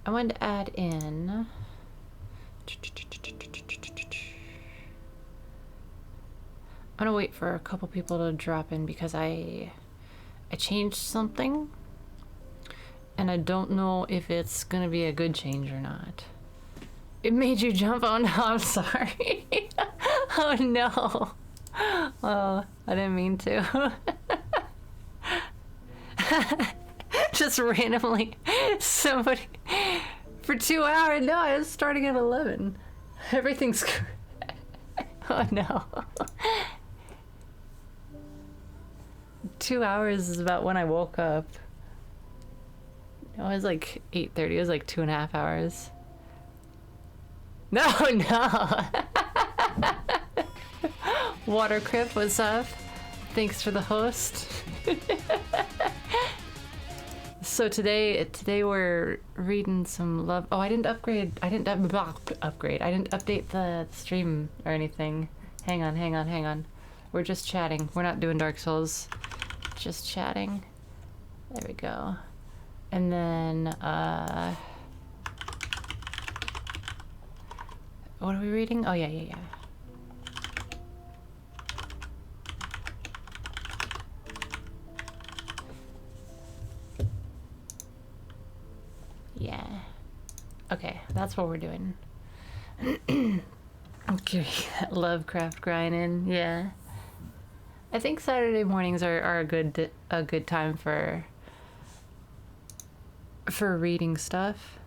I wanted to add in. I'm gonna wait for a couple people to drop in because I changed something and I don't know if it's gonna be a good change or not. It made you jump. Oh no, I'm sorry. Oh no. Oh, I didn't mean to. Just randomly somebody for 2 hours. No, I was starting at 11. Everything's oh no. 2 hours is about when I woke up. No, it was like 8:30. It was like 2.5 hours. No, no. Watercrypt, what's up? Thanks for the host. So today we're reading some love. Oh, I didn't upgrade. I didn't upgrade. I didn't update the stream or anything. Hang on. We're just chatting. We're not doing Dark Souls. Just chatting. There we go. And then what are we reading? Oh yeah. Yeah. Okay, that's what we're doing. Okay, Lovecraft grinding. Yeah. I think Saturday mornings are a good time for reading stuff.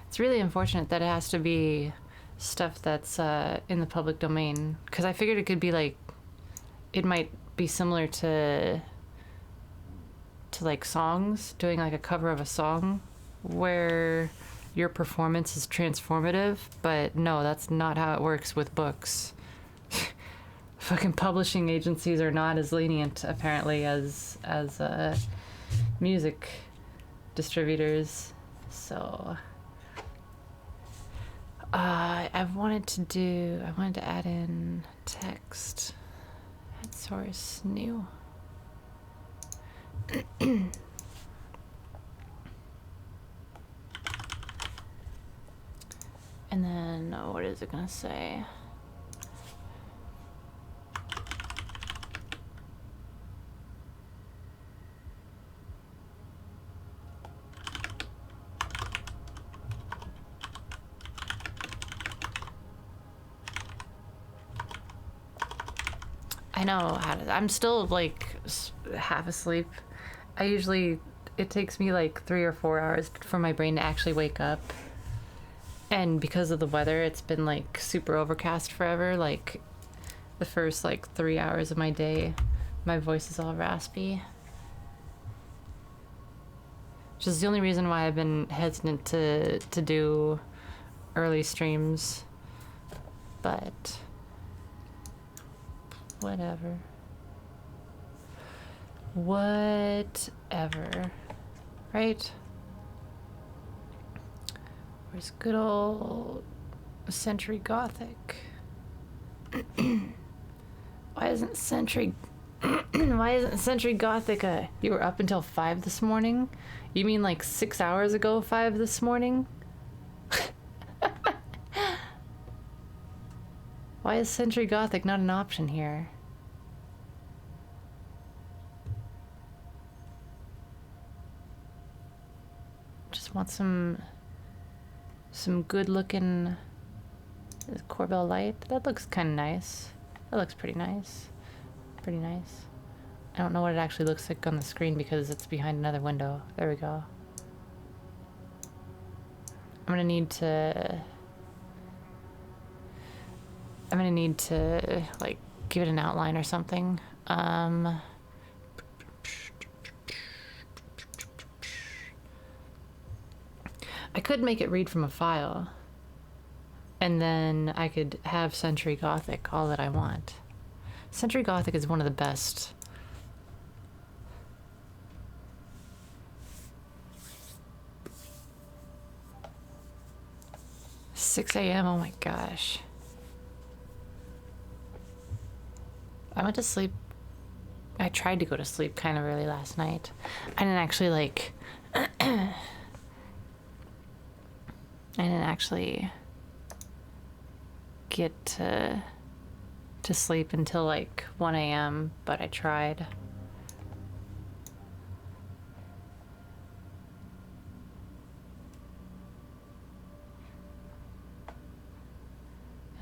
It's really unfortunate that it has to be stuff that's in the public domain, because I figured it could be like, it might be similar to like songs, doing like a cover of a song where your performance is transformative, but no, that's not how it works with books. Fucking publishing agencies are not as lenient apparently as music distributors. So I wanted to add in text. Add source new. And then what is it gonna say? I know how to. I'm still like half asleep. It takes me like 3 or 4 hours for my brain to actually wake up. And because of the weather, it's been like super overcast forever. Like the first like 3 hours of my day, my voice is all raspy. Which is the only reason why I've been hesitant to do early streams. But whatever. Right? Where's good old Century Gothic? Why isn't Century Gothic you were up until 5 this morning? You mean like 6 hours ago 5 this morning? Why is Century Gothic not an option here? Just want some good looking Corbel light. That looks kind of nice. That looks pretty nice. Pretty nice. I don't know what it actually looks like on the screen because it's behind another window. There we go. I'm gonna need to like give it an outline or something. I could make it read from a file, and then I could have Century Gothic all that I want. Century Gothic is one of the best. $6 a.m. Oh my gosh. I went to sleep. I tried to go to sleep kind of early last night. I didn't actually like I didn't actually get to sleep until like 1 a.m., but I tried.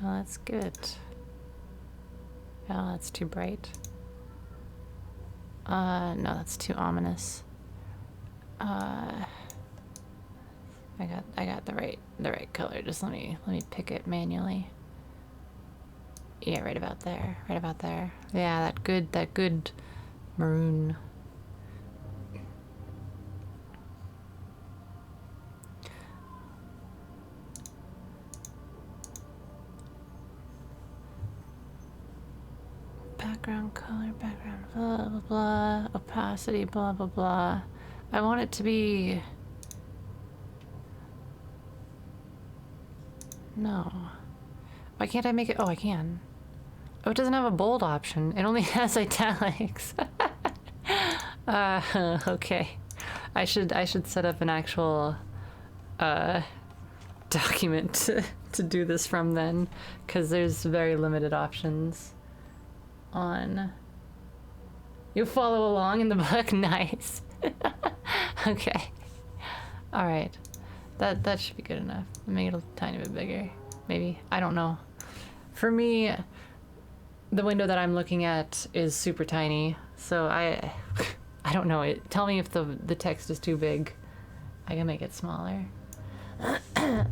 Oh, that's good. Oh, that's too bright. No, that's too ominous. I got the right color. Just let me pick it manually. Yeah, right about there. Right about there. Yeah, that good maroon. Background color, background blah blah blah, opacity blah blah blah. I want it to be... No. Why can't I make it? Oh, I can. Oh, it doesn't have a bold option. It only has italics. Okay. I should set up an actual document to do this from then, because there's very limited options on... You follow along in the book? Nice. Okay. All right. That should be good enough. Make it a tiny bit bigger, maybe. I don't know. For me, the window that I'm looking at is super tiny, so I don't know. Tell me if the text is too big. I can make it smaller.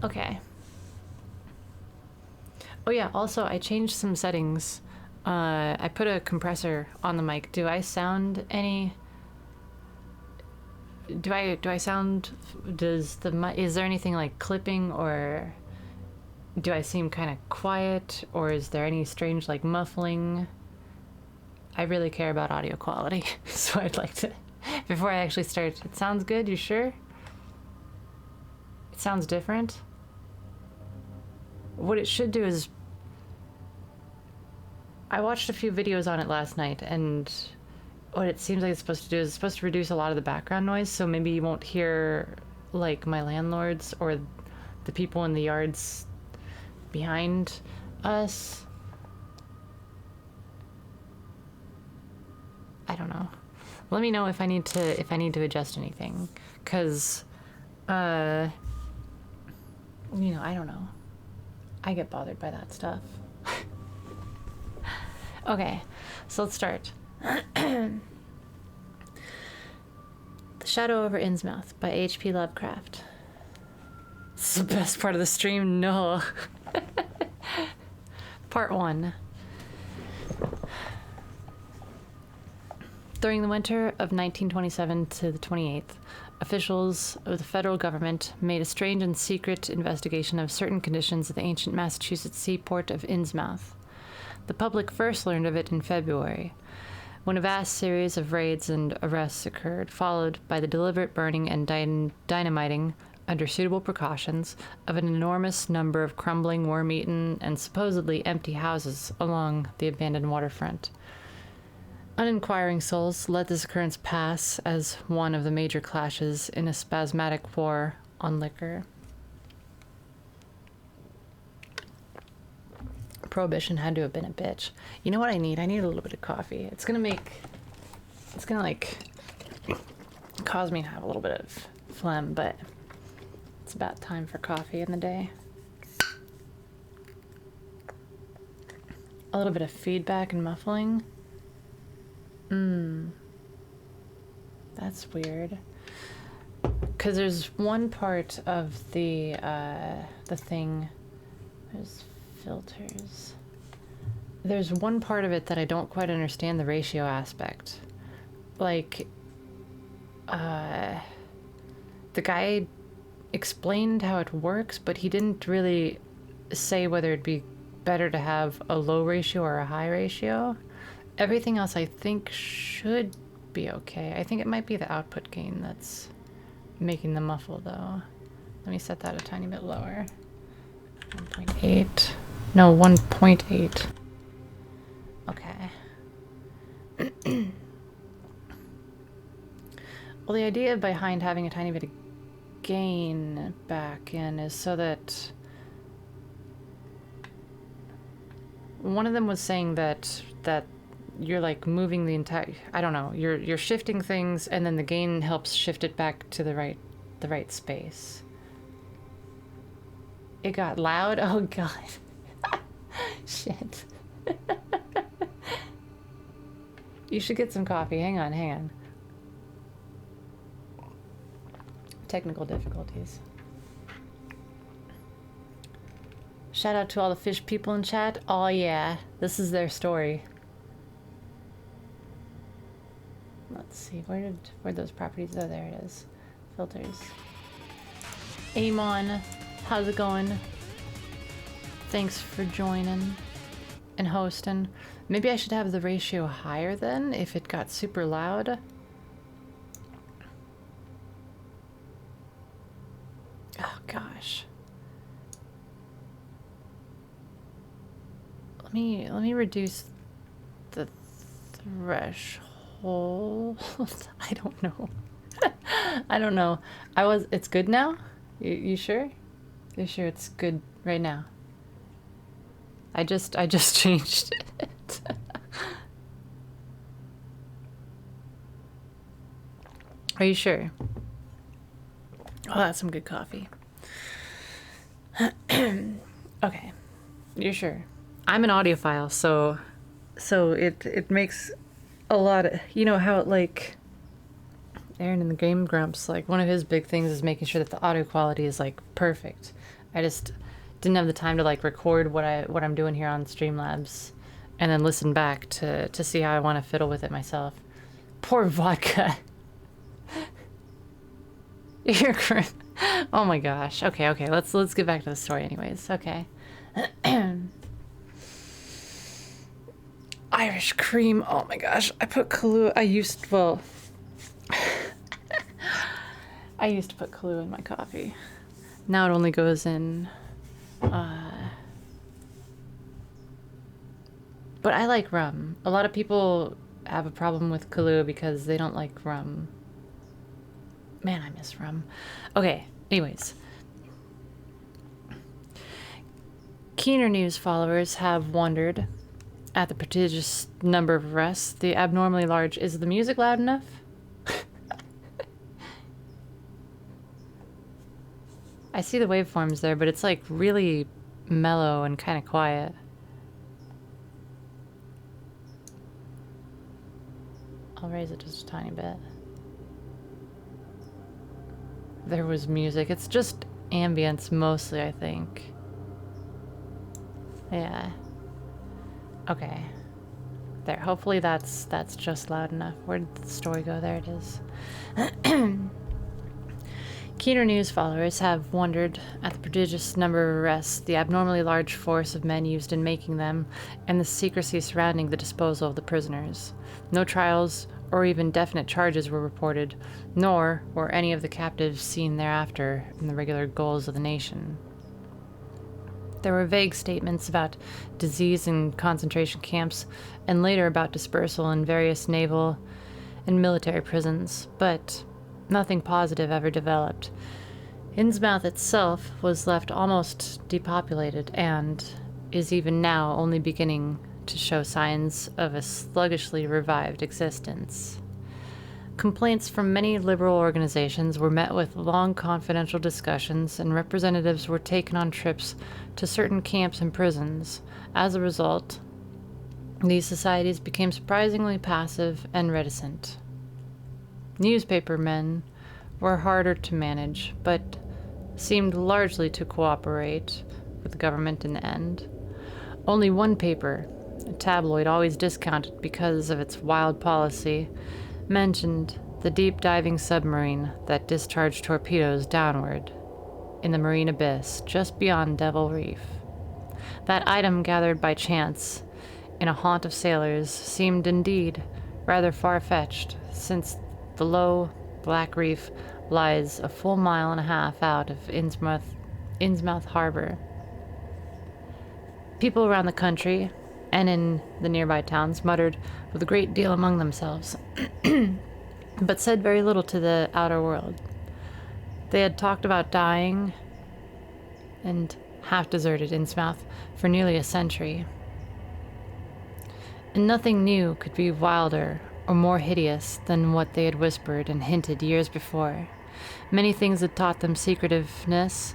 Okay. Oh yeah, also I changed some settings. I put a compressor on the mic. Do I sound any... Do I sound... Is there anything like clipping, or do I seem kind of quiet, or is there any strange like muffling? I really care about audio quality, so I'd like to... Before I actually start, it sounds good? You sure? It sounds different? What it should do is... I watched a few videos on it last night, and what it seems like it's supposed to do is it's supposed to reduce a lot of the background noise, so maybe you won't hear like my landlords or the people in the yards behind us. I don't know. Let me know if I need to adjust anything, because you know, I don't know. I get bothered by that stuff. Okay, so let's start. The Shadow over Innsmouth by H.P. Lovecraft. This is the best part of the stream? No. Part 1. During the winter of 1927 to the 28th, officials of the federal government made a strange and secret investigation of certain conditions at the ancient Massachusetts seaport of Innsmouth. The public first learned of it in February, when a vast series of raids and arrests occurred, followed by the deliberate burning and dynamiting, under suitable precautions, of an enormous number of crumbling, worm-eaten, and supposedly empty houses along the abandoned waterfront. Uninquiring souls let this occurrence pass as one of the major clashes in a spasmodic war on liquor. Prohibition had to have been a bitch. You know what I need? I need a little bit of coffee. It's gonna like cause me to have a little bit of phlegm, but it's about time for coffee in the day. A little bit of feedback and muffling. That's weird. Because there's one part of the thing. There's filters. There's one part of it that I don't quite understand the ratio aspect. Like, the guy explained how it works, but he didn't really say whether it'd be better to have a low ratio or a high ratio. Everything else I think should be okay. I think it might be the output gain that's making the muffle though. Let me set that a tiny bit lower. 1.8. No, 1.8. Okay. Well, the idea behind having a tiny bit of gain back in is so that one of them was saying that you're like moving the entire, I don't know, you're shifting things and then the gain helps shift it back to the right space. It got loud. Oh god. Shit. You should get some coffee. Hang on. Technical difficulties. Shout out to all the fish people in chat. Oh yeah, this is their story. Let's see, where those properties? Oh, there it is. Filters. Amon, how's it going? Thanks for joining and hosting. Maybe I should have the ratio higher then if it got super loud. Oh gosh. Let me reduce the threshold. I don't know. I don't know. It's good now? You sure? You sure it's good right now? I just changed it. Are you sure? Oh, that's some good coffee. Okay. You're sure? I'm an audiophile, so it makes a lot of, you know how like Aaron in the Game Grumps, like one of his big things is making sure that the audio quality is like perfect. I just didn't have the time to like record what I'm doing here on Streamlabs and then listen back to see how I want to fiddle with it myself. Poor vodka. You're oh my gosh. Okay, let's get back to the story anyways. Okay. Irish cream. Oh my gosh. I put Kahlua. I used to put Kahlua in my coffee. Now it only goes in but I like rum. A lot of people have a problem with Kahlua because they don't like rum. Man, I miss rum. Okay, anyways. Keener News followers have wondered at the prodigious number of arrests. The abnormally large... Is the music loud enough? I see the waveforms there, but it's like really mellow and kind of quiet. I'll raise it just a tiny bit. There was music. It's just ambience mostly, I think. Yeah. Okay. There. Hopefully that's just loud enough. Where did the story go? There it is. Keener News followers have wondered at the prodigious number of arrests, the abnormally large force of men used in making them, and the secrecy surrounding the disposal of the prisoners. No trials or even definite charges were reported, nor were any of the captives seen thereafter in the regular goals of the nation. There were vague statements about disease in concentration camps, and later about dispersal in various naval and military prisons, but nothing positive ever developed. Innsmouth itself was left almost depopulated and is even now only beginning to show signs of a sluggishly revived existence. Complaints from many liberal organizations were met with long confidential discussions, and representatives were taken on trips to certain camps and prisons. As a result, these societies became surprisingly passive and reticent. Newspaper men were harder to manage, but seemed largely to cooperate with the government in the end. Only one paper, a tabloid always discounted because of its wild policy, mentioned the deep-diving submarine that discharged torpedoes downward in the marine abyss just beyond Devil Reef. That item, gathered by chance in a haunt of sailors, seemed indeed rather far-fetched, since the low, black reef lies a full mile and a half out of Innsmouth Harbor. People around the country and in the nearby towns muttered with a great deal among themselves, but said very little to the outer world. They had talked about dying and half-deserted Innsmouth for nearly a century. And nothing new could be wilder or more hideous than what they had whispered and hinted years before. Many things had taught them secretiveness,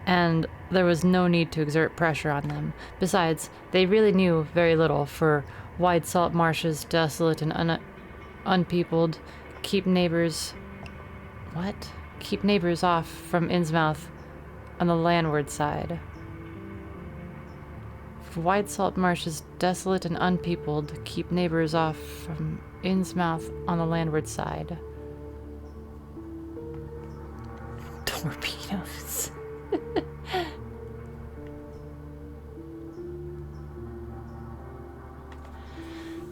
and there was no need to exert pressure on them. Besides, they really knew very little, for wide salt marshes, desolate and unpeopled, keep neighbors off from Innsmouth on the landward side. For wide salt marshes, desolate and unpeopled, keep neighbors off from Innsmouth on the landward side. Torpedoes.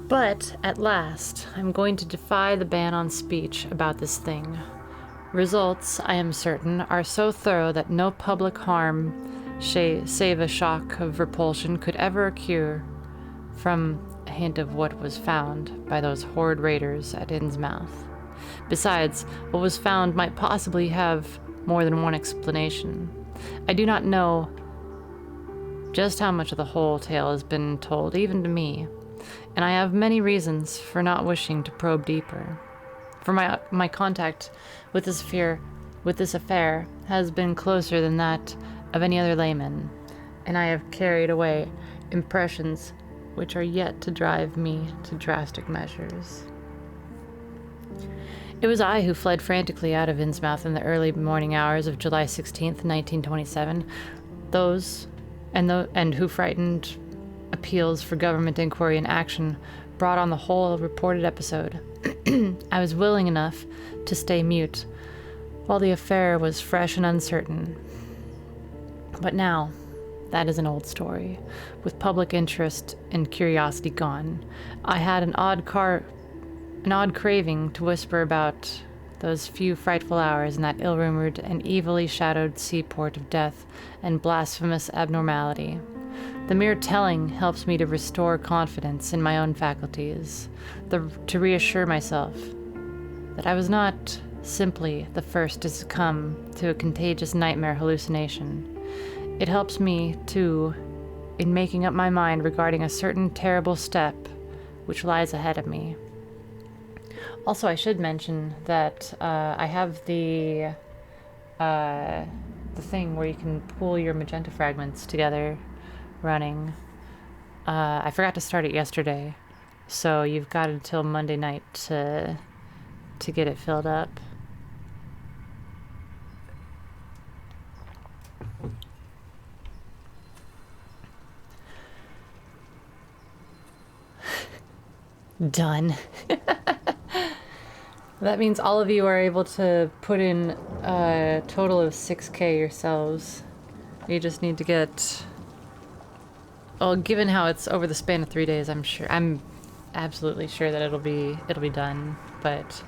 But, at last, I'm going to defy the ban on speech about this thing. Results, I am certain, are so thorough that no public harm, save a shock of repulsion, could ever occur from a hint of what was found by those horrid raiders at Innsmouth. Besides, what was found might possibly have more than one explanation. I do not know just how much of the whole tale has been told, even to me, and I have many reasons for not wishing to probe deeper. For my contact with this affair has been closer than that of any other layman, and I have carried away impressions which are yet to drive me to drastic measures. It was I who fled frantically out of Innsmouth in the early morning hours of July 16th, 1927, and who frightened appeals for government inquiry and action brought on the whole reported episode. I was willing enough to stay mute while the affair was fresh and uncertain. But now, that is an old story. With public interest and curiosity gone, I had an odd craving to whisper about those few frightful hours in that ill-rumored and evilly shadowed seaport of death and blasphemous abnormality. The mere telling helps me to restore confidence in my own faculties, to reassure myself that I was not simply the first to succumb to a contagious nightmare hallucination. It helps me, too, in making up my mind regarding a certain terrible step which lies ahead of me. Also, I should mention that I have the thing where you can pull your magenta fragments together running. I forgot to start it yesterday, so you've got until Monday night to get it filled up. Done. That means all of you are able to put in a total of 6K yourselves. You just need to get... Well, given how it's over the span of 3 days, I'm absolutely sure that it'll be done, but...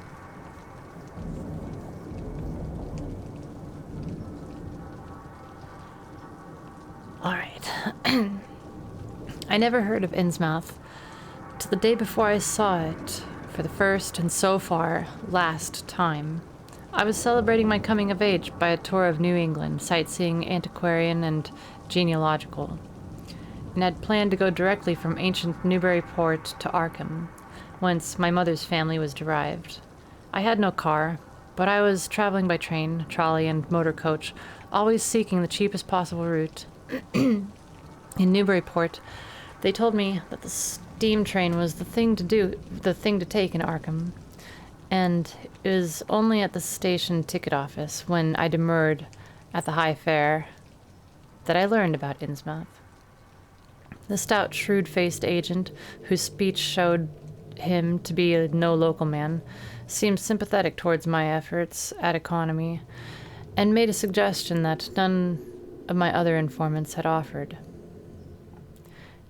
Alright. I never heard of Innsmouth till the day before I saw it for the first and so far last time. I was celebrating my coming of age by a tour of New England, sightseeing, antiquarian, and genealogical, and had planned to go directly from ancient Newburyport to Arkham, whence my mother's family was derived. I had no car, but I was traveling by train, trolley, and motor coach, always seeking the cheapest possible route. In Newburyport, they told me that the steam train was the thing to take in Arkham, and it was only at the station ticket office, when I demurred at the high fare, that I learned about Innsmouth. The stout, shrewd-faced agent, whose speech showed him to be no local man, seemed sympathetic towards my efforts at economy, and made a suggestion that none of my other informants had offered.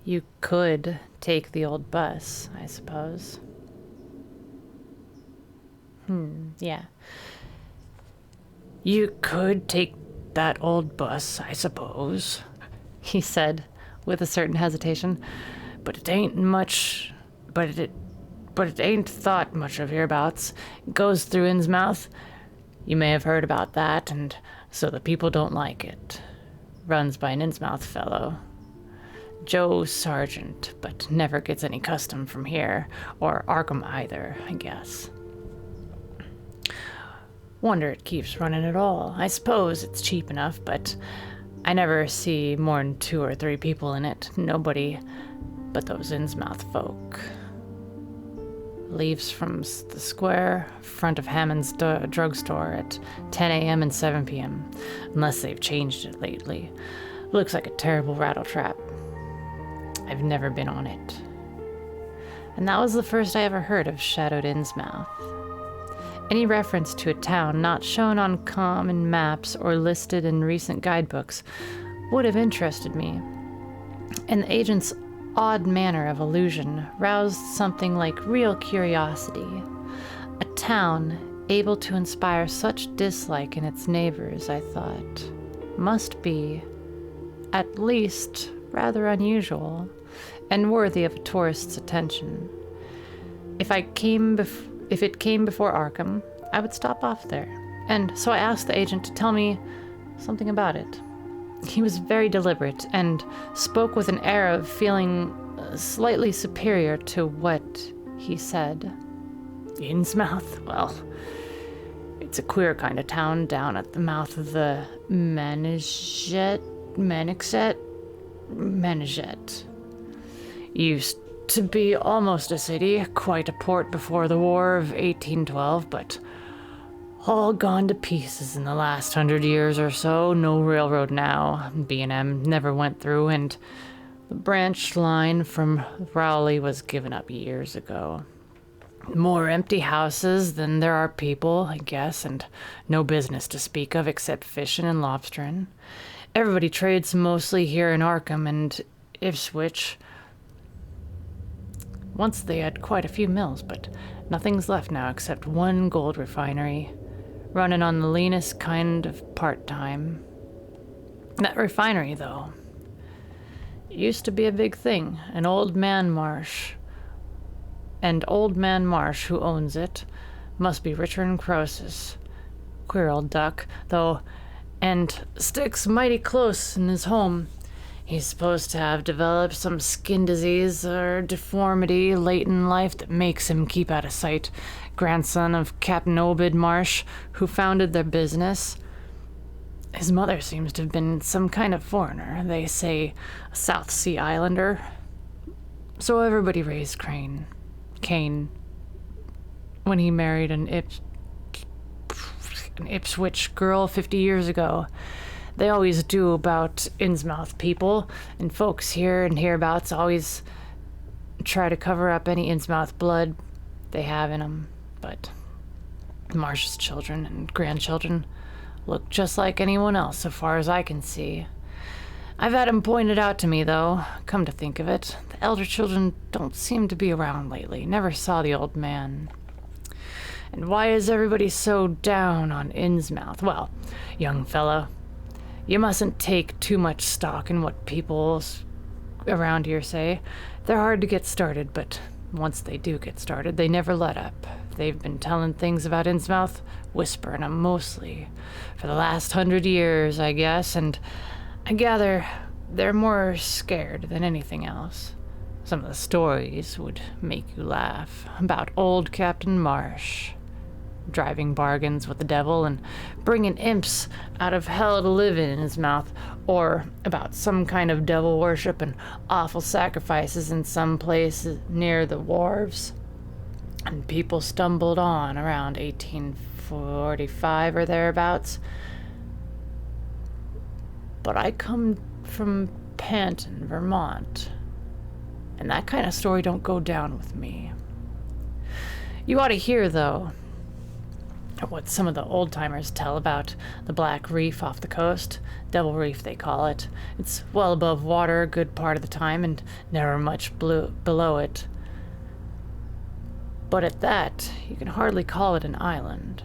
You could take the old bus, I suppose. Yeah. You could take that old bus, I suppose, he said, with a certain hesitation. But it ain't thought much of hereabouts. It goes through Innsmouth. You may have heard about that, and so the people don't like it. Runs by an Innsmouth fellow. Joe Sargent, but never gets any custom from here, or Arkham either, I guess. Wonder it keeps running at all. I suppose it's cheap enough, but I never see more'n 2 or 3 people in it. Nobody but those Innsmouth folk. Leaves from the square, front of Hammond's drugstore at 10 a.m. and 7 p.m., unless they've changed it lately. Looks like a terrible rattletrap. I've never been on it. And that was the first I ever heard of Shadowed Innsmouth. Any reference to a town not shown on common maps or listed in recent guidebooks would have interested me, and the agent's odd manner of allusion roused something like real curiosity. A town able to inspire such dislike in its neighbors, I thought, must be, at least, rather unusual, and worthy of a tourist's attention. If it came before Arkham, I would stop off there, and so I asked the agent to tell me something about it. He was very deliberate and spoke with an air of feeling slightly superior to what he said. Innsmouth? Well, it's a queer kind of town down at the mouth of the Manigette. Used to be almost a city, quite a port before the War of 1812, but all gone to pieces in the last 100 years or so. No railroad now. B&M never went through, and the branch line from Rowley was given up years ago. More empty houses than there are people, I guess, and no business to speak of except fishing and lobstering. Everybody trades mostly here in Arkham and Ipswich. Once they had quite a few mills, but nothing's left now except one gold refinery, running on the leanest kind of part-time. That refinery, though, used to be a big thing. Old Man Marsh, who owns it, must be richer than Croesus. Queer old duck, though, and sticks mighty close in his home. He's supposed to have developed some skin disease or deformity late in life that makes him keep out of sight. Grandson of Captain Obed Marsh, who founded their business. His mother seems to have been some kind of foreigner, they say a South Sea Islander. So everybody raised Cain when he married an Ipswich girl 50 years ago. They always do about Innsmouth people, and folks here and hereabouts always try to cover up any Innsmouth blood they have in them. But Marsh's children and grandchildren look just like anyone else, so far as I can see. I've had him pointed out to me, though. Come to think of it, the elder children don't seem to be around lately. Never saw the old man. And why is everybody so down on Innsmouth? Well, young fellow, you mustn't take too much stock in what people around here say. They're hard to get started, but once they do get started, they never let up. They've been telling things about Innsmouth, whispering them mostly, for the last 100 years, I guess, and I gather they're more scared than anything else. Some of the stories would make you laugh about old Captain Marsh driving bargains with the devil and bringing imps out of hell to live in his mouth, or about some kind of devil worship and awful sacrifices in some place near the wharves. And people stumbled on around 1845 or thereabouts. But I come from Panton, Vermont, and that kind of story don't go down with me. You ought to hear, though, what some of the old-timers tell about the Black Reef off the coast. Devil Reef, they call it. It's well above water a good part of the time and never much below it. But at that, you can hardly call it an island.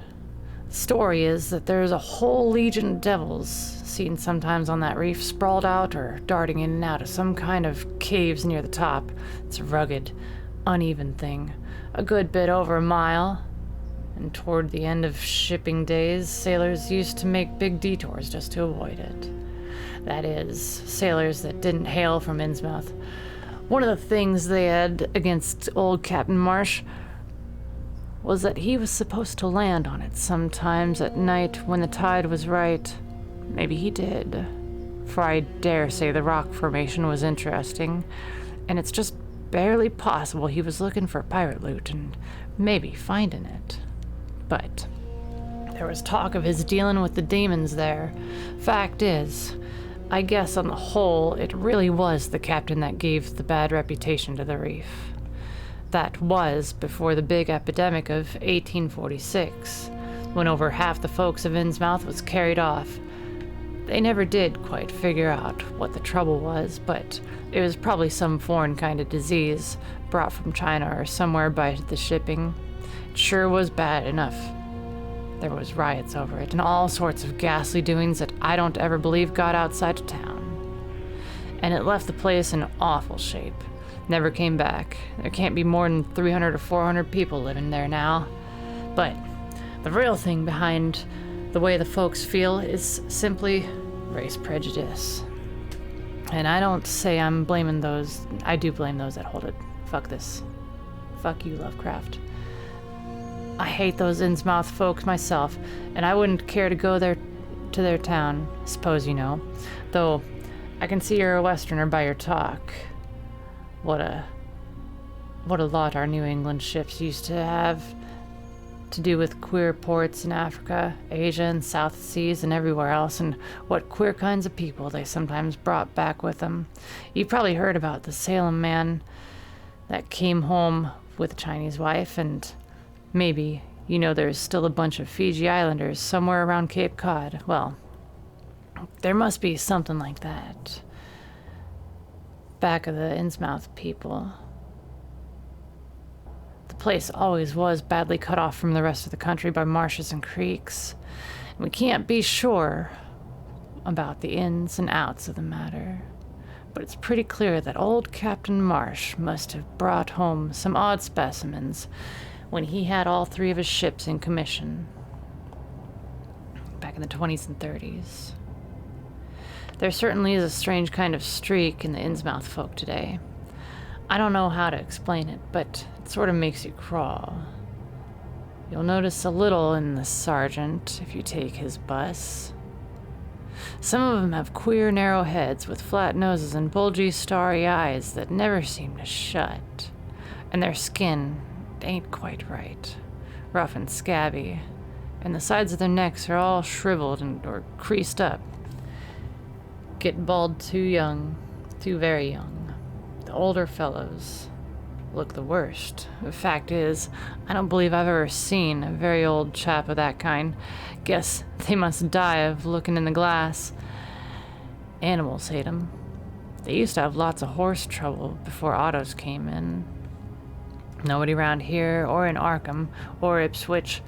The story is that there's a whole legion of devils seen sometimes on that reef, sprawled out or darting in and out of some kind of caves near the top. It's a rugged, uneven thing, a good bit over a mile. and toward the end of shipping days, sailors used to make big detours just to avoid it. That is, sailors that didn't hail from Innsmouth. One of the things they had against old Captain Marsh was that he was supposed to land on it sometimes at night when the tide was right. Maybe he did, for I dare say the rock formation was interesting, and it's just barely possible he was looking for pirate loot and maybe finding it. But there was talk of his dealing with the demons there. Fact is, I guess on the whole, it really was the captain that gave the bad reputation to the reef. That was before the big epidemic of 1846, when over half the folks of Innsmouth was carried off. They never did quite figure out what the trouble was, but it was probably some foreign kind of disease brought from China or somewhere by the shipping. It sure was bad enough. There was riots over it and all sorts of ghastly doings that I don't ever believe got outside of town. And it left the place in awful shape. Never came back. There can't be more than 300 or 400 people living there now. But the real thing behind the way the folks feel is simply race prejudice. And I don't say I'm blaming those. I do blame those that hold it. Fuck this. Fuck you, Lovecraft. I hate those Innsmouth folks myself, and I wouldn't care to go there to their town, suppose you know. Though I can see you're a Westerner by your talk. What a lot our New England ships used to have to do with queer ports in Africa, Asia, and South Seas, and everywhere else, and what queer kinds of people they sometimes brought back with them. You've probably heard about the Salem man that came home with a Chinese wife, and maybe you know there's still a bunch of Fiji Islanders somewhere around Cape Cod. Well, there must be something like that back of the Innsmouth people. The place always was badly cut off from the rest of the country by marshes and creeks. We can't be sure about the ins and outs of the matter, but it's pretty clear that old Captain Marsh must have brought home some odd specimens when he had all three of his ships in commission back in the 20s and 30s. There certainly is a strange kind of streak in the Innsmouth folk today. I don't know how to explain it, but it sort of makes you crawl. You'll notice a little in the sergeant if you take his bus. Some of them have queer, narrow heads with flat noses and bulgy, starry eyes that never seem to shut. And their skin ain't quite right, rough and scabby, and the sides of their necks are all shriveled or creased up. Get bald too young, too very young. The older fellows look the worst. The fact is, I don't believe I've ever seen a very old chap of that kind. Guess they must die of looking in the glass. Animals hate 'em. They used to have lots of horse trouble before autos came in. Nobody around here or in Arkham or Ipswich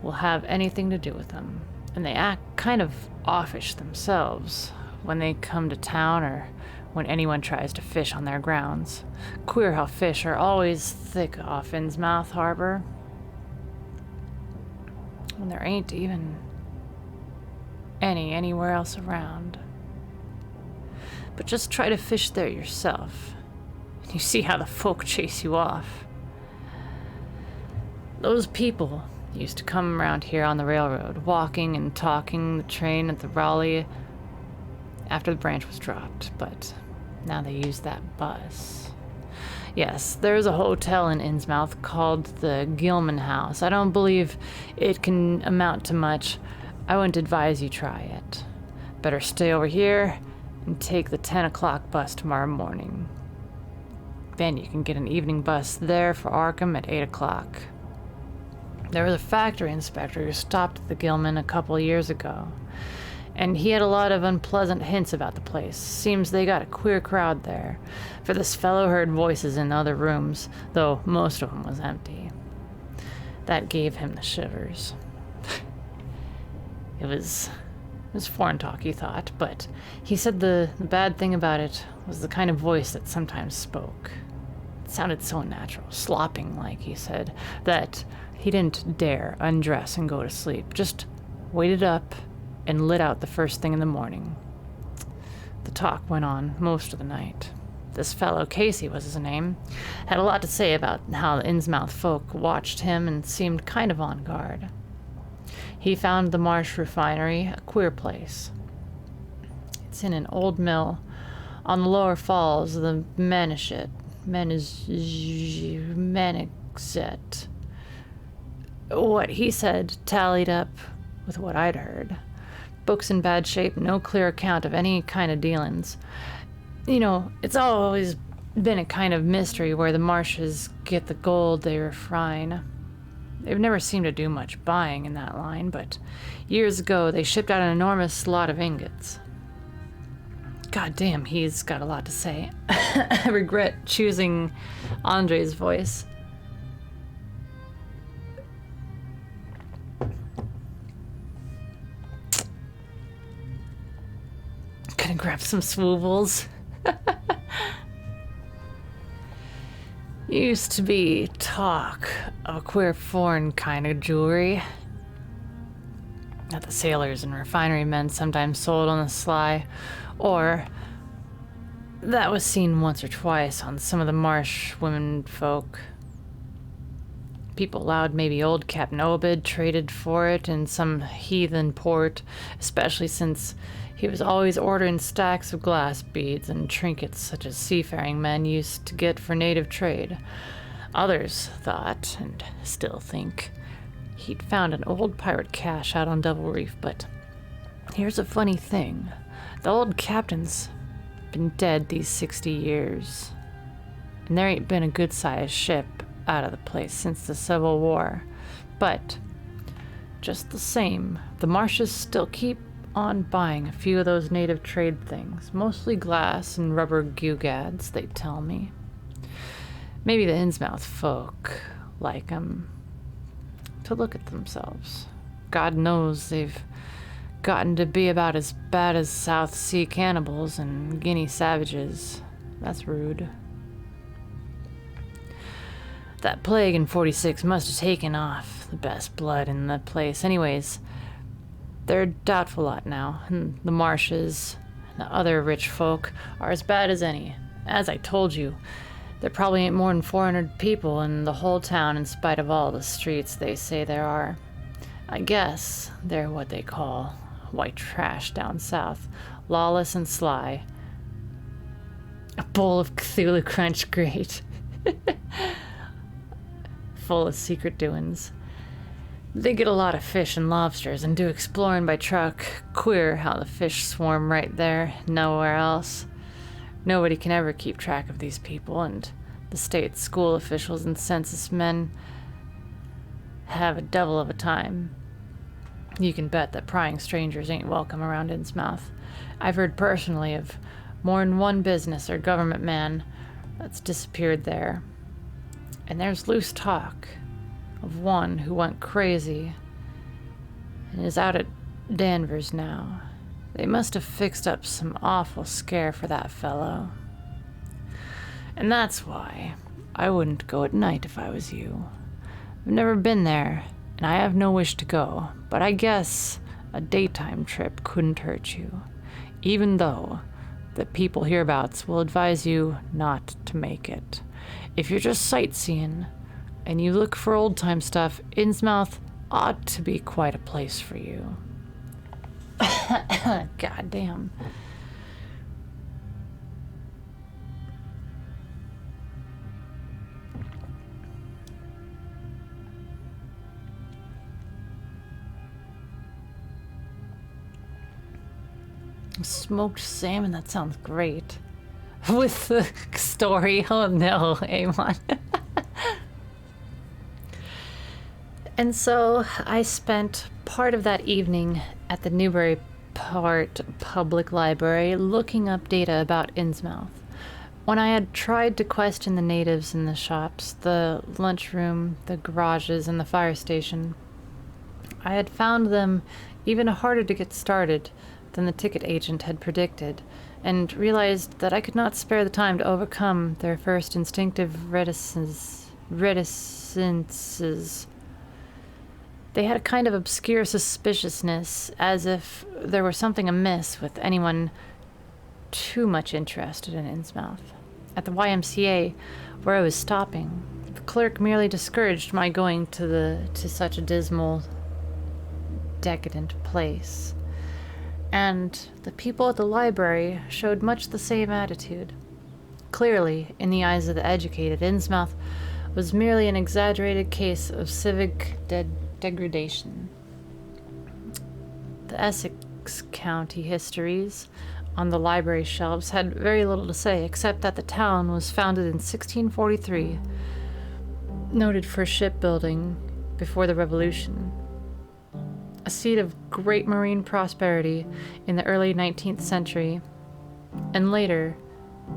will have anything to do with them. And they act kind of offish themselves when they come to town or when anyone tries to fish on their grounds. Queer how fish are always thick off Innsmouth Harbor, when there ain't even any anywhere else around. But just try to fish there yourself, and you see how the folk chase you off. Those people used to come around here on the railroad, walking and talking the train at the Raleigh after the branch was dropped, but now they use that bus. Yes, there's a hotel in Innsmouth called the Gilman House. I don't believe it can amount to much. I wouldn't advise you try it. Better stay over here and take the 10 o'clock bus tomorrow morning. Then you can get an evening bus there for Arkham at 8 o'clock. There was a factory inspector who stopped at the Gilman a couple years ago, and he had a lot of unpleasant hints about the place. Seems they got a queer crowd there, for this fellow heard voices in the other rooms, though most of them was empty. That gave him the shivers. It was foreign talk, he thought, but he said the bad thing about it was the kind of voice that sometimes spoke. sounded so natural, slopping like, he said, that he didn't dare undress and go to sleep. Just waited up and lit out the first thing in the morning. The talk went on most of the night. This fellow, Casey was his name, had a lot to say about how the Innsmouth folk watched him and seemed kind of on guard. He found the Marsh refinery a queer place. It's in an old mill on the lower falls of the Manixet. What he said tallied up with what I'd heard. Books in bad shape, no clear account of any kind of dealings. It's always been a kind of mystery where the Marshes get the gold they refine. They've never seemed to do much buying in that line, but years ago they shipped out an enormous lot of ingots. God damn, he's got a lot to say. I regret choosing Andre's voice. Gonna grab some swoovels. Used to be talk of a queer foreign kind of jewelry that the sailors and refinery men sometimes sold on the sly, or that was seen once or twice on some of the Marsh women folk. People allowed maybe old Captain Obed traded for it in some heathen port, especially since he was always ordering stacks of glass beads and trinkets such as seafaring men used to get for native trade. Others thought, and still think, he'd found an old pirate cache out on Double Reef, but here's a funny thing. The old captain's been dead these 60 years, and there ain't been a good-sized ship out of the place since the Civil War. But just the same, the Marshes still keep on buying a few of those native trade things, mostly glass and rubber gewgaws, they tell me. Maybe the Innsmouth folk like 'em to look at themselves. God knows they've gotten to be about as bad as South Sea cannibals and Guinea savages. That's rude. That plague in 46 must have taken off the best blood in the place. Anyways, they're a doubtful lot now, and the Marshes and the other rich folk are as bad as any. As I told you, there probably ain't more than 400 people in the whole town in spite of all the streets they say there are. I guess they're what they call white trash down south, lawless and sly. A bowl of Cthulhu Crunch great. Full of secret doings. They get a lot of fish and lobsters and do exploring by truck. Queer how the fish swarm right there, nowhere else. Nobody can ever keep track of these people, and the state school officials and census men have a devil of a time. You can bet that prying strangers ain't welcome around Innsmouth. I've heard personally of more than one business or government man that's disappeared there. And there's loose talk of one who went crazy and is out at Danvers now. They must have fixed up some awful scare for that fellow. And that's why I wouldn't go at night if I was you. I've never been there, and I have no wish to go, but I guess a daytime trip couldn't hurt you, even though the people hereabouts will advise you not to make it. If you're just sightseeing and you look for old-time stuff, Innsmouth ought to be quite a place for you. God damn. Smoked salmon, that sounds great. With the story, oh no, Amon. And so I spent part of that evening at the Newburyport Public Library looking up data about Innsmouth. When I had tried to question the natives in the shops, the lunchroom, the garages, and the fire station, I had found them even harder to get started than the ticket agent had predicted, and realized that I could not spare the time to overcome their first instinctive reticences. They had a kind of obscure suspiciousness, as if there were something amiss with anyone too much interested in Innsmouth. At the YMCA, where I was stopping, the clerk merely discouraged my going to such a dismal, decadent place. And the people at the library showed much the same attitude. Clearly, in the eyes of the educated, Innsmouth was merely an exaggerated case of civic degradation. The Essex County histories on the library shelves had very little to say, except that the town was founded in 1643, noted for shipbuilding before the Revolution, a seat of great marine prosperity in the early 19th century, and later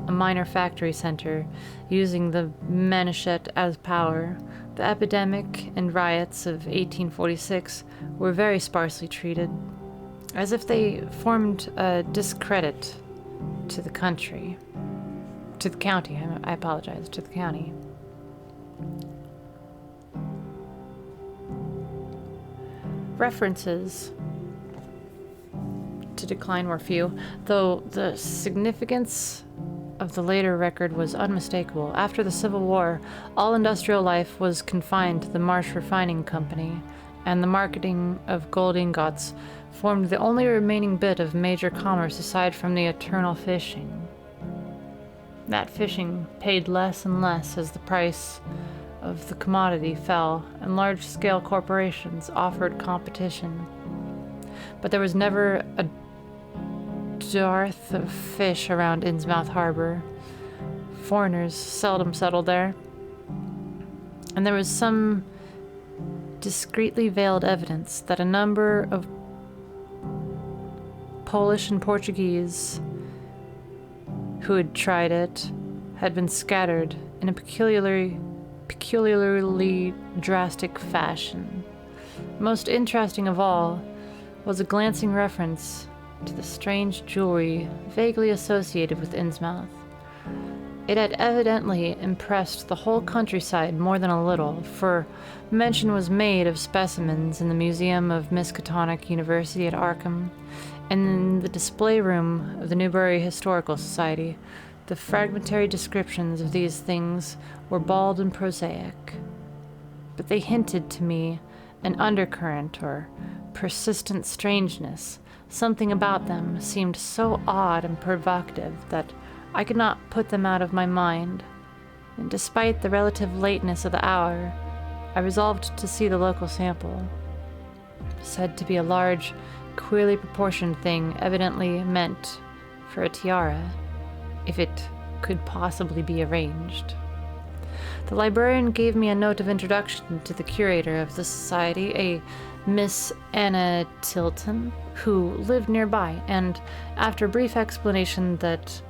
a minor factory center using the Manichet as power. The epidemic and riots of 1846 were very sparsely treated, as if they formed a discredit to the county. I apologize, to the county. References to decline were few, though the significance of the later record was unmistakable. After the Civil War, all industrial life was confined to the Marsh Refining Company, and the marketing of gold ingots formed the only remaining bit of major commerce aside from the eternal fishing. That fishing paid less and less as the price of the commodity fell, and large-scale corporations offered competition. But there was never a dearth of fish around Innsmouth Harbor. Foreigners seldom settled there, and there was some discreetly veiled evidence that a number of Polish and Portuguese who had tried it had been scattered in a peculiarly drastic fashion. Most interesting of all was a glancing reference to the strange jewelry vaguely associated with Innsmouth. It had evidently impressed the whole countryside more than a little, for mention was made of specimens in the Museum of Miskatonic University at Arkham, and in the display room of the Newbury Historical Society. The fragmentary descriptions of these things were bald and prosaic, but they hinted to me an undercurrent or persistent strangeness. Something about them seemed so odd and provocative that I could not put them out of my mind, and despite the relative lateness of the hour, I resolved to see the local sample. Said to be a large, queerly proportioned thing, evidently meant for a tiara, if it could possibly be arranged. The librarian gave me a note of introduction to the curator of the society, a Miss Anna Tilton, who lived nearby, and after a brief explanation that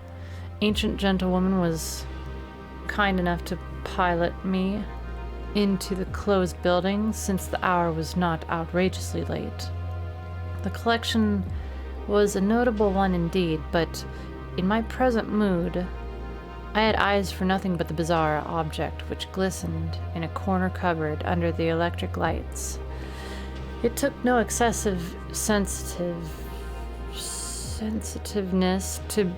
ancient gentlewoman was kind enough to pilot me into the closed building, since the hour was not outrageously late. The collection was a notable one indeed, but in my present mood, I had eyes for nothing but the bizarre object which glistened in a corner cupboard under the electric lights. It took no excessive sensitiveness to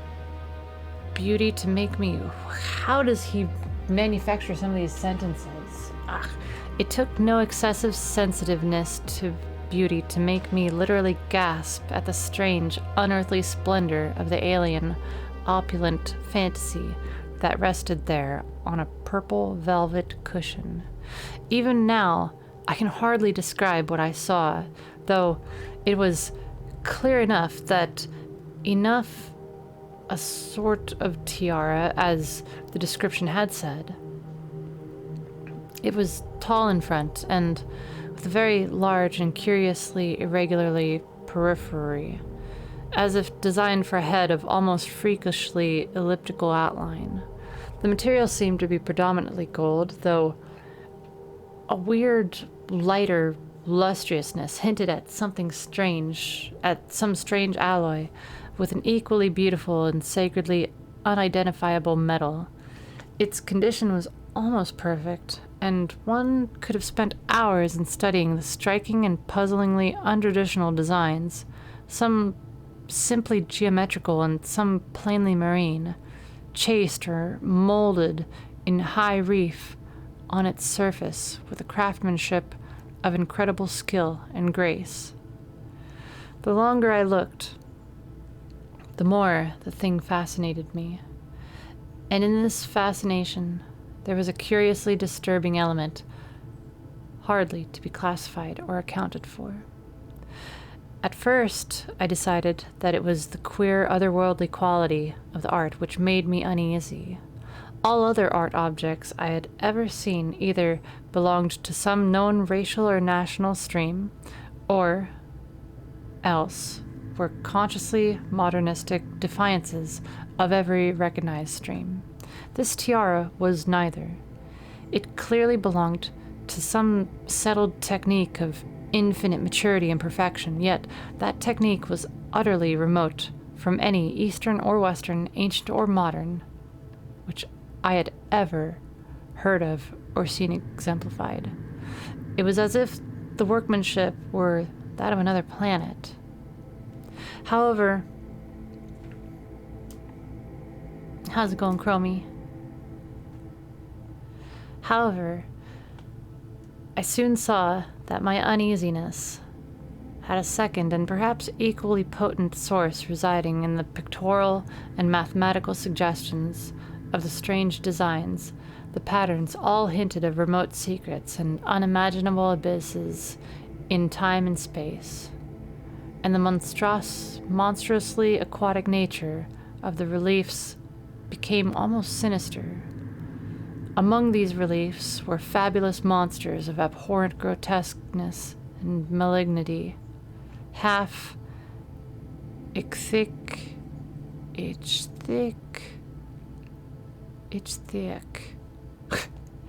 beauty to make me... How does he manufacture some of these sentences? It took no excessive sensitiveness to beauty to make me literally gasp at the strange, unearthly splendor of the alien, opulent fantasy that rested there on a purple velvet cushion. Even now, I can hardly describe what I saw, though it was clear enough that a sort of tiara, as the description had said. It was tall in front, and with a very large and curiously irregularly periphery, as if designed for a head of almost freakishly elliptical outline. The material seemed to be predominantly gold, though a weird, lighter lustriousness hinted at something strange, at some strange alloy with an equally beautiful and sacredly unidentifiable metal. Its condition was almost perfect, and one could have spent hours in studying the striking and puzzlingly untraditional designs, some simply geometrical and some plainly marine, chased or molded in high relief on its surface with a craftsmanship of incredible skill and grace. The longer I looked, the more the thing fascinated me. And in this fascination, there was a curiously disturbing element, hardly to be classified or accounted for. At first, I decided that it was the queer, otherworldly quality of the art which made me uneasy. All other art objects I had ever seen either belonged to some known racial or national stream, or else were consciously modernistic defiances of every recognized stream. This tiara was neither. It clearly belonged to some settled technique of infinite maturity and perfection, yet that technique was utterly remote from any Eastern or Western, ancient or modern, which I had ever heard of or seen exemplified. It was as if the workmanship were that of another planet. However, how's it going, Chromie? However, I soon saw that my uneasiness had a second and perhaps equally potent source residing in the pictorial and mathematical suggestions of the strange designs. The patterns all hinted of remote secrets and unimaginable abysses in time and space, and the monstrously aquatic nature of the reliefs became almost sinister. Among these reliefs were fabulous monsters of abhorrent grotesqueness and malignity, half ichthyc,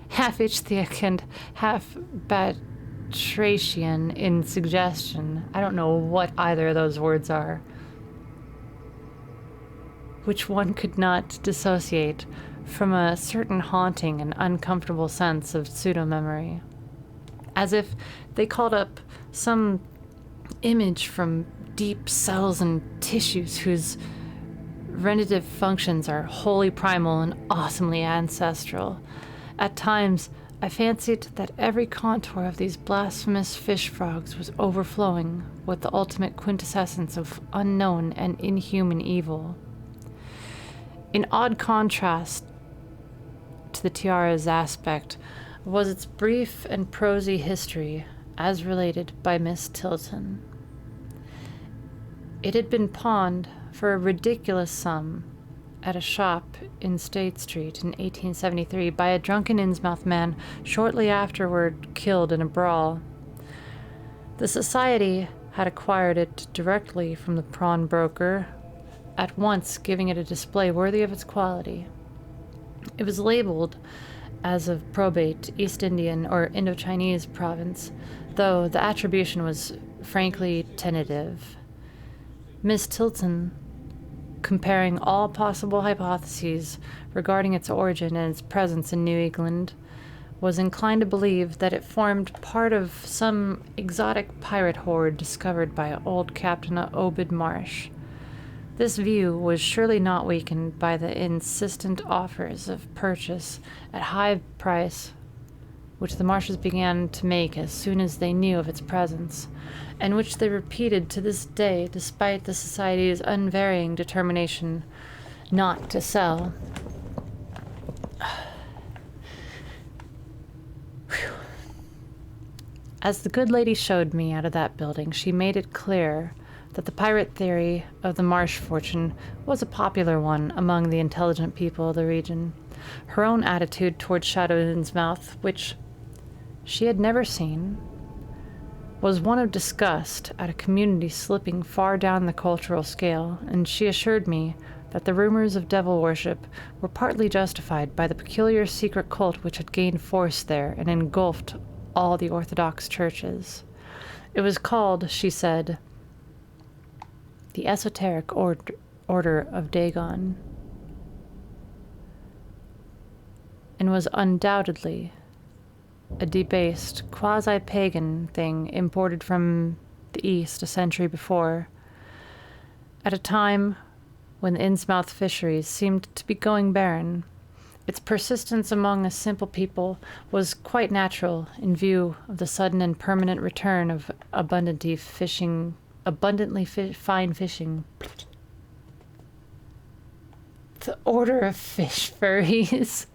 half ichthyc and half batrachian in suggestion. I don't know what either of those words are, which one could not dissociate from a certain haunting and uncomfortable sense of pseudo-memory, as if they called up some image from deep cells and tissues whose renditive functions are wholly primal and awesomely ancestral. At times, I fancied that every contour of these blasphemous fish frogs was overflowing with the ultimate quintessence of unknown and inhuman evil. In odd contrast to the tiara's aspect was its brief and prosy history as related by Miss Tilton. It had been pawned for a ridiculous sum at a shop in State Street in 1873 by a drunken Innsmouth man shortly afterward killed in a brawl. The society had acquired it directly from the pawnbroker, at once giving it a display worthy of its quality. It was labeled as of probate East Indian or Indo-Chinese province, though the attribution was frankly tentative. Miss Tilton, comparing all possible hypotheses regarding its origin and its presence in New England, was inclined to believe that it formed part of some exotic pirate horde discovered by old Captain Obed Marsh. This view was surely not weakened by the insistent offers of purchase at high price which the Marshes began to make as soon as they knew of its presence, and which they repeated to this day despite the Society's unvarying determination not to sell. As the good lady showed me out of that building, she made it clear that the pirate theory of the Marsh fortune was a popular one among the intelligent people of the region. Her own attitude toward Shadow Innsmouth, which she had never seen, was one of disgust at a community slipping far down the cultural scale, and she assured me that the rumors of devil worship were partly justified by the peculiar secret cult which had gained force there and engulfed all the Orthodox churches. It was called, she said, the Esoteric Order of Dagon, and was undoubtedly a debased, quasi-pagan thing imported from the East a century before, at a time when the Innsmouth fisheries seemed to be going barren. Its persistence among a simple people was quite natural in view of the sudden and permanent return of abundantly fine fishing. The order of fish furries.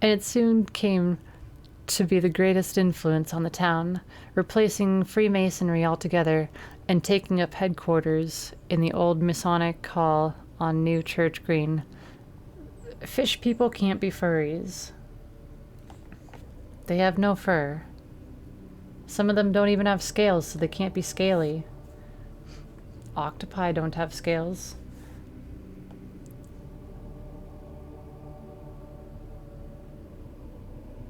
And it soon came to be the greatest influence on the town, replacing Freemasonry altogether and taking up headquarters in the old Masonic Hall on New Church Green. Fish people can't be furries. They have no fur. Some of them don't even have scales, so they can't be scaly. Octopi don't have scales.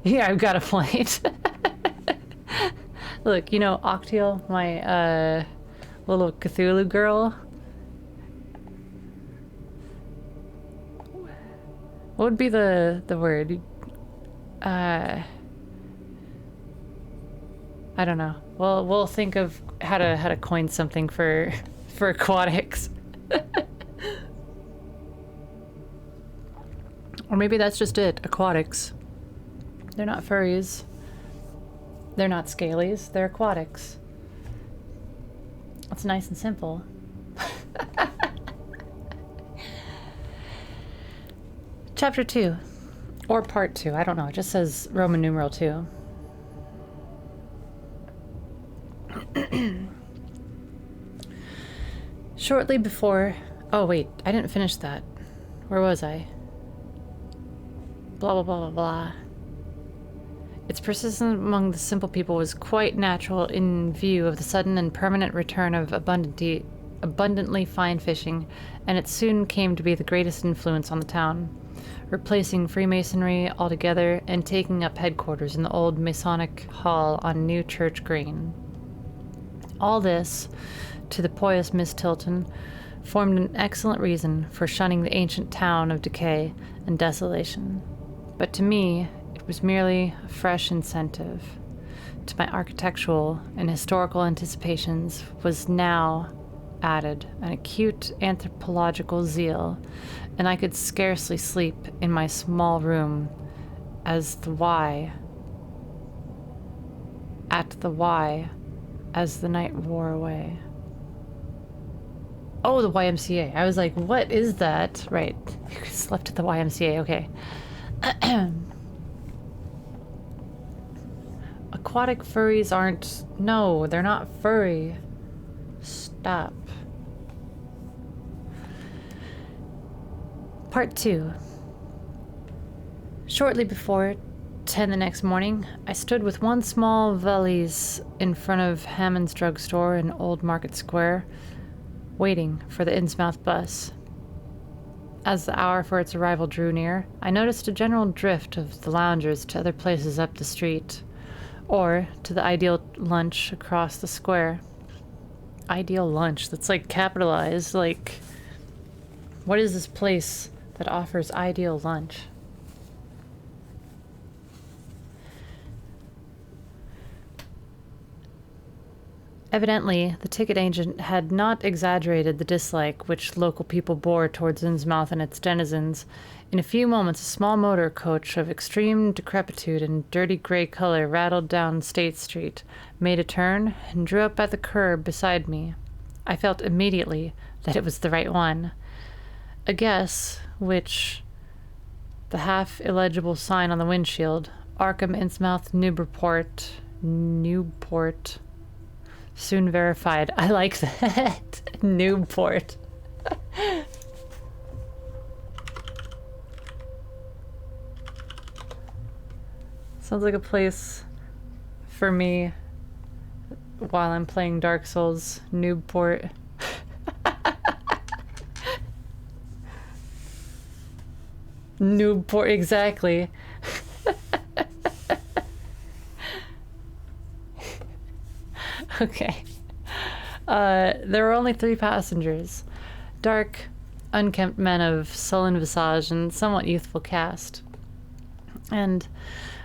Yeah, I've got a point. Look, you know, Octiel, my little Cthulhu girl. What would be the word? I don't know. Well, we'll think of how to coin something for aquatics. Or maybe that's just it, aquatics. They're not furries. They're not scalies. They're aquatics. It's nice and simple. Chapter 2. Or Part 2. I don't know. It just says Roman numeral 2. Shortly before... Oh, wait. I didn't finish that. Where was I? Blah, blah, blah, blah, blah. Its persistence among the simple people was quite natural in view of the sudden and permanent return of abundantly fine fishing, and it soon came to be the greatest influence on the town, replacing Freemasonry altogether and taking up headquarters in the old Masonic Hall on New Church Green. All this, to the pious Miss Tilton, formed an excellent reason for shunning the ancient town of decay and desolation. But to me, it was merely a fresh incentive. To my architectural and historical anticipations was now added an acute anthropological zeal, and I could scarcely sleep in my small room as the Y as the night wore away. Oh, the YMCA. I was like, what is that? Right. You slept at the YMCA. Okay. Aquatic furries aren't... No, they're not furry. Stop. Part 2. Shortly before 10 the next morning, I stood with one small valise in front of Hammond's drugstore in Old Market Square, waiting for the Innsmouth bus. As the hour for its arrival drew near, I noticed a general drift of the loungers to other places up the street, or to the Ideal Lunch across the square. Ideal Lunch, that's like capitalized, like, what is this place that offers Ideal Lunch? Evidently, the ticket agent had not exaggerated the dislike which local people bore towards Innsmouth and its denizens. In a few moments, a small motor coach of extreme decrepitude and dirty gray color rattled down State Street, made a turn, and drew up at the curb beside me. I felt immediately that it was the right one. A guess which the half-illegible sign on the windshield, Arkham, Innsmouth, Newport, soon verified. I like that. Newport. Sounds like a place for me while I'm playing Dark Souls. Newport. Newport, exactly. Okay. There were only 3 passengers. Dark, unkempt men of sullen visage and somewhat youthful cast. And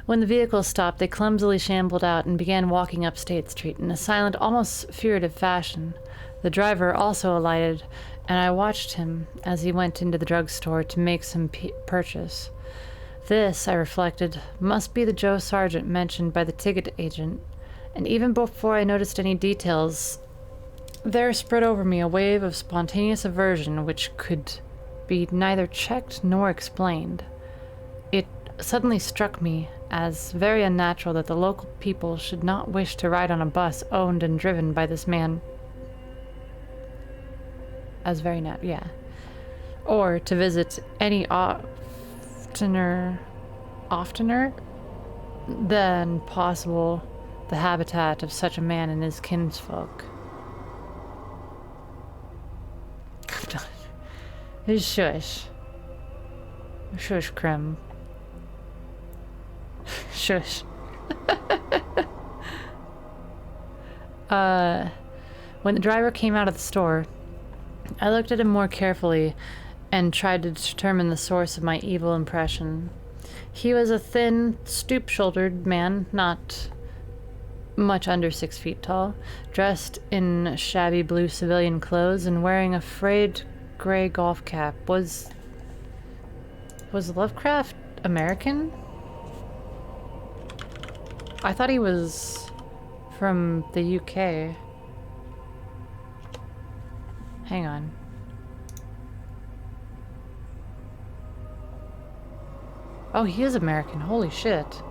when the vehicle stopped, they clumsily shambled out and began walking up State Street in a silent, almost furtive fashion. The driver also alighted, and I watched him as he went into the drugstore to make some purchase. This, I reflected, must be the Joe Sargent mentioned by the ticket agent, and even before I noticed any details, there spread over me a wave of spontaneous aversion which could be neither checked nor explained. It suddenly struck me as very unnatural that the local people should not wish to ride on a bus owned and driven by this man. As very yeah. Or to visit any oftener than possible the habitat of such a man and his kinsfolk. Shush. Shush, Krem. Shush. When the driver came out of the store, I looked at him more carefully and tried to determine the source of my evil impression. He was a thin, stoop-shouldered man, not much under 6 feet tall, dressed in shabby blue civilian clothes and wearing a frayed gray golf cap. Was Lovecraft American? I thought he was from the UK. Hang on. Oh, he is American. Holy shit.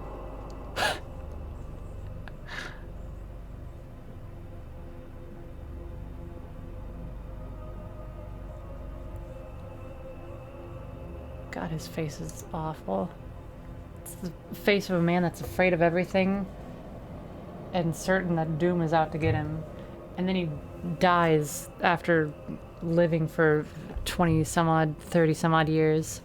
God, his face is awful. It's the face of a man that's afraid of everything and certain that doom is out to get him. And then he dies after living for 20 some odd, 30 some odd years.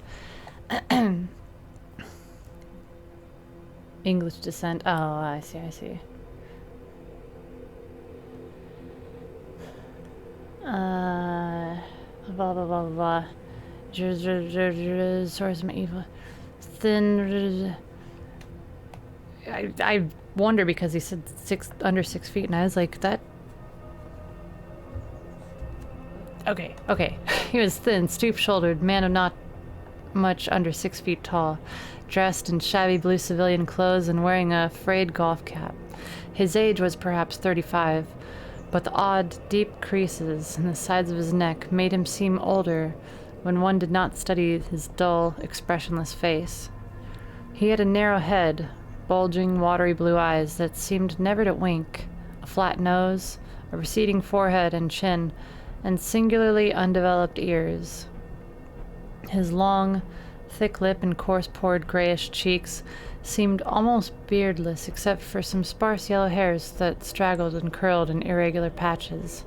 English descent. Oh, I see. Blah, blah, blah, blah, blah. Source of my evil. Thin. I wonder because he said under 6 feet, and I was like, that. Okay. He was thin, stoop-shouldered, man of not much under 6 feet tall, dressed in shabby blue civilian clothes and wearing a frayed golf cap. His age was perhaps 35, but the odd, deep creases in the sides of his neck made him seem older when one did not study his dull, expressionless face. He had a narrow head, bulging, watery blue eyes that seemed never to wink, a flat nose, a receding forehead and chin, and singularly undeveloped ears. His long, thick lip and coarse-pored grayish cheeks seemed almost beardless except for some sparse yellow hairs that straggled and curled in irregular patches,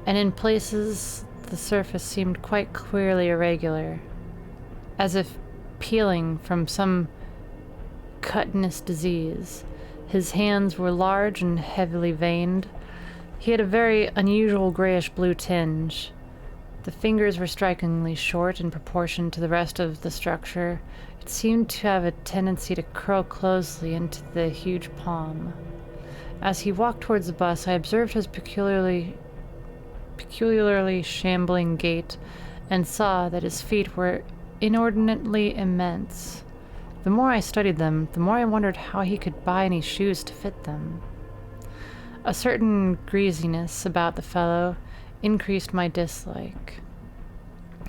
and in places the surface seemed quite queerly irregular, as if peeling from some cutaneous disease. His hands were large and heavily veined. He had a very unusual grayish-blue tinge. The fingers were strikingly short in proportion to the rest of the structure. It seemed to have a tendency to curl closely into the huge palm. As he walked towards the bus, I observed his peculiarly shambling gait and saw that his feet were inordinately immense. The more I studied them, the more I wondered how he could buy any shoes to fit them. A certain greasiness about the fellow increased my dislike.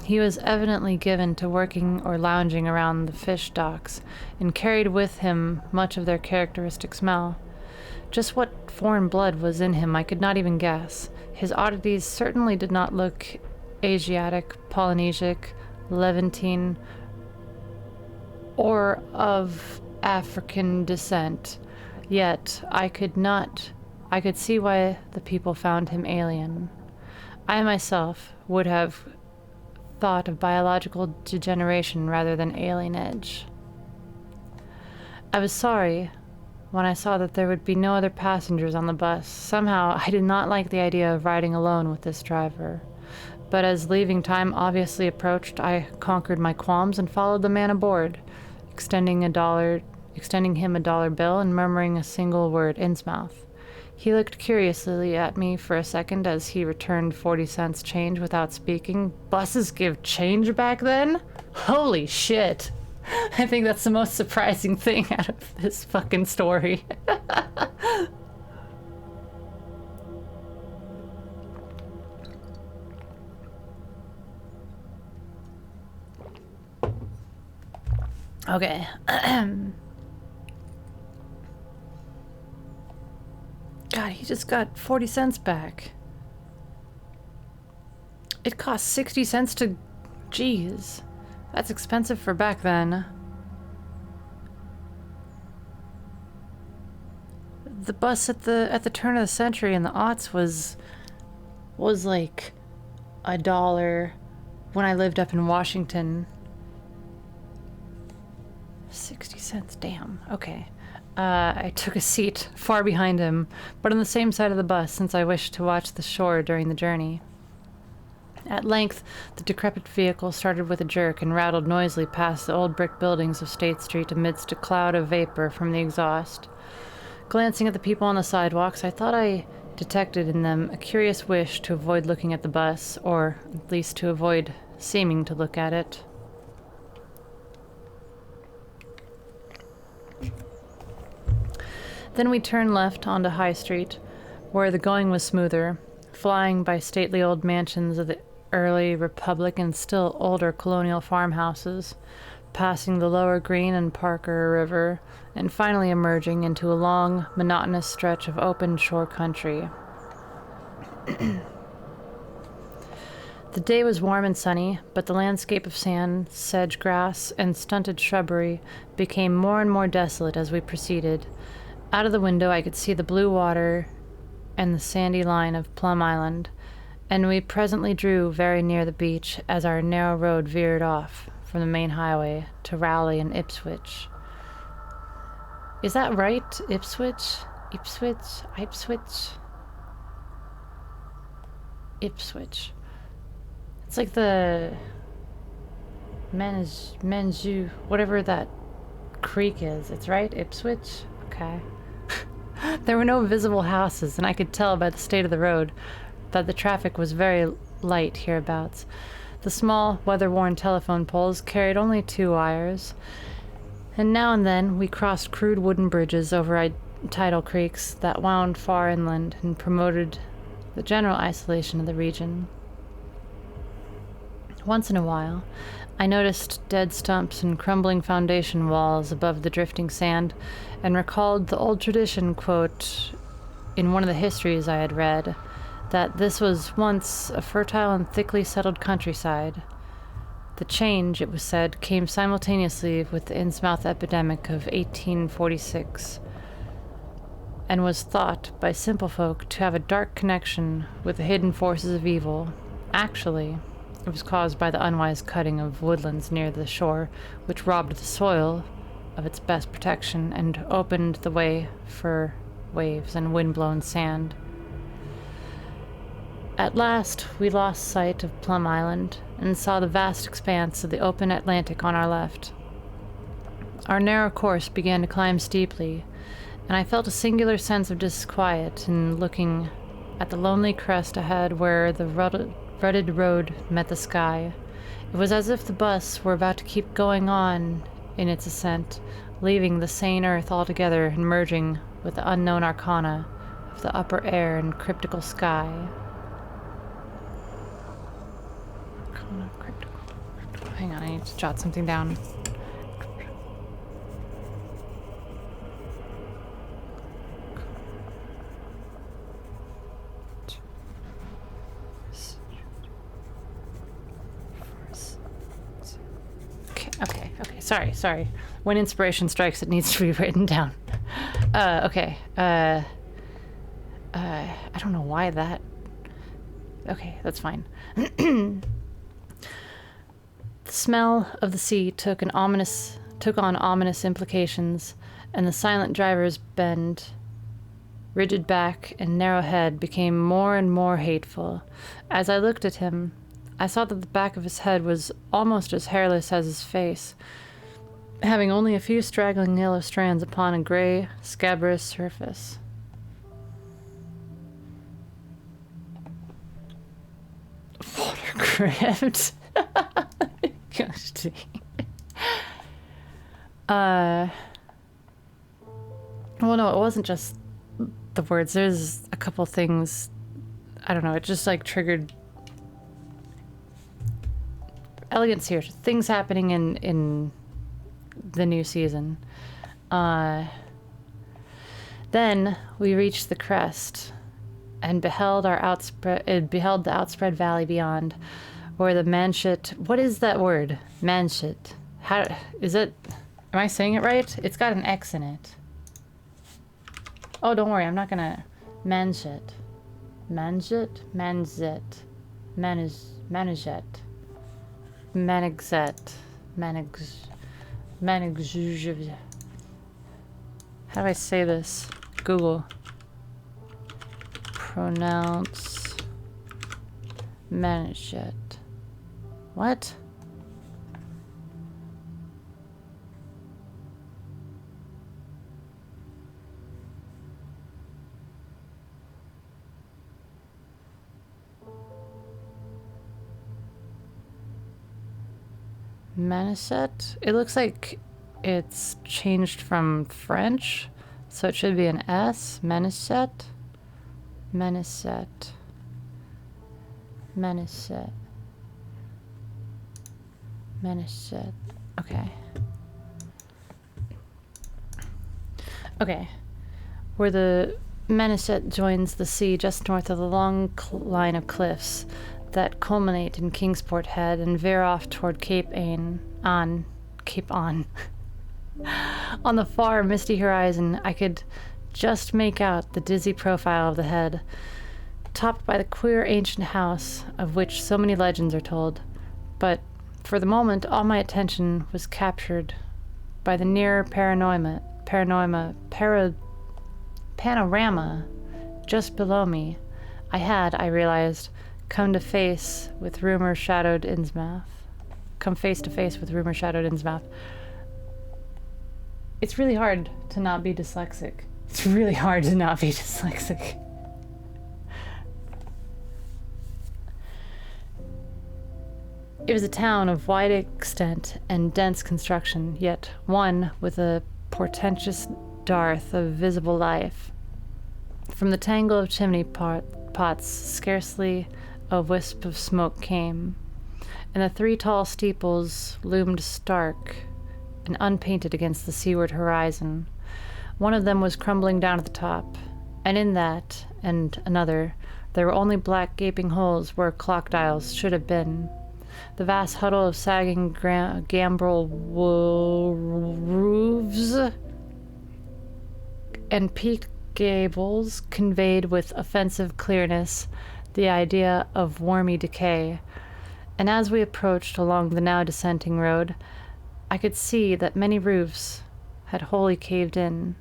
He was evidently given to working or lounging around the fish docks and carried with him much of their characteristic smell. Just what foreign blood was in him I could not even guess. His oddities certainly did not look Asiatic, Polynesiac, Levantine, or of African descent. Yet I could see why the people found him alien. I myself would have thought of biological degeneration rather than alienage. I was sorry when I saw that there would be no other passengers on the bus. Somehow, I did not like the idea of riding alone with this driver. But as leaving time obviously approached, I conquered my qualms and followed the man aboard, extending him a dollar bill and murmuring a single word, Innsmouth. He looked curiously at me for a second as he returned 40 cents change without speaking. Buses give change back then? Holy shit. I think that's the most surprising thing out of this fucking story. Okay. God, he just got 40 cents back. It cost 60 cents to... Jeez. That's expensive for back then. The bus at the turn of the century in the aughts was like $1 when I lived up in Washington. 60 cents, damn. Okay. I took a seat far behind him, but on the same side of the bus, since I wished to watch the shore during the journey. At length, the decrepit vehicle started with a jerk and rattled noisily past the old brick buildings of State Street amidst a cloud of vapor from the exhaust. Glancing at the people on the sidewalks, I thought I detected in them a curious wish to avoid looking at the bus, or at least to avoid seeming to look at it. Then we turned left onto High Street, where the going was smoother, flying by stately old mansions of the early Republic and still older colonial farmhouses, passing the lower Green and Parker River, and finally emerging into a long, monotonous stretch of open shore country. The day was warm and sunny, but the landscape of sand, sedge grass, and stunted shrubbery became more and more desolate as we proceeded. Out of the window I could see the blue water and the sandy line of Plum Island, and we presently drew very near the beach as our narrow road veered off from the main highway to Rowley and Ipswich. Is that right? Ipswich? Ipswich? Ipswich? Ipswich. It's like the Menju, whatever that creek is. It's right? Ipswich? Okay. There were no visible houses, and I could tell by the state of the road that the traffic was very light hereabouts. The small, weather-worn telephone poles carried only 2 wires, and now and then we crossed crude wooden bridges over tidal creeks that wound far inland and promoted the general isolation of the region. Once in a while, I noticed dead stumps and crumbling foundation walls above the drifting sand, and recalled the old tradition, quote, in one of the histories I had read, that this was once a fertile and thickly settled countryside. The change, it was said, came simultaneously with the Innsmouth epidemic of 1846, and was thought by simple folk to have a dark connection with the hidden forces of evil. Actually, it was caused by the unwise cutting of woodlands near the shore, which robbed the soil of its best protection and opened the way for waves and wind-blown sand. At last, we lost sight of Plum Island and saw the vast expanse of the open Atlantic on our left. Our narrow course began to climb steeply, and I felt a singular sense of disquiet in looking at the lonely crest ahead where the rutted road met the sky. It was as if the bus were about to keep going on in its ascent, leaving the sane earth altogether and merging with the unknown arcana of the upper air and cryptical sky. Hang on, I need to jot something down. Okay. Sorry. When inspiration strikes, it needs to be written down. Okay. I don't know why that... Okay, that's fine. The smell of the sea took on ominous implications and the silent driver's bend, rigid back, and narrow head became more and more hateful. As I looked at him, I saw that the back of his head was almost as hairless as his face, having only a few straggling yellow strands upon a gray, scabrous surface. Watercraft. Gosh dang. Well, no, it wasn't just the words. There's a couple things. I don't know. It just like triggered elegant sea urchin. Things happening in the new season. Then we reached the crest and beheld the outspread valley beyond, where the Manshit. What is that word? Manshit. How is it? Am I saying it right? It's got an X in it. Oh, don't worry. I'm not gonna Manshit. Manshit. Manzit. Managette. Manexet. How do I say this? Google. Pronounce Managette. What? Manisette? It looks like it's changed from French, so it should be an S. Manisette? Manisette. Manisette. Manisette. Okay. Okay. Where the Manisette joins the sea just north of the long line of cliffs that culminate in Kingsport Head and veer off toward Cape On. On the far, misty horizon, I could just make out the dizzy profile of the head, topped by the queer ancient house of which so many legends are told. But for the moment, all my attention was captured by the near panorama just below me. I realized, come to face with rumor-shadowed Innsmouth. It's really hard to not be dyslexic. It was a town of wide extent and dense construction, yet one with a portentous dearth of visible life. From the tangle of chimney pots, scarcely a wisp of smoke came, and the three tall steeples loomed stark and unpainted against the seaward horizon. One of them was crumbling down at the top, and in that and another there were only black gaping holes where clock dials should have been. The vast huddle of sagging gambrel roofs and peaked gables conveyed with offensive clearness the idea of wormy decay, and as we approached along the now dissenting road, I could see that many roofs had wholly caved in.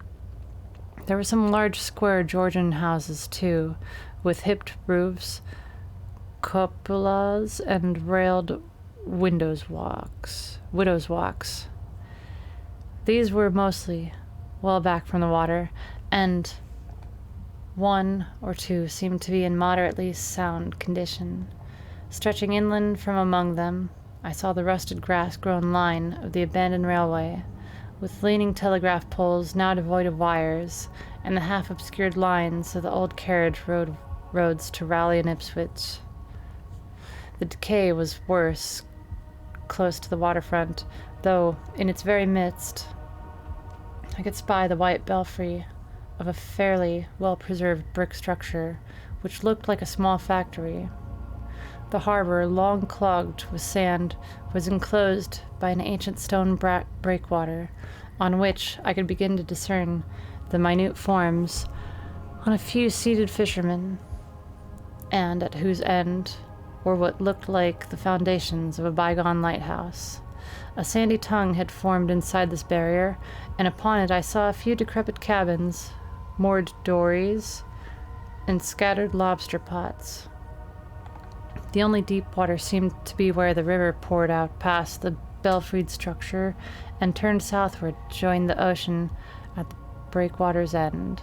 There were some large square Georgian houses, too, with hipped roofs, cupolas, and railed widows' walks. These were mostly well back from the water, and one or two seemed to be in moderately sound condition. Stretching inland from among them, I saw the rusted grass-grown line of the abandoned railway, with leaning telegraph poles now devoid of wires, and the half-obscured lines of the old carriage roads to Raleigh and Ipswich. The decay was worse close to the waterfront, though in its very midst I could spy the white belfry of a fairly well-preserved brick structure, which looked like a small factory. The harbor, long clogged with sand, was enclosed by an ancient stone breakwater, on which I could begin to discern the minute forms on a few seated fishermen, and at whose end were what looked like the foundations of a bygone lighthouse. A sandy tongue had formed inside this barrier, and upon it I saw a few decrepit cabins, moored dories, and scattered lobster pots. The only deep water seemed to be where the river poured out past the belfried structure and turned southward to join the ocean at the breakwater's end.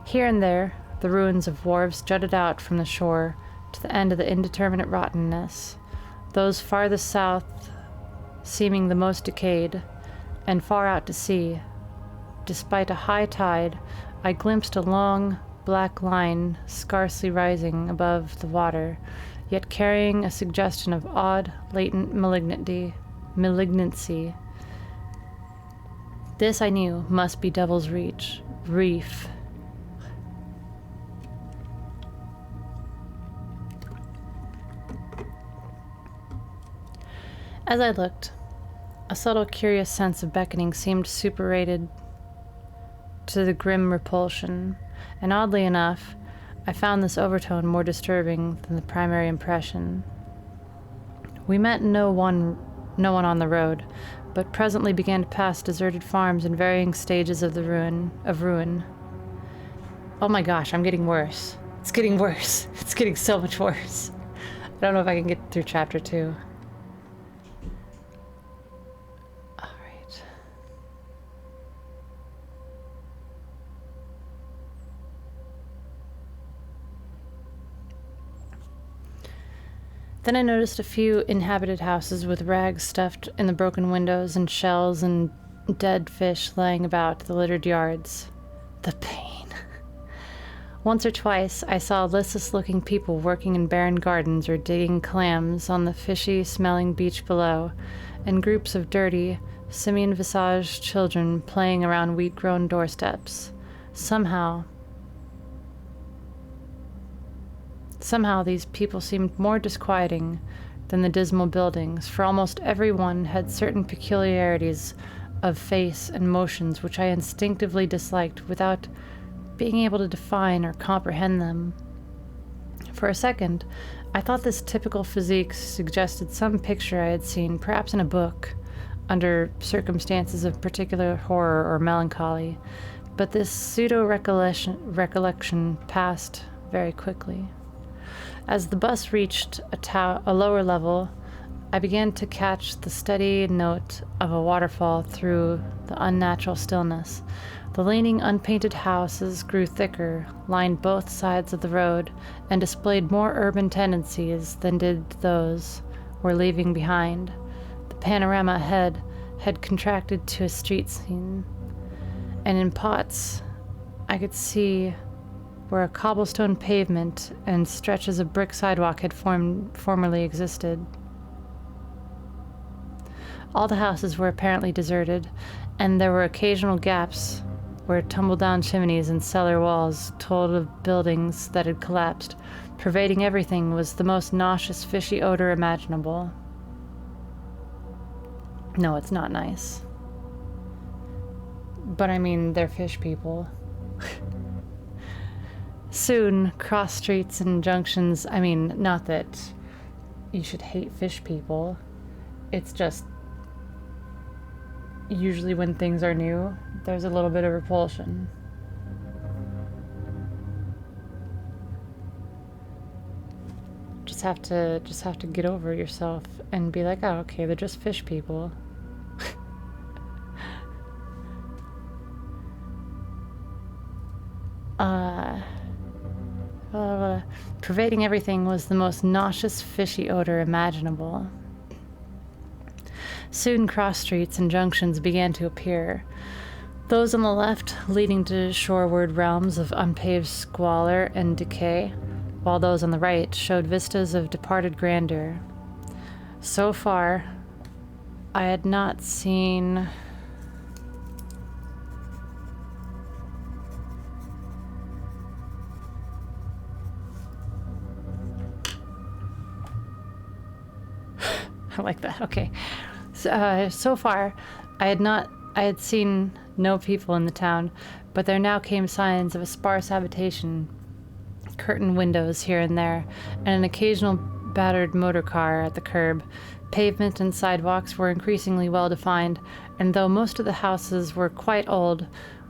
Here and there, the ruins of wharves jutted out from the shore to the end of the indeterminate rottenness, those farthest south seeming the most decayed, and far out to sea. Despite a high tide, I glimpsed a long, black line scarcely rising above the water, yet carrying a suggestion of odd, latent malignancy. This I knew must be Devil's Reef. As I looked, a subtle, curious sense of beckoning seemed superadded to the grim repulsion, and oddly enough, I found this overtone more disturbing than the primary impression. We met no one on the road, but presently began to pass deserted farms in varying stages of ruin. Oh my gosh, I'm getting worse. It's getting worse. It's getting so much worse. I don't know if I can get through chapter 2. Then I noticed a few inhabited houses with rags stuffed in the broken windows and shells and dead fish lying about the littered yards. The pain. Once or twice I saw listless-looking people working in barren gardens or digging clams on the fishy-smelling beach below, and groups of dirty, simian-visaged children playing around weed-grown doorsteps. Somehow these people seemed more disquieting than the dismal buildings, for almost every one had certain peculiarities of face and motions which I instinctively disliked without being able to define or comprehend them. For a second, I thought this typical physique suggested some picture I had seen, perhaps in a book, under circumstances of particular horror or melancholy, but this pseudo-recollection passed very quickly. As the bus reached a lower level, I began to catch the steady note of a waterfall through the unnatural stillness. The leaning, unpainted houses grew thicker, lined both sides of the road, and displayed more urban tendencies than did those we're leaving behind. The panorama ahead had contracted to a street scene, and in pots I could see where a cobblestone pavement and stretches of brick sidewalk had formerly existed. All the houses were apparently deserted, and there were occasional gaps where tumble-down chimneys and cellar walls told of buildings that had collapsed. Pervading everything was the most nauseous, fishy odor imaginable. No, it's not nice. But I mean, they're fish people. Soon, cross streets and junctions, I mean, not that you should hate fish people. It's just, usually when things are new, there's a little bit of repulsion. Just have to get over yourself and be like, oh, okay, they're just fish people. Pervading everything was the most nauseous, fishy odor imaginable. Soon cross streets and junctions began to appear. Those on the left leading to shoreward realms of unpaved squalor and decay, while those on the right showed vistas of departed grandeur. So far, I had not seen... I like that. Okay. So far, I had seen no people in the town, but there now came signs of a sparse habitation, curtained windows here and there, and an occasional battered motor car at the curb. Pavement and sidewalks were increasingly well defined, and though most of the houses were quite old,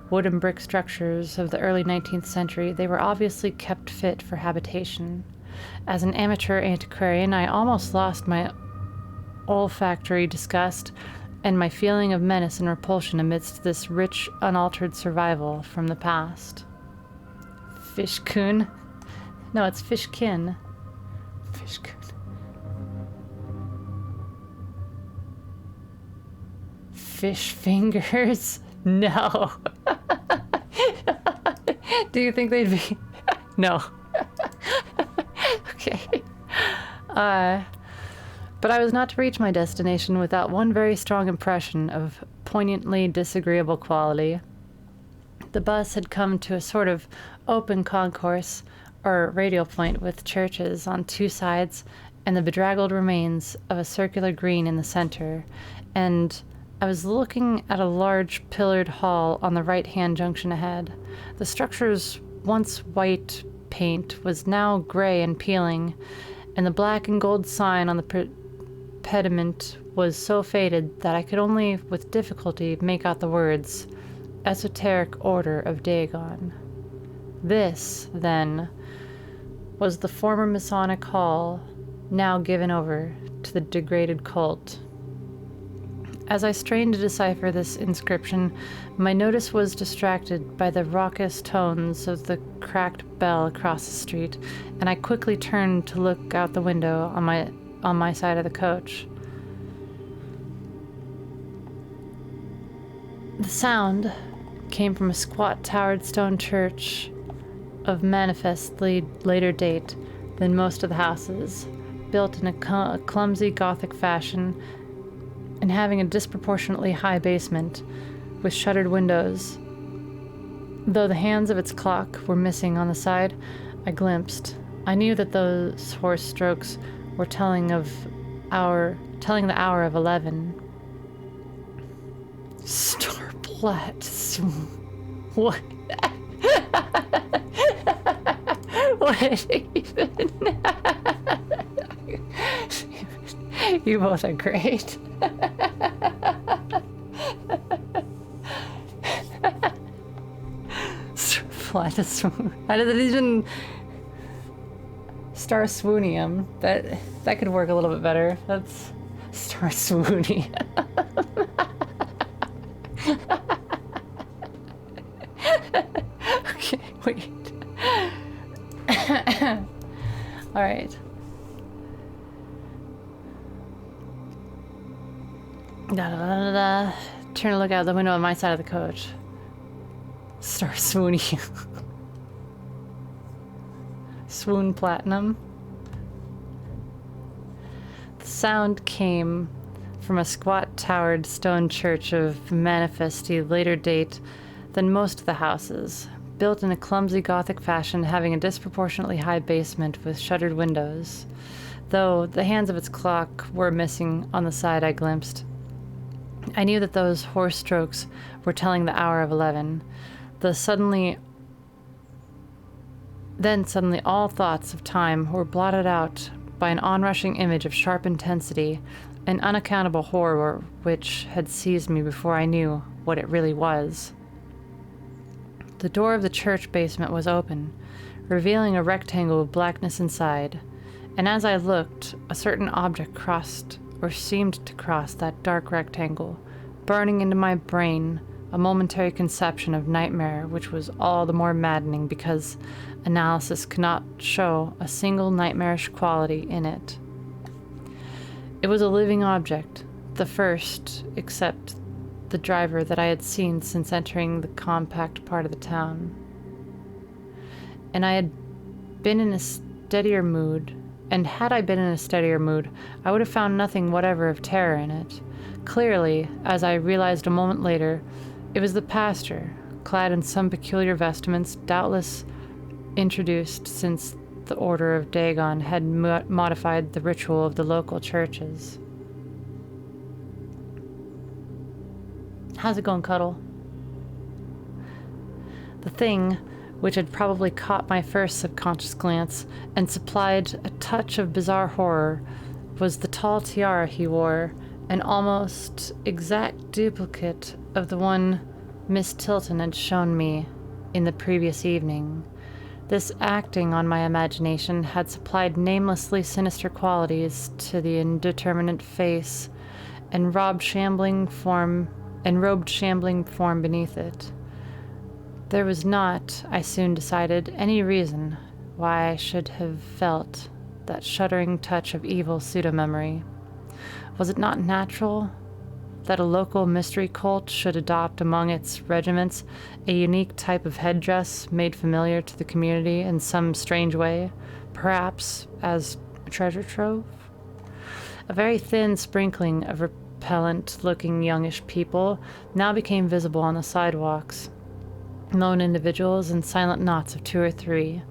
wood and brick structures of the early 19th century, they were obviously kept fit for habitation. As an amateur antiquarian, I almost lost my olfactory disgust and my feeling of menace and repulsion amidst this rich, unaltered survival from the past. Fishkun? No, it's fishkin. Fishkun. Fish fingers? No. Do you think they'd be? No. Okay. But I was not to reach my destination without one very strong impression of poignantly disagreeable quality. The bus had come to a sort of open concourse, or radial point, with churches on two sides and the bedraggled remains of a circular green in the center, and I was looking at a large pillared hall on the right-hand junction ahead. The structure's once white paint was now gray and peeling, and the black and gold sign on the pediment was so faded that I could only with difficulty make out the words, Esoteric Order of Dagon. This, then, was the former Masonic Hall, now given over to the degraded cult. As I strained to decipher this inscription, my notice was distracted by the raucous tones of the cracked bell across the street, and I quickly turned to look out the window on my side of the coach. The sound came from a squat towered stone church of manifestly later date than most of the houses, built in a clumsy Gothic fashion and having a disproportionately high basement with shuttered windows. Though the hands of its clock were missing on the side I glimpsed, I knew that those horse strokes were telling the hour of 11. Starplat. What? What even? You both are great. How did it even? Star Swoonium. That could work a little bit better. That's Star Swoonium. Okay, wait. All right. Turn to look out the window on my side of the coach. Star Swoonium. Swoon Platinum. The sound came from a squat towered stone church of manifestly later date than most of the houses, built in a clumsy Gothic fashion having a disproportionately high basement with shuttered windows, though the hands of its clock were missing on the side I glimpsed. I knew that those horse strokes were telling the hour of 11. Then suddenly all thoughts of time were blotted out by an onrushing image of sharp intensity, an unaccountable horror which had seized me before I knew what it really was. The door of the church basement was open, revealing a rectangle of blackness inside, and as I looked, a certain object crossed, or seemed to cross, that dark rectangle, burning into my brain a momentary conception of nightmare which was all the more maddening because analysis could not show a single nightmarish quality in it. It was a living object, the first, except the driver, that I had seen since entering the compact part of the town. And I had been in a steadier mood, and had I been in a steadier mood, I would have found nothing whatever of terror in it. Clearly, as I realized a moment later, it was the pastor, clad in some peculiar vestments, doubtless introduced since the Order of Dagon had modified the ritual of the local churches. How's it going, Cuddle? The thing which had probably caught my first subconscious glance and supplied a touch of bizarre horror, was the tall tiara he wore, an almost exact duplicate of the one Miss Tilton had shown me in the previous evening. This acting on my imagination had supplied namelessly sinister qualities to the indeterminate face and robed shambling form beneath it. There was not, I soon decided, any reason why I should have felt that shuddering touch of evil pseudo-memory. Was it not natural that a local mystery cult should adopt among its regiments a unique type of headdress made familiar to the community in some strange way, perhaps as a treasure trove? A very thin sprinkling of repellent-looking youngish people now became visible on the sidewalks, lone individuals in silent knots of 2 or 3.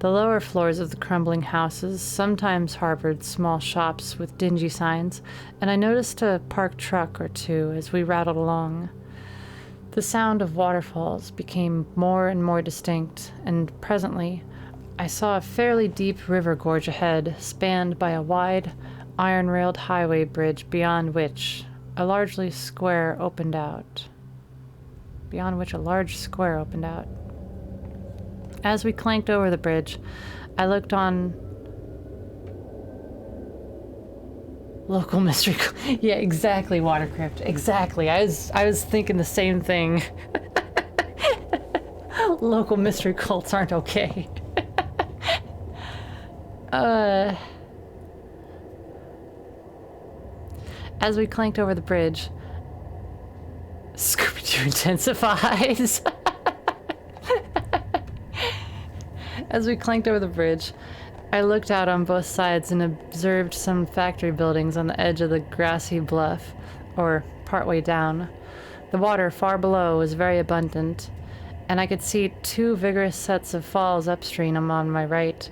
The lower floors of the crumbling houses sometimes harbored small shops with dingy signs, and I noticed a parked truck or two as we rattled along. The sound of waterfalls became more and more distinct, and presently I saw a fairly deep river gorge ahead, spanned by a wide, iron-railed highway bridge beyond which a large square opened out. As we clanked over the bridge, I looked on local mystery. Yeah, exactly, Watercrypt. Exactly. I was thinking the same thing. Local mystery cults aren't okay. As we clanked over the bridge, Scooby-Doo intensifies. As we clanked over the bridge, I looked out on both sides and observed some factory buildings on the edge of the grassy bluff, or partway down. The water far below was very abundant, and I could see 2 vigorous sets of falls upstream on my right,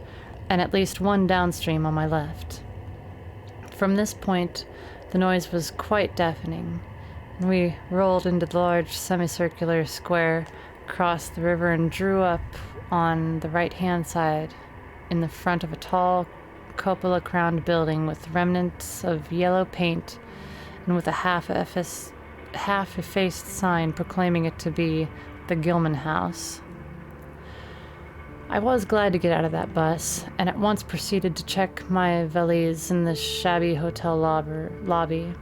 and at least 1 downstream on my left. From this point, the noise was quite deafening, and we rolled into the large semicircular square, crossed the river, and drew up on the right-hand side in the front of a tall cupola-crowned building with remnants of yellow paint and with a half-effaced sign proclaiming it to be the Gilman House. I was glad to get out of that bus, and at once proceeded to check my valise in the shabby hotel lobby.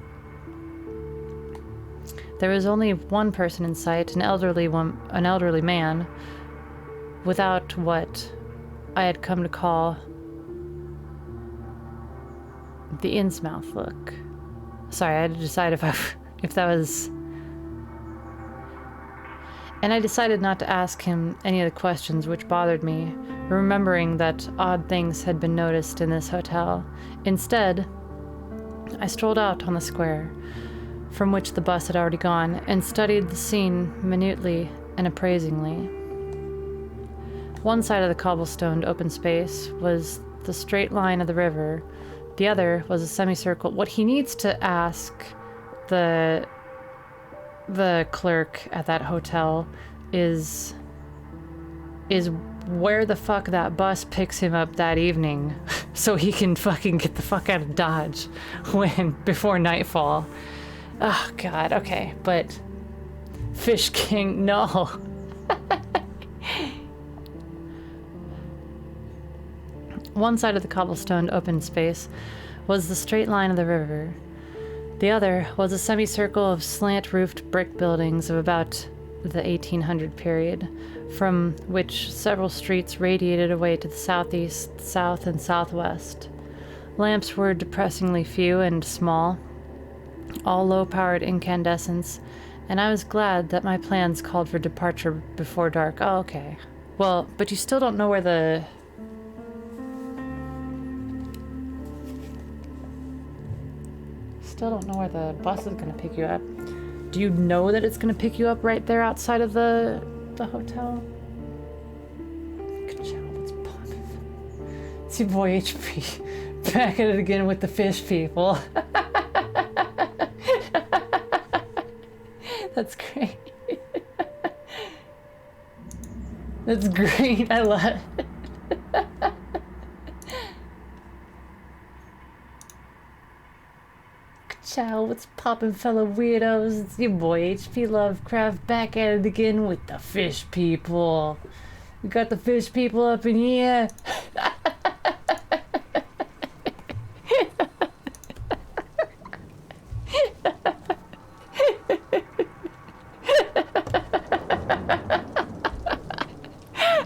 There was only one person in sight, an elderly man, without what I had come to call the Innsmouth look. Sorry, I had to decide if that was... And I decided not to ask him any of the questions which bothered me, remembering that odd things had been noticed in this hotel. Instead, I strolled out on the square, from which the bus had already gone, and studied the scene minutely and appraisingly. One side of the cobblestoned open space was the straight line of the river. The other was a semicircle. What he needs to ask the clerk at that hotel is where the fuck that bus picks him up that evening so he can fucking get the fuck out of Dodge before nightfall. Oh god, okay, but Fish King, no. One side of the cobblestone open space was the straight line of the river. The other was a semicircle of slant-roofed brick buildings of about the 1800 period, from which several streets radiated away to the southeast, south, and southwest. Lamps were depressingly few and small, all low-powered incandescents, and I was glad that my plans called for departure before dark. Oh, okay. Well, but you still don't know where the... Still don't know where the bus is going to pick you up. Do you know that it's going to pick you up right there outside of the hotel? Good job, it's popping. It's your boy HP. Back at it again with the fish people. That's great. That's great. I love it. Ciao, what's poppin', fellow weirdos? It's your boy HP Lovecraft back at it again with the fish people. We got the fish people up in here.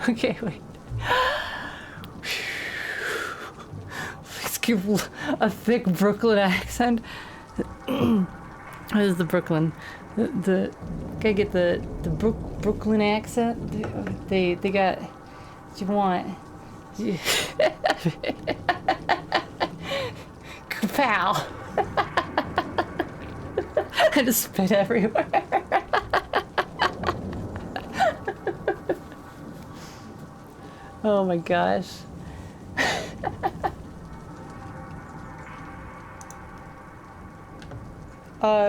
Okay, wait. Let's give a thick Brooklyn accent. What is the Brooklyn? The gotta get the Brooklyn accent. They got what you want. Kapow! I just spit everywhere. Oh my gosh.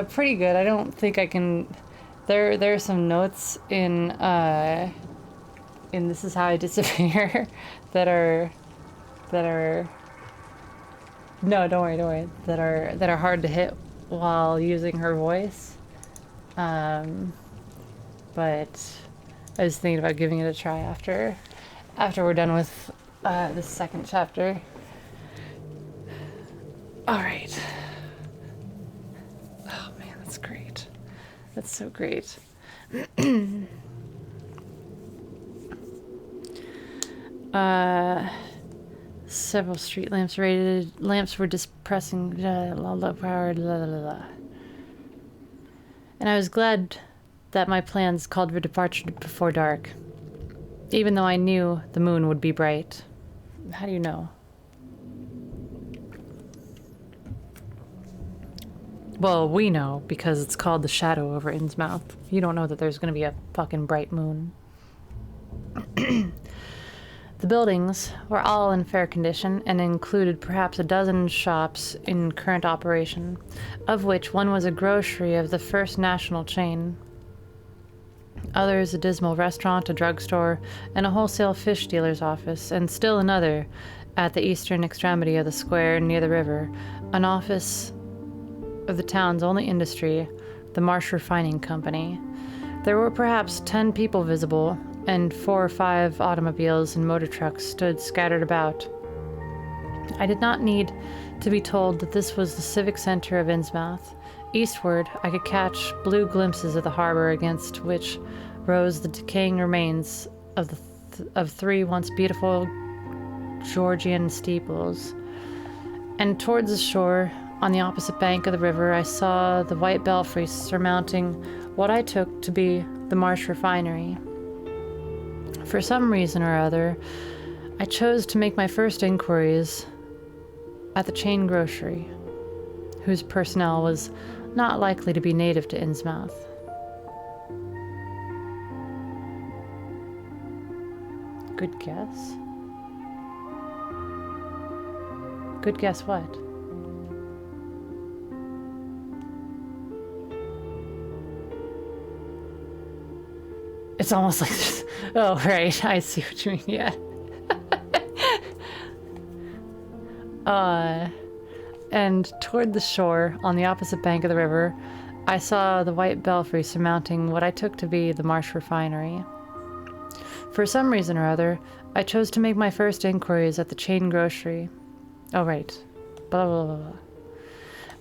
Pretty good. I don't think I can. There are some notes in This Is How I Disappear that are. No, don't worry. That are hard to hit while using her voice. But I was thinking about giving it a try after we're done with the second chapter. All right. Oh man, that's great. That's so great. Several street lamps were depressing, low powered, and I was glad that my plans called for departure before dark, even though I knew the moon would be bright. How do you know? Well, we know because it's called the shadow over Innsmouth. You don't know that there's going to be a fucking bright moon. The buildings were all in fair condition and included perhaps a dozen shops in current operation, of which one was a grocery of the first national chain. Others a dismal restaurant, a drugstore, and a wholesale fish dealer's office, and still another, at the eastern extremity of the square near the river, an office of the town's only industry, the Marsh Refining Company. There were perhaps 10 people visible, and 4 or 5 automobiles and motor trucks stood scattered about. I did not need to be told that this was the civic center of Innsmouth. Eastward, I could catch blue glimpses of the harbor against which rose the decaying remains of 3 once beautiful Georgian steeples. And towards the shore, on the opposite bank of the river, I saw the white belfry surmounting what I took to be the Marsh Refinery. For some reason or other, I chose to make my first inquiries at the chain grocery, whose personnel was not likely to be native to Innsmouth. Good guess? Good guess what? It's almost like this. Oh, right. I see what you mean. Yeah. And toward the shore, on the opposite bank of the river, I saw the white belfry surmounting what I took to be the Marsh Refinery. For some reason or other, I chose to make my first inquiries at the chain grocery. Oh, right. Blah, blah, blah, blah.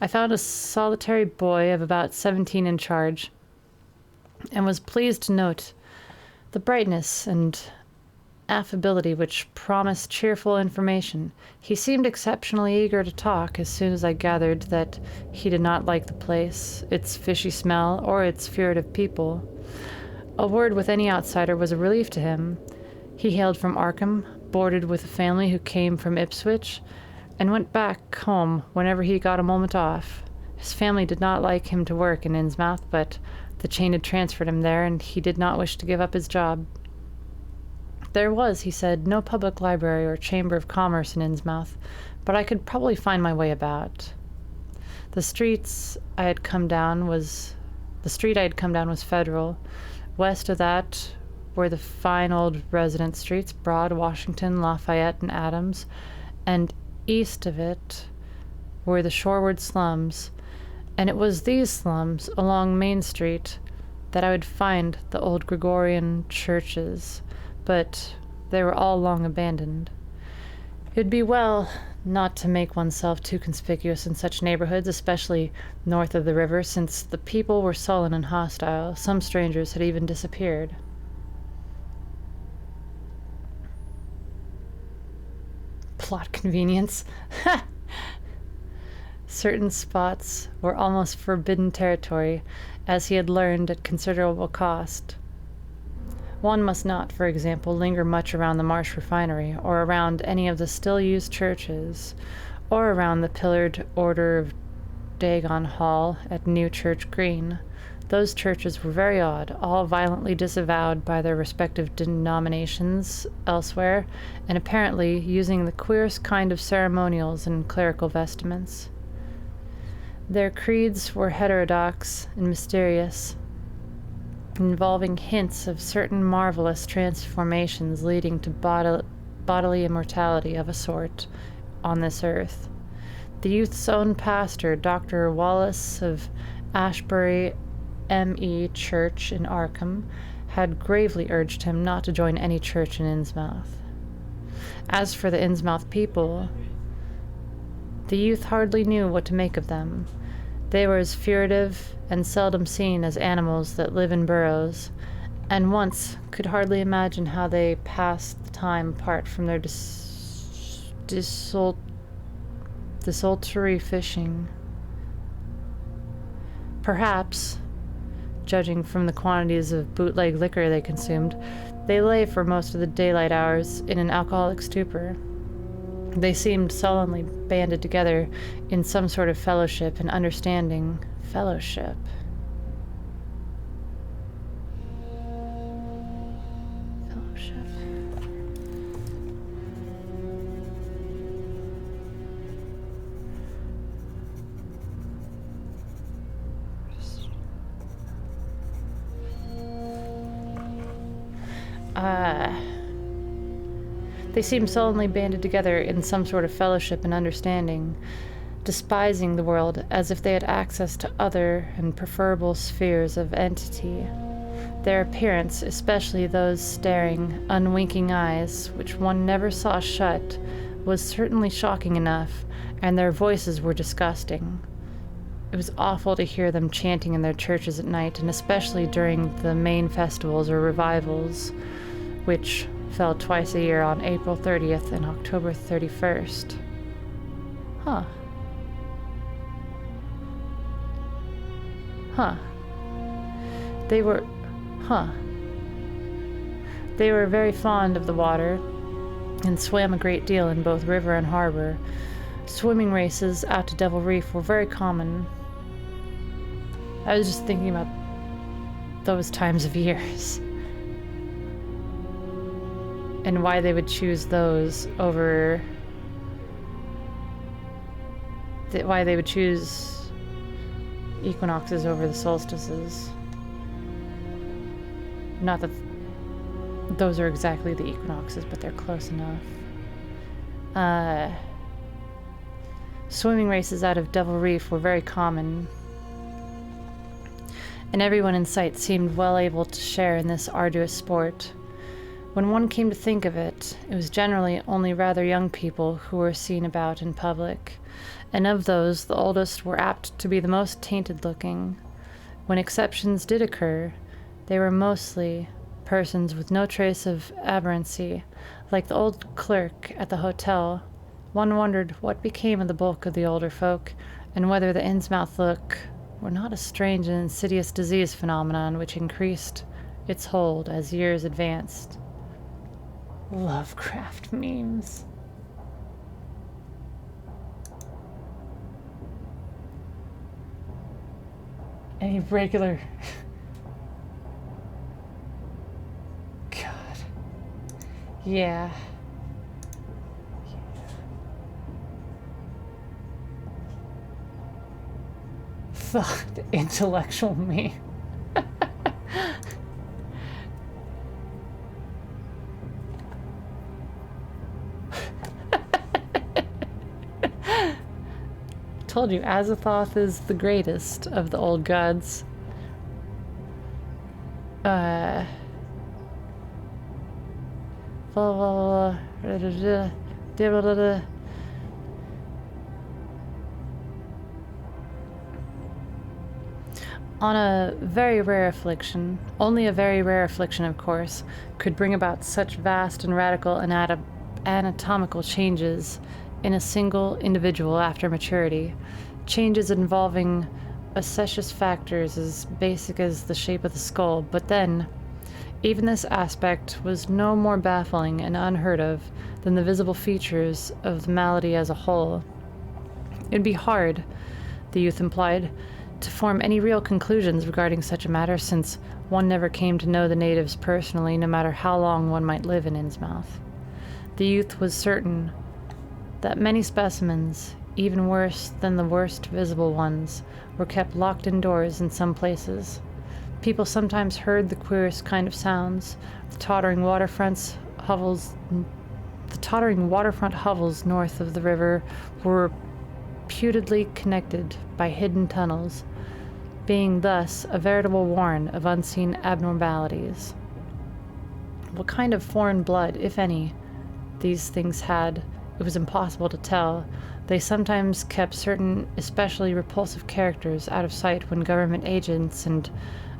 I found a solitary boy of about 17 in charge, and was pleased to note the brightness and affability which promised cheerful information. He seemed exceptionally eager to talk as soon as I gathered that he did not like the place, its fishy smell, or its furtive people. A word with any outsider was a relief to him. He hailed from Arkham, boarded with a family who came from Ipswich, and went back home whenever he got a moment off. His family did not like him to work in Innsmouth, but the chain had transferred him there, and he did not wish to give up his job. There was, he said, no public library or chamber of commerce in Innsmouth, but I could probably find my way about. The street I had come down was Federal. West of that were the fine old residence streets, Broad, Washington, Lafayette, and Adams, and east of it were the shoreward slums, and it was these slums, along Main Street, that I would find the old Gregorian churches, but they were all long abandoned. It would be well not to make oneself too conspicuous in such neighborhoods, especially north of the river, since the people were sullen and hostile. Some strangers had even disappeared. Plot convenience. Certain spots were almost forbidden territory, as he had learned at considerable cost. One must not, for example, linger much around the Marsh Refinery, or around any of the still-used churches, or around the pillared Order of Dagon Hall at New Church Green. Those churches were very odd, all violently disavowed by their respective denominations elsewhere, and apparently using the queerest kind of ceremonials and clerical vestments. Their creeds were heterodox and mysterious, involving hints of certain marvelous transformations leading to bodily immortality of a sort on this earth. The youth's own pastor, Dr. Wallace of Ashbury M.E. Church in Arkham, had gravely urged him not to join any church in Innsmouth. As for the Innsmouth people, the youth hardly knew what to make of them. They were as furtive and seldom seen as animals that live in burrows, and once could hardly imagine how they passed the time apart from their desultory fishing. Perhaps, judging from the quantities of bootleg liquor they consumed, they lay for most of the daylight hours in an alcoholic stupor. They seemed sullenly banded together in some sort of fellowship and understanding. Fellowship. Fellowship. They seemed sullenly banded together in some sort of fellowship and understanding, despising the world as if they had access to other and preferable spheres of entity. Their appearance, especially those staring, unwinking eyes, which one never saw shut, was certainly shocking enough, and their voices were disgusting. It was awful to hear them chanting in their churches at night, and especially during the main festivals or revivals, which fell twice a year on April 30th and October 31st. Huh. They were very fond of the water and swam a great deal in both river and harbor. Swimming races out to Devil Reef were very common. I was just thinking about those times of years and why they would choose those over why they would choose equinoxes over the solstices. Not that those are exactly the equinoxes, but they're close enough. Swimming races out of Devil Reef were very common, and everyone in sight seemed well able to share in this arduous sport. When one came to think of it, it was generally only rather young people who were seen about in public, and of those, the oldest were apt to be the most tainted-looking. When exceptions did occur, they were mostly persons with no trace of aberrancy, like the old clerk at the hotel. One wondered what became of the bulk of the older folk, and whether the Innsmouth look were not a strange and insidious disease phenomenon which increased its hold as years advanced. Lovecraft memes. Any regular... God. Yeah. Fuck, the intellectual me. told you, Azathoth is the greatest of the old gods. On a very rare affliction, only a very rare affliction, of course, could bring about such vast and radical anatomical changes in a single individual after maturity, changes involving osseous factors as basic as the shape of the skull, but then, even this aspect was no more baffling and unheard of than the visible features of the malady as a whole. It'd be hard, the youth implied, to form any real conclusions regarding such a matter, since one never came to know the natives personally, no matter how long one might live in Innsmouth. The youth was certain that many specimens, even worse than the worst visible ones, were kept locked indoors in some places. People sometimes heard the queerest kind of sounds. The tottering waterfront hovels north of the river were reputedly connected by hidden tunnels, being thus a veritable warren of unseen abnormalities. What kind of foreign blood, if any, these things had, it was impossible to tell. They sometimes kept certain especially repulsive characters out of sight when government agents and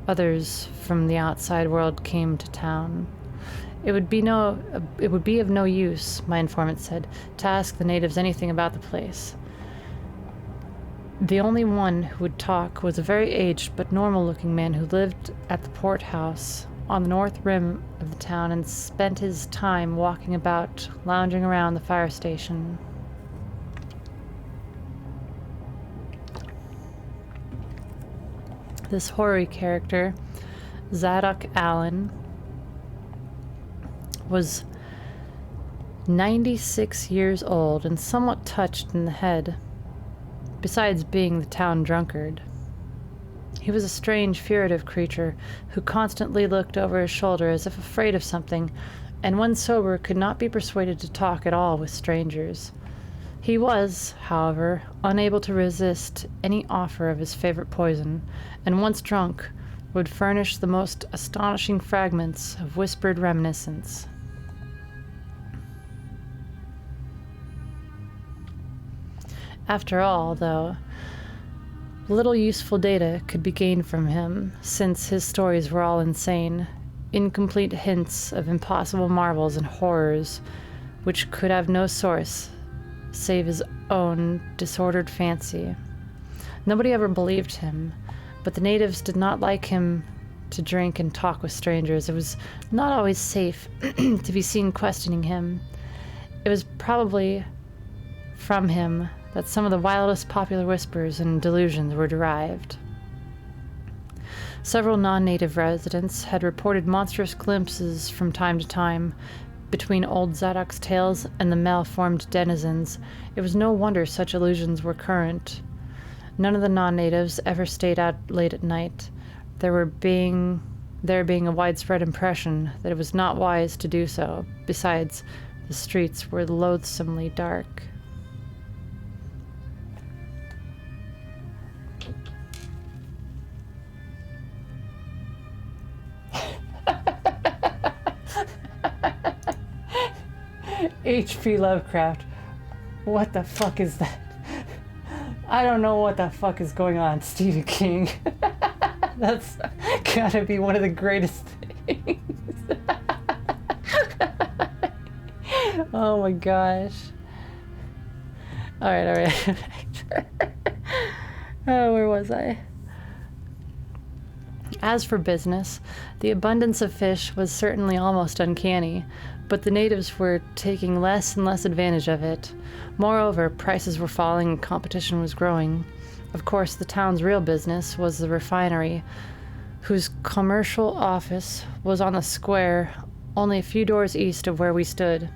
others from the outside world came to town. It would be of no use, my informant said, to ask the natives anything about the place. The only one who would talk was a very aged but normal-looking man who lived at the port house on the north rim of the town and spent his time walking about, lounging around the fire station. This hoary character, Zadok Allen, was 96 years old and somewhat touched in the head, besides being the town drunkard. He was a strange, furtive creature who constantly looked over his shoulder as if afraid of something, and when sober could not be persuaded to talk at all with strangers. He was, however, unable to resist any offer of his favorite poison, and once drunk, would furnish the most astonishing fragments of whispered reminiscence. After all, though, little useful data could be gained from him, since his stories were all insane, incomplete hints of impossible marvels and horrors which could have no source save his own disordered fancy. Nobody ever believed him, but the natives did not like him to drink and talk with strangers. It was not always safe to be seen questioning him. It was probably from him that some of the wildest popular whispers and delusions were derived. Several non-native residents had reported monstrous glimpses from time to time between old Zadok's tales and the malformed denizens. It was no wonder such illusions were current. None of the non-natives ever stayed out late at night, there being a widespread impression that it was not wise to do so. Besides, the streets were loathsomely dark. H.P. Lovecraft. What the fuck is that? I don't know what the fuck is going on, Stephen King. That's gotta be one of the greatest things. Oh my gosh. Alright. Oh, where was I? As for business, the abundance of fish was certainly almost uncanny, but the natives were taking less and less advantage of it. Moreover, prices were falling and competition was growing. Of course, the town's real business was the refinery, whose commercial office was on the square only a few doors east of where we stood.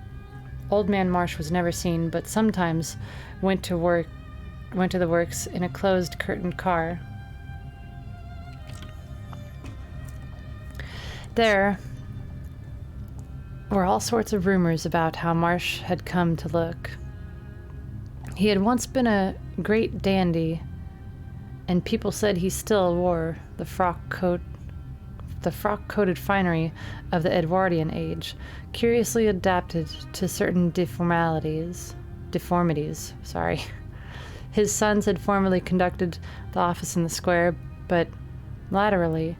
Old Man Marsh was never seen, but sometimes went to the works in a closed curtained car. There were all sorts of rumors about how Marsh had come to look. He had once been a great dandy, and people said he still wore the frock-coated finery of the Edwardian age, curiously adapted to certain deformities. His sons had formerly conducted the office in the square, but latterly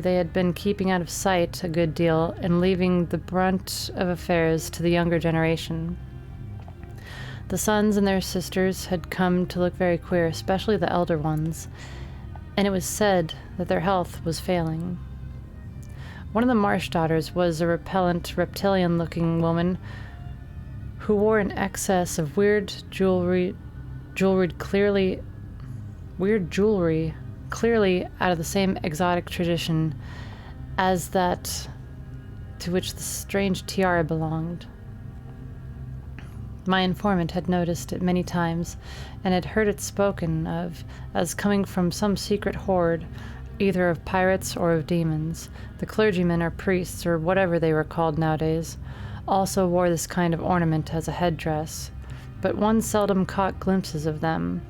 they had been keeping out of sight a good deal and leaving the brunt of affairs to the younger generation. The sons and their sisters had come to look very queer, especially the elder ones, and it was said that their health was failing. One of the Marsh daughters was a repellent, reptilian-looking woman who wore an excess of weird jewelry clearly out of the same exotic tradition as that to which the strange tiara belonged. My informant had noticed it many times and had heard it spoken of as coming from some secret horde, either of pirates or of demons. The clergymen or priests, or whatever they were called nowadays, also wore this kind of ornament as a headdress, but one seldom caught glimpses of them.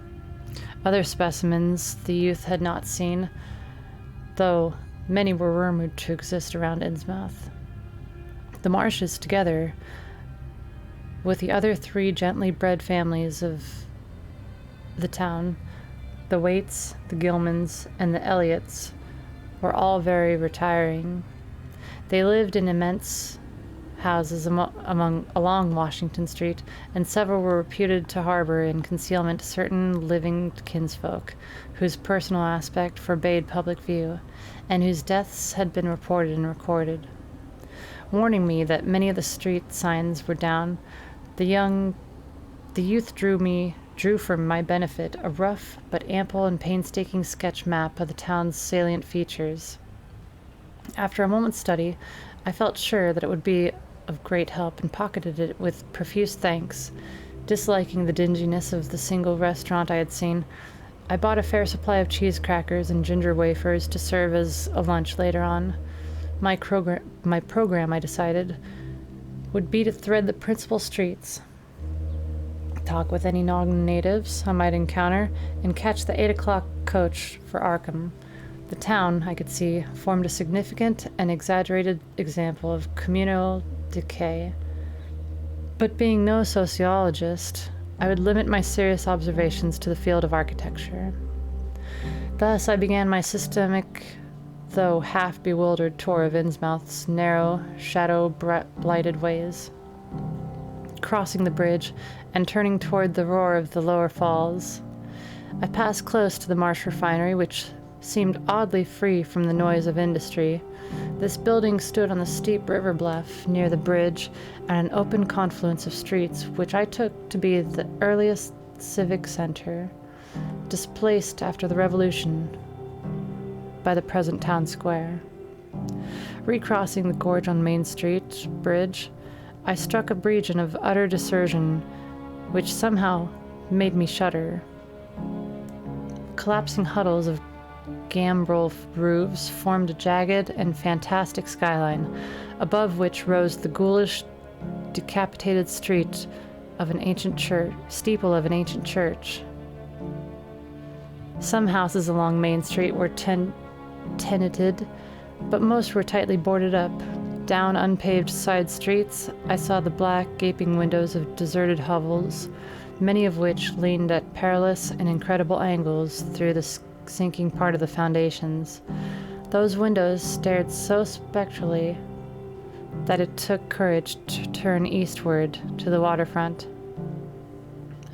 Other specimens the youth had not seen, though many were rumored to exist around Innsmouth. The Marshes, together with the other 3 gently bred families of the town, the Waits, the Gilmans, and the Elliots, were all very retiring. They lived in immense houses along Washington Street, and several were reputed to harbor in concealment certain living kinsfolk, whose personal aspect forbade public view, and whose deaths had been reported and recorded. Warning me that many of the street signs were down, the youth drew for my benefit a rough but ample and painstaking sketch map of the town's salient features. After a moment's study, I felt sure that it would be of great help and pocketed it with profuse thanks. Disliking the dinginess of the single restaurant I had seen, I bought a fair supply of cheese crackers and ginger wafers to serve as a lunch later on. My program, I decided, would be to thread the principal streets, talk with any non-natives I might encounter, and catch the 8 o'clock coach for Arkham. The town, I could see, formed a significant and exaggerated example of communal decay. But being no sociologist, I would limit my serious observations to the field of architecture. Thus I began my systematic, though half-bewildered tour of Innsmouth's narrow, shadow-blighted ways. Crossing the bridge and turning toward the roar of the lower falls, I passed close to the Marsh refinery, which seemed oddly free from the noise of industry. This building stood on the steep river bluff near the bridge at an open confluence of streets, which I took to be the earliest civic center, displaced after the Revolution by the present town square. Recrossing the gorge on Main Street Bridge, I struck a region of utter desertion, which somehow made me shudder. Collapsing huddles of gambrel roofs formed a jagged and fantastic skyline, above which rose the ghoulish, decapitated steeple of an ancient church. Some houses along Main Street were tenanted, but most were tightly boarded up. Down unpaved side streets, I saw the black, gaping windows of deserted hovels, many of which leaned at perilous and incredible angles through the sinking part of the foundations. Those windows stared so spectrally that it took courage to turn eastward to the waterfront.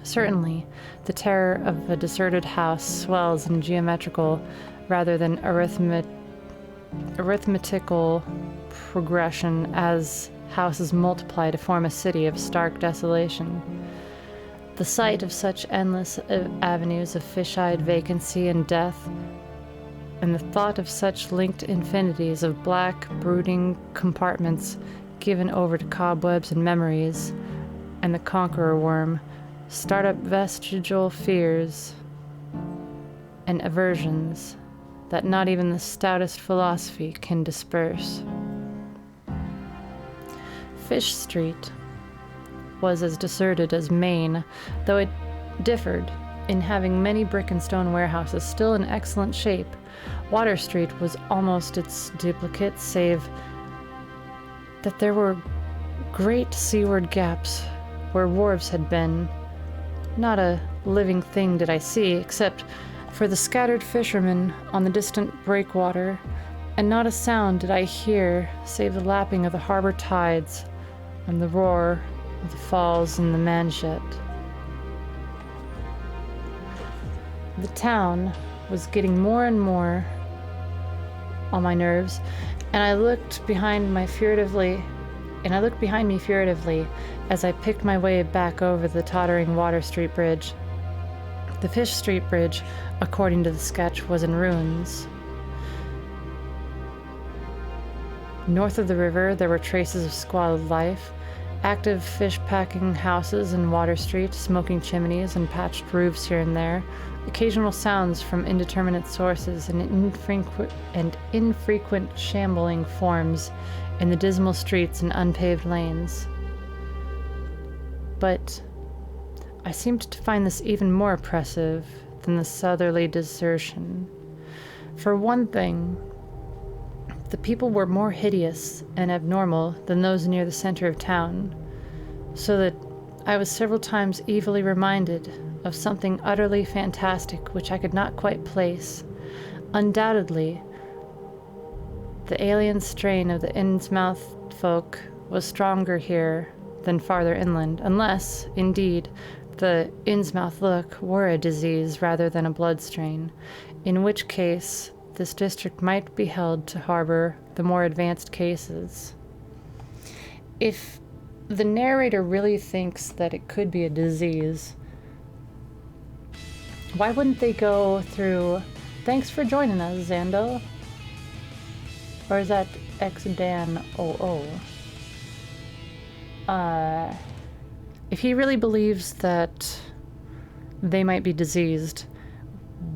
Certainly, the terror of a deserted house swells in geometrical rather than arithmetical progression as houses multiply to form a city of stark desolation. The sight of such endless avenues of fish-eyed vacancy and death, and the thought of such linked infinities of black, brooding compartments given over to cobwebs and memories, and the conqueror worm, start up vestigial fears and aversions that not even the stoutest philosophy can disperse. Fish Street. was as deserted as Maine, though it differed in having many brick and stone warehouses still in excellent shape. Water Street was almost its duplicate, save that there were great seaward gaps where wharves had been. Not a living thing did I see, except for the scattered fishermen on the distant breakwater, and not a sound did I hear save the lapping of the harbor tides and the roar of the falls in the Manchette. The town was getting more and more on my nerves, and I looked behind me furtively as I picked my way back over the tottering Water Street Bridge. The Fish Street Bridge, according to the sketch, was in ruins. North of the river, there were traces of squalid life, active fish-packing houses in Water Street, smoking chimneys and patched roofs here and there, occasional sounds from indeterminate sources, and infrequent shambling forms in the dismal streets and unpaved lanes. But I seemed to find this even more oppressive than the southerly desertion. For one thing, the people were more hideous and abnormal than those near the center of town, so that I was several times evilly reminded of something utterly fantastic which I could not quite place. Undoubtedly, the alien strain of the Innsmouth folk was stronger here than farther inland, unless, indeed, the Innsmouth look were a disease rather than a blood strain, in which case this district might be held to harbor the more advanced cases. If the narrator really thinks that it could be a disease, why wouldn't they go through, thanks for joining us, Zando? Or is that XDan00? If he really believes that they might be diseased,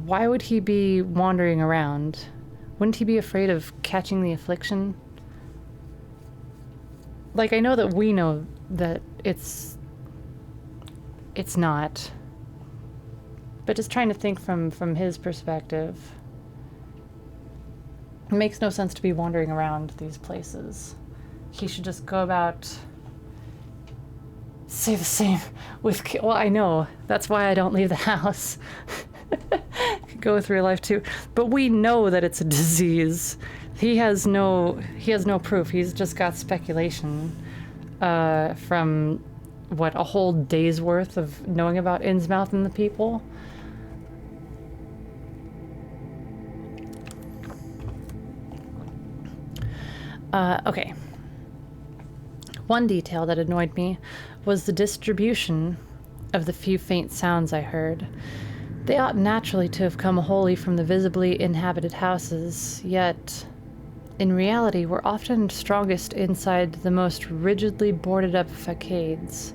why would he be wandering around? Wouldn't he be afraid of catching the affliction? Like, I know that we know that it's not. But just trying to think from his perspective. It makes no sense to be wandering around these places. He should just go about... Say the same with... Well, I know. That's why I don't leave the house. Go with real life, too. But we know that it's a disease. He has no proof. He's just got speculation from, a whole day's worth of knowing about Innsmouth and the people. Okay. One detail that annoyed me was the distribution of the few faint sounds I heard. They ought naturally to have come wholly from the visibly inhabited houses, yet, in reality, were often strongest inside the most rigidly boarded-up facades.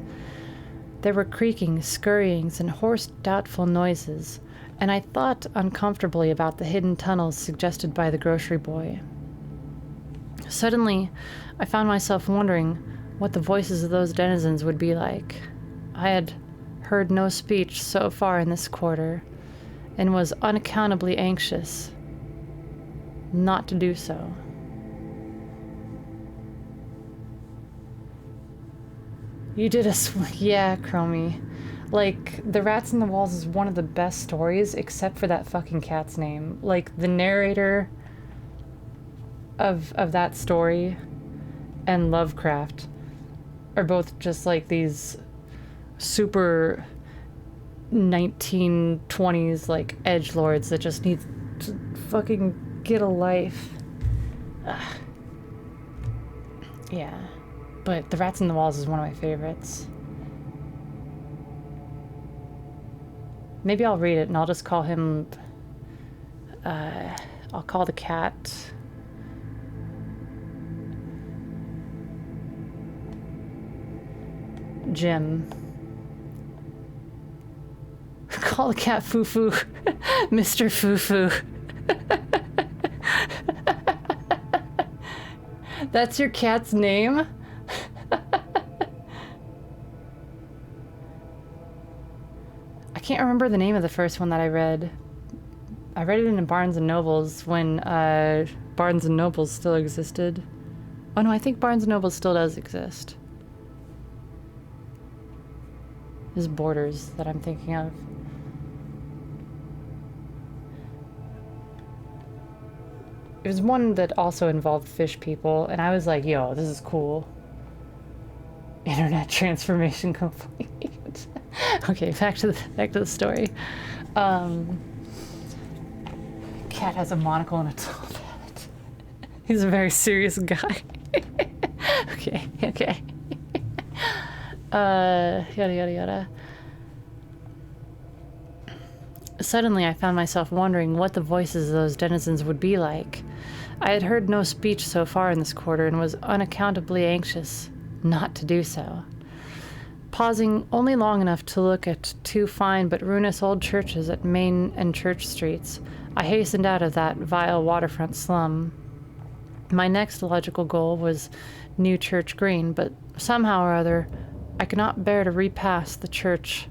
There were creakings, scurryings, and hoarse, doubtful noises, and I thought uncomfortably about the hidden tunnels suggested by the grocery boy. Suddenly, I found myself wondering what the voices of those denizens would be like. I had heard no speech so far in this quarter, and was unaccountably anxious not to do so. You did yeah, Chromie. Like, The Rats in the Walls is one of the best stories, except for that fucking cat's name. Like, the narrator of that story and Lovecraft are both just like these super 1920s like edgelords that just need to fucking get a life. Ugh. Yeah, but The Rats in the Walls is one of my favorites. Maybe I'll read it and I'll just call him I'll call the cat Jim. Call the cat Foo-Foo. Mr. Foo-Foo. That's your cat's name? can't remember the name of the first one that I read. I read it in Barnes & Noble's when Barnes & Noble's still existed. Oh no, I think Barnes & Noble still does exist. There's Borders that I'm thinking of. It was one that also involved fish people, and I was like, yo, this is cool. Internet transformation complete. Okay, back to the story. Cat has a monocle and a top hat. He's a very serious guy. Okay. Yada yada yada. Suddenly I found myself wondering what the voices of those denizens would be like. I had heard no speech so far in this quarter and was unaccountably anxious not to do so. Pausing only long enough to look at two fine but ruinous old churches at Main and Church Streets, I hastened out of that vile waterfront slum. My next logical goal was New Church Green, but somehow or other I could not bear to repass the church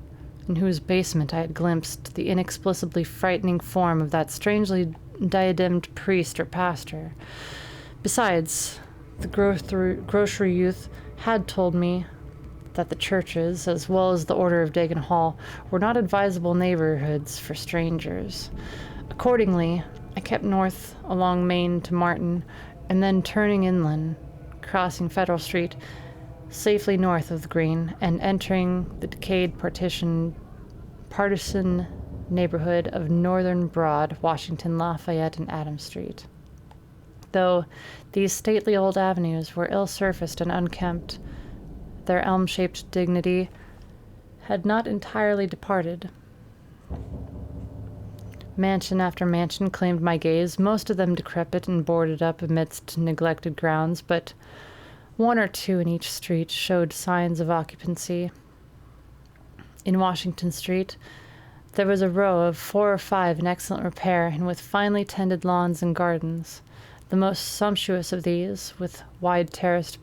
in whose basement I had glimpsed the inexplicably frightening form of that strangely diademed priest or pastor. Besides, the grocery youth had told me that the churches, as well as the Order of Dagon Hall, were not advisable neighborhoods for strangers. Accordingly, I kept north along Main to Martin, and then turning inland, crossing Federal Street, safely north of the Green, and entering the decayed partisan neighborhood of Northern Broad, Washington, Lafayette, and Adams Street. Though these stately old avenues were ill-surfaced and unkempt, their elm-shaped dignity had not entirely departed. Mansion after mansion claimed my gaze, most of them decrepit and boarded up amidst neglected grounds, but one or two in each street showed signs of occupancy. In Washington Street, there was a row of 4 or 5 in excellent repair and with finely tended lawns and gardens, the most sumptuous of these, with wide terraced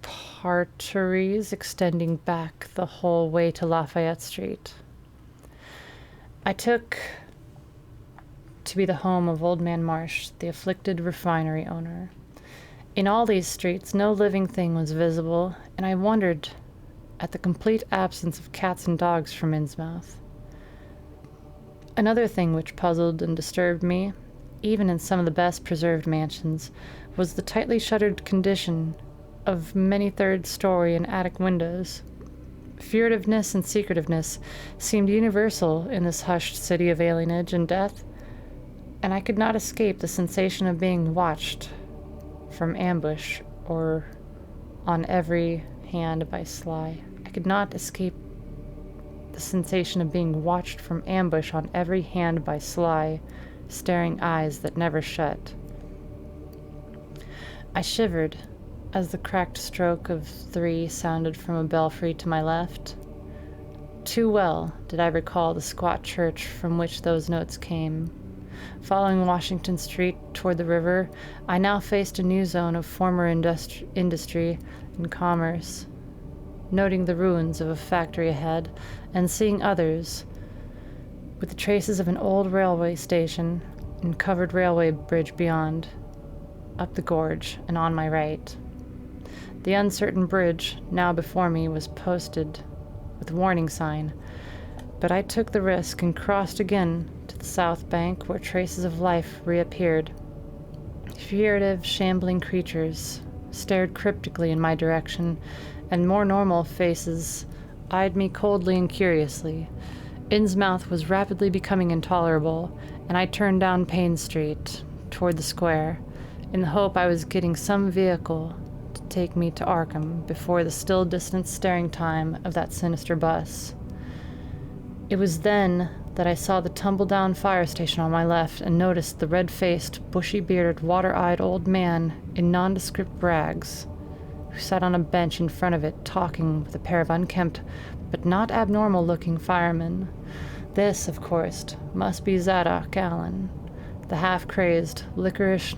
parterres extending back the whole way to Lafayette Street. I took to be the home of Old Man Marsh, the afflicted refinery owner. In all these streets, no living thing was visible, and I wondered at the complete absence of cats and dogs from Innsmouth. Another thing which puzzled and disturbed me, even in some of the best preserved mansions, was the tightly shuttered condition of many third-story and attic windows. Furtiveness and secretiveness seemed universal in this hushed city of alienage and death, and I could not escape the sensation of being watched from ambush or on every hand by sly. I could not escape the sensation of being watched from ambush on every hand by sly, staring eyes that never shut. I shivered as the cracked stroke of 3 sounded from a belfry to my left. Too well did I recall the squat church from which those notes came. Following Washington Street toward the river, I now faced a new zone of former industry and commerce, noting the ruins of a factory ahead and seeing others, with the traces of an old railway station and covered railway bridge beyond, up the gorge and on my right. The uncertain bridge now before me was posted with a warning sign, but I took the risk and crossed again to the south bank where traces of life reappeared. Furtive, shambling creatures stared cryptically in my direction, and more normal faces eyed me coldly and curiously. Innsmouth was rapidly becoming intolerable, and I turned down Payne Street toward the square, in the hope I was getting some vehicle to take me to Arkham before the still distant staring time of that sinister bus. It was then that I saw the tumble-down fire station on my left and noticed the red-faced, bushy-bearded, water-eyed old man in nondescript rags, who sat on a bench in front of it talking with a pair of unkempt but not abnormal-looking firemen. This, of course, must be Zadok Allen, the half-crazed, liquorish,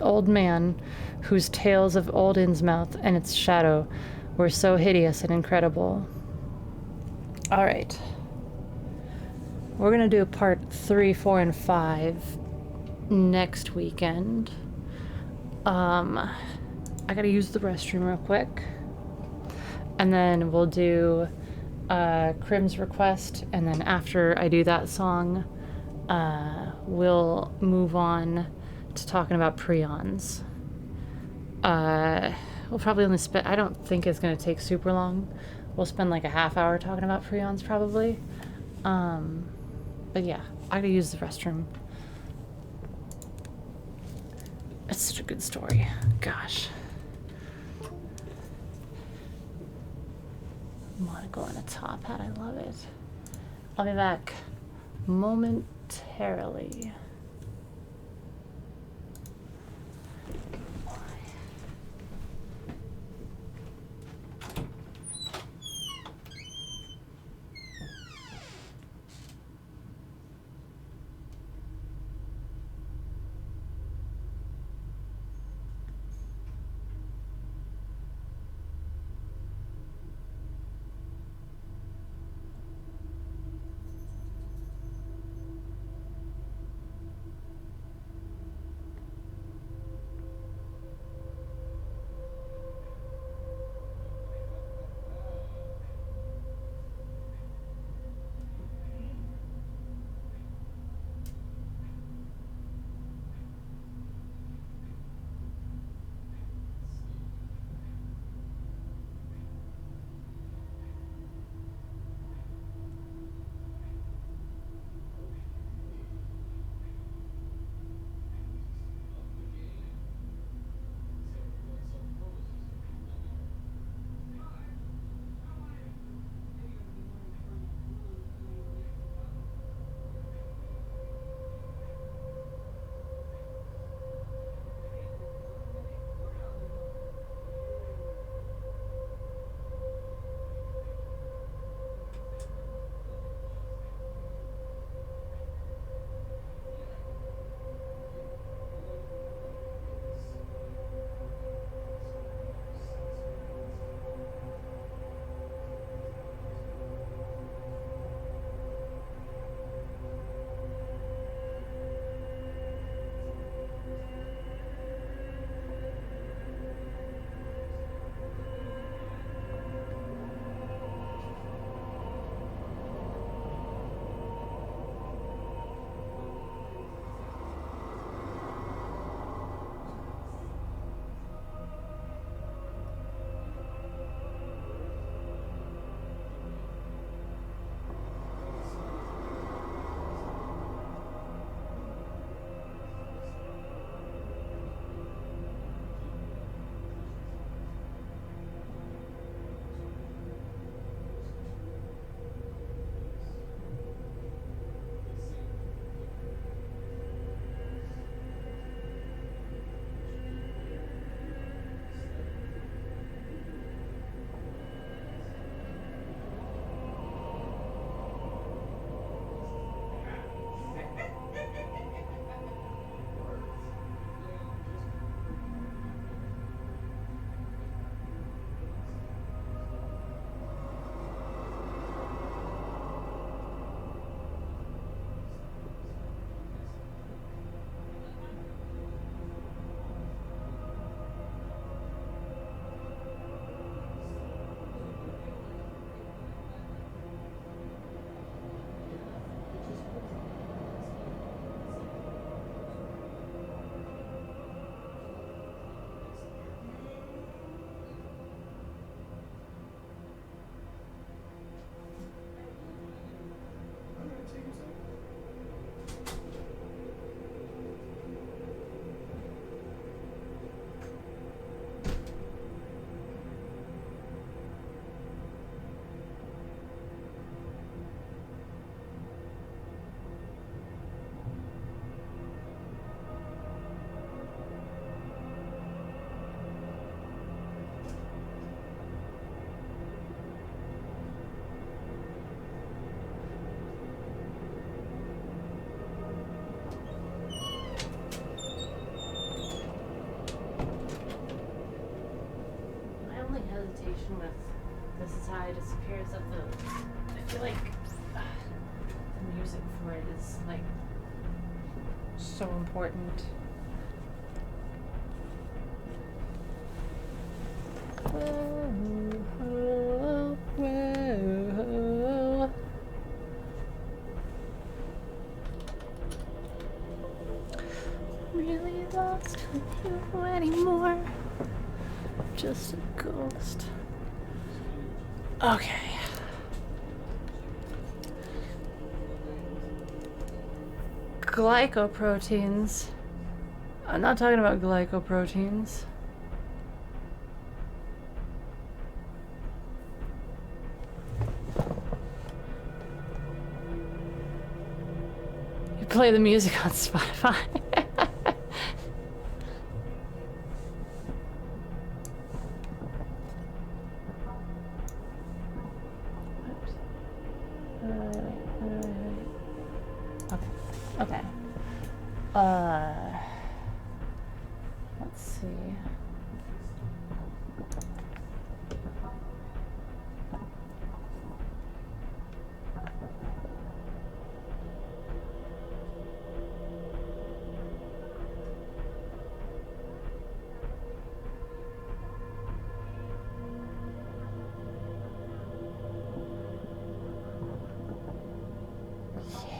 old man whose tales of old Innsmouth and its shadow were so hideous and incredible. All right. We're going to do part 3, 4, and 5 next weekend. I got to use the restroom real quick. And then we'll do Crim's request. And then after I do that song, we'll move on to talking about prions. We'll probably only spend, I don't think it's going to take super long. We'll spend like a half hour talking about prions probably. But yeah, I gotta use the restroom. It's such a good story. Gosh. Monocle and a top hat, I love it. I'll be back momentarily. situation with This Is How I Disappear is that I feel like the music for it is like so important. Whoa, whoa, whoa. Really lost with you anymore. Just a ghost. Okay. Glycoproteins. I'm not talking about glycoproteins. You play the music on Spotify. Okay. Let's see.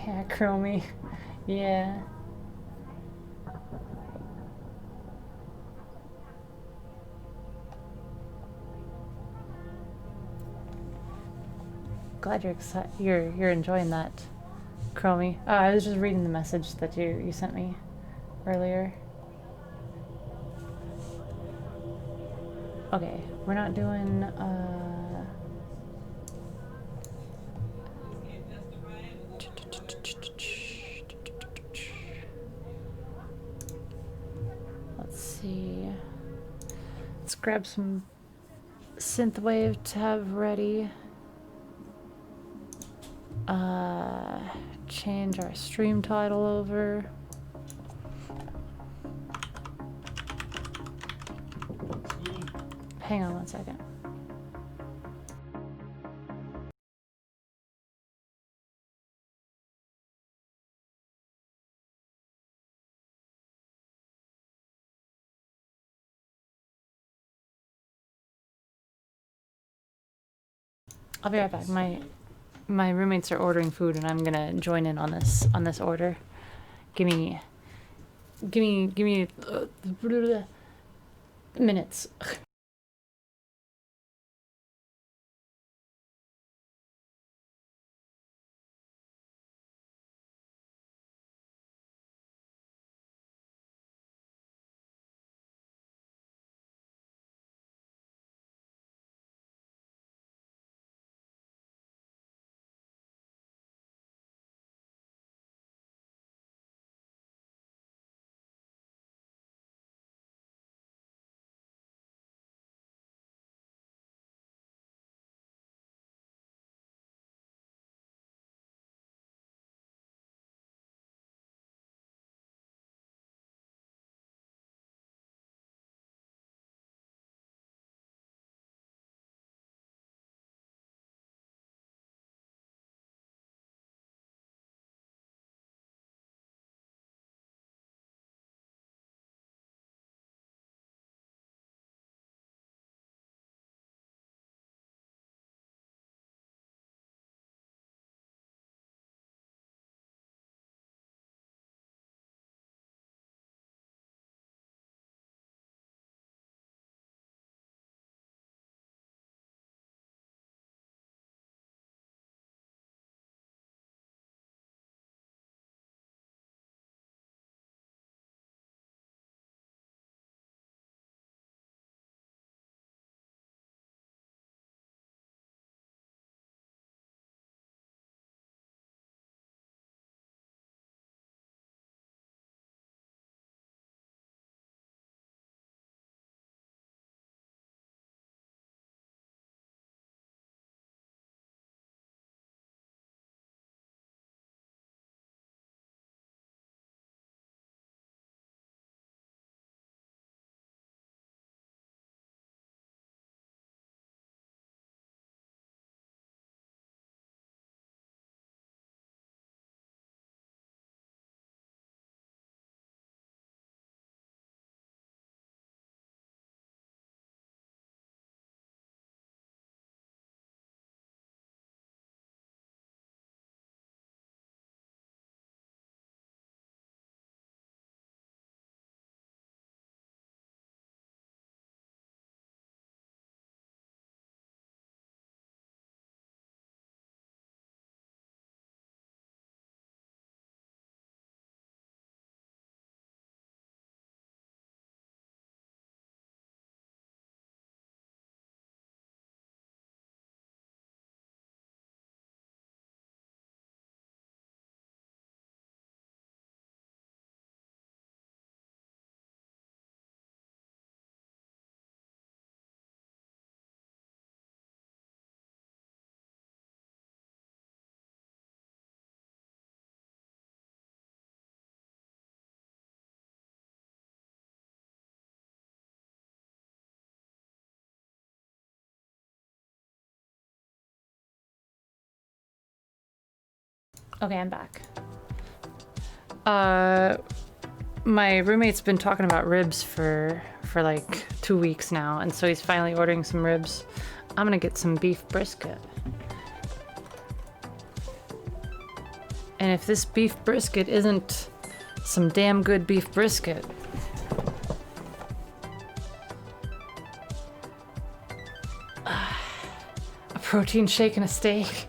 Yeah, Chromie. Yeah. Glad you're enjoying that, Chromie. Oh, I was just reading the message that you sent me earlier. Okay, we're not doing let's see. Let's grab some synthwave to have ready. Change our stream title over. Hang on one second. I'll be right back. My roommates are ordering food, and I'm gonna join in on this order. Give me minutes. Okay, I'm back. My roommate's been talking about ribs for like 2 weeks now, and so he's finally ordering some ribs. I'm gonna get some beef brisket. And if this beef brisket isn't some damn good beef brisket, a protein shake and a steak.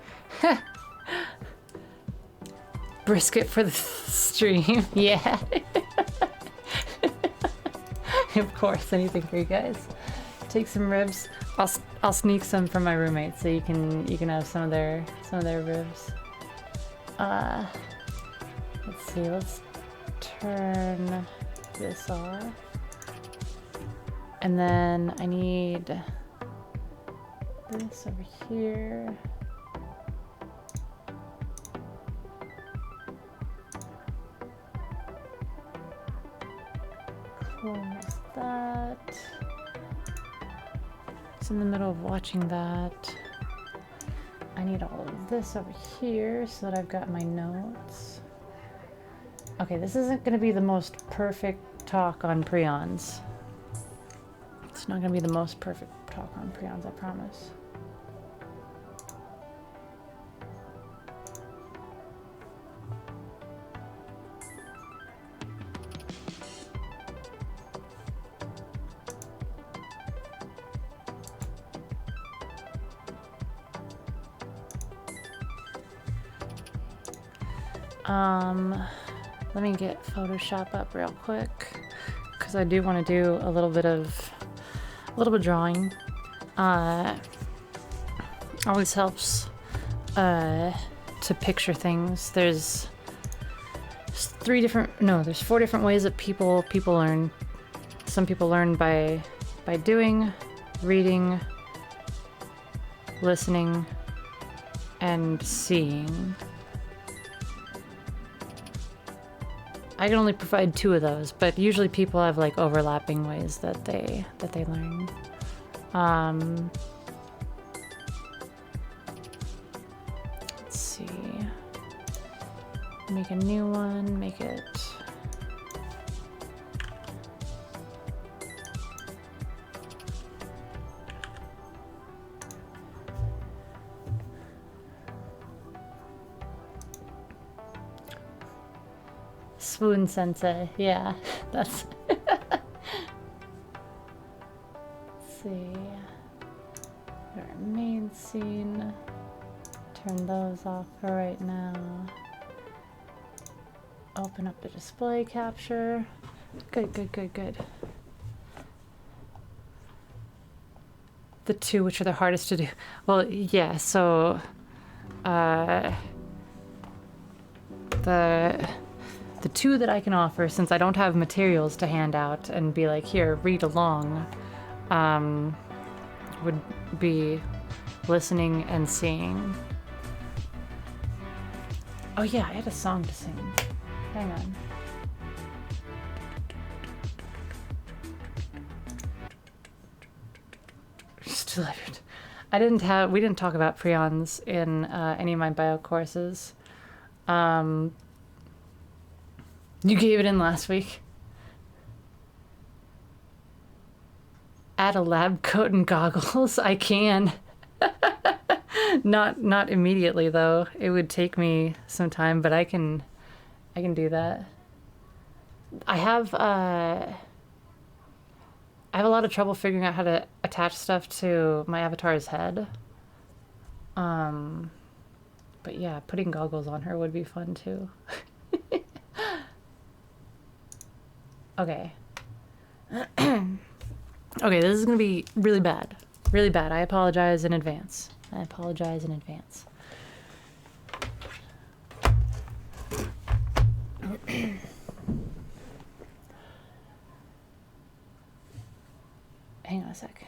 Brisket for the stream. Yeah. Of course, anything for you guys. Take some ribs. I'll sneak some from my roommate so you can have some of their ribs. Let's see. Let's turn this off. And then I need this over here. Close that. It's in the middle of watching that. I need all of this over here so that I've got my notes. Okay, this isn't going to be the most perfect talk on prions. It's not going to be the most perfect talk on prions, I promise. Let me get Photoshop up real quick because I do want to do a little bit of drawing. Always helps to picture things. There's 4 different ways that people learn. Some people learn by doing, reading, listening, and seeing. I can only provide 2 of those, but usually people have like overlapping ways that they learn. Let's see. Make a new one. Make it. Swoon Sensei, yeah, that's. Let's see. Our main scene. Turn those off for right now. Open up the display capture. Good. The 2 which are the hardest to do. Well, yeah, so the 2 that I can offer, since I don't have materials to hand out and be like, here, read along, would be listening and seeing. Oh yeah, I had a song to sing. Hang on. Still, we didn't talk about prions in any of my bio courses. You gave it in last week. Add a lab coat and goggles. I can. Not immediately though. It would take me some time, but I can do that. I have a lot of trouble figuring out how to attach stuff to my avatar's head. But yeah, putting goggles on her would be fun too. Okay. Okay, this is gonna be really bad. Really bad. I apologize in advance. Hang on a sec.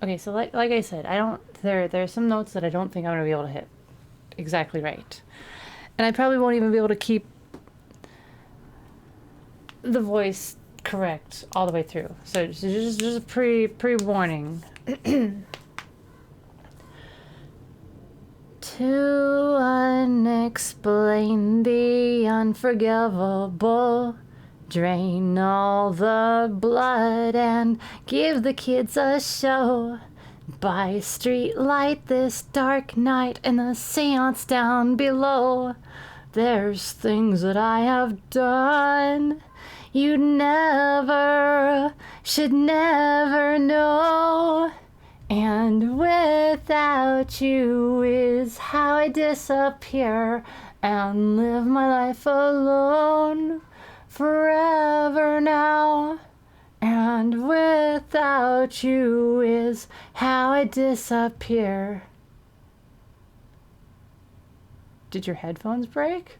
Okay, so like I said, I don't. There's some notes that I don't think I'm gonna be able to hit exactly right, and I probably won't even be able to keep the voice correct all the way through. So just a pre warning. To unexplain the unforgivable, drain all the blood and give the kids a show. By street light this dark night in the seance down below. There's things that I have done you should never know. And without you is how I disappear and live my life alone forever now. And without you is how I disappear. Did your headphones break?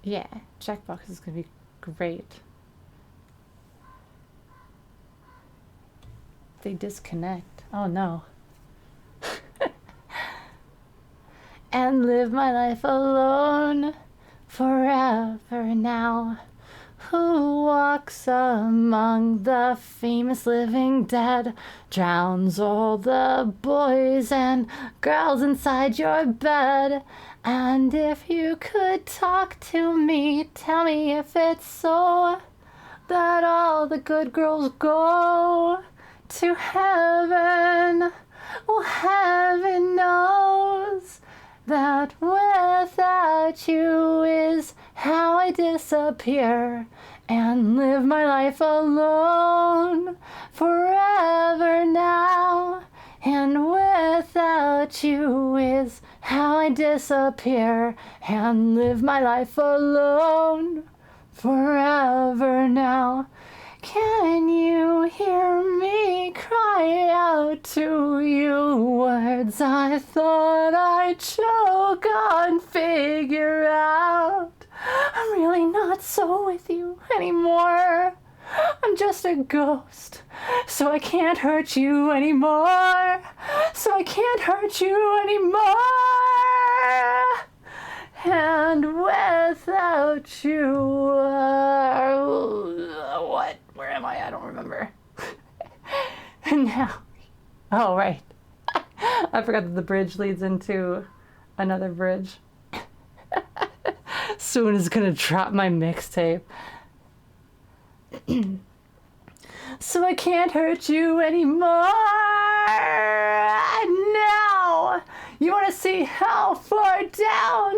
Yeah, checkbox is gonna be great. They disconnect. Oh no. And live my life alone forever now. Who walks among the famous living dead, drowns all the boys and girls inside your bed. And if you could talk to me, tell me if it's so that all the good girls go to heaven. Well, heaven knows that without you is how I disappear and live my life alone forever now. And without you is how I disappear and live my life alone forever now. Can you hear me cry out to you words I thought I'd choke on, figure out? I'm really not so with you anymore. I'm just a ghost, so I can't hurt you anymore. So I can't hurt you anymore. And without you, what? Where am I? I don't remember. And now, oh right, I forgot that the bridge leads into another bridge. Soon is gonna drop my mixtape. So I can't hurt you anymore. Now, you want to see how far down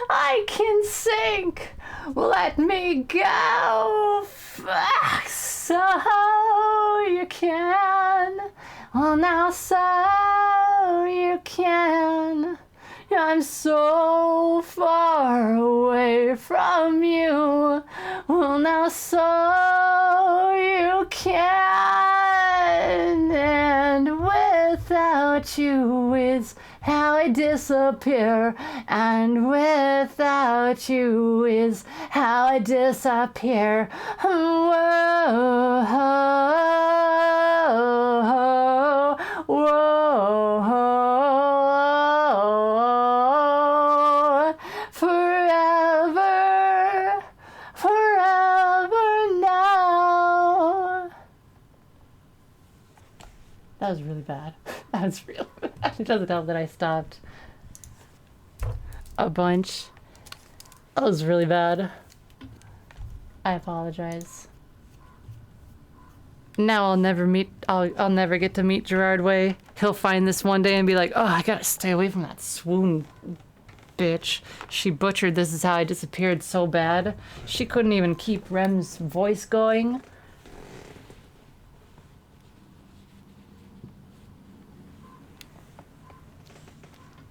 I can sink? Let me go. So you can. Well, now so you can. I'm so far away from you. Well, now so you can. And without you is how I disappear. And without you is how I disappear. Whoa, whoa, whoa. Forever, forever now. That was really bad. That was real bad. It doesn't help that I stopped a bunch. That was really bad. I apologize. Now I'll never get to meet Gerard Way. He'll find this one day and be like, oh, I gotta stay away from that swoon bitch. She butchered This Is How I Disappeared so bad. She couldn't even keep Rem's voice going.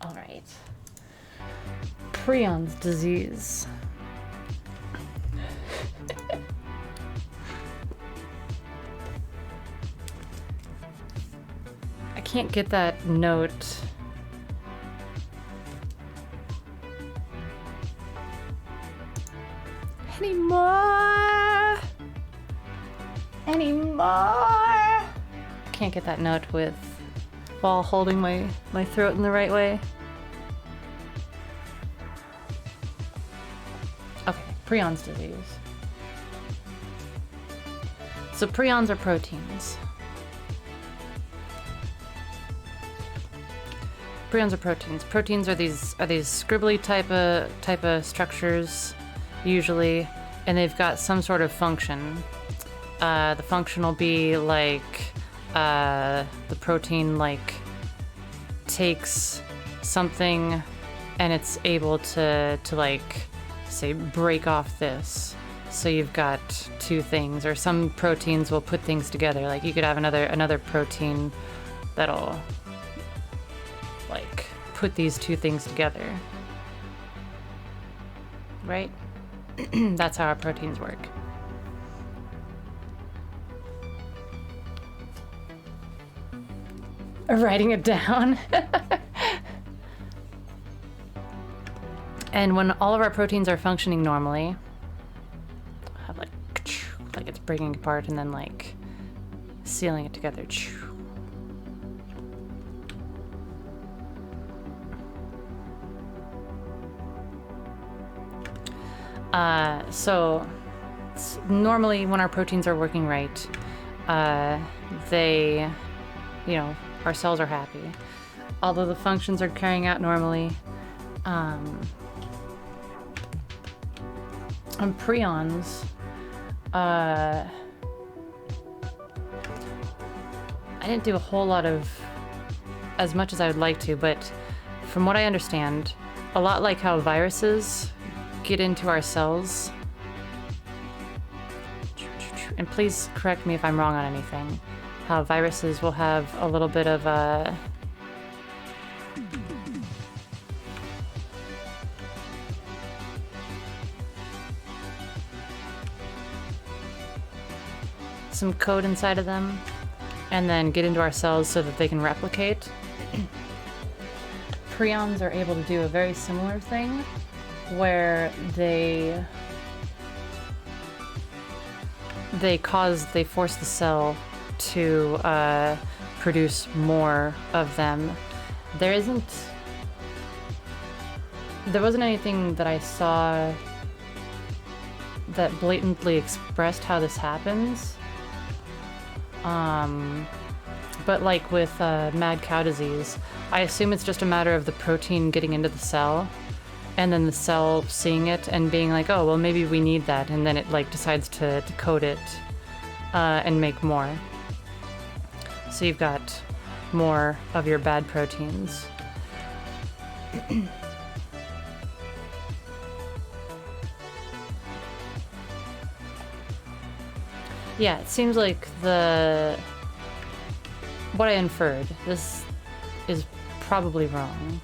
Alright. Prions disease. I can't get that note anymore. Can't get that note with while holding my throat in the right way. Okay, prions disease. So prions are proteins. Prions are proteins. Proteins are these scribbly type of structures, usually, and they've got some sort of function. The function will be like the protein like takes something and it's able to like say break off this. So you've got two things, or some proteins will put things together. Like you could have another protein that'll like put these two things together. Right? That's how our proteins work. Writing it down. And when all of our proteins are functioning normally, have like it's breaking apart and then like sealing it together. So normally when our proteins are working right, they, you know, our cells are happy. Although the functions are carrying out normally. And prions, I didn't do a whole lot of, as much as I would like to, but from what I understand, a lot like how viruses get into our cells, and please correct me if I'm wrong on anything, how viruses will have a little bit of some code inside of them and then get into our cells so that they can replicate. Prions are able to do a very similar thing where they force the cell to produce more of them. There wasn't anything that I saw that blatantly expressed how this happens. But like with mad cow disease, I assume it's just a matter of the protein getting into the cell and then the cell seeing it and being like, oh, well, maybe we need that. And then it like decides to code it and make more. So you've got more of your bad proteins. Yeah, it seems like what I inferred, this is probably wrong.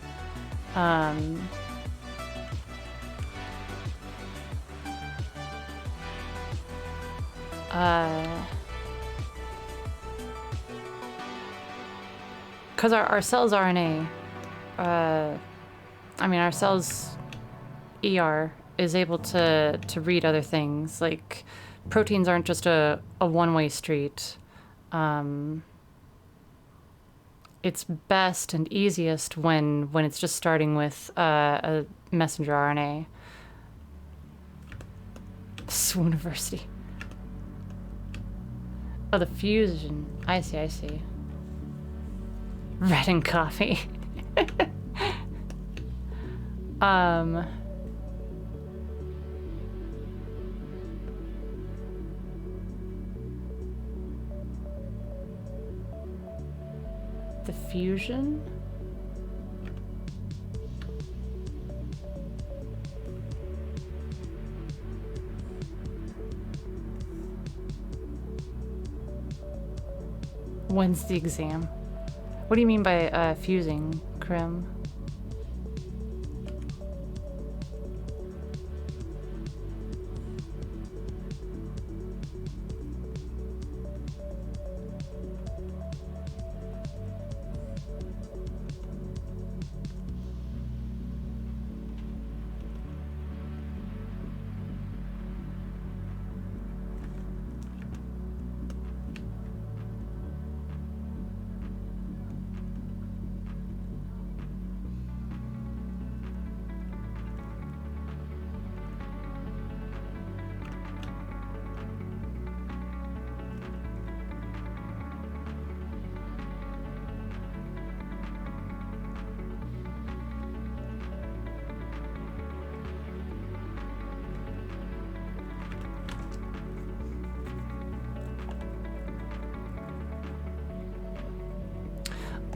Because our cells RNA, I mean, our cells ER is able to read other things. Like, proteins aren't just a one-way street. It's best and easiest when it's just starting with a messenger RNA. Swooncraft. Oh, the fusion. I see. Red and coffee. The fusion? When's the exam? What do you mean by fusing, Krim?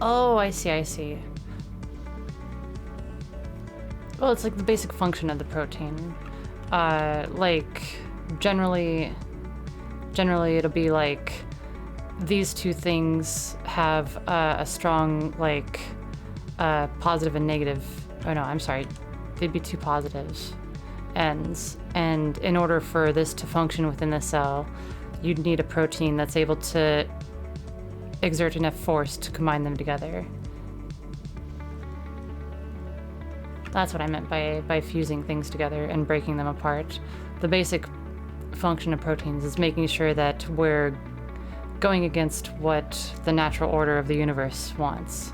Oh, I see, I see. Well, it's like the basic function of the protein. Like, generally it'll be like these two things have a strong, like, positive and negative. Oh no, I'm sorry. They'd be two positives ends. And in order for this to function within the cell, you'd need a protein that's able to exert enough force to combine them together. That's what I meant by fusing things together and breaking them apart. The basic function of proteins is making sure that we're going against what the natural order of the universe wants.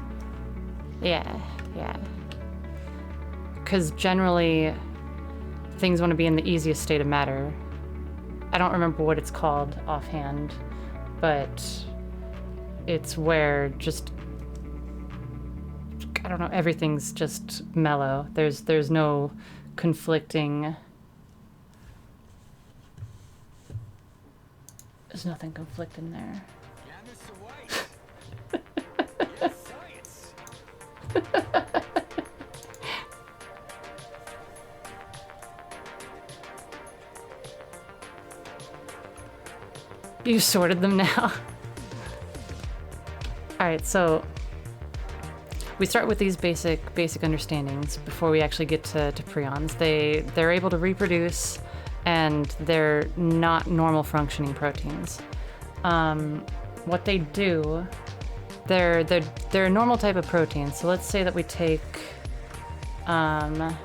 Yeah. Because generally, things want to be in the easiest state of matter. I don't remember what it's called offhand, but it's where just, I don't know, everything's just mellow. There's no conflicting. There's nothing conflicting there. You sorted them now. Alright, so we start with these basic understandings before we actually get to prions. They're able to reproduce, and they're not normal functioning proteins. What they do, they're a normal type of protein. So let's say that we take a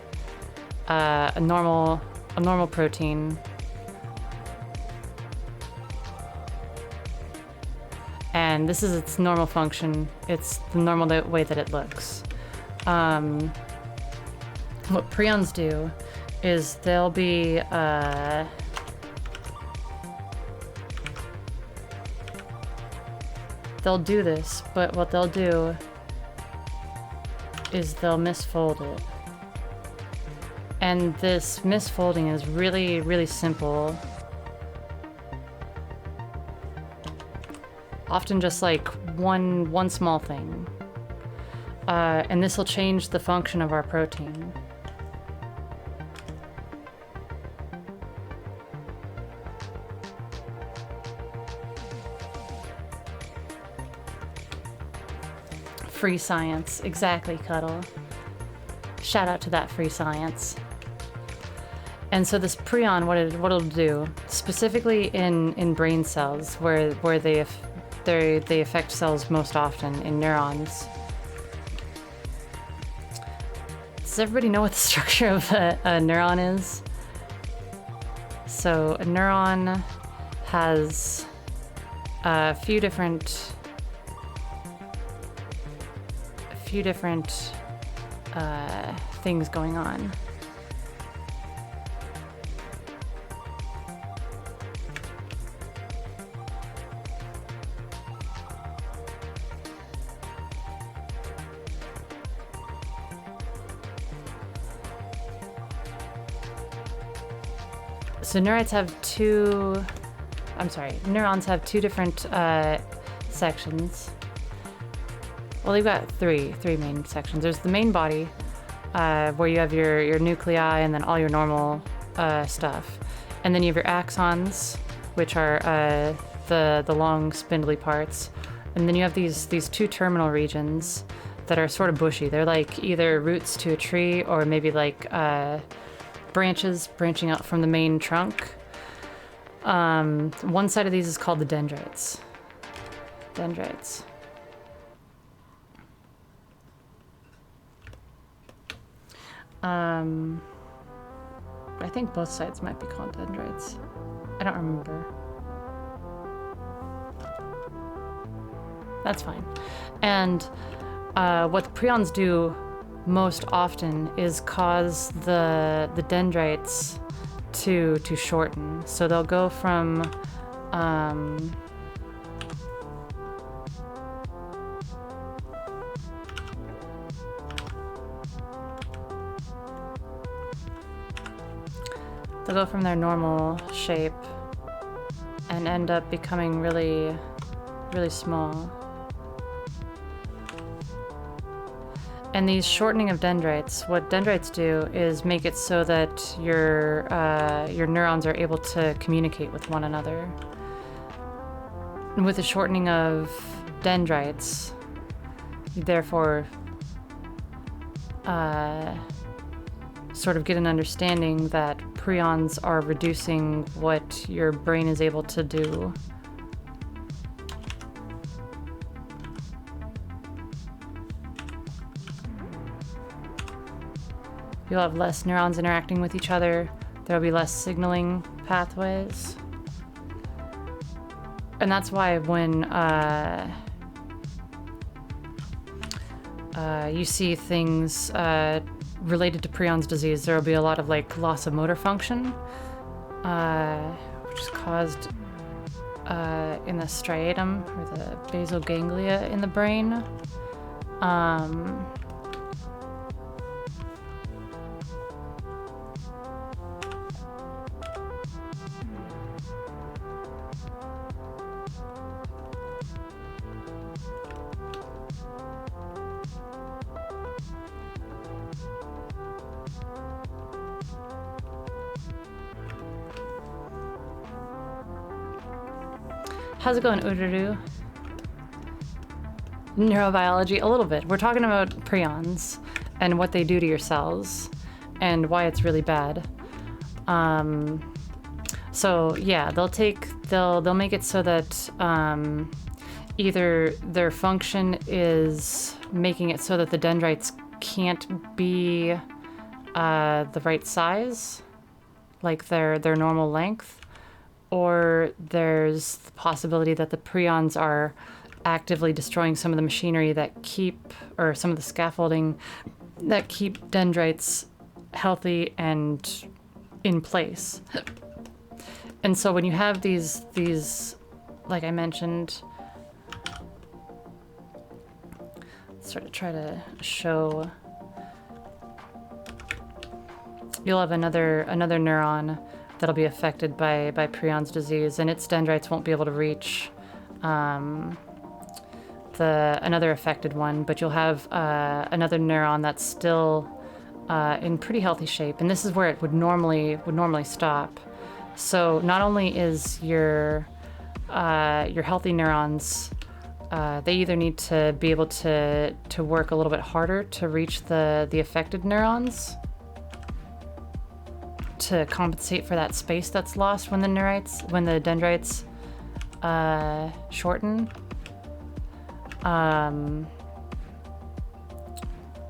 normal protein, and this is its normal function. It's the normal way that it looks. What prions do is they'll be they'll do this, but what they'll do is they'll misfold it. And this misfolding is really, really simple. Often just like one small thing. And this will change the function of our protein. Free science, exactly, Cuddle. Shout out to that free science. And so this prion, what it'll do, specifically in brain cells, where they affect cells most often, in neurons. Does everybody know what the structure of a neuron is? So a neuron has a few different things going on. So neurons have two different sections. Well, they've got three main sections. There's the main body, where you have your nuclei and then all your normal stuff. And then you have your axons, which are the long spindly parts. And then you have these two terminal regions that are sort of bushy. They're like either roots to a tree or maybe like branches branching out from the main trunk. One side of these is called the dendrites. I think both sides might be called dendrites. I don't remember. That's fine. And what the prions do most often is cause the dendrites to shorten. So they'll go from their normal shape and end up becoming really, really small. And these shortening of dendrites, what dendrites do is make it so that your neurons are able to communicate with one another. And with the shortening of dendrites, you therefore sort of get an understanding that prions are reducing what your brain is able to do. You'll have less neurons interacting with each other. There'll be less signaling pathways. And that's why when you see things related to Prion's disease, there will be a lot of like loss of motor function, which is caused in the striatum or the basal ganglia in the brain. How's it going, Ururu? Neurobiology, a little bit. We're talking about prions and what they do to your cells and why it's really bad. So yeah, they'll make it so that either their function is making it so that the dendrites can't be the right size, like their normal length, or there's the possibility that the prions are actively destroying some of the machinery that keep, or some of the scaffolding that keep dendrites healthy and in place. And so when you have these, like I mentioned, sort of try to show, you'll have another neuron that'll be affected by Prion's disease, and its dendrites won't be able to reach another affected one, but you'll have another neuron that's still in pretty healthy shape, and this is where it would normally stop. So not only is your healthy neurons, they either need to be able to work a little bit harder to reach the affected neurons to compensate for that space that's lost when the dendrites shorten,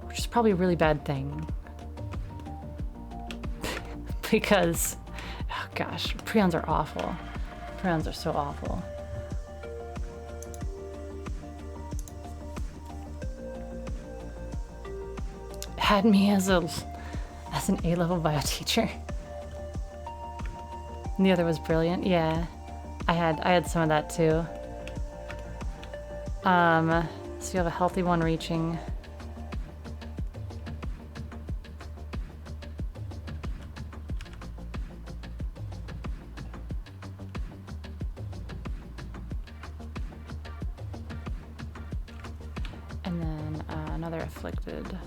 which is probably a really bad thing because, oh gosh, prions are awful. Prions are so awful. Had me as an A-level bio teacher. And the other was brilliant. Yeah, I had some of that too. So you have a healthy one reaching. And then another afflicted.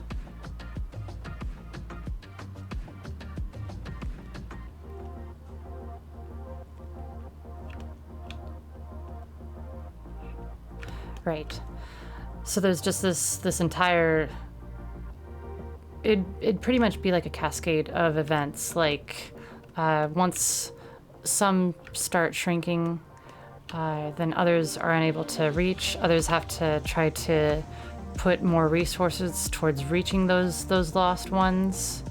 Right. So there's just this entire, it'd pretty much be like a cascade of events. Like once some start shrinking, then others are unable to reach. Others have to try to put more resources towards reaching those lost ones.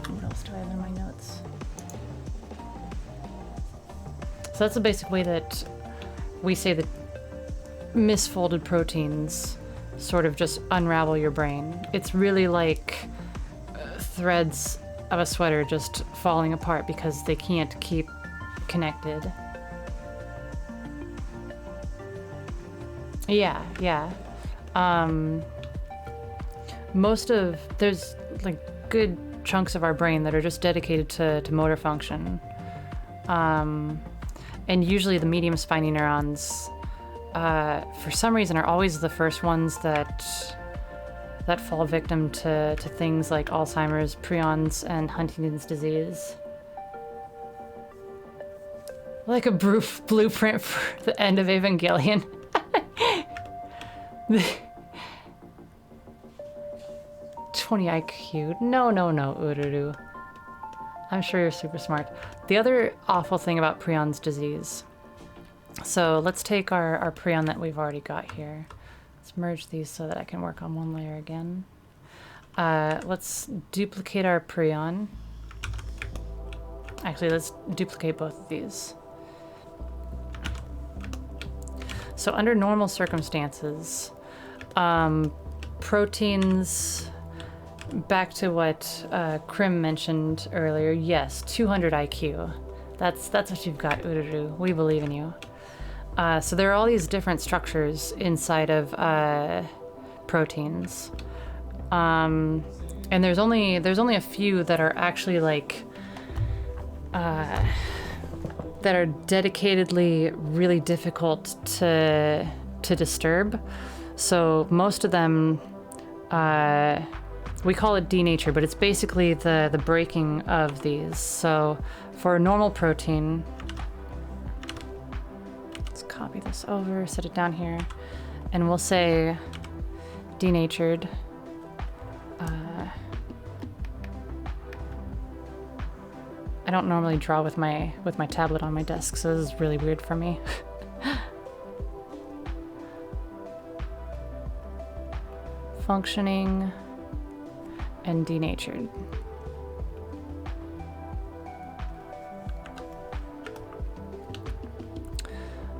What else do I have in my notes? So that's the basic way that we say that misfolded proteins sort of just unravel your brain. It's really like threads of a sweater just falling apart because they can't keep connected. Yeah. there's like good chunks of our brain that are just dedicated to motor function. And usually the medium spiny neurons, for some reason, are always the first ones that fall victim to things like Alzheimer's, prions, and Huntington's disease. Like a blueprint for the end of Evangelion. 20 IQ. No, Ururu. I'm sure you're super smart. The other awful thing about Prion's disease. So let's take our Prion that we've already got here. Let's merge these so that I can work on one layer again. Let's duplicate our Prion. Actually, let's duplicate both of these. So under normal circumstances, proteins, back to what Krim mentioned earlier, yes, 200 IQ. That's what you've got, Ururu. We believe in you. So there are all these different structures inside of proteins. And there's only a few that are actually like that are dedicatedly really difficult to disturb. So most of them, we call it denature, but it's basically the breaking of these. So for a normal protein, let's copy this over, set it down here, and we'll say denatured. I don't normally draw with my tablet on my desk, so this is really weird for me. Functioning and denatured.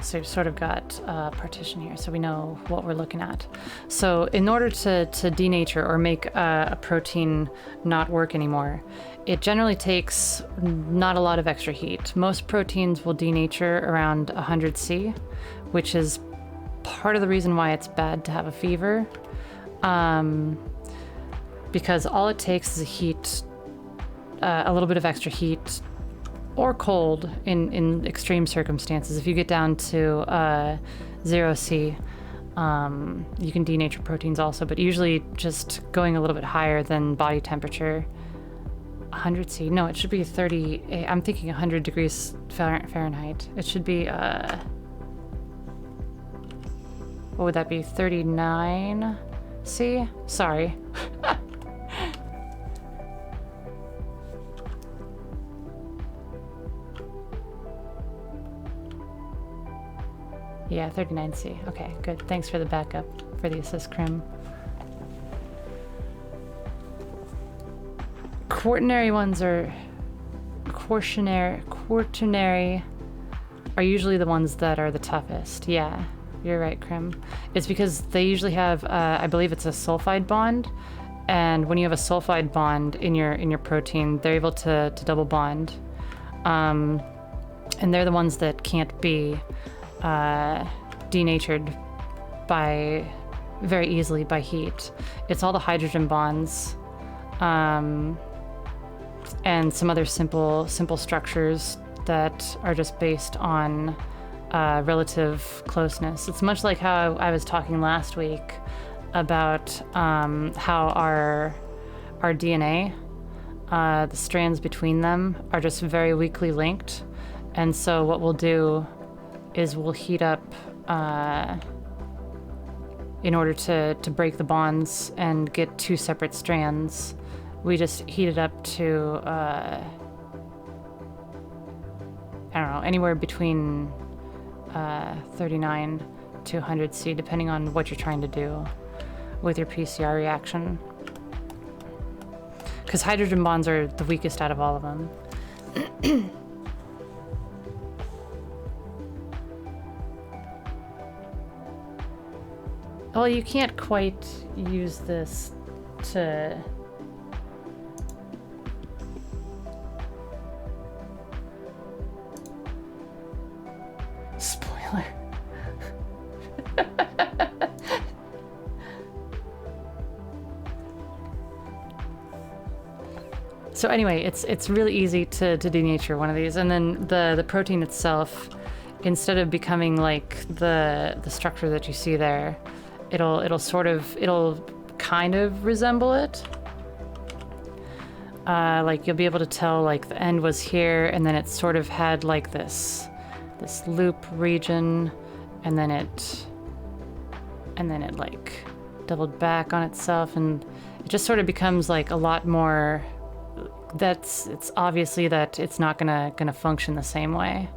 So you've sort of got a partition here, so we know what we're looking at. So in order to denature or make a protein not work anymore, it generally takes not a lot of extra heat. Most proteins will denature around 100 C, which is part of the reason why it's bad to have a fever. Because all it takes is a little bit of extra heat or cold in extreme circumstances. If you get down to 0 C, you can denature proteins also, but usually just going a little bit higher than body temperature. 100 C, no, it should be 30, I'm thinking 100 degrees Fahrenheit. It should be, what would that be, 39 C? Sorry. Yeah, 39C. Okay, good. Thanks for the backup, for the assist, Krim. Quaternary ones are... Quaternary are usually the ones that are the toughest. Yeah, you're right, Krim. It's because they usually have, I believe it's a sulfide bond, and when you have a sulfide bond in your protein, they're able to double bond. And they're the ones that can't be denatured very easily by heat. It's all the hydrogen bonds and some other simple structures that are just based on relative closeness. It's much like how I was talking last week about how our DNA, the strands between them are just very weakly linked, and so what we'll do is we'll heat up in order to break the bonds and get two separate strands. We just heat it up to I don't know, anywhere between 39 to 100 C, depending on what you're trying to do with your PCR reaction. Because hydrogen bonds are the weakest out of all of them. Well, you can't quite use this to... Spoiler. So anyway, it's really easy to denature one of these, and then the protein itself, instead of becoming like the structure that you see there, it'll kind of resemble it. Like you'll be able to tell like the end was here, and then it sort of had like this loop region, and then it like doubled back on itself, and it just sort of becomes like a lot more. It's obviously that it's not gonna function the same way,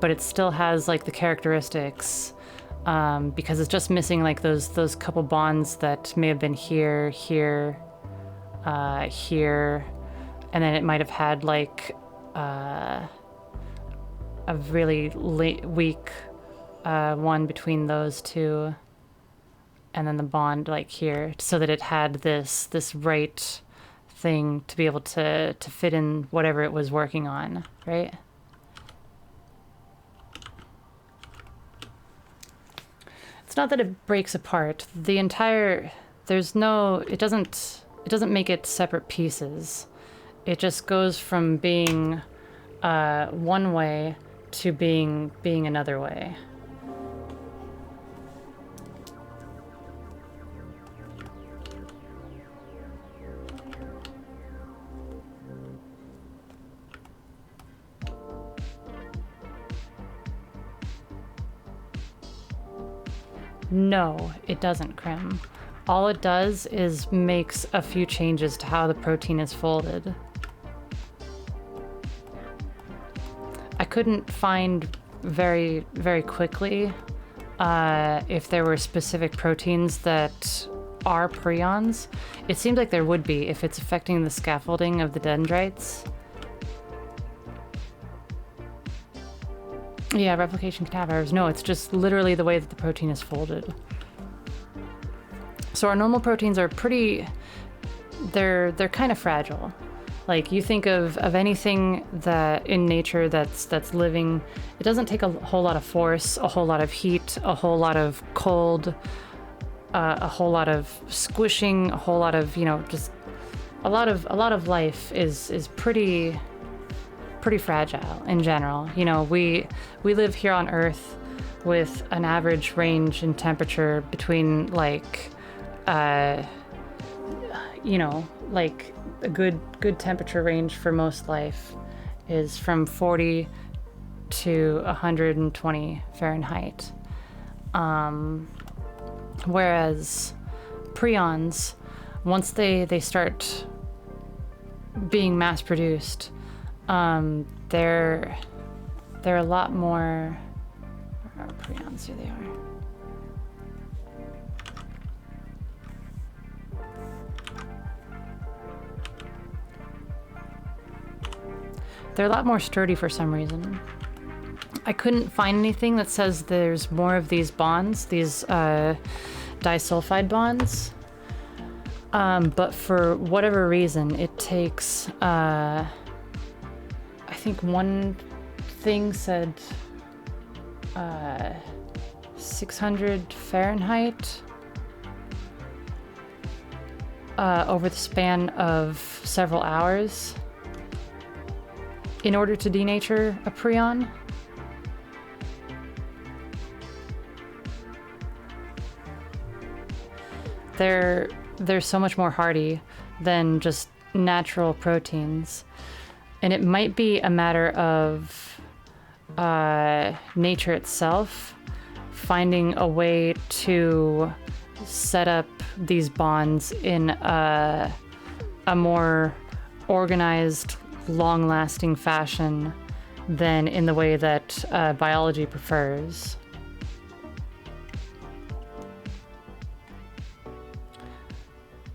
but it still has like the characteristics, because it's just missing like those couple bonds that may have been here, here, and then it might have had like a really weak one between those two, and then the bond like here, so that it had this right thing to be able to fit in whatever it was working on, right? It's not that it breaks apart. The entire, it doesn't make it separate pieces. It just goes from being one way to being another way. No, it doesn't crim. All it does is makes a few changes to how the protein is folded. I couldn't find very, very quickly if there were specific proteins that are prions. It seems like there would be if it's affecting the scaffolding of the dendrites. Yeah, replication can have errors. No, it's just literally the way that the protein is folded. So our normal proteins are they're kind of fragile. Like you think of anything that in nature that's living, it doesn't take a whole lot of force, a whole lot of heat, a whole lot of cold, a whole lot of squishing, a whole lot of, just a lot of life is pretty fragile in general. We live here on Earth with an average range in temperature between like like a good temperature range for most life is from 40 to 120 Fahrenheit. Whereas prions, once they start being mass produced, they're a lot more. Where are prions? Here they are. They're a lot more sturdy for some reason. I couldn't find anything that says there's more of these bonds, these disulfide bonds. But for whatever reason, it takes, I think one thing said 600 Fahrenheit over the span of several hours in order to denature a prion. They're so much more hardy than just natural proteins. And it might be a matter of nature itself finding a way to set up these bonds in a more organized, long-lasting fashion than in the way that biology prefers.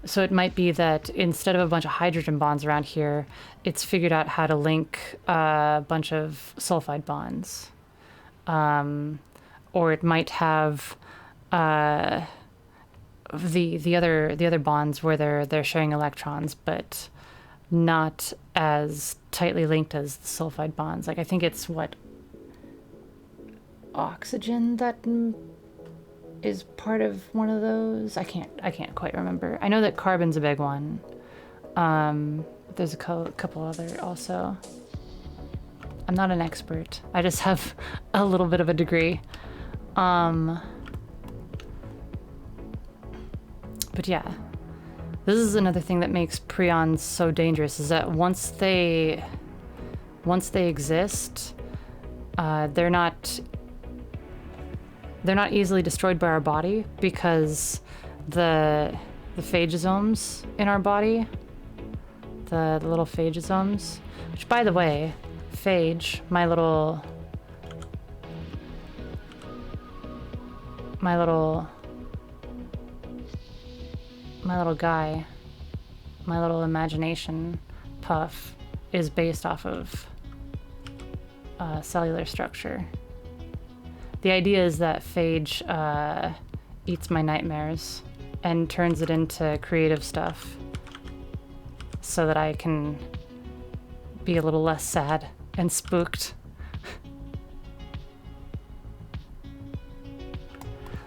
So it might be that instead of a bunch of hydrogen bonds around here, it's figured out how to link a bunch of sulfide bonds. Or it might have the other bonds where they're sharing electrons, but not as tightly linked as the sulfide bonds. Like I think it's oxygen that is part of one of those. I can't quite remember. I know that carbon's a big one. There's a couple other also. I'm not an expert. I just have a little bit of a degree. But yeah, this is another thing that makes prions so dangerous, is that once they exist, they're not easily destroyed by our body, because the phagosomes in our body, the little phagosomes, which, by the way, phage, my little guy, my little imagination puff, is based off of cellular structure. The idea is that phage eats my nightmares and turns it into creative stuff so that I can be a little less sad and spooked.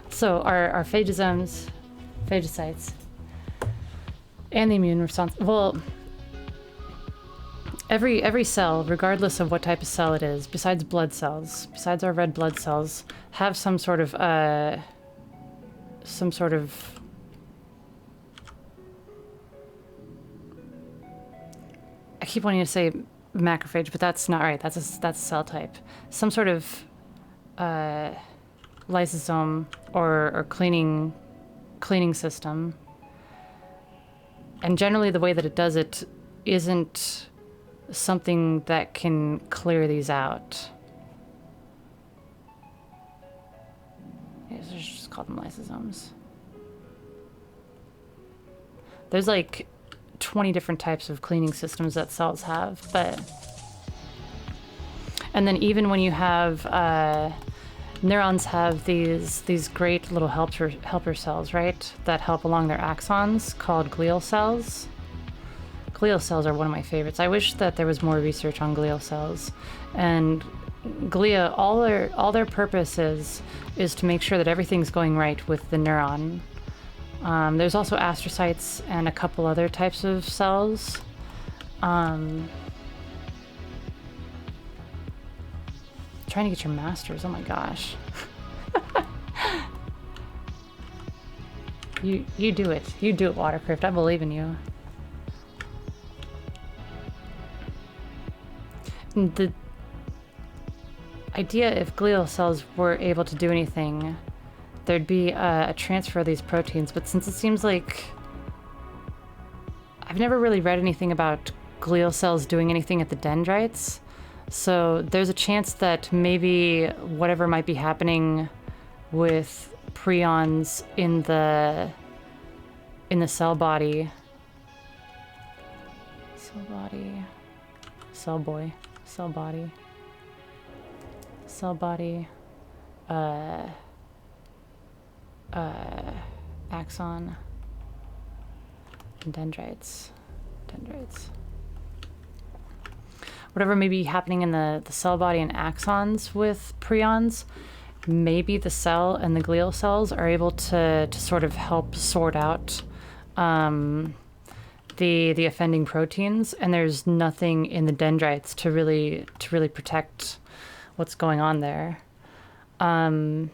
So our phagocytes, and the immune response, well, every cell, regardless of what type of cell it is, besides blood cells, besides our red blood cells, have some sort of I keep wanting to say macrophage, but that's not right. That's a cell type. Some sort of lysosome or cleaning system. And generally the way that it does it isn't something that can clear these out. Let's just call them lysosomes. There's like 20 different types of cleaning systems that cells have, and then even when you have neurons have these great little helper cells, right, that help along their axons, called glial cells. Glial cells are one of my favorites. I wish that there was more research on glial cells. And glia, all their purpose is to make sure that everything's going right with the neuron. There's also astrocytes and a couple other types of cells. Trying to get your masters, oh my gosh. You do it. You do it, Watercrypt. I believe in you. The idea, if glial cells were able to do anything, there'd be a transfer of these proteins, but since it seems like I've never really read anything about glial cells doing anything at the dendrites, so there's a chance that maybe whatever might be happening with prions in the cell body, axon, and dendrites. Whatever may be happening in the cell body and axons with prions, maybe the cell and the glial cells are able to sort of help sort out the offending proteins, and there's nothing in the dendrites to really protect what's going on there. But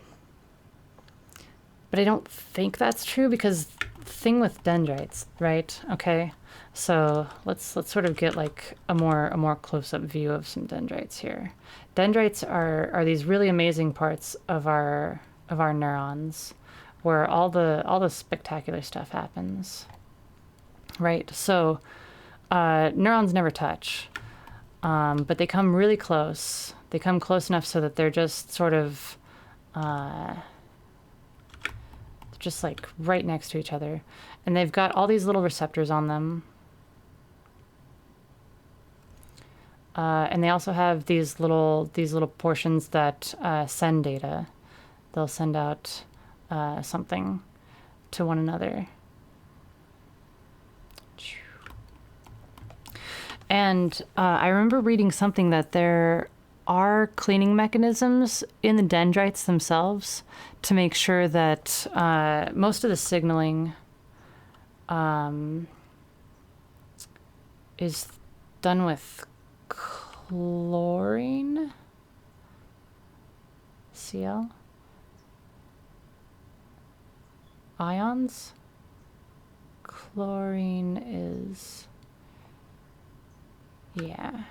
I don't think that's true, because the thing with dendrites, right? Okay, so let's sort of get like a more close-up view of some dendrites here. Dendrites are these really amazing parts of our neurons, where all the spectacular stuff happens, right? So neurons never touch, but they come really close. They come close enough so that they're just sort of just like right next to each other, and they've got all these little receptors on them, and they also have these little portions that send data. They'll send out something to one another, and I remember reading something that there are cleaning mechanisms in the dendrites themselves to make sure that most of the signaling is done with chlorine. Cl. Ions. Chlorine is, yeah,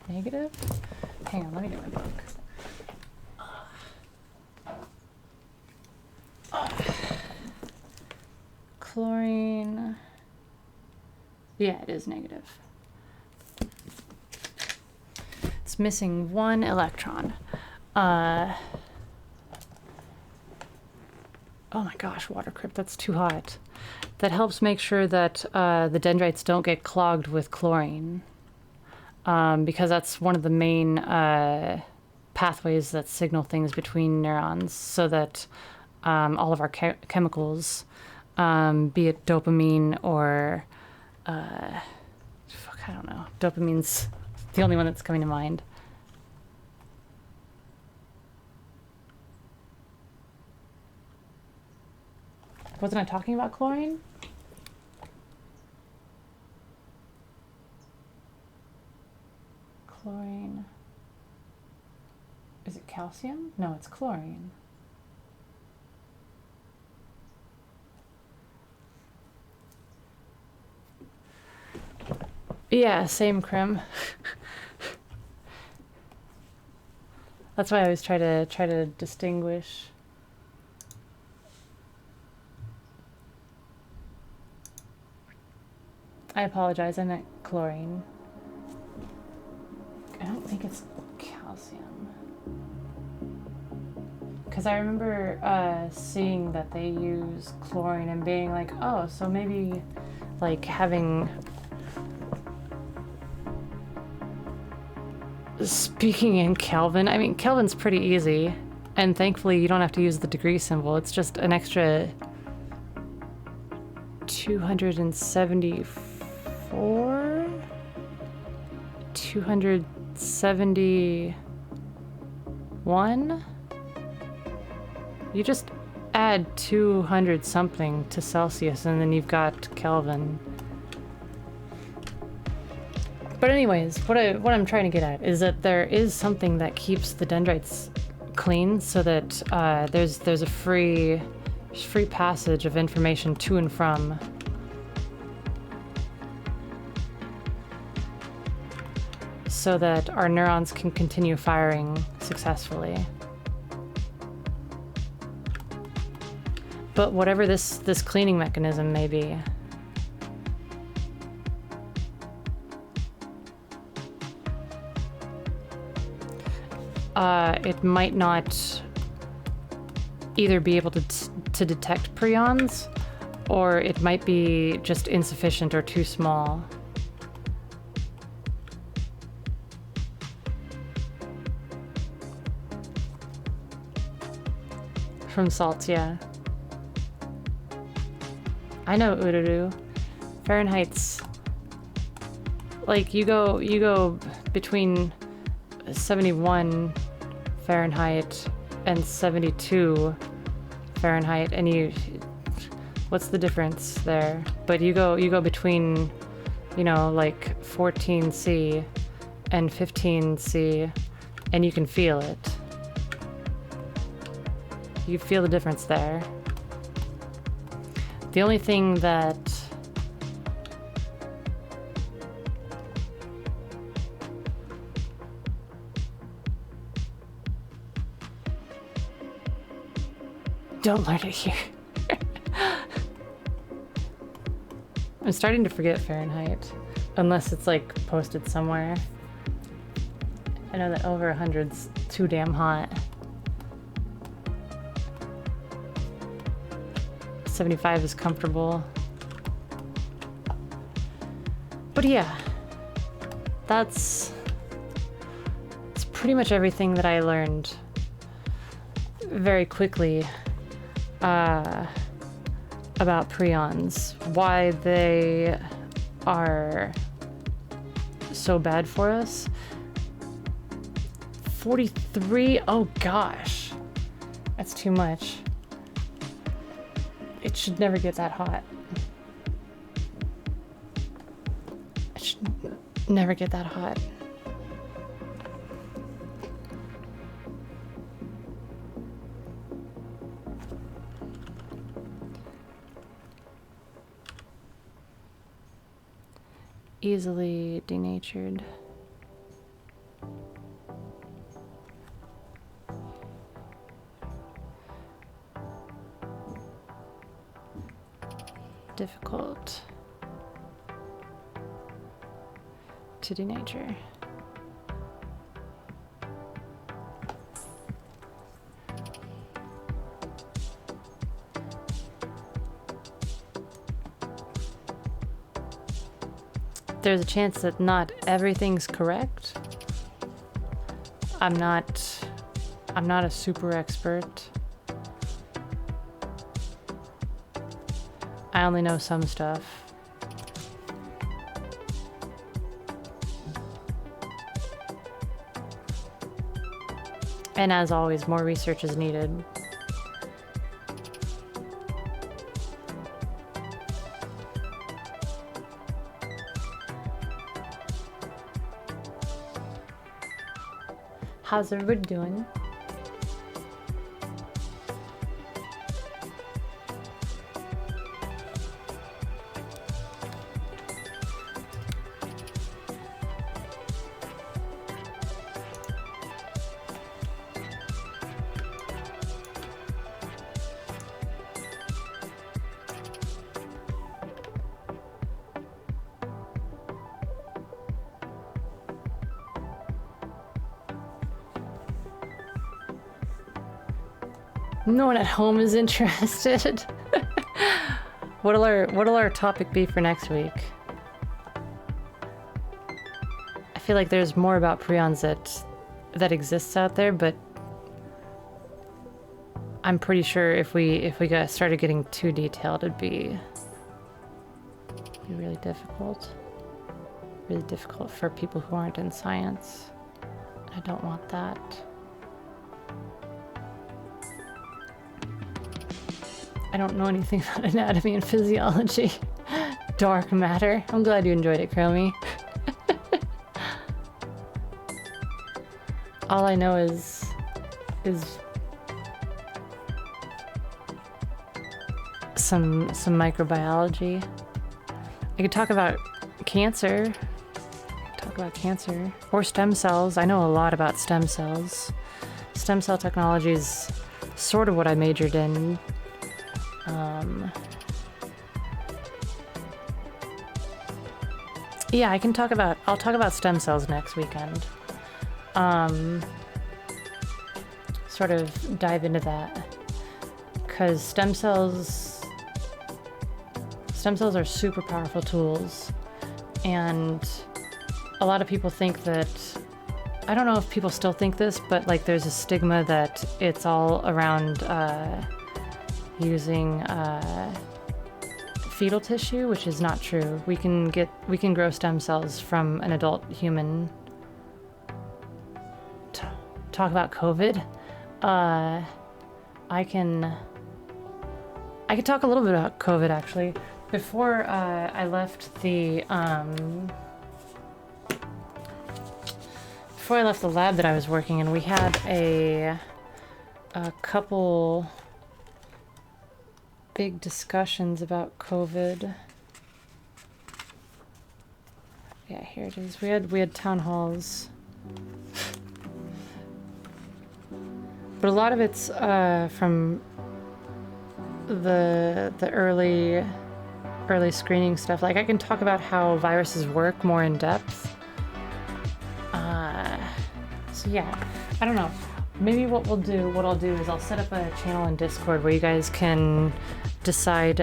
negative. Hang on, let me get my book. Chlorine, yeah, it is negative. It's missing one electron. Oh my gosh, water crypt, that's too hot. That helps make sure that the dendrites don't get clogged with chlorine, because that's one of the main pathways that signal things between neurons, so that all of our chemicals, be it dopamine or, I don't know, dopamine's the only one that's coming to mind. Wasn't I talking about chlorine? Chlorine. Is it calcium? No, it's chlorine. Yeah, same Krim. That's why I always try to distinguish. I apologize, I meant chlorine. I don't think it's calcium. Because I remember seeing that they use chlorine and being like, oh, so maybe like having... Speaking in Kelvin, I mean, Kelvin's pretty easy. And thankfully you don't have to use the degree symbol. It's just an extra 274? 271? You just add 200 something to Celsius and then you've got Kelvin. But anyways, what I'm trying to get at is that there is something that keeps the dendrites clean, so that there's a free passage of information to and from. So that our neurons can continue firing successfully. But whatever this cleaning mechanism may be, it might not either be able to detect prions, or it might be just insufficient or too small. From salts, yeah. I know Ururu. Fahrenheit's like you go between 71 Fahrenheit and 72 Fahrenheit, and what's the difference there? But you go between, like 14C and 15C, and you can feel it. You feel the difference there. The only thing that don't learn it here. I'm starting to forget Fahrenheit, unless it's like posted somewhere. I know that over 100's too damn hot. 75 is comfortable. But yeah, that's pretty much everything that I learned very quickly about prions, why they are so bad for us. 43, oh gosh, that's too much. It should never get that hot. It should never get that hot. Easily denatured. Difficult to denature. There's a chance that not everything's correct. I'm not a super expert. I only know some stuff. And as always, more research is needed. How's everybody doing? No one at home is interested. What'll our topic be for next week? I feel like there's more about prions that exists out there, but I'm pretty sure if we started getting too detailed, it'd be really difficult. Really difficult for people who aren't in science. I don't want that. I don't know anything about anatomy and physiology. Dark matter. I'm glad you enjoyed it, Chromie. All I know is some microbiology. I could talk about cancer. Or stem cells. I know a lot about stem cells. Stem cell technology is sort of what I majored in. Yeah, I'll talk about stem cells next weekend. Sort of dive into that. Because stem cells are super powerful tools. And a lot of people think that, I don't know if people still think this, but like there's a stigma that it's all around using fetal tissue, which is not true. We can grow stem cells from an adult human. Talk about COVID. I can talk a little bit about COVID actually. Before I left the lab that I was working in, we had a couple big discussions about COVID. Yeah, here it is. We had town halls. But a lot of it's from the early screening stuff. Like I can talk about how viruses work more in depth. So yeah, I don't know. Maybe what I'll do is I'll set up a channel in Discord where you guys can decide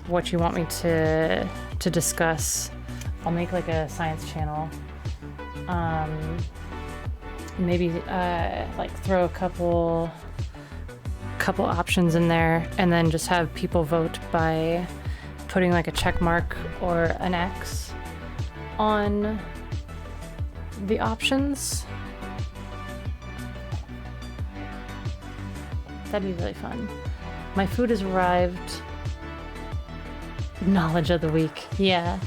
what you want me to discuss. I'll make like a science channel. Maybe like throw a couple options in there, and then just have people vote by putting like a check mark or an X on the options. That'd be really fun. My food has arrived. Knowledge of the week. Yeah.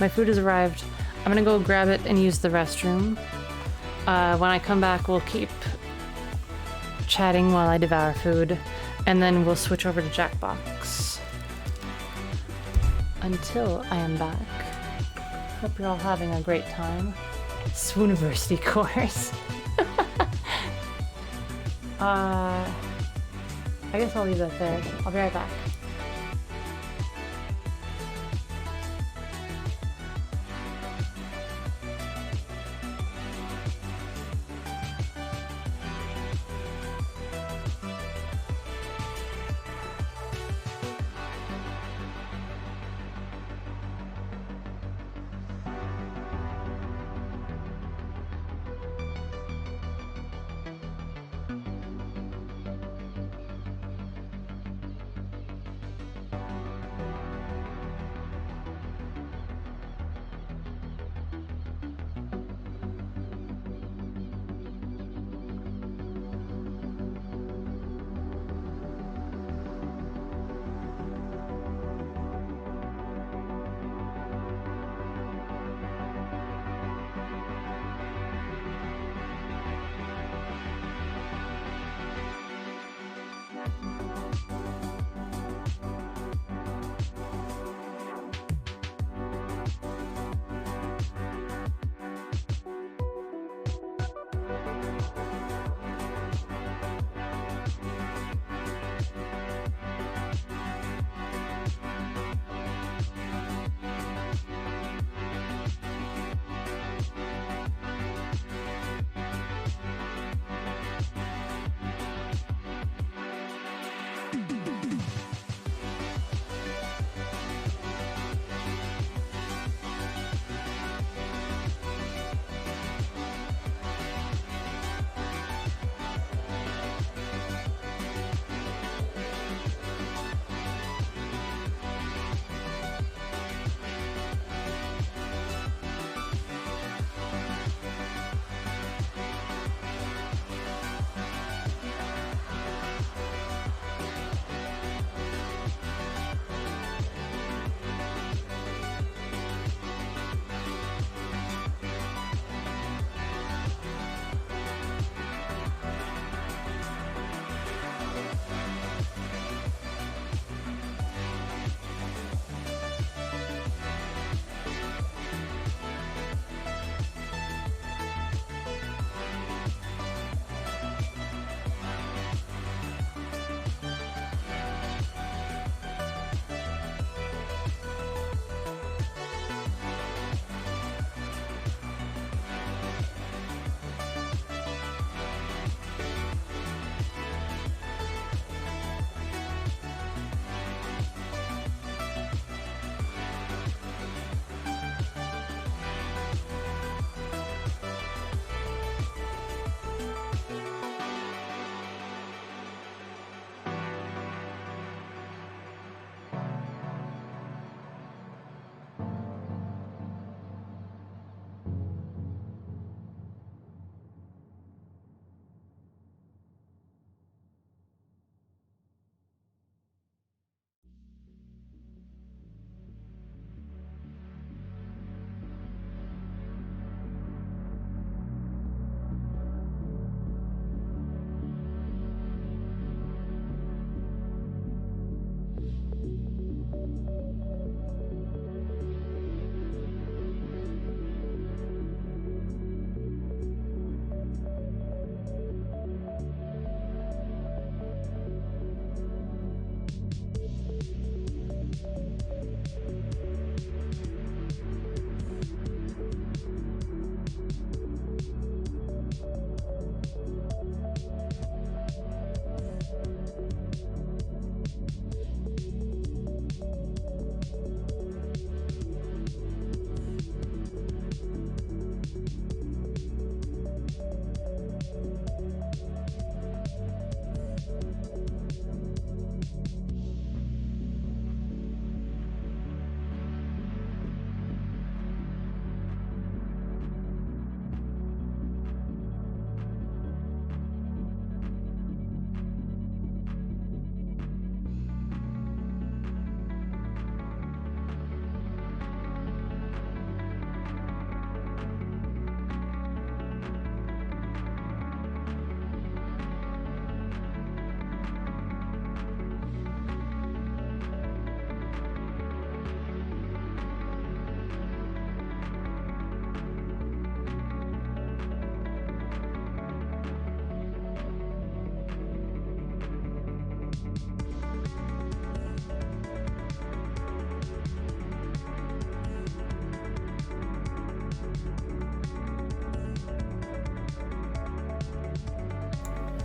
My food has arrived. I'm gonna go grab it and use the restroom. When I come back, we'll keep chatting while I devour food, and then we'll switch over to Jackbox. Until I am back. Hope you're all having a great time. Swooniversity course. I guess I'll leave that there. I'll be right back.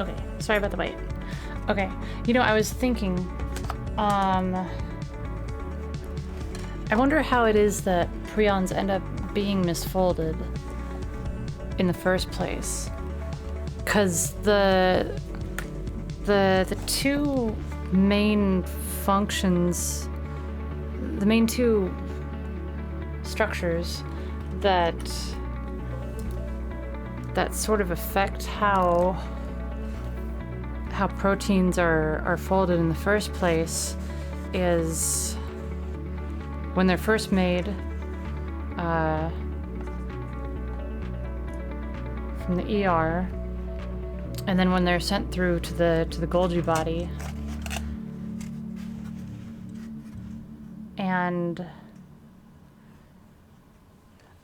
Okay, sorry about the bite. Okay, you know, I was thinking, I wonder how it is that prions end up being misfolded in the first place. Because the two main functions, the main two structures that sort of affect how proteins are folded in the first place is when they're first made from the ER, and then when they're sent through to the Golgi body. And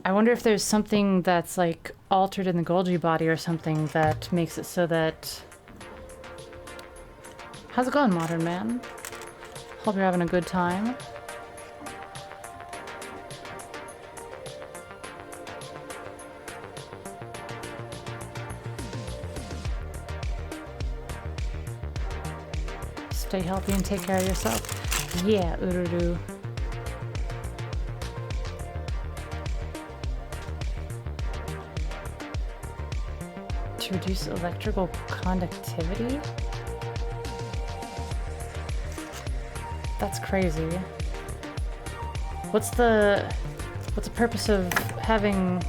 I wonder if there's something that's like altered in the Golgi body or something that makes it so that... How's it going, modern man? Hope you're having a good time. Stay healthy and take care of yourself. Yeah, Ururu. To reduce electrical conductivity? That's crazy. What's the purpose of having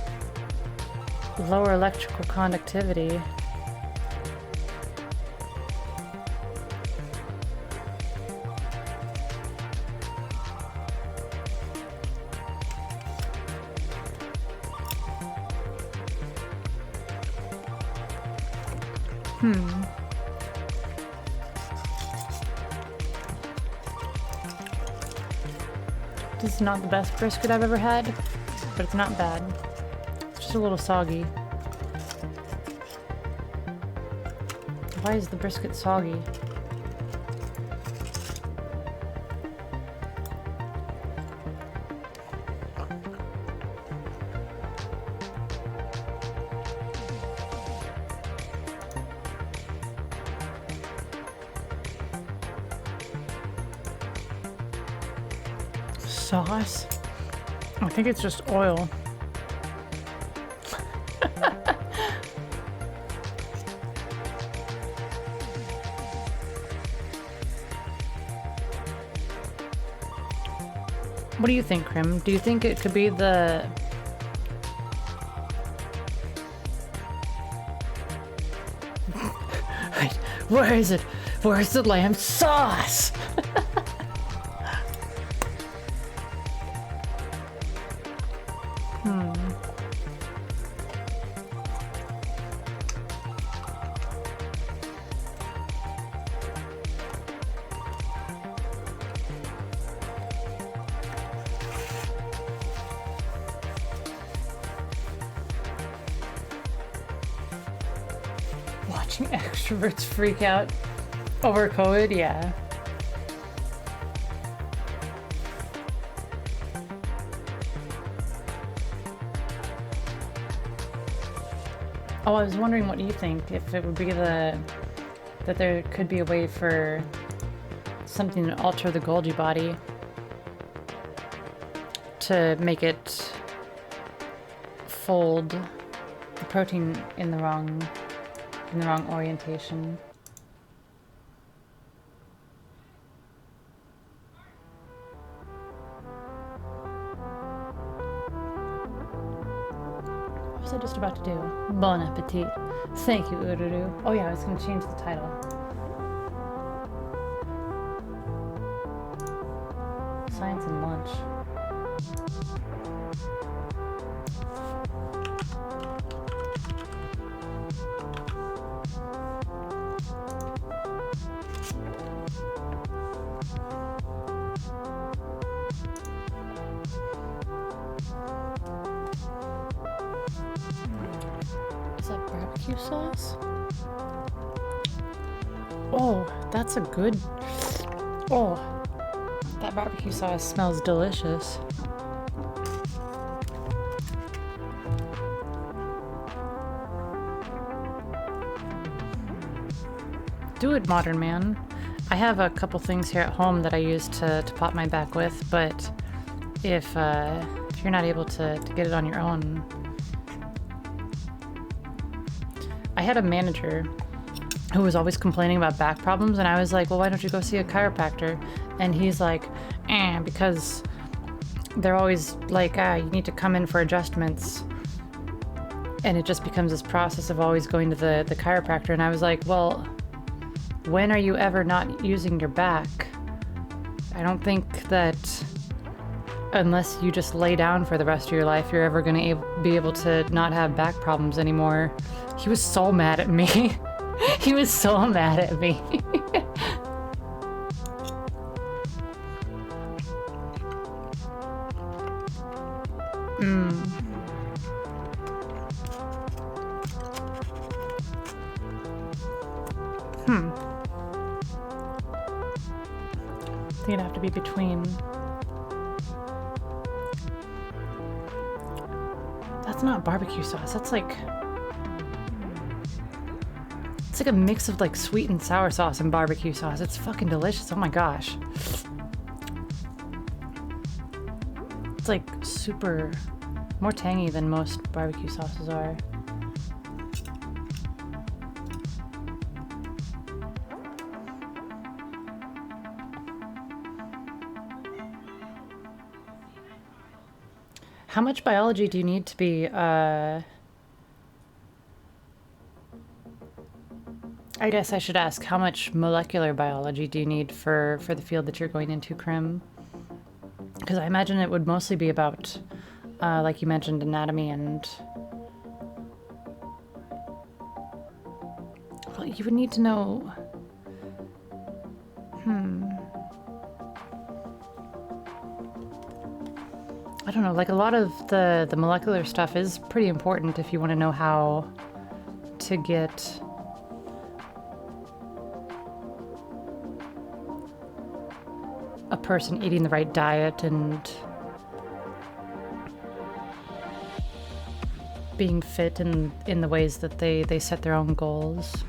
lower electrical conductivity? This is not the best brisket I've ever had, but it's not bad. It's just a little soggy. Why is the brisket soggy? Sauce? I think it's just oil. What do you think, Krim? Do you think it could be the... Wait, where is it? Where's the lamb sauce? Watching extroverts freak out over COVID, yeah. Oh, I was wondering, what do you think? If it would be that there could be a way for something to alter the Golgi body to make it fold the protein in the wrong orientation. What was I just about to do? Bon appetit. Thank you, Ururu. Oh yeah, I was going to change the title. Science and lunch. Barbecue sauce? Oh, that's a good... Oh, that barbecue sauce smells delicious. Do it, modern man. I have a couple things here at home that I use to pop my back with, but if you're not able to get it on your own... I had a manager who was always complaining about back problems, and I was like, well, why don't you go see a chiropractor? And he's like, because they're always like, you need to come in for adjustments. And it just becomes this process of always going to the chiropractor. And I was like, well, when are you ever not using your back? I don't think that unless you just lay down for the rest of your life, you're ever going to be able to not have back problems anymore. He was so mad at me. He was so mad at me. I think it'd have to be between. That's not barbecue sauce. That's like... It's like a mix of like sweet and sour sauce and barbecue sauce. It's fucking delicious. Oh my gosh. It's like super... more tangy than most barbecue sauces are. How much biology do you need to be, I guess I should ask, how much molecular biology do you need for the field that you're going into, Krim? Because I imagine it would mostly be about, like you mentioned, anatomy and... Well, you would need to know... I don't know, like a lot of the molecular stuff is pretty important if you want to know how to get a person eating the right diet and being fit in the ways that they set their own goals.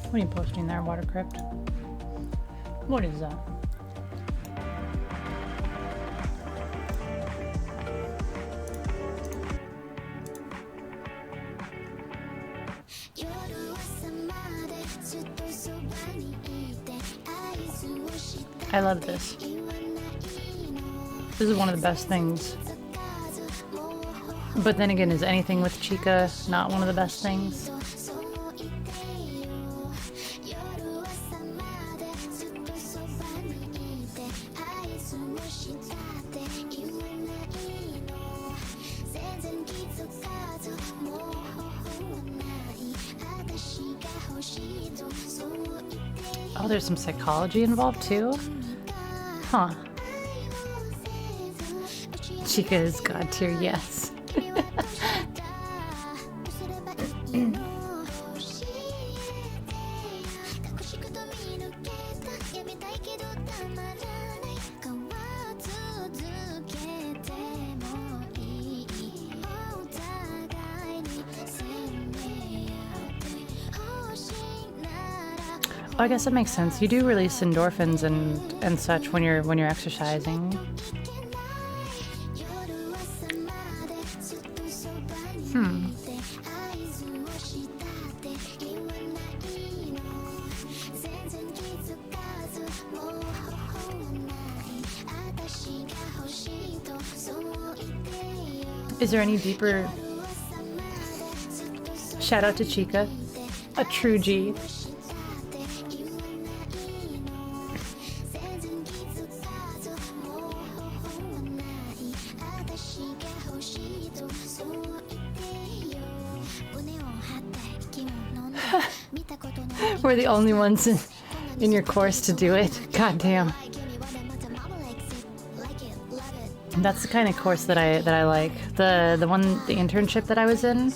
What are you posting there, Watercrypt? What is that? I love this. This is one of the best things. But then again, is anything with Chica not one of the best things? Oh, there's some psychology involved too? Huh. Chica is God tier, yes. I guess that makes sense. You do release endorphins and such when you're exercising. Is there any deeper... Shout out to Chica, a true G. We're the only ones in your course to do it. God damn. That's the kind of course that I like. The internship that I was in,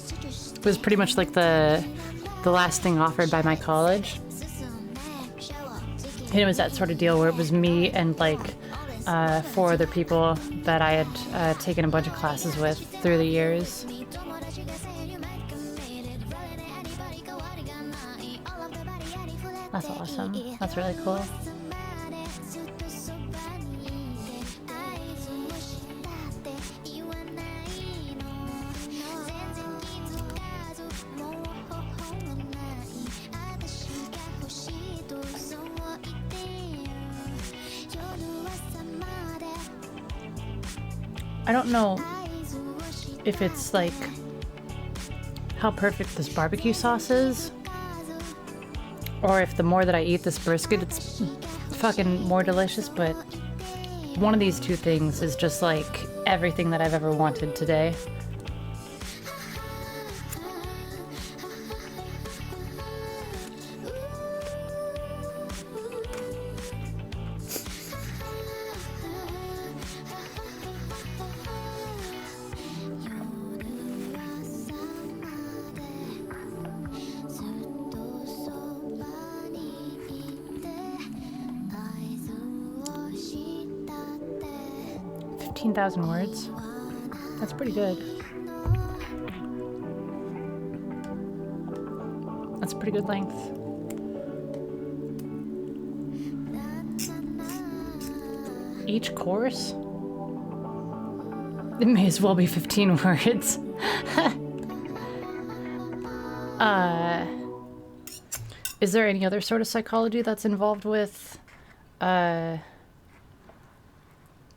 was pretty much like the last thing offered by my college. And it was that sort of deal where it was me and like 4 other people that I had taken a bunch of classes with through the years. That's awesome. That's really cool. I don't know if it's like how perfect this barbecue sauce is, or if the more that I eat this brisket, it's fucking more delicious, but one of these two things is just like everything that I've ever wanted today. $15,000 words. That's pretty good. That's a pretty good length. Each course? It may as well be 15 words. Is there any other sort of psychology that's involved with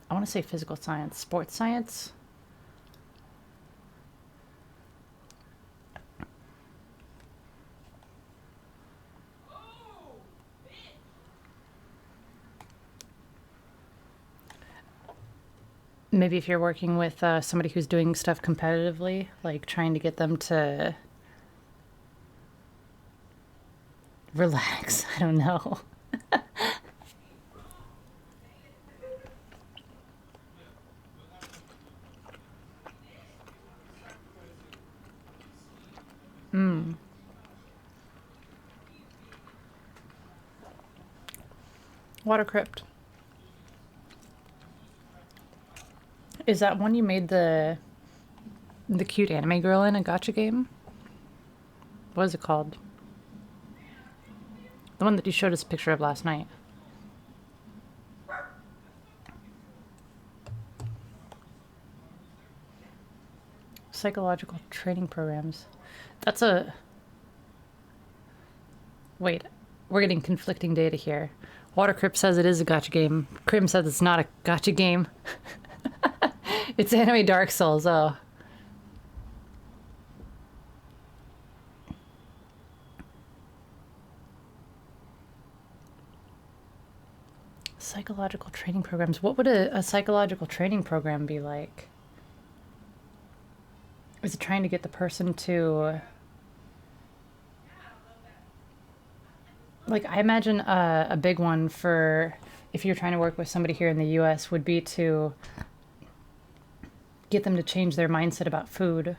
I want to say physical science, sports science? Maybe if you're working with somebody who's doing stuff competitively, like trying to get them to relax. I don't know. Water Crypt. Is that one you made the cute anime girl in a gacha game? What is it called? The one that you showed us a picture of last night. Psychological training programs. That's a... Wait, we're getting conflicting data here. Water Crypt says it is a gacha game. Crim says it's not a gacha game. It's anime Dark Souls, oh. Psychological training programs. What would a psychological training program be like? Is it trying to get the person to... Like, I imagine a big one for if you're trying to work with somebody here in the US would be to get them to change their mindset about food.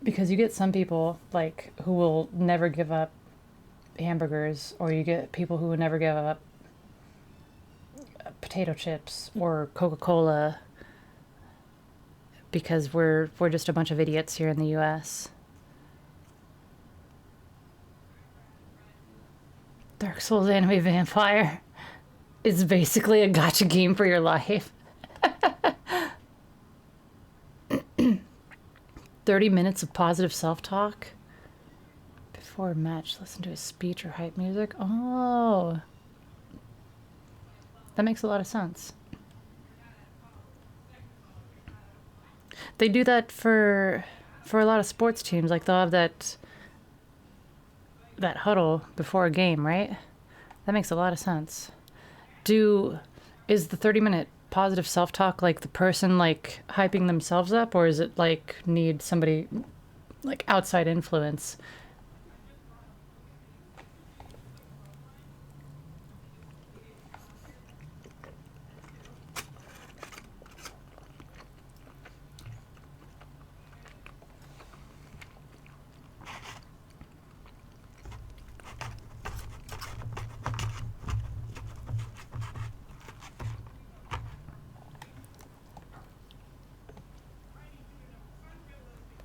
Because you get some people, like, who will never give up hamburgers, or you get people who will never give up potato chips or Coca-Cola because we're just a bunch of idiots here in the US. Dark Souls Anime Vampire is basically a gacha game for your life. 30 minutes of positive self-talk before a match. Listen to a speech or hype music. Oh, that makes a lot of sense. They do that for a lot of sports teams. Like, they'll have that huddle before a game, right? That makes a lot of sense. Is the 30-minute positive self-talk like the person like hyping themselves up, or is it like need somebody like outside influence?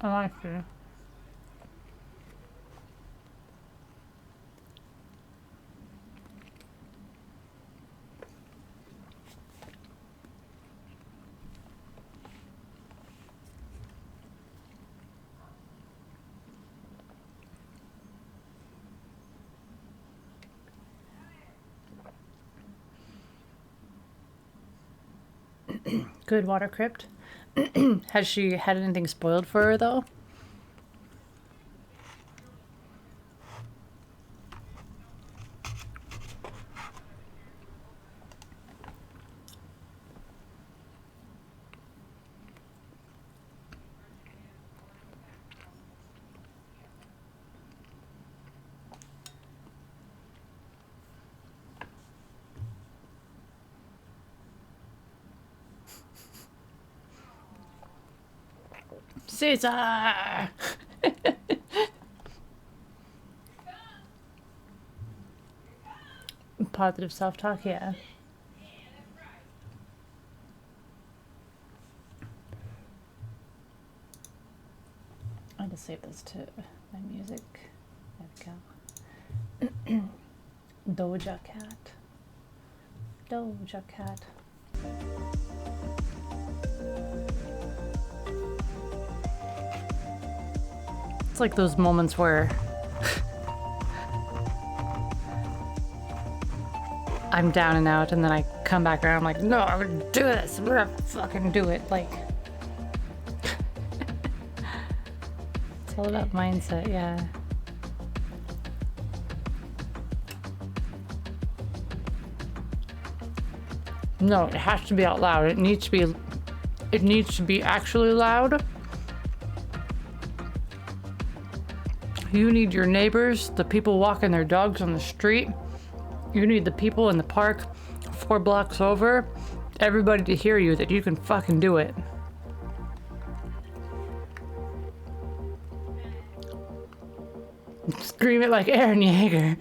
Oh, I see. Good water crypt. Has she had anything spoiled for her though? Caesar! Positive self-talk, yeah. I'll just save this to my music. There we go. Doja Cat. Doja Cat. It's like those moments where I'm down and out, and then I come back around. I'm like, no, I'm gonna do this. I'm gonna fucking do it. Like, it's all about mindset, yeah. No, it has to be out loud. It needs to be actually loud. You need your neighbors, the people walking their dogs on the street. You need the people in the park 4 blocks over. Everybody to hear you that you can fucking do it. Scream it like Aaron Yeager.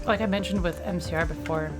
Like I mentioned with MCR before,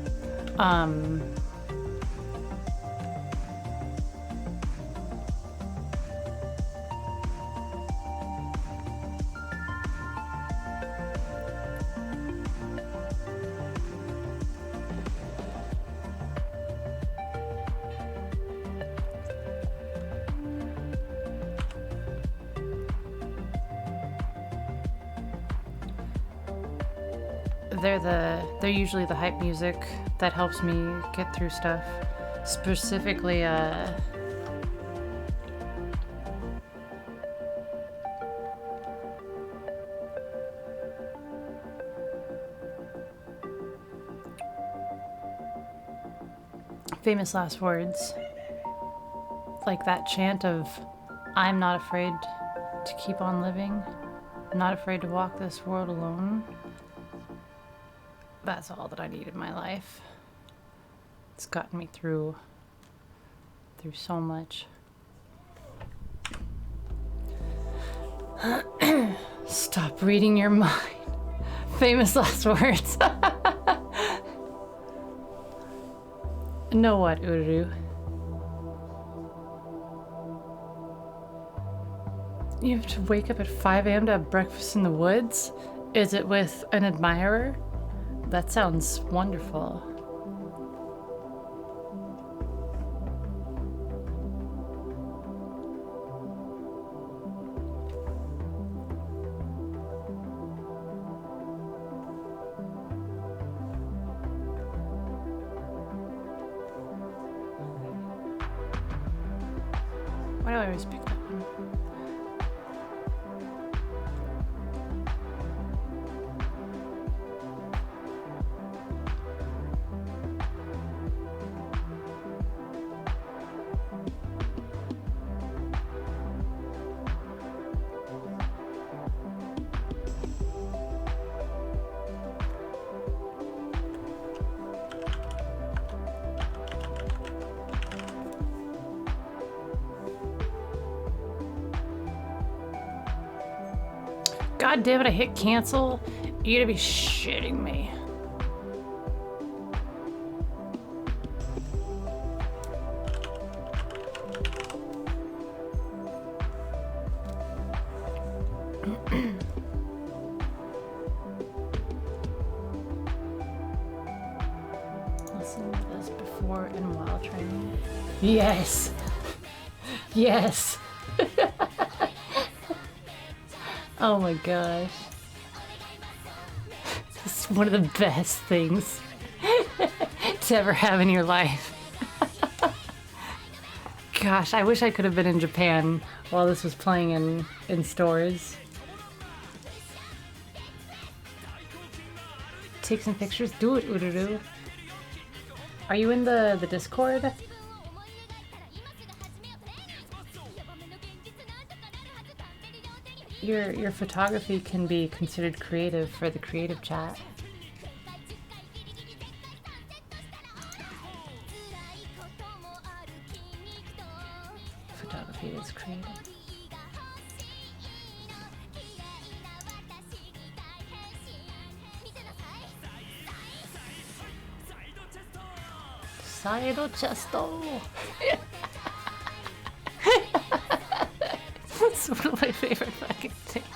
they're usually the hype music that helps me get through stuff. Specifically, famous last words. Like that chant of, I'm not afraid to keep on living. I'm not afraid to walk this world alone. That's all that I need in my life. It's gotten me through so much. Stop reading your mind. Famous last words. Know what, Uru? You have to wake up at 5 a.m. to have breakfast in the woods? Is it with an admirer? That sounds wonderful. Why do I always pick that one? God damn it, I hit cancel. You gotta be shitting me. Listen to this before and while training. Yes. Yes. Oh my gosh. This is one of the best things to ever have in your life. Gosh, I wish I could have been in Japan while this was playing in stores. Take some pictures? Do it, Ururu. Are you in the Discord? Your photography can be considered creative for the creative chat. Photography is creative. Side chesto. It's one of my favorite fucking things.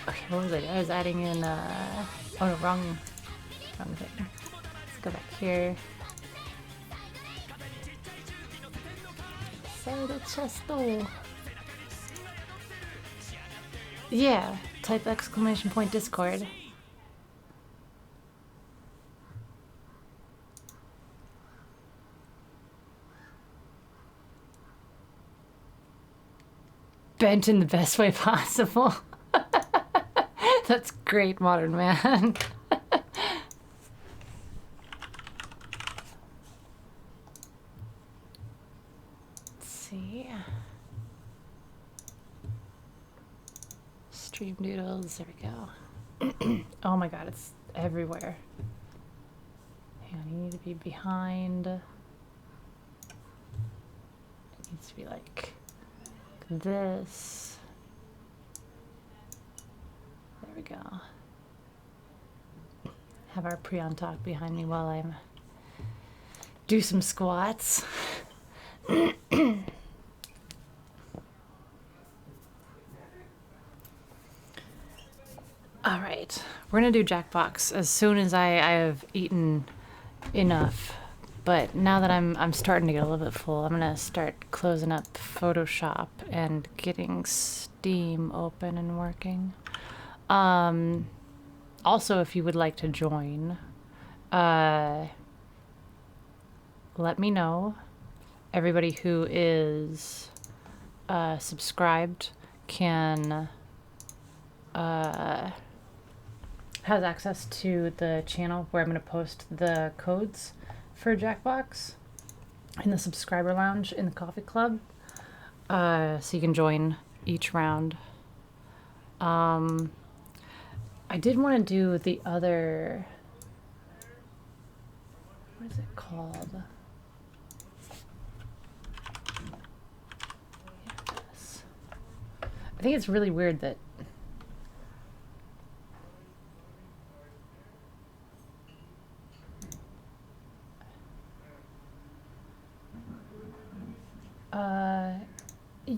Okay, what was I? I was adding in, oh no, wrong thing. Let's go back here. Side chesto. Yeah, type exclamation point Discord. Bent in the best way possible. That's great, modern man. Let's see. Stream doodles, there we go. Oh my god, it's everywhere. Hang on, you need to be behind. It needs to be like this. There we go. Have our Prion talk behind me while I'm do some squats. All right, we're gonna do Jackbox as soon as I have eaten enough. But now that I'm starting to get a little bit full, I'm gonna start closing up Photoshop and getting Steam open and working. Also, if you would like to join, let me know. Everybody who is subscribed can has access to the channel where I'm gonna post the codes for Jackbox in the subscriber lounge in the coffee club, so you can join each round. I did want to do the other, what is it called? Yes. I think it's really weird that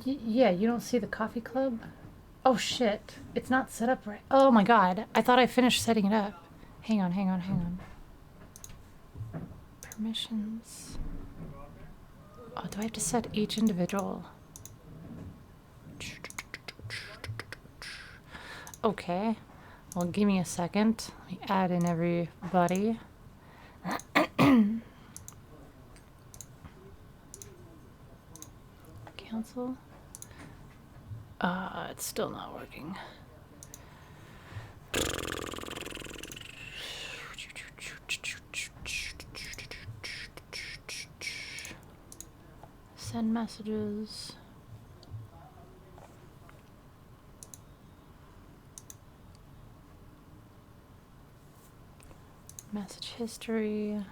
yeah, you don't see the coffee club? Oh shit, it's not set up right. Oh my god, I thought I finished setting it up. Hang on. Permissions. Oh, do I have to set each individual? Okay, well give me a second. Let me add in everybody. Cancel. It's still not working. Send messages. Message history.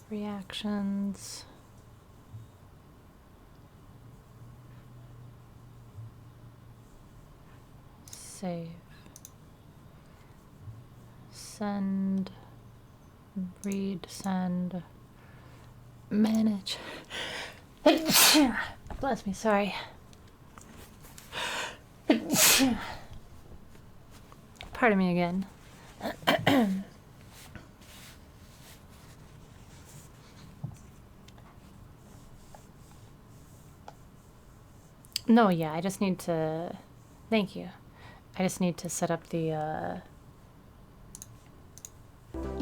Reactions. Save. Send. Read, send. Manage. Bless me, sorry. Pardon me again. No, yeah, I just need to... Thank you. I just need to set up the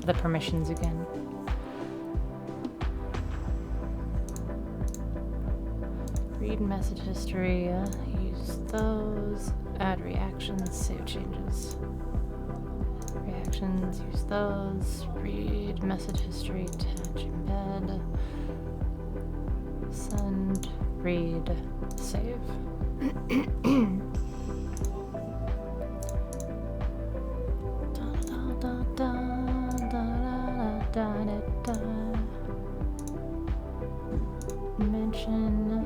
permissions again. Read message history, use those. Add reactions, save changes. Reactions, use those. Read message history, attach, embed. Send, read, save. Mention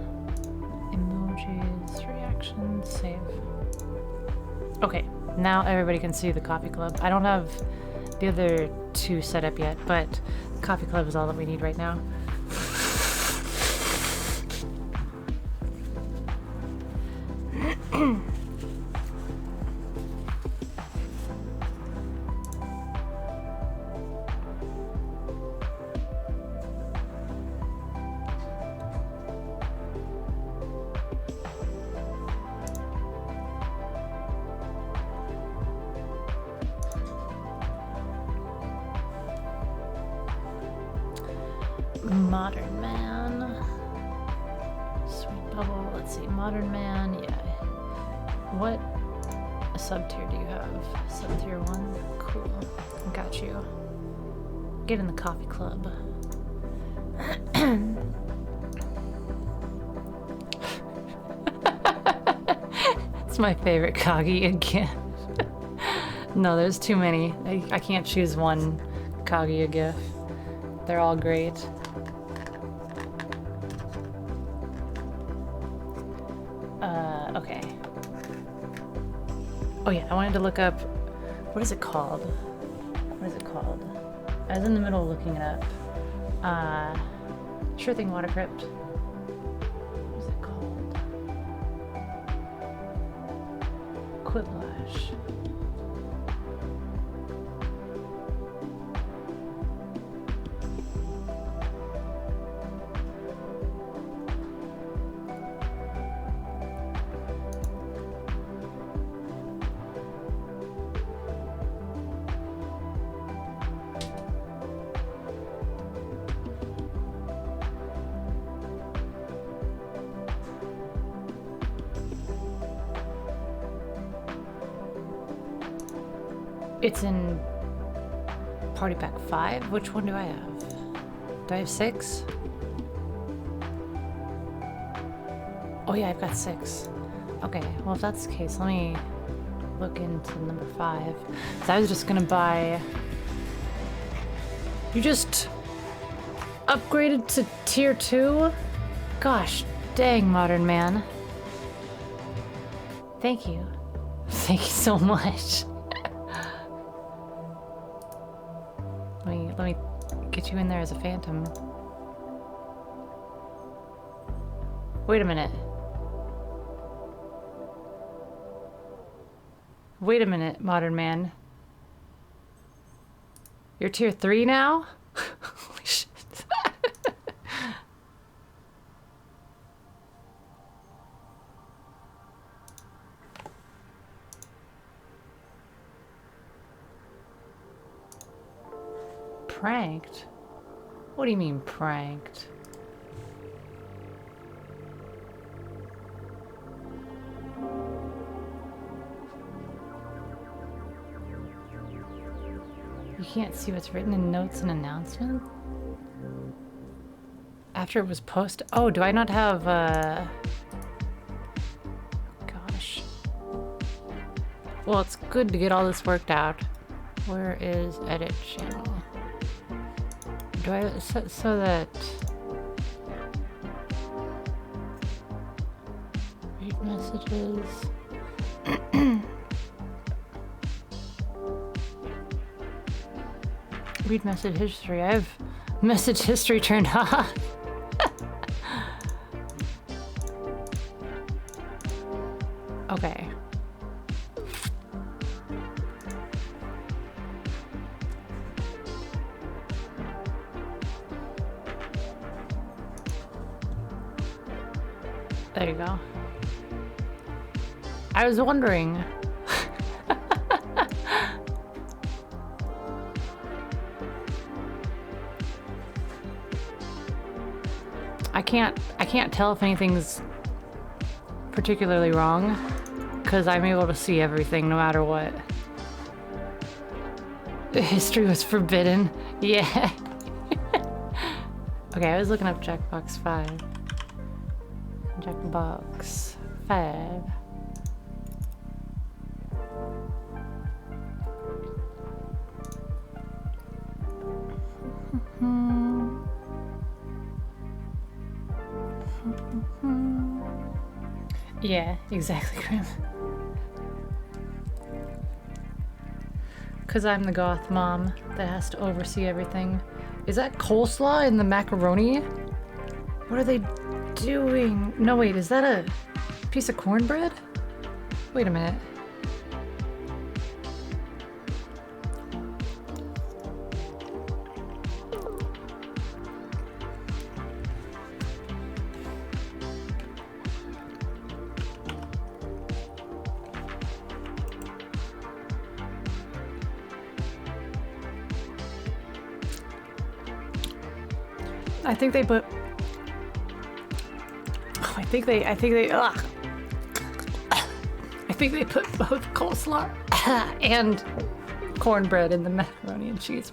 emojis, reactions, save. Okay, now everybody can see the coffee club. I don't have the other two set up yet, but the coffee club is all that we need right now. Modern man. Sweet bubble. Let's see. Modern man. Yeah. What sub tier do you have? Sub tier 1? Cool. Got you. Get in the coffee club. It's my favorite Kagi again. No, there's too many. I can't choose one Kagi GIF. They're all great. Okay. Oh yeah, I wanted to look up, what is it called? What is it called? I was in the middle of looking it up. Sure thing, Water Crypt. What is it called? Quiplash. It's in Party Pack 5? Which one do I have? Do I have 6? Oh yeah, I've got 6. Okay, well if that's the case, let me look into number 5. So I was just gonna buy... You just upgraded to tier 2? Gosh, dang, modern man. Thank you. Thank you so much. Let me get you in there as a phantom. Wait a minute. Wait a minute, modern man. You're tier 3 now? Holy shit. Pranked? What do you mean pranked? You can't see what's written in notes and announcement? After it was posted? Oh, do I not have, Gosh. Well, it's good to get all this worked out. Where is edit channel? Do I set so that... Read messages. Read message history. I have message history turned off. Okay. There you go. I was wondering. I can't tell if anything's particularly wrong because I'm able to see everything no matter what. The history was forbidden. Yeah. Okay, I was looking up Jackbox 5. Jackbox 5. Yeah, exactly, Grim. Because I'm the goth mom that has to oversee everything. Is that coleslaw in the macaroni? What are they doing? No, wait, is that a piece of cornbread? Wait a minute. I think they put. Oh, I think they. Ugh. I think they put both coleslaw and cornbread in the macaroni and cheese.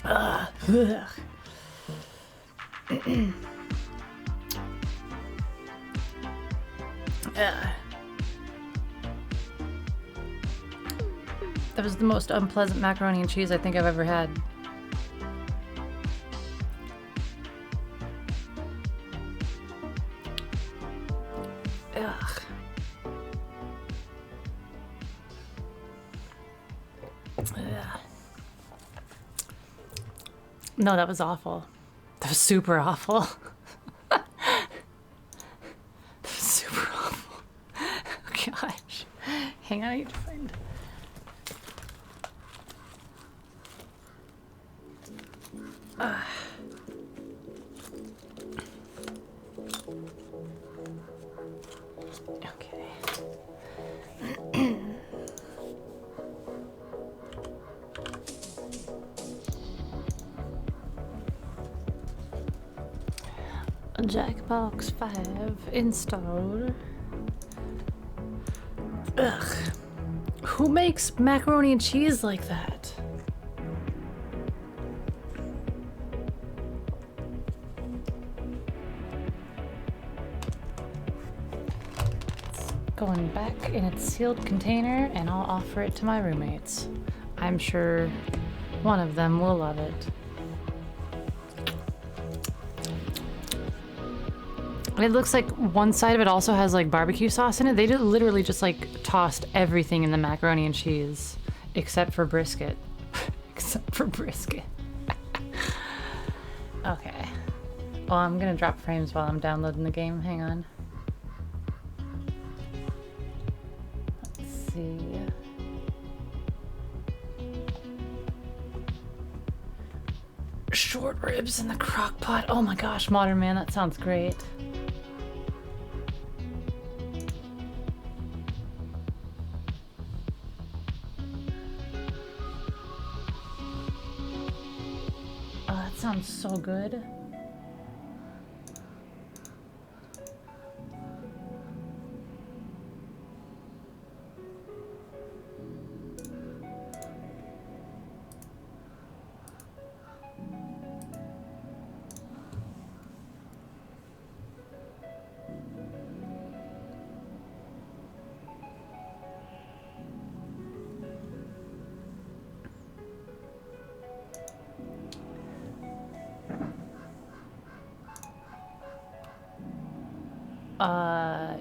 Ugh. That was the most unpleasant macaroni and cheese I think I've ever had. Ugh. Ugh. No, that was awful. That was super awful. That was super awful. Oh gosh. Hang on, I need to find. Okay. Jackbox 5 installed. Ugh. Who makes macaroni and cheese like that? Going back in its sealed container, and I'll offer it to my roommates. I'm sure one of them will love it. It looks like one side of it also has like barbecue sauce in it. They literally just like tossed everything in the macaroni and cheese except for brisket. Except for brisket. Okay. Well, I'm gonna drop frames while I'm downloading the game. Hang on. Let's see. Short ribs in the crock pot. Oh my gosh, Modern Man, that sounds great. Oh, that sounds so good.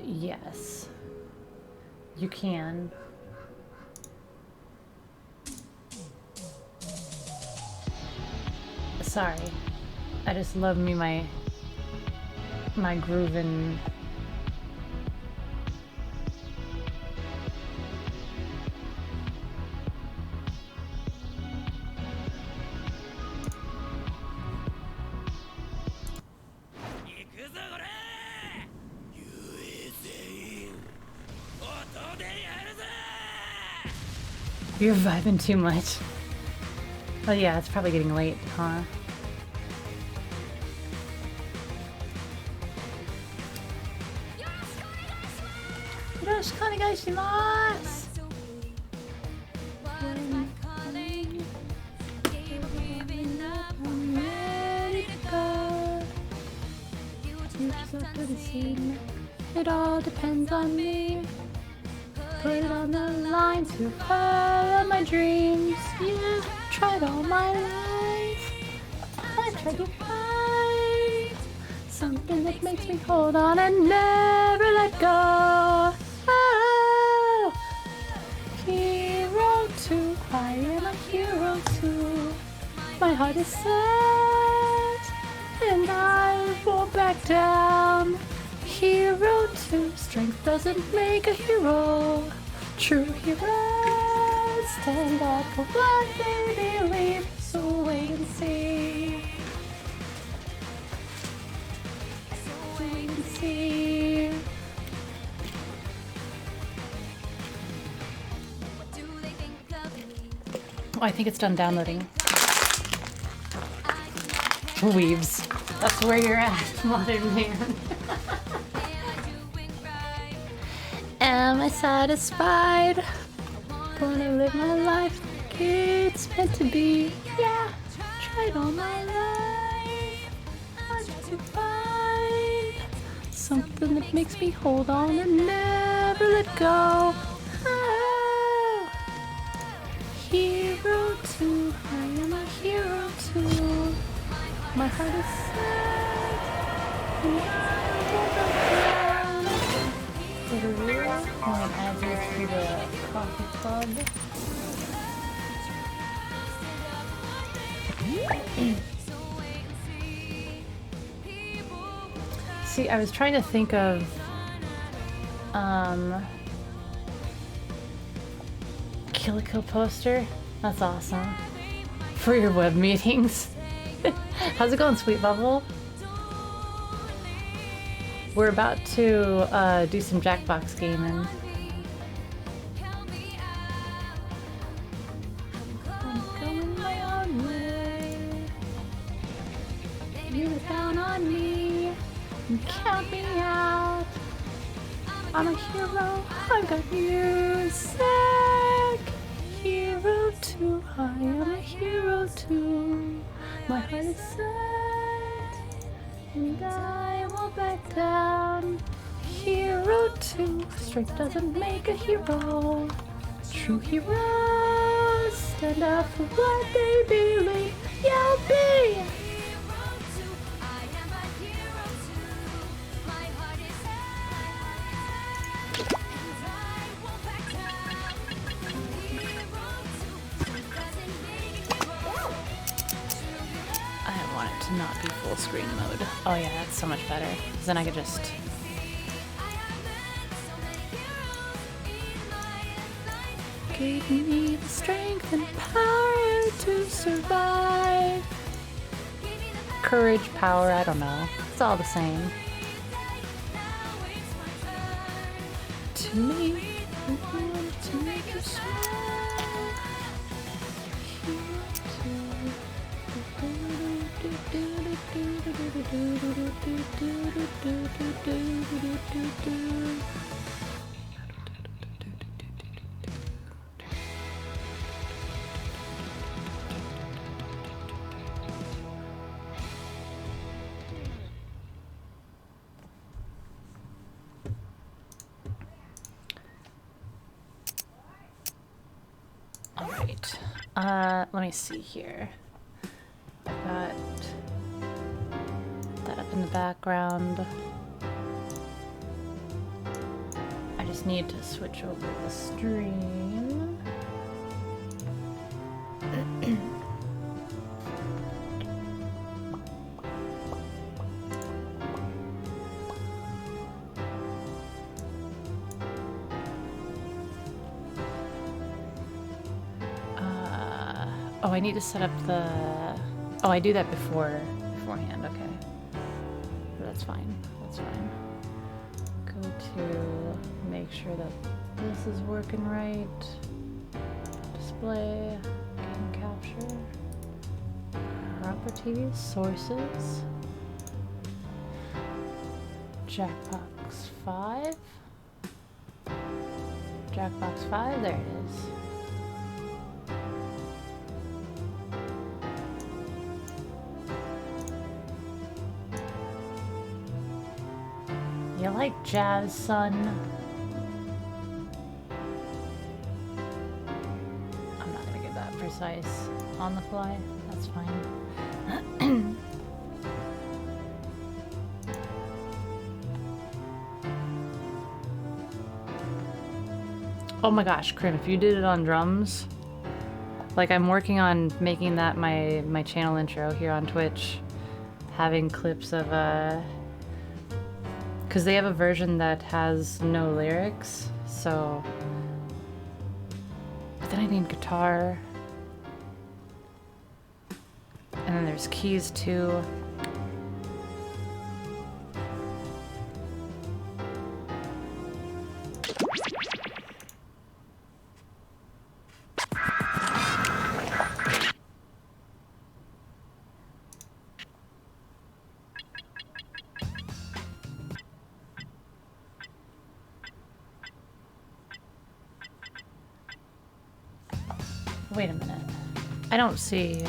Yes. You can. Sorry. I just love me my groovin'. You're vibing too much. Oh yeah, it's probably getting late, huh? It all depends on me. Put it on the line to follow my dreams. Yeah, tried all my life. I tried to find something that makes me hold on and never let go. Oh, hero too, I am a hero too. My heart is set, and I won't back down. Hero too, strength doesn't make a hero. True heroes stand up for what they believe. So wait and see. Wait and see. Oh, I think it's done downloading. Weaves. That's where you're at, modern man. Am I satisfied? Wanna live my life like it's meant to be. Yeah, tried all my life. I try to find something that makes me hold on and never let go. Oh, hero too, I am a hero too. My heart is set, and I won't back down. And add you to the coffee club. See, I was trying to think of Kill a Kill poster. That's awesome. For your web meetings. How's it going, Sweet Bubble? We're about to do some Jackbox gaming. I'm going my own way. You look down on me and count me out. I'm a hero, I've got music. Hero too, I am a hero too. My heart is set, and I won't back down. Hero too, strength doesn't make a hero. True heroes stand up for what they believe. You'll be. To not be full screen mode. Oh yeah, that's so much better. Because then I could just... Gave me the strength and power to survive. Courage, power, I don't know. It's all the same. To me, I want to make you smile. All right. Let me see here. Got that up in the background. I just need to switch over the stream. Oh, I need to set up the... Oh, I do that beforehand, okay. That's fine, that's fine. Go to make sure that this is working right. Display, game capture, properties, sources, Jackbox 5. Jackbox 5, there it is. You like jazz, son? I'm not gonna get that precise on the fly. That's fine. Oh my gosh, Krim, if you did it on drums, like I'm working on making that my channel intro here on Twitch, having clips of because they have a version that has no lyrics, so... But then I need guitar. And then there's keys too. Wait a minute. I don't see...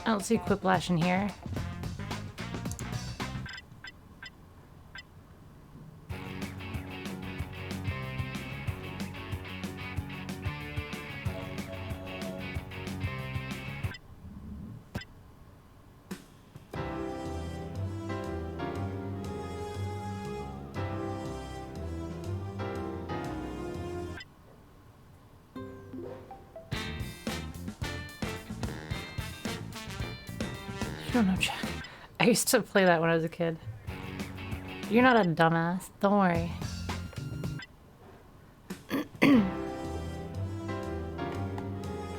I don't see Quiplash in here. I don't know, Jack. I used to play that when I was a kid. You're not a dumbass. Don't worry.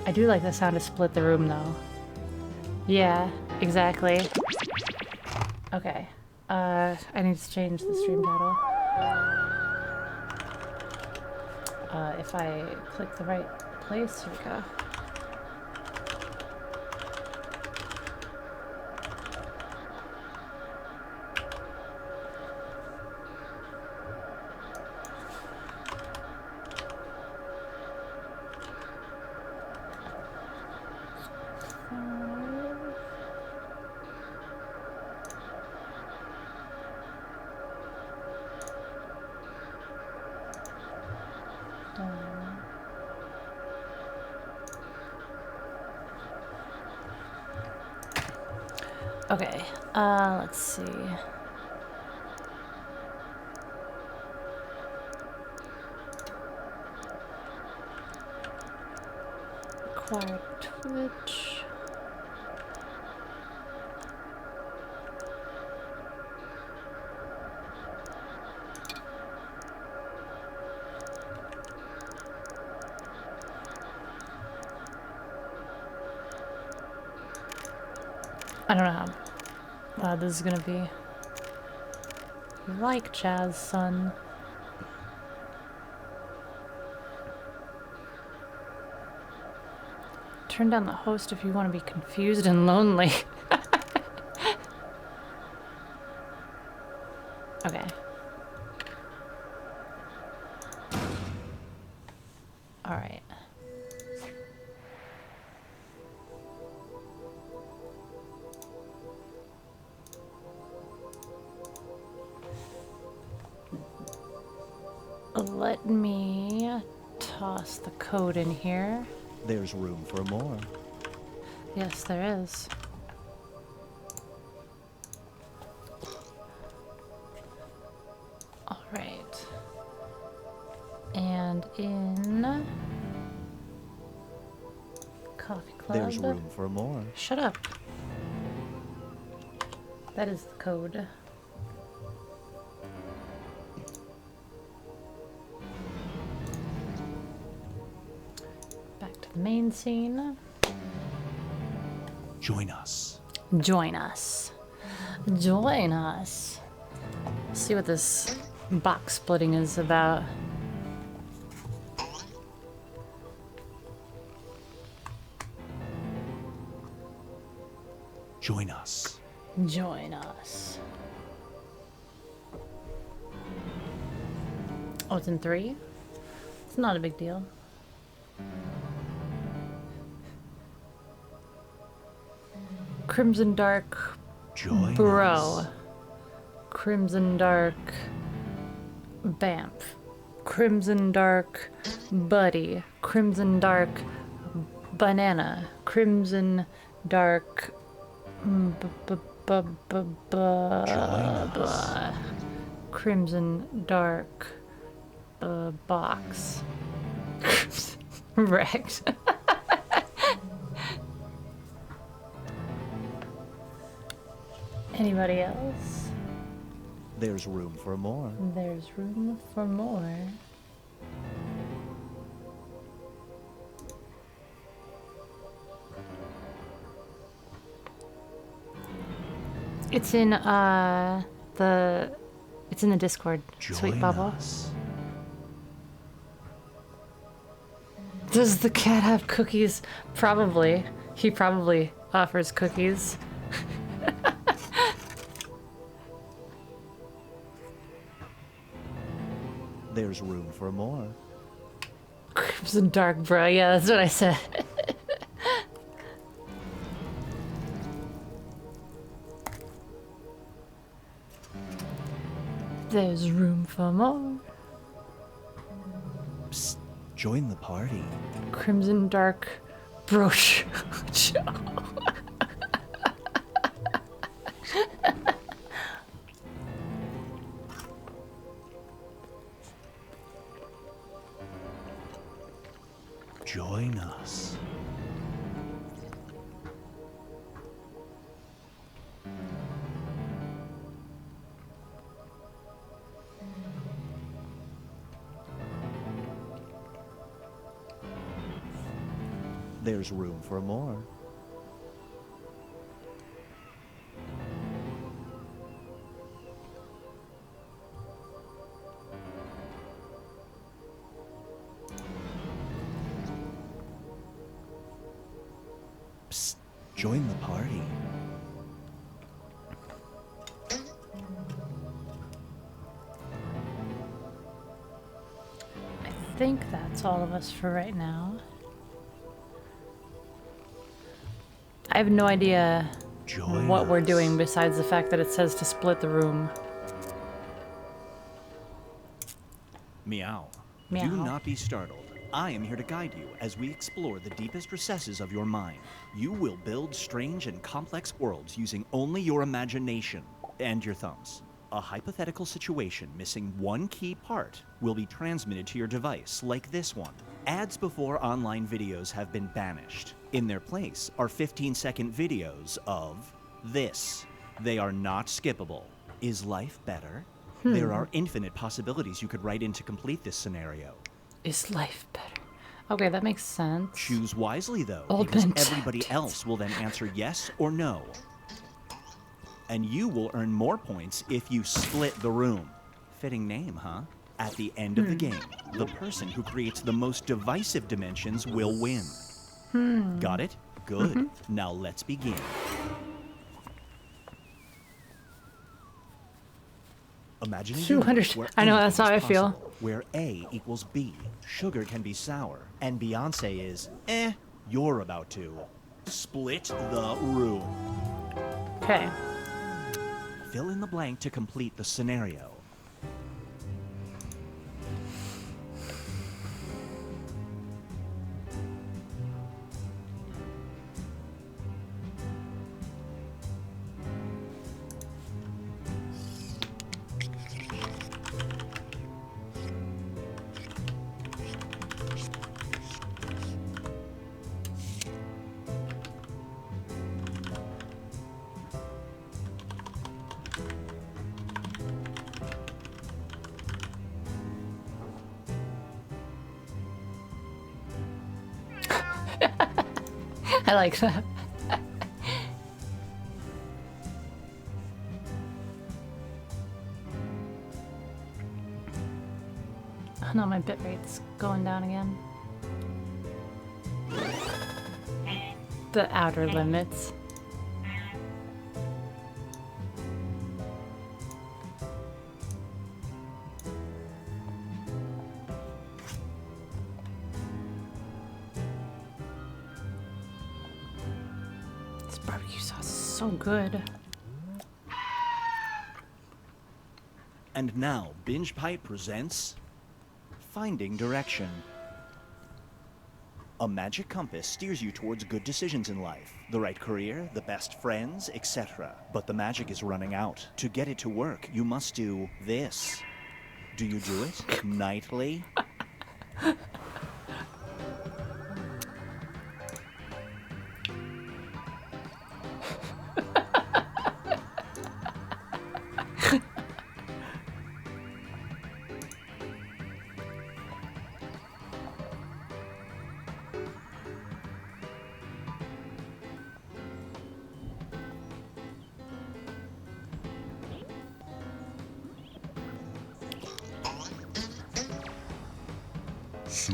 I do like the sound of Split the Room, though. Yeah, exactly. Okay. I need to change the stream title. If I click the right place, here we go. Okay, let's see. Acquire Twitch. I don't know how loud this is gonna be. You like jazz, son? Turn down the host if you want to be confused and lonely. Okay. All right. Let me toss the code in here. There's room for more. Yes, there is. All right. And in Coffee club. There's room for more. Shut up. That is the code. Back to the main scene. Join us. Join us. Join us. See what this box splitting is about. Join us. Join us. Oh, it's in 3? It's not a big deal. Crimson Dark Join Bro. us. Crimson Dark Bamf. Crimson Dark Buddy. Crimson Dark Banana. Crimson Dark Crimson Dark Box. Wrecked. Anybody else? There's room for more. There's room for more. It's in it's in the Discord, Sweet Join Bubble. us. Does the cat have cookies? Probably. He probably offers cookies. There's room for more. Crimson Dark, bro. Yeah, that's what I said. There's room for more. Psst. Join the party. Crimson Dark Brooch. Join us. There's room for more. Psst. Join the party. I think that's all of us for right now. I have no idea Join what we're us. doing besides the fact that it says to split the room. Meow. Meow. Do not be startled. I am here to guide you as we explore the deepest recesses of your mind. You will build strange and complex worlds using only your imagination and your thumbs. A hypothetical situation missing one key part will be transmitted to your device, like this one. Ads before online videos have been banished. In their place are 15-second videos of this. They are not skippable. Is life better? There are infinite possibilities you could write in to complete this scenario. Is life better? Okay, that makes sense. Choose wisely, though, Old because man everybody tactics. else will then answer yes or no. And you will earn more points if you split the room. Fitting name, huh? At the end of the game, the person who creates the most divisive dimensions will win. Got it? Good. Now let's begin. Imagine a 200. universe where I know, anything that's how is I feel. possible, where A equals B, sugar can be sour, and Beyonce is, you're about to split the room. Okay. Fill in the blank to complete the scenario. I like that. Oh no, my bit rate's going down again. The outer limits. This barbecue sauce is so good. And now, Binge Pipe presents Finding Direction. A magic compass steers you towards good decisions in life, the right career, the best friends, etc. But the magic is running out. To get it to work, you must do this. Do you do it nightly?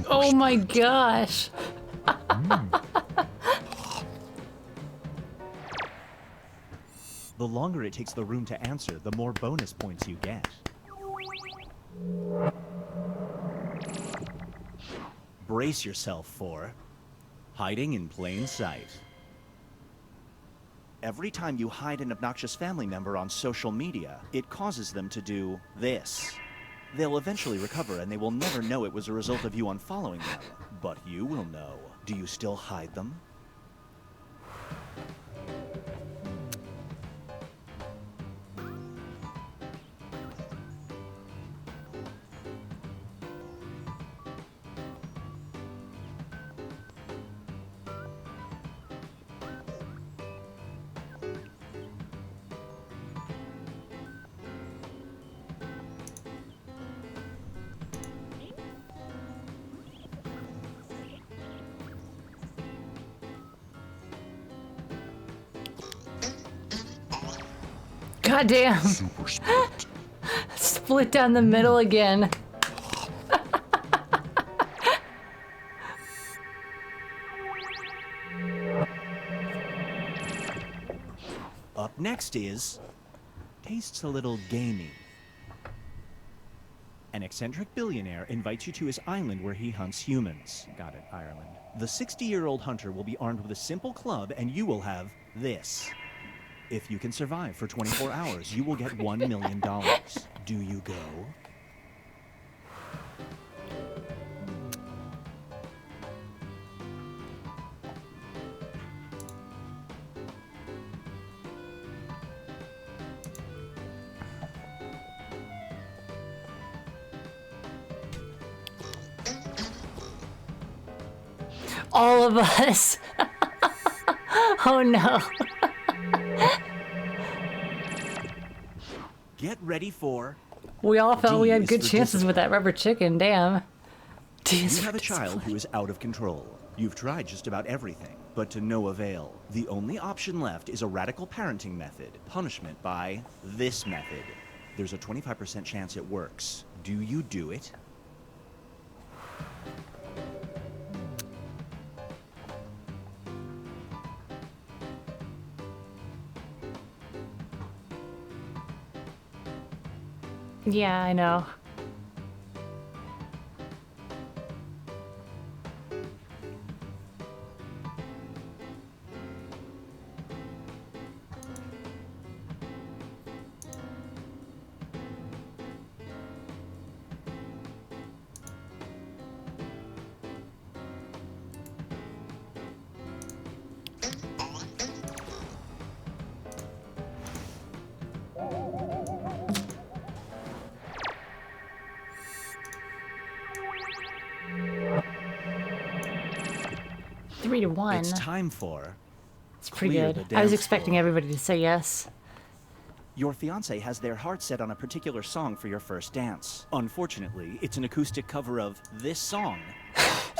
Oh my gosh. The longer it takes the room to answer, the more bonus points you get. Brace yourself for hiding in plain sight. Every time you hide an obnoxious family member on social media, it causes them to do this. They'll eventually recover and they will never know it was a result of you unfollowing them. But you will know. Do you still hide them? God damn. Super split. Split down the middle again. Up next is tastes a little gamey. An eccentric billionaire invites you to his island where he hunts humans. Got it, Ireland. The 60-year-old hunter will be armed with a simple club and you will have this. If you can survive for 24 hours, you will get $1 million. Do you go? All of us. Oh no. Get ready for... We all felt we D had is good for chances with that rubber chicken, damn. D You is for have a child discipline. who is out of control. You've tried just about everything, but to no avail. The only option left is a radical parenting method, punishment by this method. There's a 25% chance it works. Do you do it? Yeah, I know. Three to one. It's time for... It's pretty clear good. the I was dance expecting floor. everybody to say yes. Your fiancé has their heart set on a particular song for your first dance. Unfortunately, it's an acoustic cover of this song,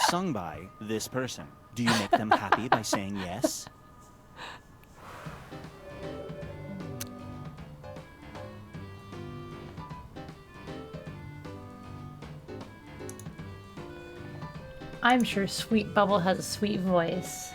sung by this person. Do you make them happy by saying yes? I'm sure Sweet Bubble has a sweet voice.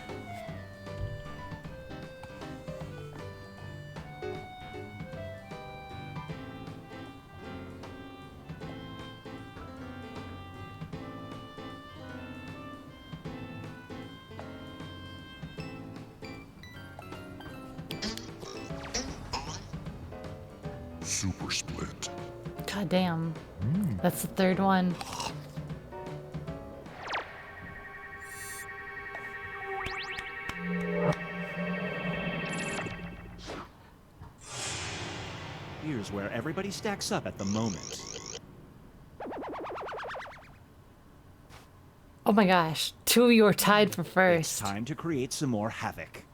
Super split. God damn. That's the third one. Here's where everybody stacks up at the moment. Oh my gosh. Two of you are tied for It's first. time to create some more havoc.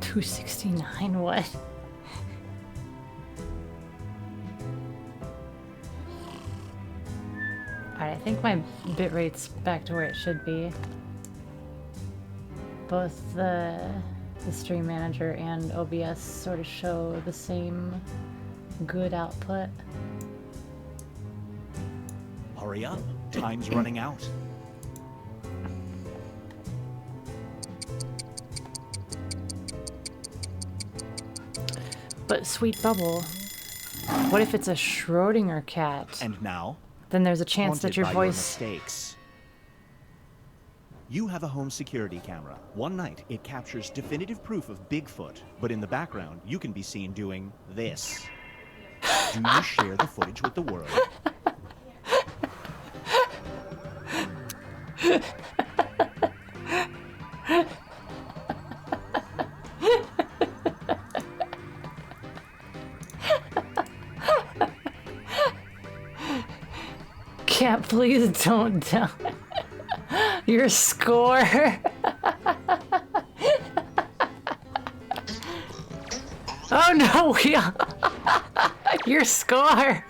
$269, what? Alright, I think my bitrate's back to where it should be. Both the Stream Manager and OBS sort of show the same good output. Hurry up. Time's running out. But Sweet Bubble, what if it's a Schrodinger cat? And now, Then there's a chance that haunted your by voice... mistakes. You have a home security camera. One night, it captures definitive proof of Bigfoot, but in the background, you can be seen doing this. Do you share the footage with the world? Cat, please don't tell your score. Oh no, your score.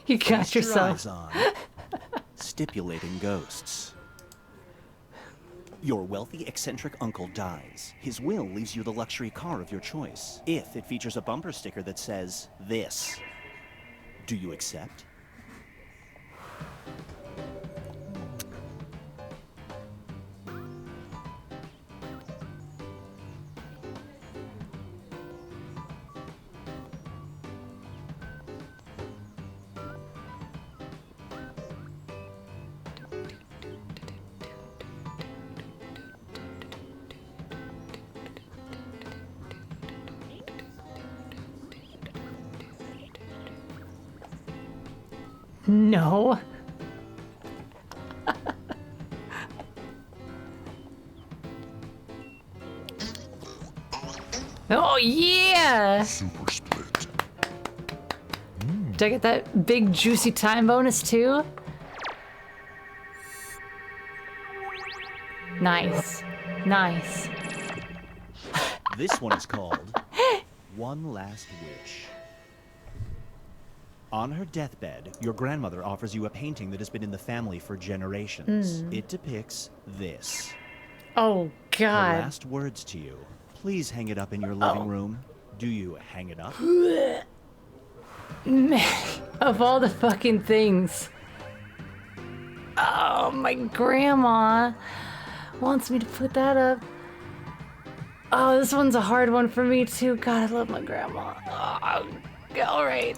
You got Feast your yourself. eyes on stipulating ghosts. Your wealthy, eccentric uncle dies. His will leaves you the luxury car of your choice, if it features a bumper sticker that says, this. Do you accept? No. Oh yeah! Super split. Did I get that big juicy time bonus too? Nice. Nice. This one is called One Last Wish. On her deathbed, your grandmother offers you a painting that has been in the family for generations. It depicts this. Oh Her god. last words to you. Please hang it up in your living room. Do you hang it up? Man, of all the fucking things. Oh, my grandma wants me to put that up. Oh, this one's a hard one for me too. God, I love my grandma. Oh, all right.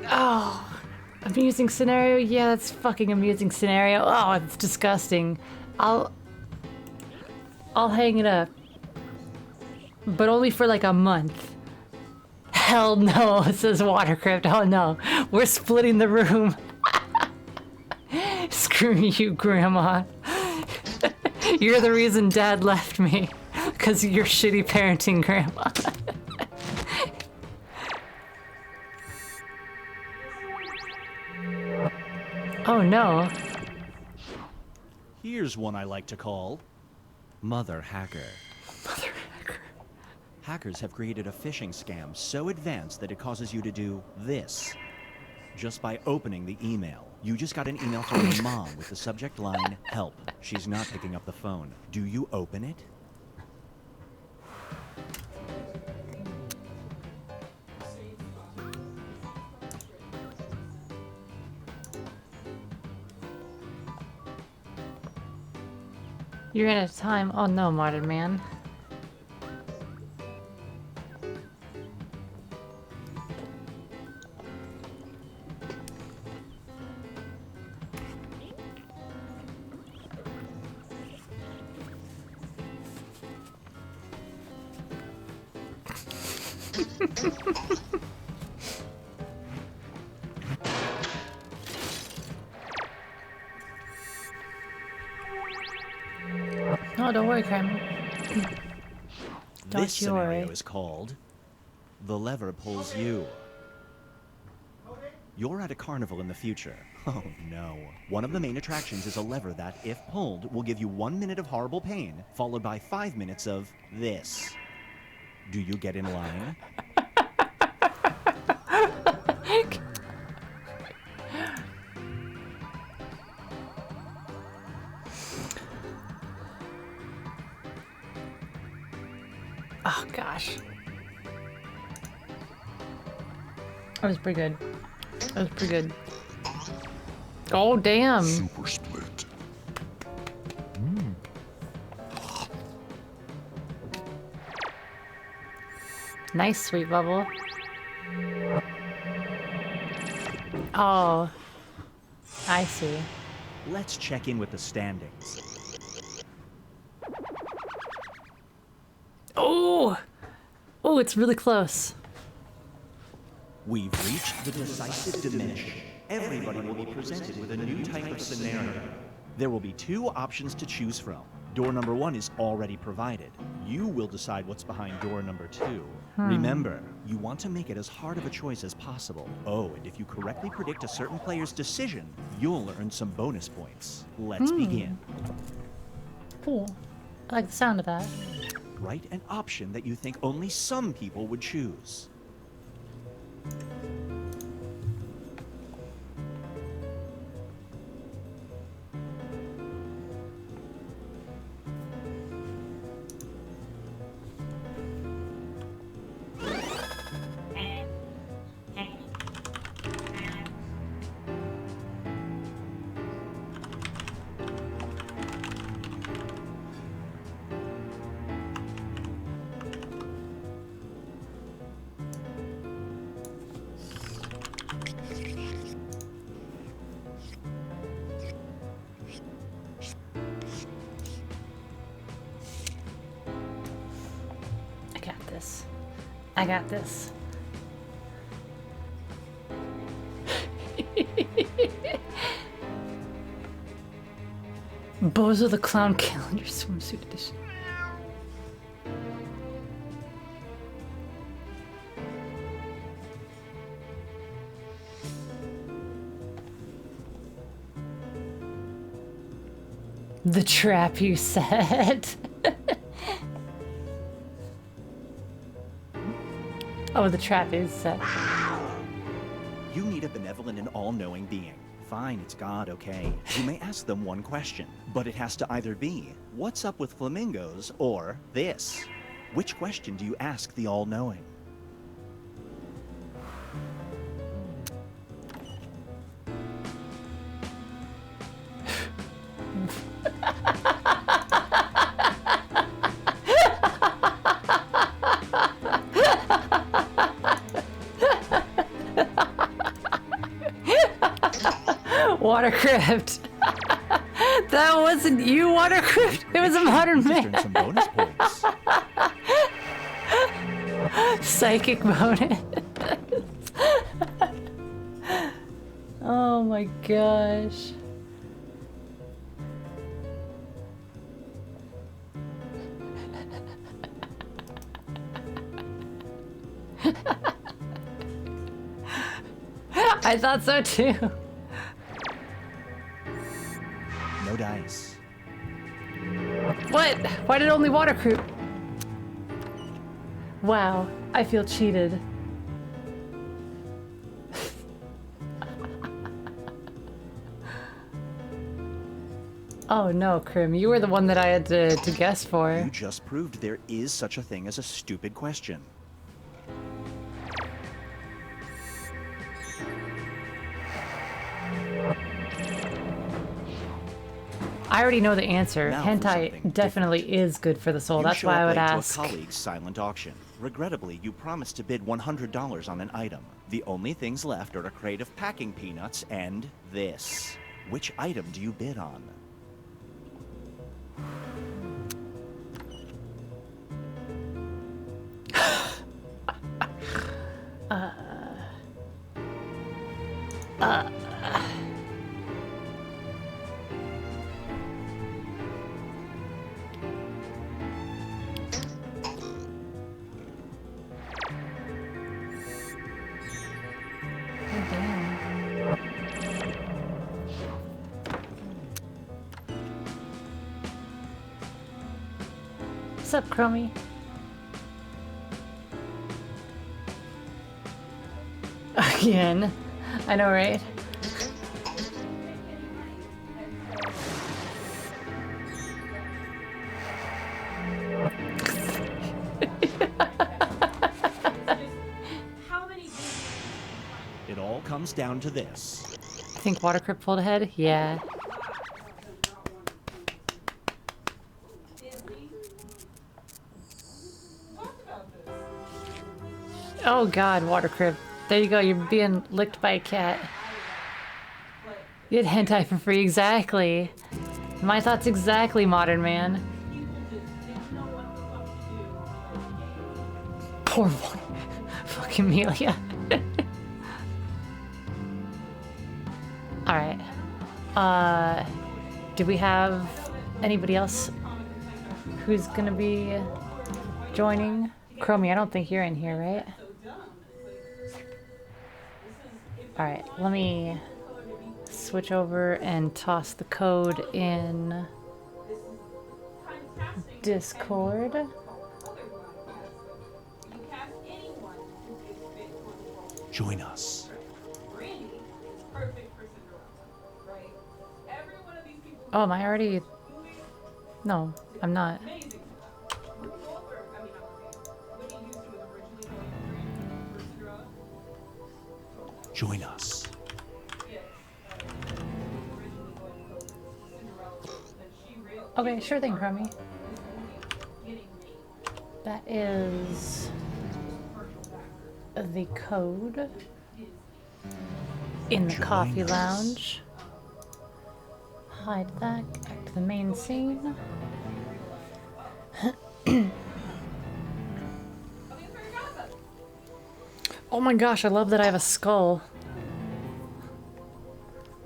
Oh, amusing scenario? Yeah, that's fucking amusing scenario. Oh, it's disgusting. I'll hang it up. But only for like a month. Hell no, it says Watercrypt. Oh no, we're splitting the room. Screw you, Grandma. You're the reason Dad left me. Because of your shitty parenting, Grandma. Oh no. Here's one I like to call Mother Hacker. Mother Hacker. Hackers have created a phishing scam so advanced that it causes you to do this. Just by opening the email. You just got an email from your mom with the subject line, help. She's not picking up the phone. Do you open it? You're out of time. Oh no, modern man. Oh, don't worry, Kramer. Don't This you worry. scenario is called The Lever Pulls You. You're at a carnival in the future. Oh no. One of the main attractions is a lever that, if pulled, will give you 1 minute of horrible pain, followed by 5 minutes of this. Do you get in line? Oh gosh. That was pretty good. That was pretty good. Oh damn. Super split. Nice, sweet bubble. Oh. I see. Let's check in with the standings. Oh! Oh, it's really close. We've reached the decisive dimension. Everybody will be presented with a new type of scenario. There will be 2 options to choose from. Door number 1 is already provided. You will decide what's behind door number 2. Remember, you want to make it as hard of a choice as possible. Oh, and if you correctly predict a certain player's decision, you'll earn some bonus points. Let's begin. Cool. I like the sound of that. Write an option that you think only some people would choose. I got this. Bozo the Clown Calendar Swimsuit Edition. The trap you set. Oh, the trap is set. You need a benevolent and all-knowing being. Fine, it's God, okay? You may ask them one question, but it has to either be, what's up with flamingos, or this. Which question do you ask the all-knowing? Water Crypt. That wasn't you, Water Crypt. It was a modern Just man. earned some bonus points. Psychic bonus. Oh my gosh. I thought so too. No dice. What? Why did only Water Crypt? Wow, I feel cheated. Oh no, Krim, you were the one that I had to guess for. You just proved there is such a thing as a stupid question. I already know the answer. Now for Hentai something definitely is good for the soul. You That's show why I up would late ask. to a colleague's silent auction. Regrettably, you promised to bid $100 on an item. The only things left are a crate of packing peanuts and this. Which item do you bid on? What's up, Chromie? Again. I know, right? It all comes down to this. I think Water Crypt pulled ahead? Yeah. Oh god, Water Crypt. There you go, you're being licked by a cat. You had hentai for free, exactly. My thoughts exactly, modern man. Poor one. Fucking Amelia. Alright. Do we have anybody else who's gonna be joining? Chromie, I don't think you're in here, right? Alright, let me switch over and toss the code in Discord. Join us. Oh, am I already? No, I'm not. Join us. Okay, sure thing, Chromie. That is the code in the Join coffee us. lounge. Hide that. Back to the main scene. Oh my gosh, I love that I have a skull.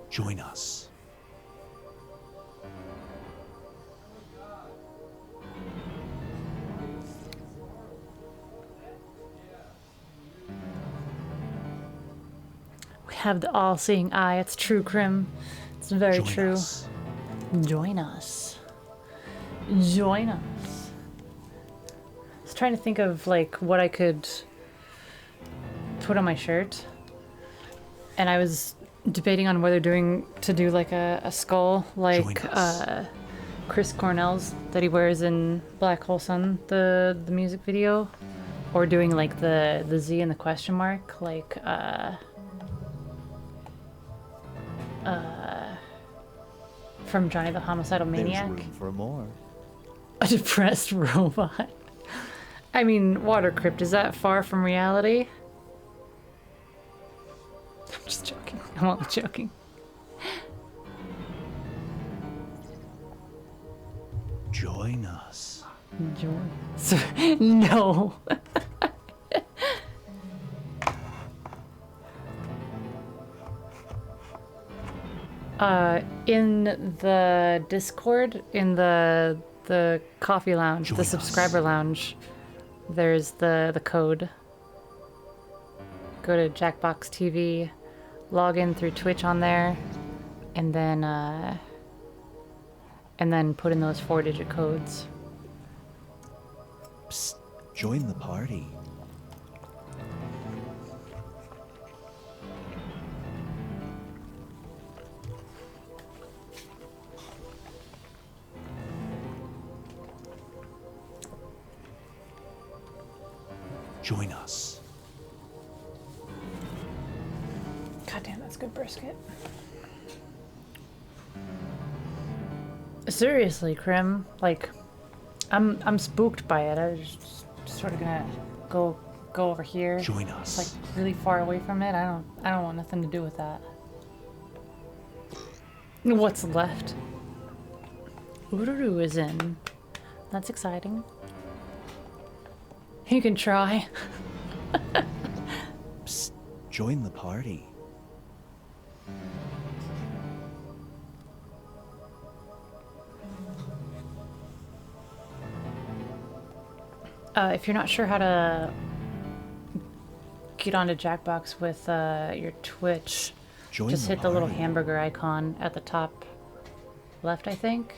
Join us. We have the all-seeing eye. It's true, Krim. It's very Join true. us. Join us. Join us. I was trying to think of like what I could put on my shirt, and I was debating on whether to do like a skull like Join us. Chris Cornell's that he wears in Black Hole Sun, the music video, or doing like the Z and the question mark like from Johnny the Homicidal Maniac. There's room for more. A depressed robot. I mean, Water Crypt, is that far from reality? I'm just joking. I'm only joking. Join. No. In the Discord, in the coffee lounge, Join the us. subscriber lounge, there's the code. Go to Jackbox TV, log in through Twitch on there, and then put in those 4-digit codes. Psst, join the party. Join us. God damn, that's good brisket. Seriously, Krim, like, I'm spooked by it. I was just sort of gonna go over here. Join It's us. like really far away from it. I don't want nothing to do with that. What's left? Ururu is in. That's exciting. You can try. Psst, join the party. If you're not sure how to get onto Jackbox with your Twitch, Join just the hit the little party. hamburger icon at the top left, I think,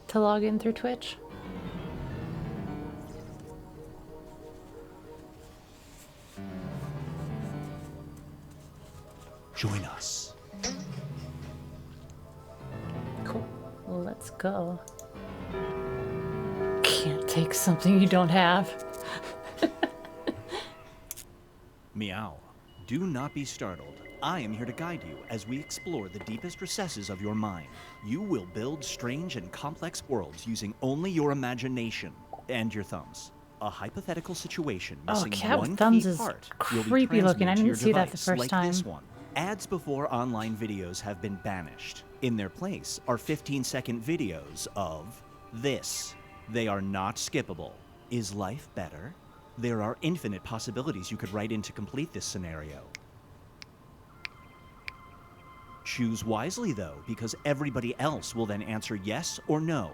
to log in through Twitch. Join us. Cool. Well, let's go. Can't take something you don't have. Meow. Do not be startled. I am here to guide you as we explore the deepest recesses of your mind. You will build strange and complex worlds using only your imagination and your thumbs. A hypothetical situation missing cat one with thumbs key is part will be creepy looking. transmitted I to didn't your see that the device first like time. This one. Ads before online videos have been banished. In their place are 15-second videos of this. They are not skippable. Is life better? There are infinite possibilities you could write in to complete this scenario. Choose wisely, though, because everybody else will then answer yes or no.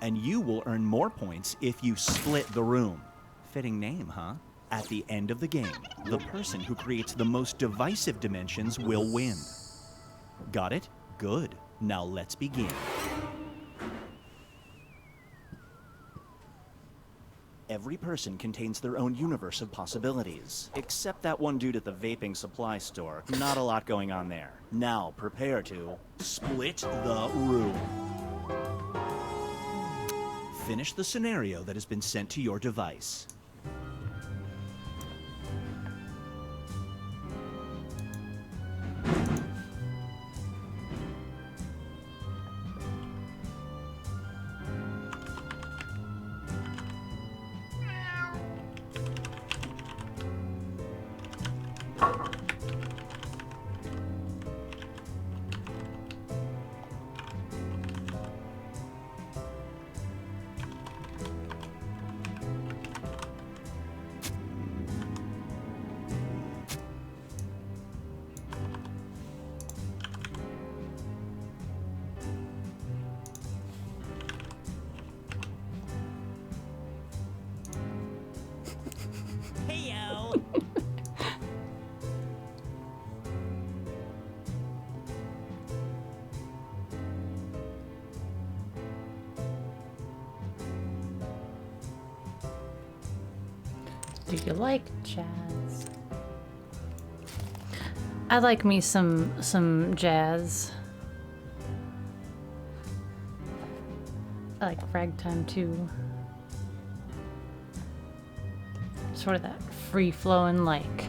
And you will earn more points if you split the room. Fitting name, huh? At the end of the game, the person who creates the most divisive dimensions will win. Got it? Good. Now let's begin. Every person contains their own universe of possibilities. Except that one dude at the vaping supply store. Not a lot going on there. Now prepare to split the room. Finish the scenario that has been sent to your device. Do you like jazz? I like me some jazz. I like ragtime too. Sort of that free-flowing like.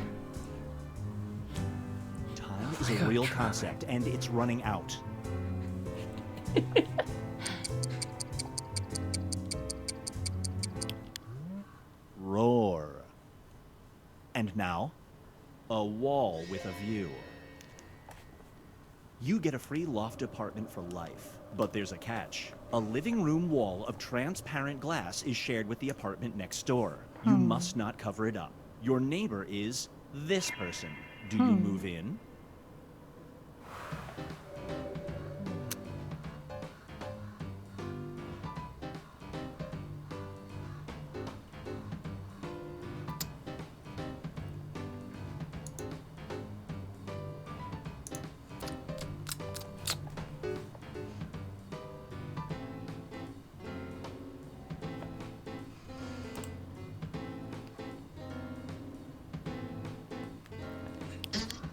Time is a real concept, and it's running out. Roar. And now, a wall with a view. You get a free loft apartment for life, but there's a catch. A living room wall of transparent glass is shared with the apartment next door. You must not cover it up. Your neighbor is this person. Do you move in?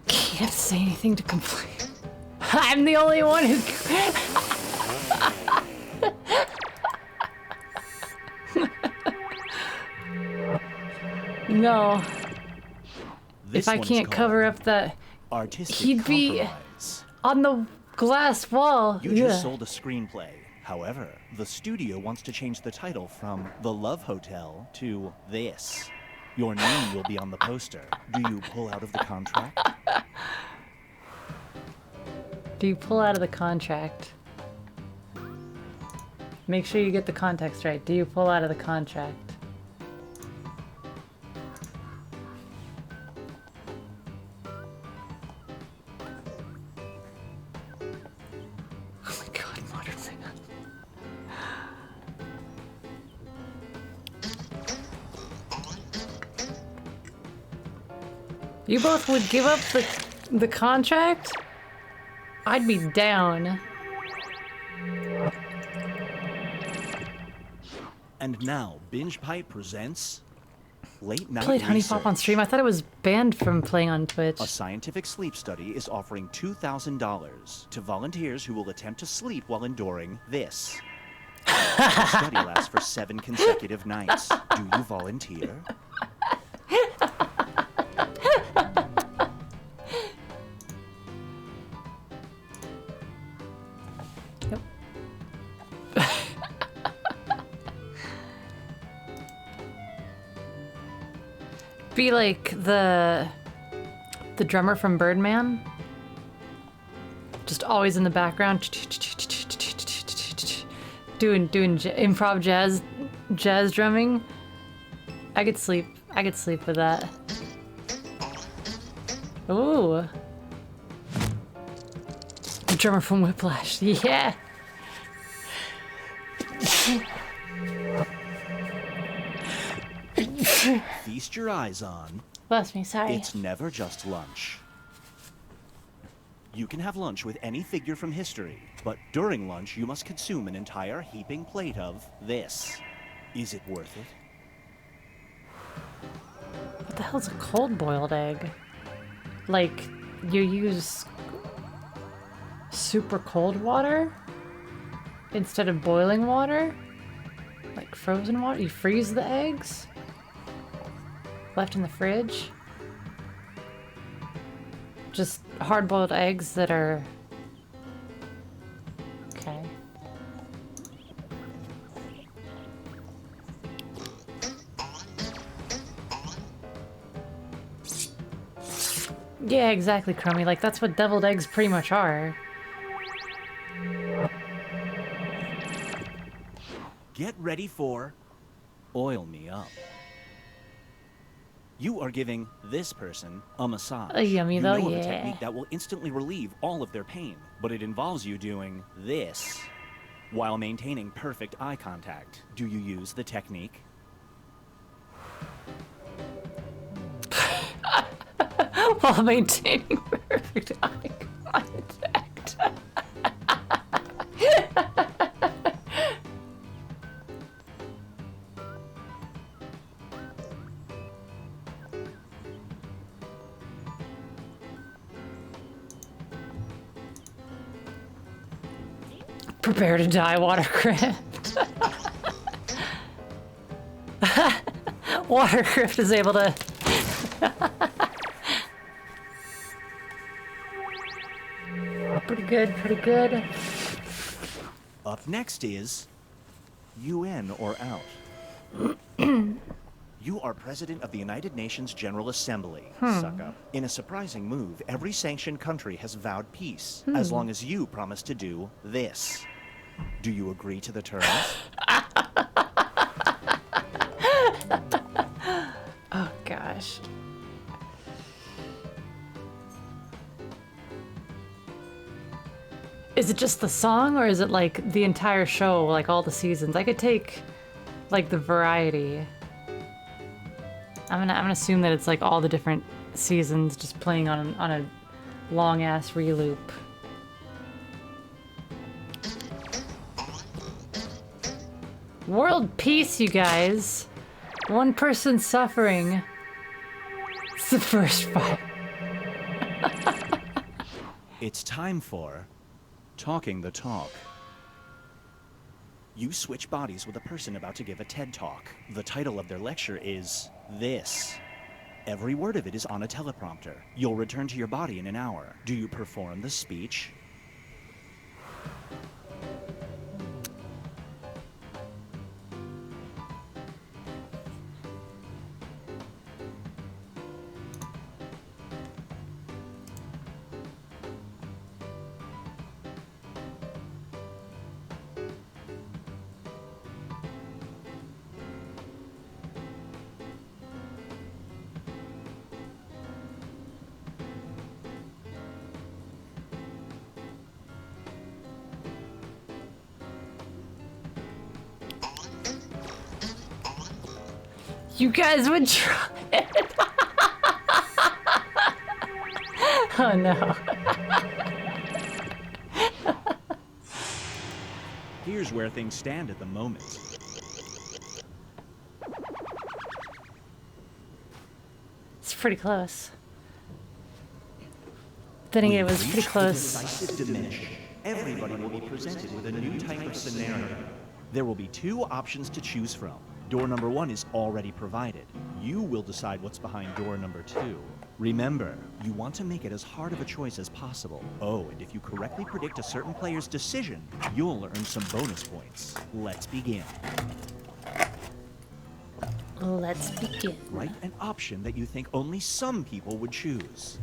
Can't say anything to complain. I'm the only one who. No. This If I one's can't called cover up that, artistic he'd be compromise. on the glass wall. You just sold a screenplay. However, the studio wants to change the title from The Love Hotel to This. Your name will be on the poster. Do you pull out of the contract? Do you pull out of the contract? Make sure you get the context right. Do you pull out of the contract? Oh my god, modern singer. You both would give up the contract? I'd be down. And now, Binge Pipe presents Late Night Played Honey Research. Pop on stream. I thought it was banned from playing on Twitch. A scientific sleep study is offering $2,000 to volunteers who will attempt to sleep while enduring this. The study lasts for 7 consecutive nights. Do you volunteer? Be like the drummer from Birdman. Just always in the background. Doing improv jazz drumming. I could sleep with that. Ooh. The drummer from Whiplash. Yeah. Feast your eyes on, Bless me, sorry. it's never just lunch. You can have lunch with any figure from history, but during lunch you must consume an entire heaping plate of this. Is it worth it? What the hell's a cold boiled egg? Like, you use super cold water instead of boiling water? Like frozen water? You freeze the eggs? Left in the fridge? Just hard boiled eggs that are. Okay. Yeah, exactly, Crummy. Like, that's what deviled eggs pretty much are. Get ready for Oil Me Up. You are giving this person a massage. Yummy you though, know of a yeah. technique that will instantly relieve all of their pain, but it involves you doing this while maintaining perfect eye contact. Do you use the technique? While maintaining perfect eye contact. Prepare to die, Watercraft. Watercraft is able to. Pretty good, pretty good. Up next is you in or out. You are president of the United Nations General Assembly, suck up. In a surprising move, every sanctioned country has vowed peace, as long as you promise to do this. Do you agree to the terms? Oh gosh. Is it just the song, or is it like the entire show, like all the seasons? I could take like the variety. I'm gonna assume that it's like all the different seasons just playing on a long ass reloop. World peace, you guys. One person suffering. It's the first fight. It's time for Talking the Talk. You switch bodies with a person about to give a TED Talk. The title of their lecture is This. Every word of it is on a teleprompter. You'll return to your body in an hour. Do you perform the speech? You guys would try it. Oh no. Here's where things stand at the moment. It's pretty close. Then it was pretty close. Decisive dimension. Everybody will be presented with a new type of scenario. There will be two options to choose from. Door number 1 is already provided. You will decide what's behind door number 2. Remember, you want to make it as hard of a choice as possible. Oh, and if you correctly predict a certain player's decision, you'll earn some bonus points. Let's begin. Let's begin. Write an option that you think only some people would choose.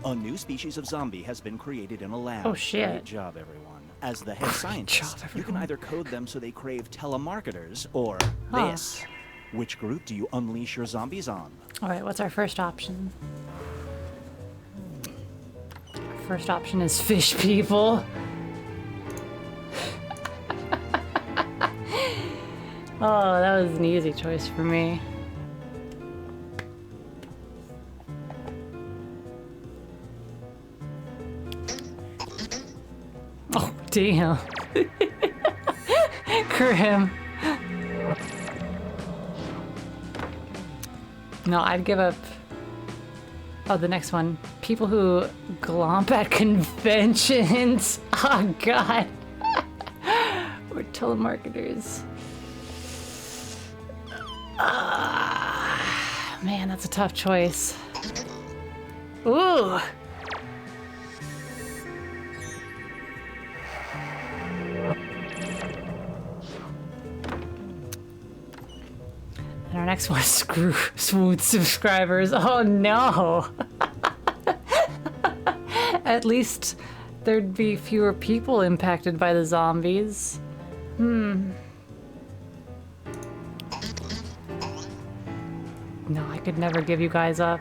A new species of zombie has been created in a lab. Oh, shit. Great job, everyone. As the head scientist, you can either code them so they crave telemarketers or this. Which group do you unleash your zombies on? All right, what's our first option? Our first option is fish people. Oh, that was an easy choice for me. Oh, damn. Grim. No, I'd give up. Oh, the next one. People who glomp at conventions. Oh, God. We're telemarketers. Man, that's a tough choice. Ooh. And our next one is screw Swoon subscribers. Oh no. At least there'd be fewer people impacted by the zombies. No, I could never give you guys up.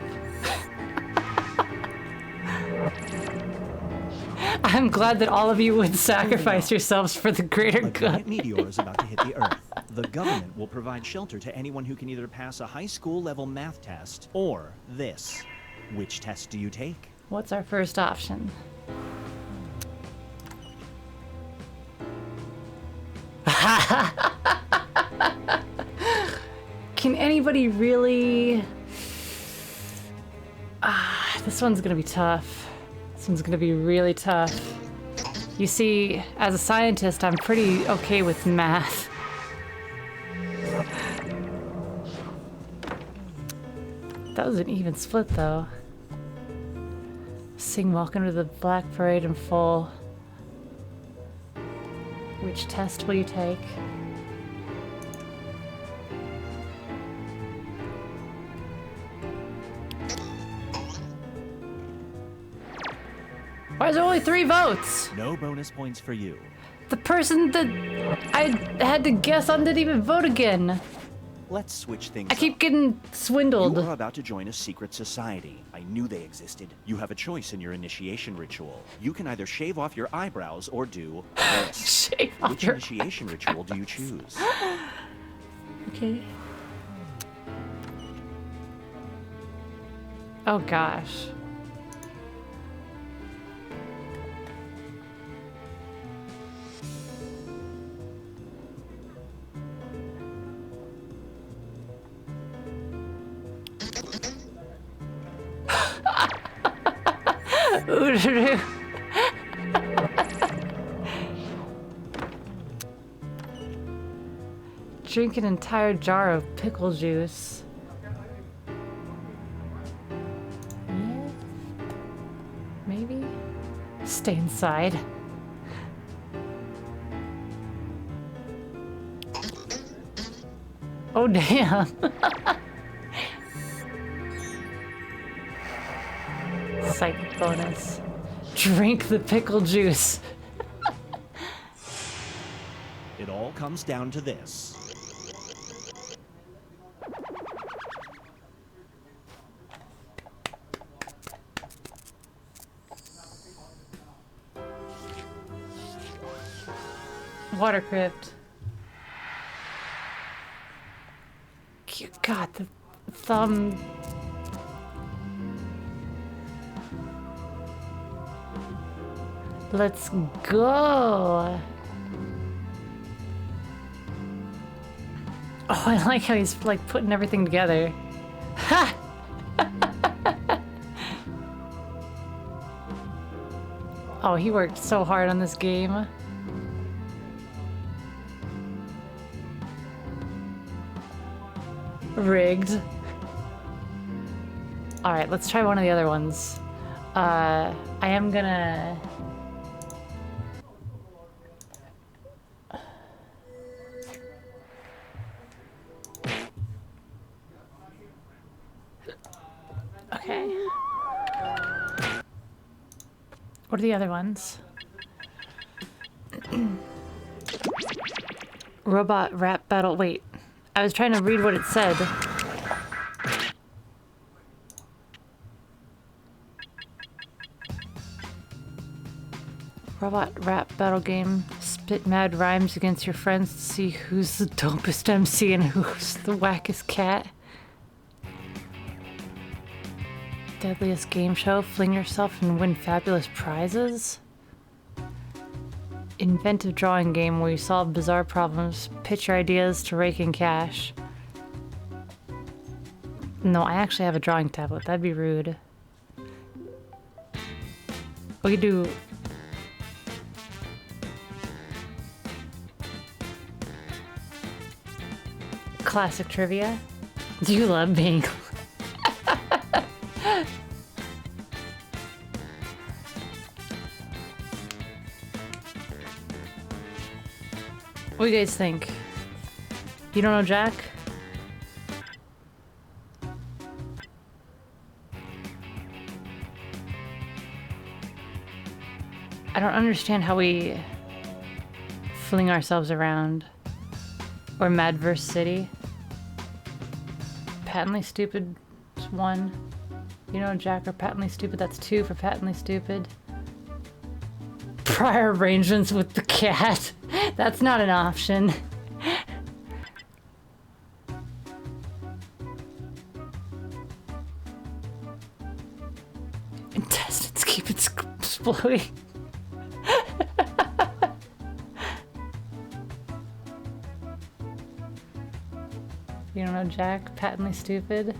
I'm glad that all of you would sacrifice yourselves for the greater A good. giant meteor is about to hit the Earth. The government will provide shelter to anyone who can either pass a high school level math test or this. Which test do you take? What's our first option? Can anybody really... this one's gonna be tough. This one's gonna be really tough. You see, as a scientist, I'm pretty okay with math. That was an even split, though. Sing Welcome to the Black Parade in full. Which test will you take? Why is there only 3 votes? No bonus points for you. The person that I had to guess on didn't even vote again. Let's switch things I keep up. getting swindled. You are about to join a secret society. I knew they existed. You have a choice in your initiation ritual. You can either shave off your eyebrows or do this. Shave off Which your initiation ritual do you choose? Okay. Oh gosh. Drink an entire jar of pickle juice. Yeah. Maybe? Stay inside. Oh damn. Psychic bonus. Drink the pickle juice. It all comes down to this. Water crypt. God, the thumb. Let's go. Oh, I like how he's like putting everything together. Ha! Oh, he worked so hard on this game. Rigged. Alright, let's try one of the other ones. I am gonna... Okay. What are the other ones? Robot rap battle. Wait. I was trying to read what it said. Robot rap battle game. Spit mad rhymes against your friends to see who's the dopest MC and who's the wackest cat. Deadliest game show. Fling yourself and win fabulous prizes. Inventive drawing game where you solve bizarre problems, pitch your ideas to rake in cash. No, I actually have a drawing tablet. That'd be rude. We could do... classic trivia. Do you love being... What do you guys think? You don't know Jack? I don't understand how we fling ourselves around. Or Madverse City. Patently Stupid is 1. You know Jack or Patently Stupid, that's 2 for Patently Stupid. Prior arrangements with the cat. That's not an option. Chloe. You don't know Jack? Patently stupid.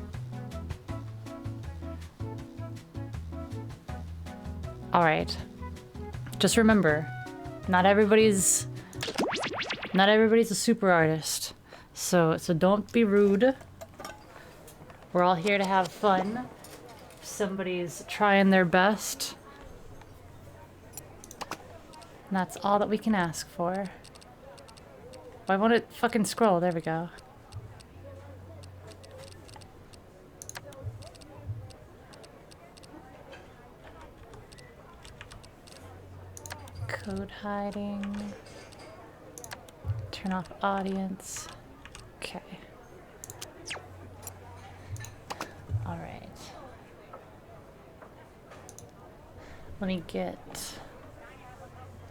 Alright. Just remember, not everybody's a super artist. So don't be rude. We're all here to have fun. If somebody's trying their best, that's all that we can ask for. Why won't it fucking scroll? There we go. Code hiding. Turn off audience. Okay. All right. Let me get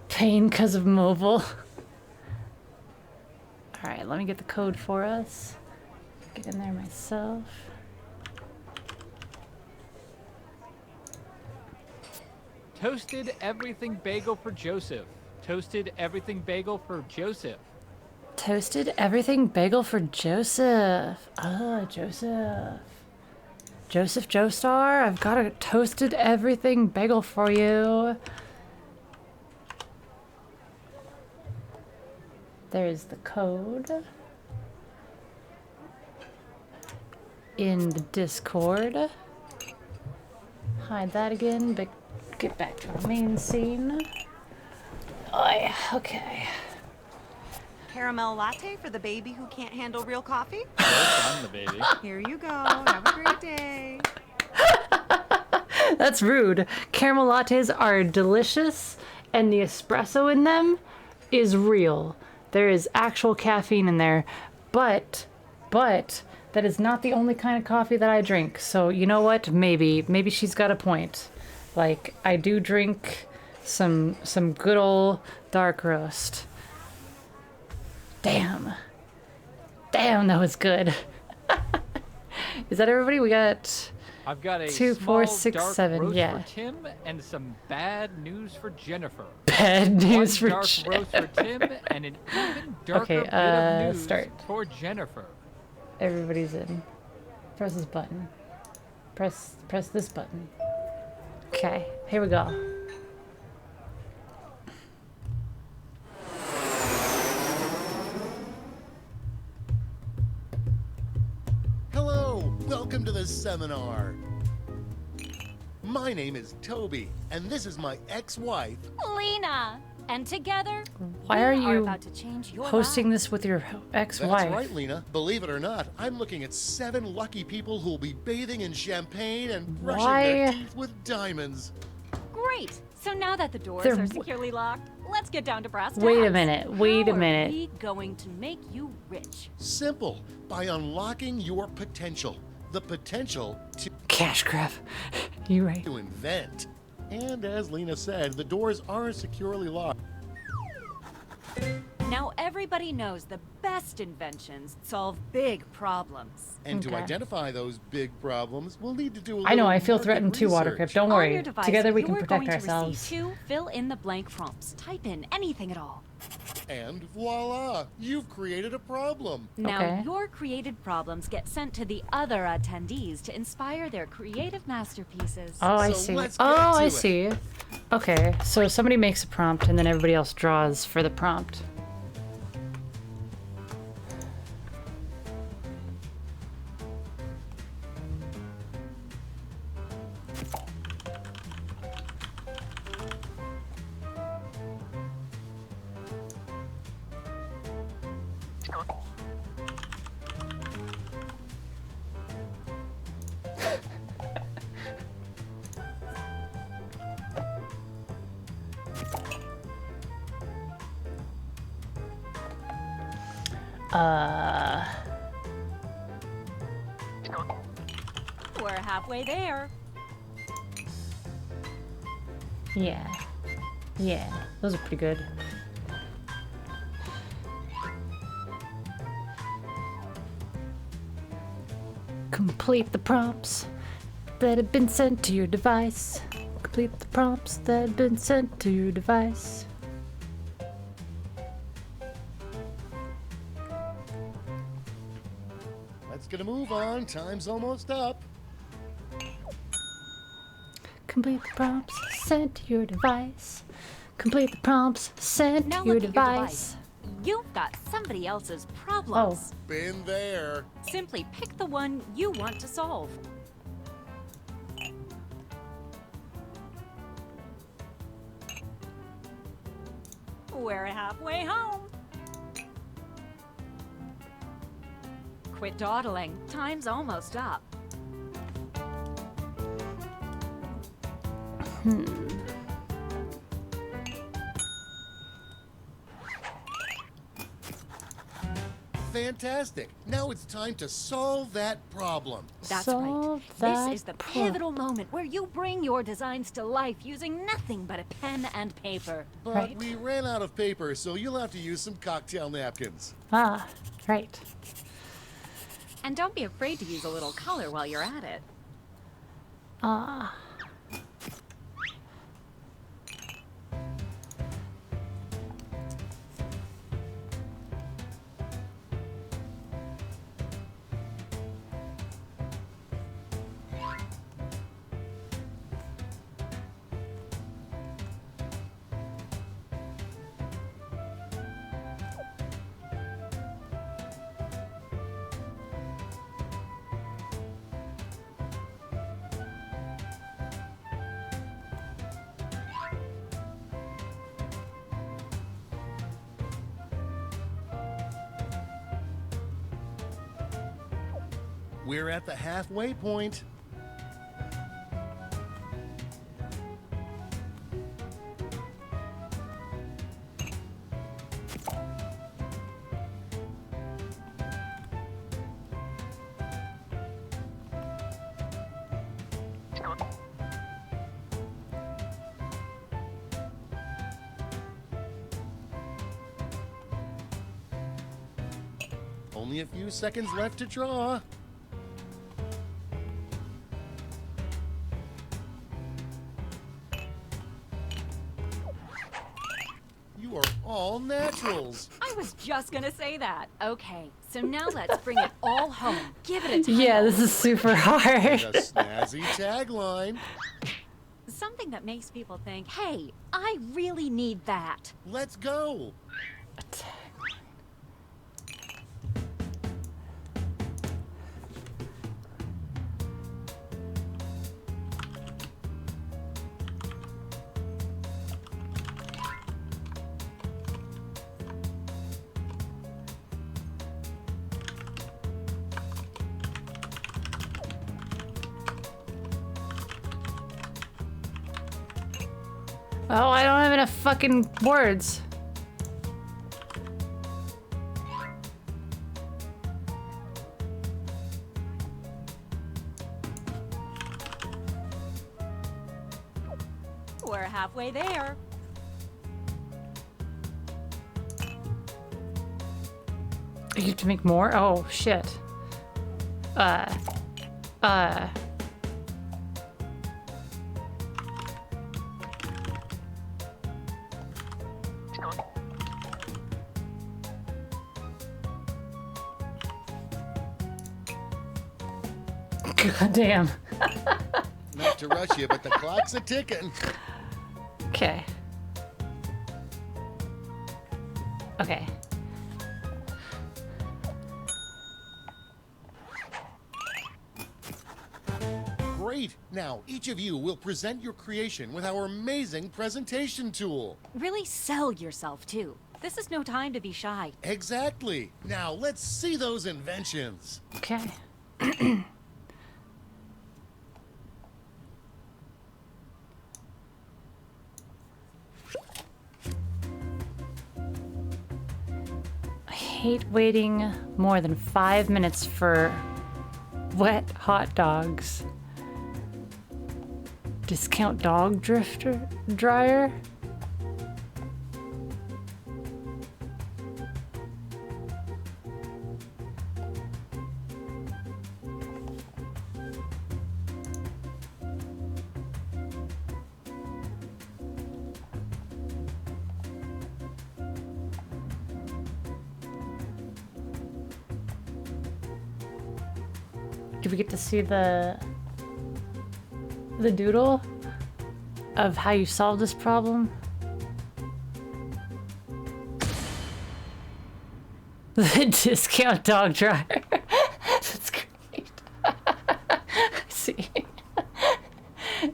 pain because of mobile. All right, let me get the code for us. Get in there myself. Toasted everything bagel for Joseph. Toasted everything bagel for Joseph. Toasted everything bagel for Joseph. Oh, Joseph. Joseph Joestar, I've got a toasted everything bagel for you. There's the code. In the Discord. Hide that again, but get back to our main scene. Oh, yeah, okay. Caramel latte for the baby who can't handle real coffee? I'm the baby. Here you go. Have a great day. That's rude. Caramel lattes are delicious, and the espresso in them is real. There is actual caffeine in there, but that is not the only kind of coffee that I drink. So you know what? Maybe she's got a point. Like, I do drink some good old dark roast. Damn, that was good. Is that everybody? We got I've got a 2, 4, 6, dark 7. roast Yeah. for Tim and some bad news for Jennifer. Bad news for One dark roast for Tim and an even darker bit of news start. for Jennifer. Everybody's in. Press this button. Press this button. Okay, here we go. Hello, welcome to the seminar. My name is Toby, and this is my ex-wife. Lena, and together Why are you about to change your hosting life. this with your ex-wife? That's right, Lena. Believe it or not, I'm looking at 7 lucky people who will be bathing in champagne and brushing their Why? teeth with diamonds. Great. So now that the doors They're are securely locked, let's get down to brass tacks. Wait a minute. Wait a How minute. Are we going to make you rich? Simple, by unlocking your potential. The potential Cash grab. You right. to invent. And as Lena said, the doors are securely locked. Now everybody knows the best inventions solve big problems. And to Okay. identify those big problems, we'll need to do a I know, little I feel market threatened too, research. Watercrypt. Don't On worry. your device, Together we can you're protect going to ourselves. receive 2 fill-in-the-blank prompts. Type in anything at all. And voila, you've created a problem. Now, Okay. your created problems get sent to the other attendees to inspire their creative masterpieces. Oh, I So see. let's get Oh, to I it. see. Okay, so somebody makes a prompt and then everybody else draws for the prompt. We're halfway there. Yeah. Yeah, those are pretty good. Complete the prompts that have been sent to your device. Complete the prompts that have been sent to your device. Let's get a move on. Time's almost up. Complete the prompts sent to your device. Complete the prompts sent Now to your look at your device. You've got somebody else's problems. Been there. Simply pick the one you want to solve. We're halfway home. Quit dawdling. Time's almost up. Fantastic. Now it's time to solve that problem. That's Solve right. that This is the pivotal moment where you bring your designs to life using nothing but a pen and paper. But Right. we ran out of paper, so you'll have to use some cocktail napkins. Ah, right. And don't be afraid to use a little color while you're at it. Ah. We're at the halfway point. Only a few seconds left to draw. You are all naturals. I was just gonna say that. Okay, so now let's bring it all home. Give it a title. Yeah, this is super hard. And a snazzy tagline. Something that makes people think, hey, I really need that. Let's go. Oh, I don't have enough fucking words. We're halfway there. You have to make more? Oh, shit. God damn. Not to rush you, but the clock's a ticking. Okay. Okay. Great. Now, each of you will present your creation with our amazing presentation tool. Really sell yourself, too. This is no time to be shy. Exactly. Now, let's see those inventions. Okay. I hate waiting more than 5 minutes for wet hot dogs. Discount dog drifter dryer? do we get to see the doodle of how you solve this problem? The discount dog dryer. That's great. I see.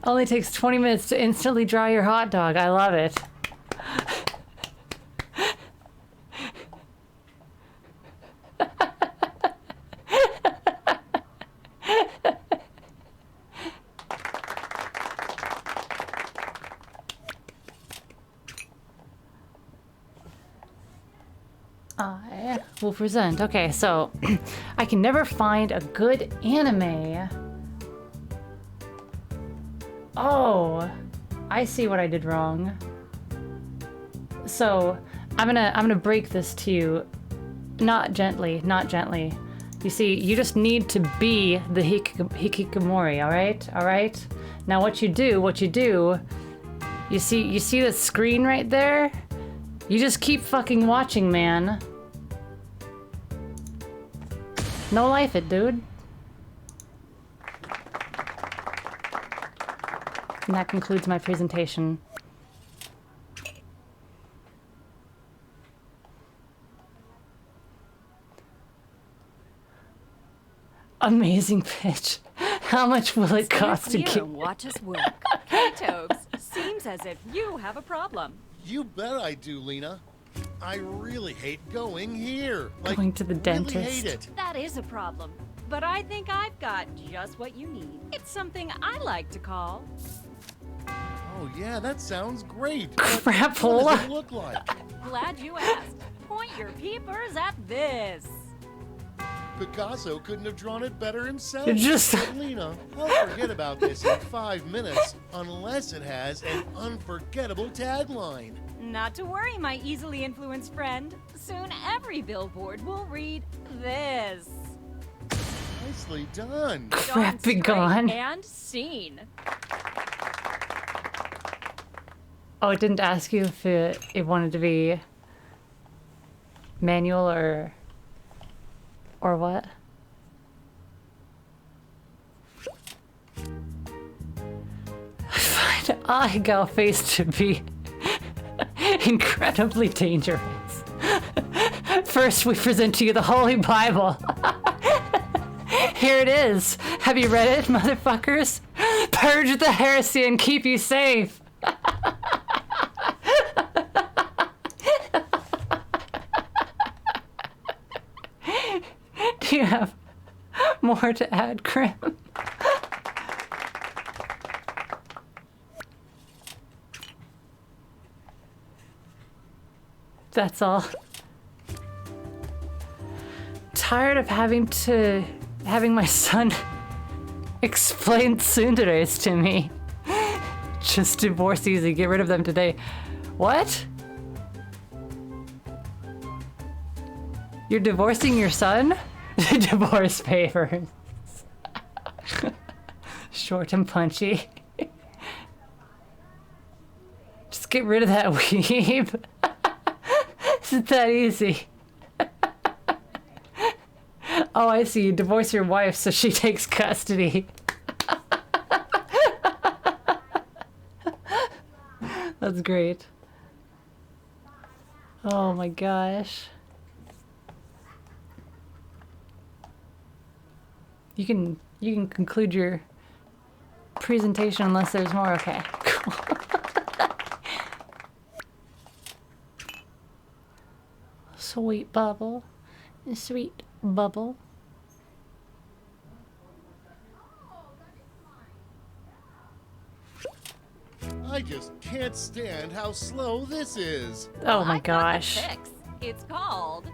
Only takes 20 minutes to instantly dry your hot dog. I love it. I will present. Okay, so I can never find a good anime. Oh, I see what I did wrong. So I'm gonna break this to you, not gently, not gently. You see, you just need to be the hikikomori, all right? All right. Now what you do, you see the screen right there? You just keep fucking watching, man. No life it, dude. And that concludes my presentation. Amazing pitch. How much will it cost to Stand get... clear and watch us work. Hey, Tobes, seems as if you have a problem. You bet I do, Lena. I really hate going here. Like, Going to the dentist. Really hate it. That is a problem. But I think I've got just what you need. It's something I like to call... Oh yeah, that sounds great. Crapola. What does it look like? Glad you asked. Point your peepers at this. Picasso couldn't have drawn it better himself. It just- But Lena, I'll forget about this in 5 minutes unless it has an unforgettable tagline. Not to worry, my easily influenced friend. Soon every billboard will read this. Nicely done. Done Crap be gone. and seen. Oh, it didn't ask you if it wanted to be manual or what? I find Ahigal face to be incredibly dangerous. First, we present to you the Holy Bible. Here it is. Have you read it, motherfuckers? Purge the heresy and keep you safe. Do you have more to add, Krim? That's all. Tired of having my son explain tsunderes to me. Just divorce easy, get rid of them today. What? You're divorcing your son? Divorce papers. Short and punchy. Just get rid of that weeb. Isn't that easy? Oh, I see. You divorce your wife so she takes custody. That's great. Oh my gosh. You can conclude your presentation unless there's more. Okay, cool. Sweet bubble. Sweet bubble. I just can't stand how slow this is. Oh my I've got the gosh. fix. It's called...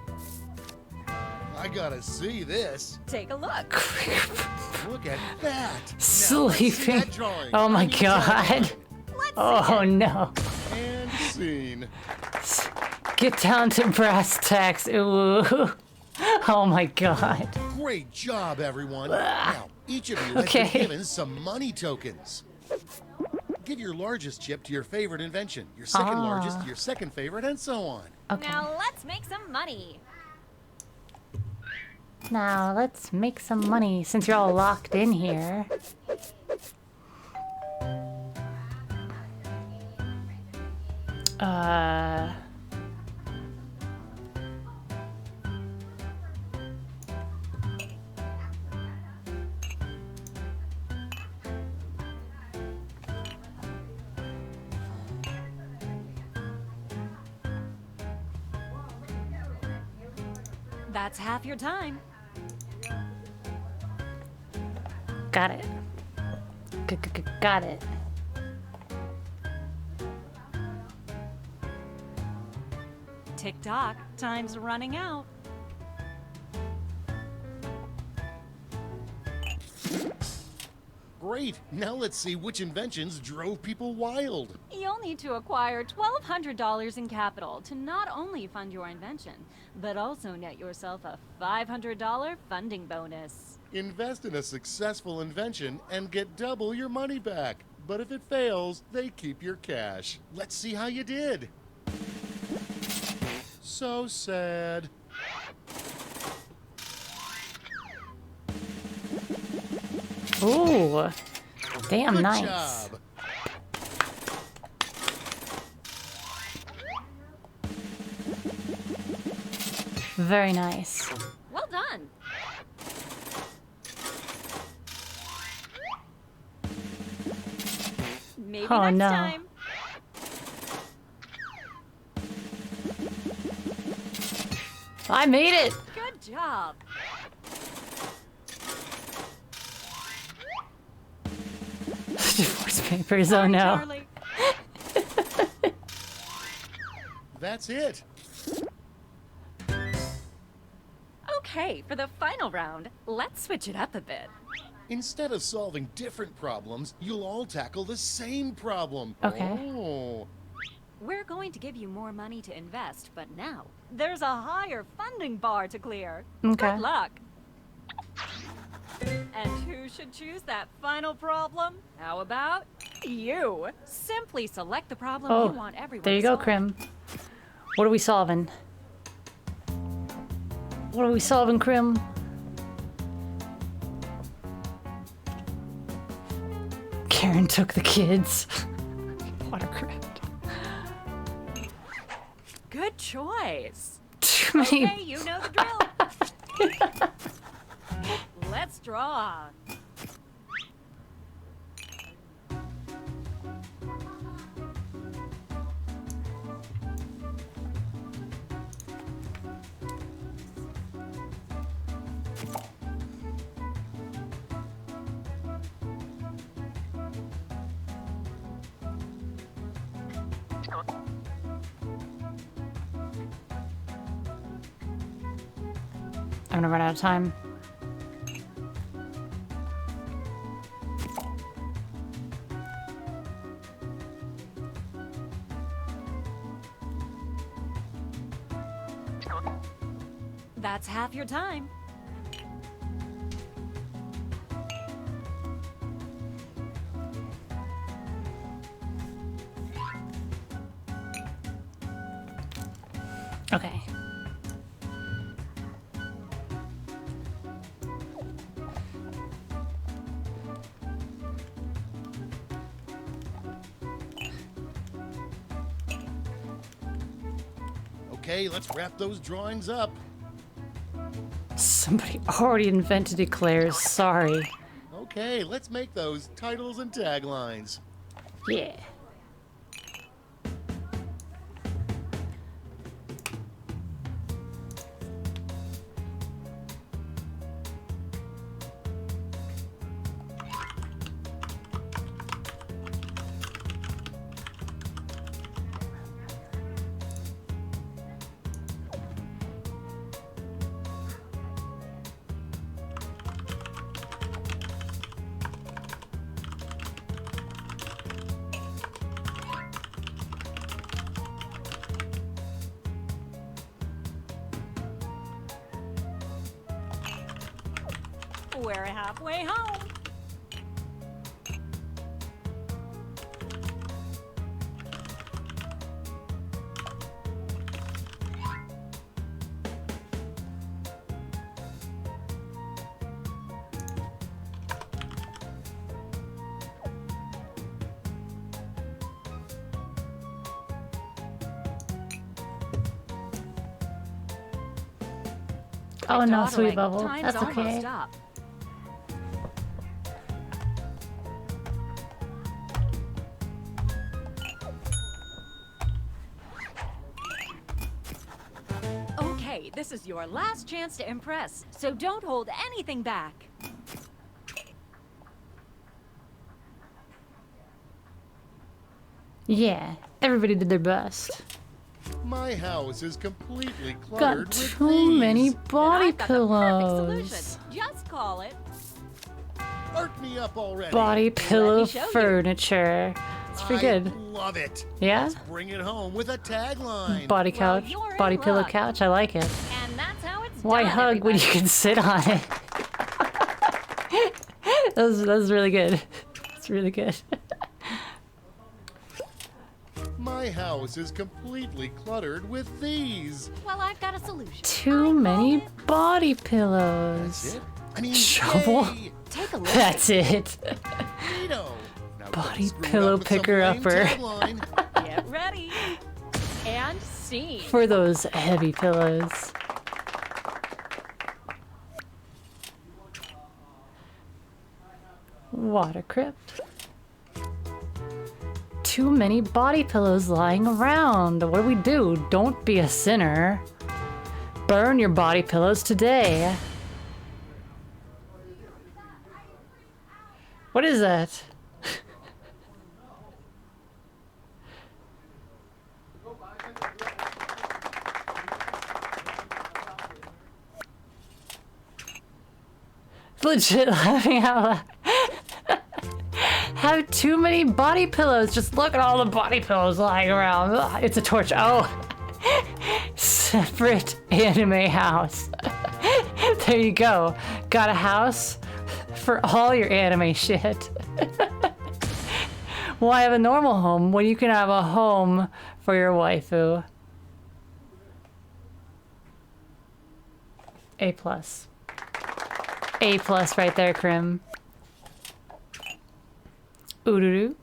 I gotta see this. Take a look. Look at that. Now, let's see Sleeping. that drawing. Oh my I need god. Oh no. And scene. Get down to brass tacks. Ooh. Oh my god. Great job, everyone. Now, each of you has Okay. been given some money tokens. Give your largest chip to your favorite invention, your second largest to your second favorite, and so on. Okay. Now let's make some money. Now, let's make some money since you're all locked in here. That's half your time. Got it. Got it. Tick-tock, time's running out. Great! Now let's see which inventions drove people wild. You'll need to acquire $1,200 in capital to not only fund your invention, but also net yourself a $500 funding bonus. Invest in a successful invention and get double your money back. But if it fails, they keep your cash. Let's see how you did. So sad. Ooh. Damn, Good nice. job. Very nice. Well done. Maybe Oh, next no. time. I made it! Good job. Divorce papers, oh Sorry, no. Charlie. That's it. Okay, for the final round, let's switch it up a bit. Instead of solving different problems, you'll all tackle the same problem. Okay. Oh. We're going to give you more money to invest, but now there's a higher funding bar to clear. Okay. Good luck. And who should choose that final problem? How about you? Simply select the problem you want everyone There you to go, solve. Krim. What are we solving? What are we solving, Krim? Karen took the kids. Watercraft. Good choice. Too many. Okay, you know the drill. Let's draw. I'm gonna run out of time. That's half your time. Okay. Okay, let's wrap those drawings up. Somebody already invented eclairs. Sorry. Okay, let's make those titles and taglines. Yeah. We're halfway home. Oh no, dawdling. sweet bubble. Time's That's almost okay. up. Okay, this is your last chance to impress, so don't hold anything back. Yeah, everybody did their best. My house is completely cluttered Got with too these. many body I've got the perfect pillows. solution. Just call it. Arc me up already. Body pillow show you. furniture. It's pretty I good. love it. Yeah? Let's bring it home with a tagline. Body Well, couch, you're in body pillow luck. couch. I like it. And that's how it's Why done, hug when you everybody. can sit on it? that was really good. It's really good. My house is completely cluttered with these. Well, I've got a solution. Too I many call it- body That's pillows. it? I mean, Shovel? yay! Take a look. That's it. Neato. Now Body don't screw it pillow up with some picker lame upper. tagline. Get ready. And scene. For those heavy pillows. Water crypt. Too many body pillows lying around. What do we do? Don't be a sinner. Burn your body pillows today. What is that? Legit laughing out loud. Have too many body pillows. Just look at all the body pillows lying around. Ugh, it's a torch. Oh. Separate anime house. There you go. Got a house for all your anime shit. Why have a normal home when you can have a home for your waifu? A plus. A plus right there, Krim. Oodoo.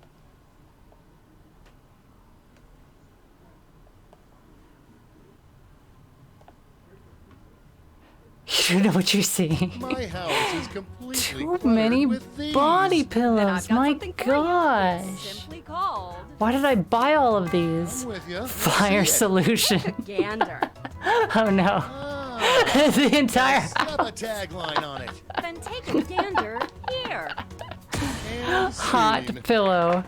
You don't know what you're seeing. My house is completely Too cluttered many with these. body And pillows. I've got My something for you. gosh. Simply called Why did I buy all of these? I'm with you. Fire solution. Gander. Oh no. Ah, The entire slap a tagline on it. Then take a gander here. And hot scene. pillow.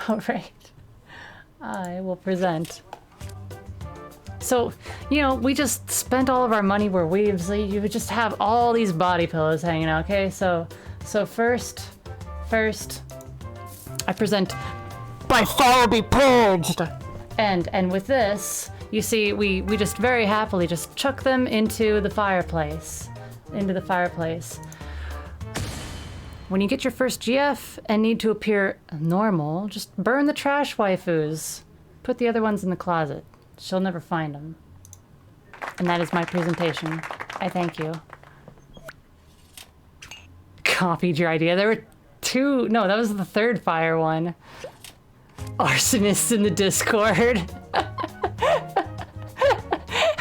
All right. I will present. So, you know, we just spent all of our money where weaves. So you would just have all these body pillows hanging out, okay? So first, I present By Fire Be Purged! And with this, you see, we just very happily just chuck them into the fireplace. When you get your first GF and need to appear normal, just burn the trash waifus. Put the other ones in the closet. She'll never find them. And that is my presentation. I thank you. Copied your idea. There were two. No, that was the third fire one. Arsonists in the Discord.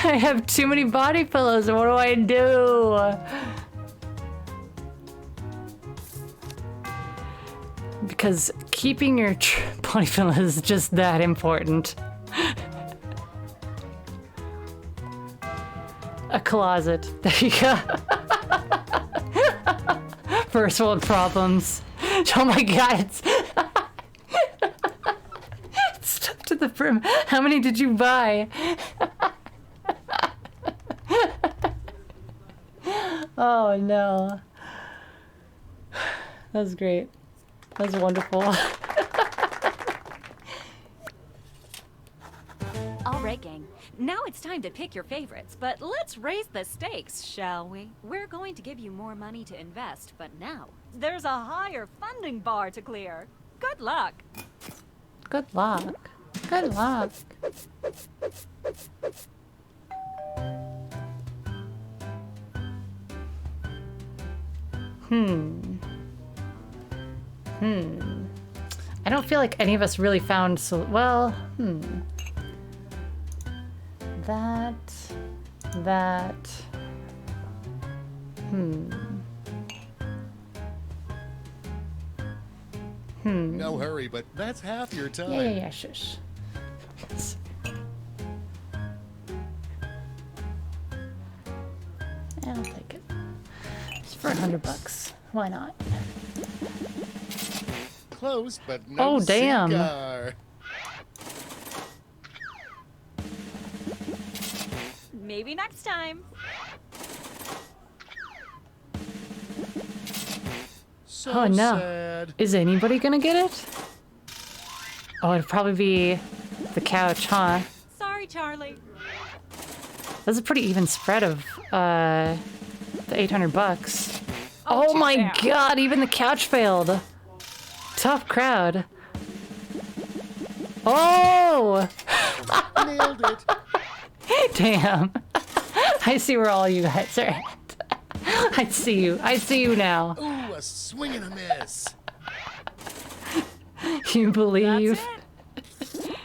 I have too many body pillows. What do I do? Because keeping your body pillows is just that important. A closet. There you go. First world problems. Oh my god, it's stuck to the brim. How many did you buy? Oh no. That was great. That was wonderful. All right, gang. Now it's time to pick your favorites, but let's raise the stakes, shall we? We're going to give you more money to invest, but now there's a higher funding bar to clear. Good luck. Good luck. Good luck. I don't feel like any of us really found well, That. No hurry, but that's half your time. Yeah, shush. Yeah, I'll take it. It's for $100. Why not? Close, but no Oh, damn. cigar. Maybe next time. So Oh, no. sad. Is anybody gonna get it? Oh, it'd probably be the couch, huh? Sorry, Charlie. That's a pretty even spread of the $800. Oh my there. god, even the couch failed. Tough crowd. Oh! Nailed it. Damn. I see where all you guys are at. I see you. I see you now. Ooh, a swing and a miss. You believe? That's it.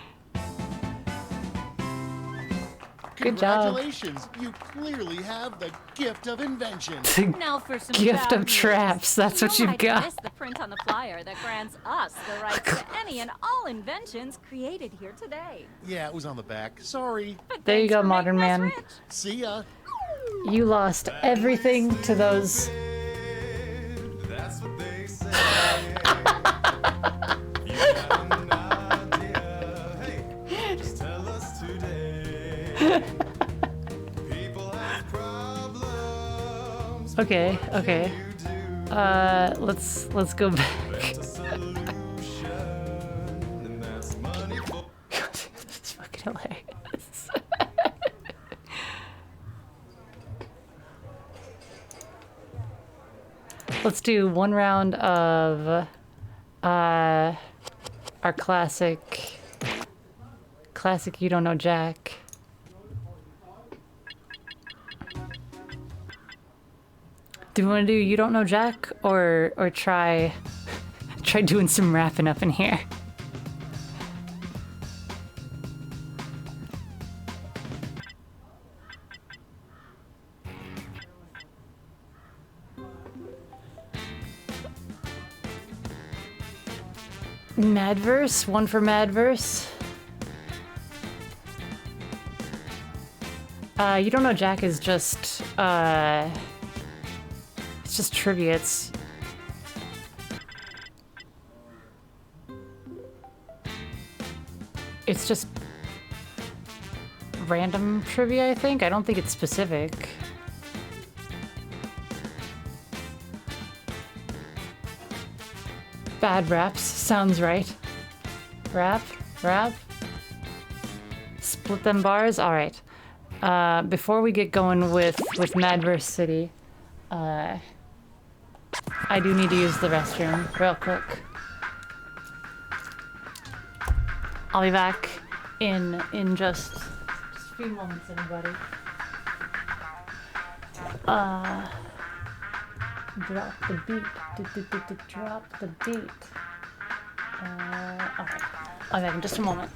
Good job. Congratulations. You clearly have the gift of invention. Now for some Gift bad of news. traps. That's what You you've might got. have missed the print on the flyer that grants us the rights to any and all inventions created here today. Yeah, it was on the back. Sorry. But There you thanks go, for modern making us man. rich. See ya. You lost everything to those. That's what they say. You have an idea. Hey, just tell us today. People have problems. Okay, What okay. can you do? Let's go back. There's a solution, and that's money for. It's fucking hilarious. Let's do one round of our classic You Don't Know Jack. Do we want to do You Don't Know Jack or try doing some rapping up in here? Madverse? One for Madverse? You Don't Know Jack is just, it's just trivia. It's just random trivia, I think. I don't think it's specific. Bad raps. Sounds right. Rap? Split them bars? Alright. Before we get going with Madverse City, I do need to use the restroom real quick. I'll be back in just a few moments, everybody. Drop the beat. Drop the beat. Alright. I'll be back in just a moment.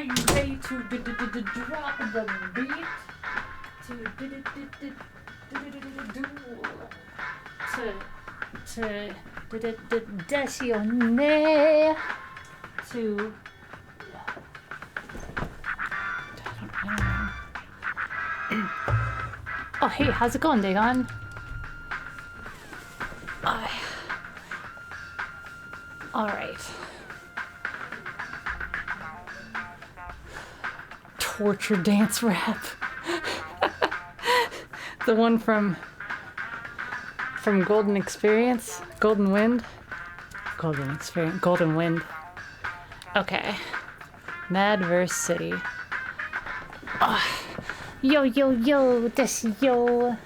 Are you ready to drop the beat? To Desione to oh hey, how's it going, Dagon? Alright. Torture dance rap. The one from Golden Experience? Golden Wind? Golden Experience. Golden Wind. Okay. Madverse City. Yo, yo, yo, this yo.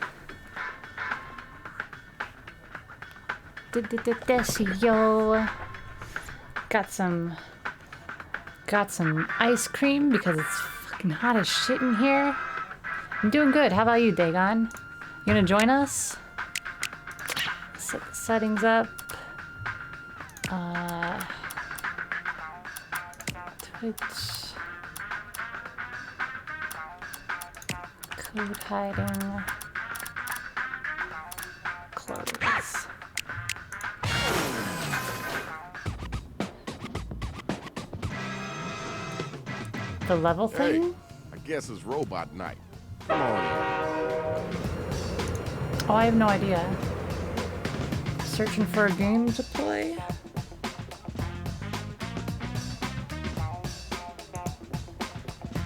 This yo. Got some ice cream because it's fucking hot as shit in here. I'm doing good. How about you, Dagon? You gonna join us? Set the settings up. Twitch. Code hiding. Close. The level thing? Hey, I guess it's robot night. Come on in. Oh, I have no idea. Searching for a game to play?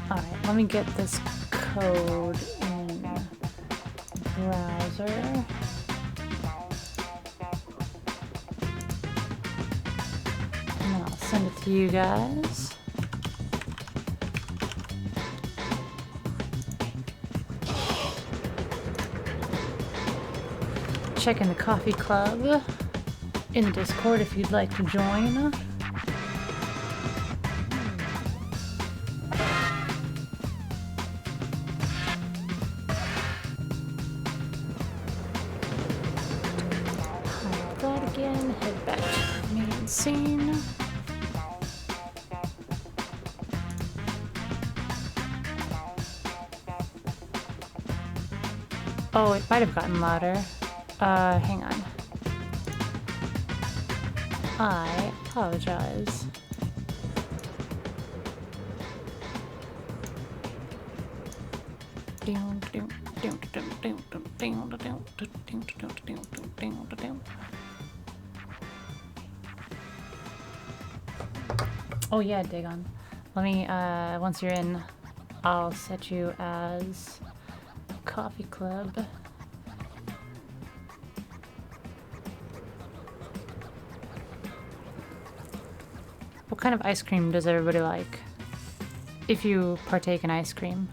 Alright, let me get this code in browser. And then I'll send it to you guys. Check in the coffee club in the Discord if you'd like to join. Hide that again, head back to the main scene. Oh, it might have gotten louder. Hang on. I apologize. Oh yeah, Dagon. Let me, once you're in, I'll set you as Coffee Club. What kind of ice cream does everybody like? If you partake in ice cream.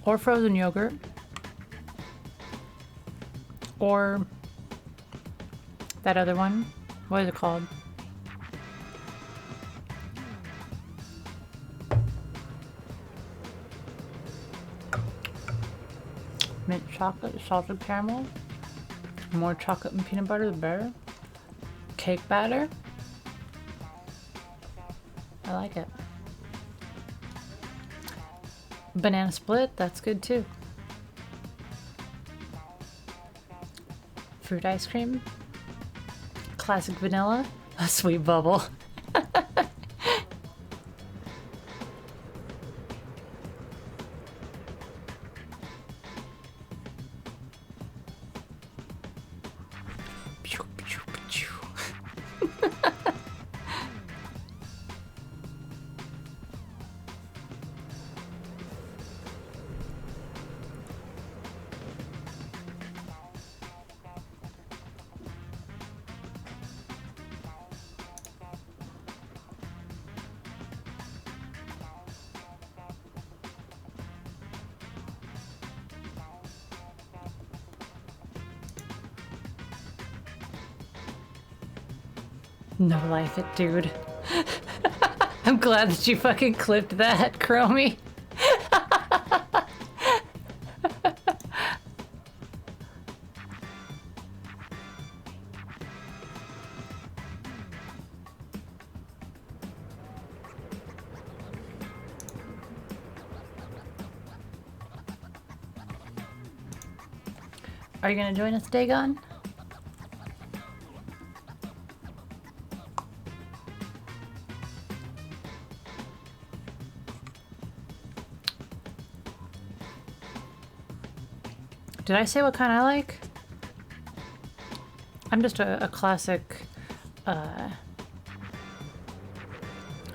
Or frozen yogurt. Or that other one. What is it called? Mint chocolate, salted caramel. More chocolate and peanut butter, the better. Cake batter. I like it. Banana split, that's good too. Fruit ice cream. Classic vanilla. A sweet bubble. No life it, dude. I'm glad that you fucking clipped that, Chromie. Are you gonna join us, Dagon? Did I say what kind I like? I'm just a classic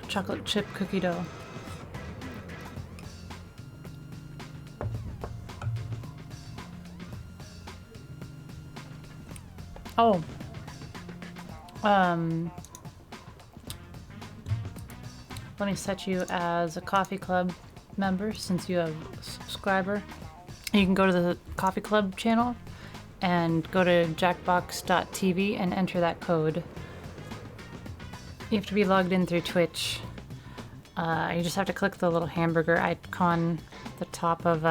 chocolate chip cookie dough. Oh. Let me set you as a coffee club member since you have a subscriber. You can go to the coffee club channel and go to jackbox.tv and enter that code. You have to be logged in through Twitch. You just have to click the little hamburger icon at the top of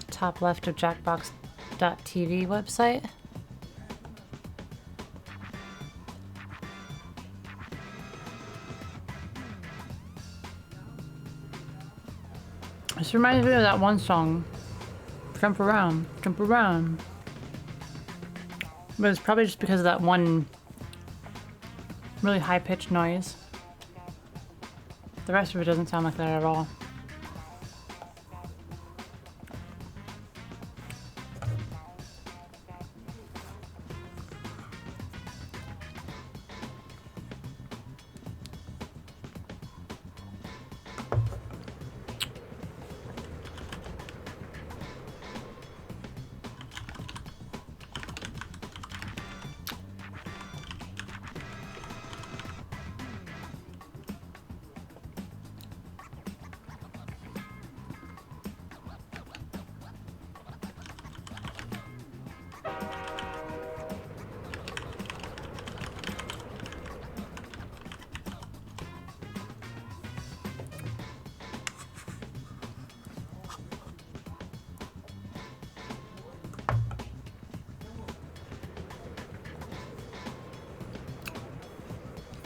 top left of jackbox.tv website. This reminds me of that one song, Jump Around, Jump Around. But it's probably just because of that one really high-pitched noise. The rest of it doesn't sound like that at all.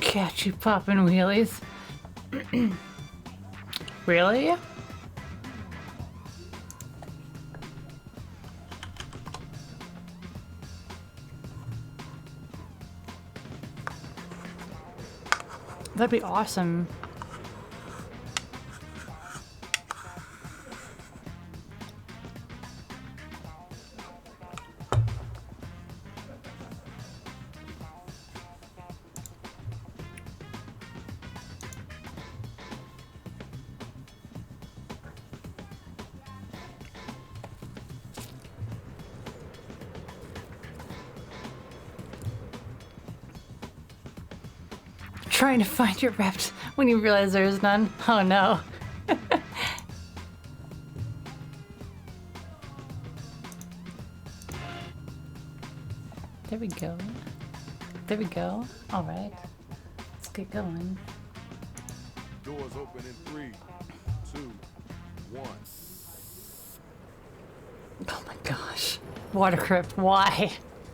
Catch you popping wheelies. Really? That'd be awesome. Trying to find your rep when you realize there's none. Oh no. There we go. There we go. All right. Let's get going. Doors open in 3, 2, 1. Oh my gosh. Water crypt, why?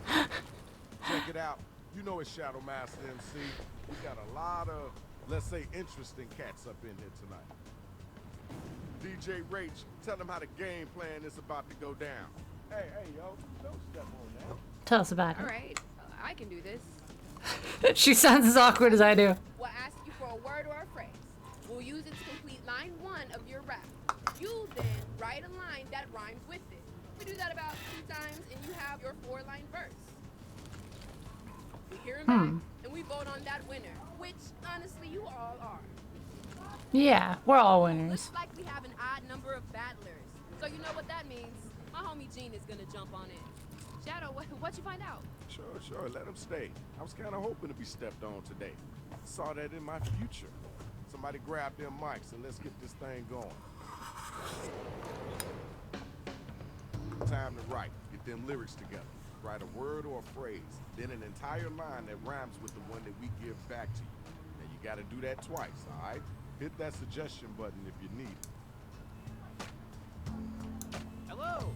Check it out. You know it's Shadow Master MC. We got a lot of, let's say, interesting cats up in here tonight. DJ Rach, tell them how the game plan is about to go down. Hey, yo, don't step on that. Tell us about All it. right, I can do this. She sounds as awkward as I do. We'll ask you for a word or a phrase. We'll use it to complete line 1 of your rap. You then write a line that rhymes with it. We do that about 2 times and you have your 4-line verse. We hear him back and we vote on that winner, which honestly you all are. Yeah, we're all winners. Looks like we have an odd number of battlers. So you know what that means. My homie Gene is gonna jump on in. Shadow, what'd you find out? Sure, let them stay. I was kind of hoping to be stepped on today. Saw that in my future. Somebody grab them mics and let's get this thing going. Time to write. Get them lyrics together. Write a word or a phrase, then an entire line that rhymes with the one that we give back to you. And you gotta do that twice, all right? Hit that suggestion button if you need it. Hello.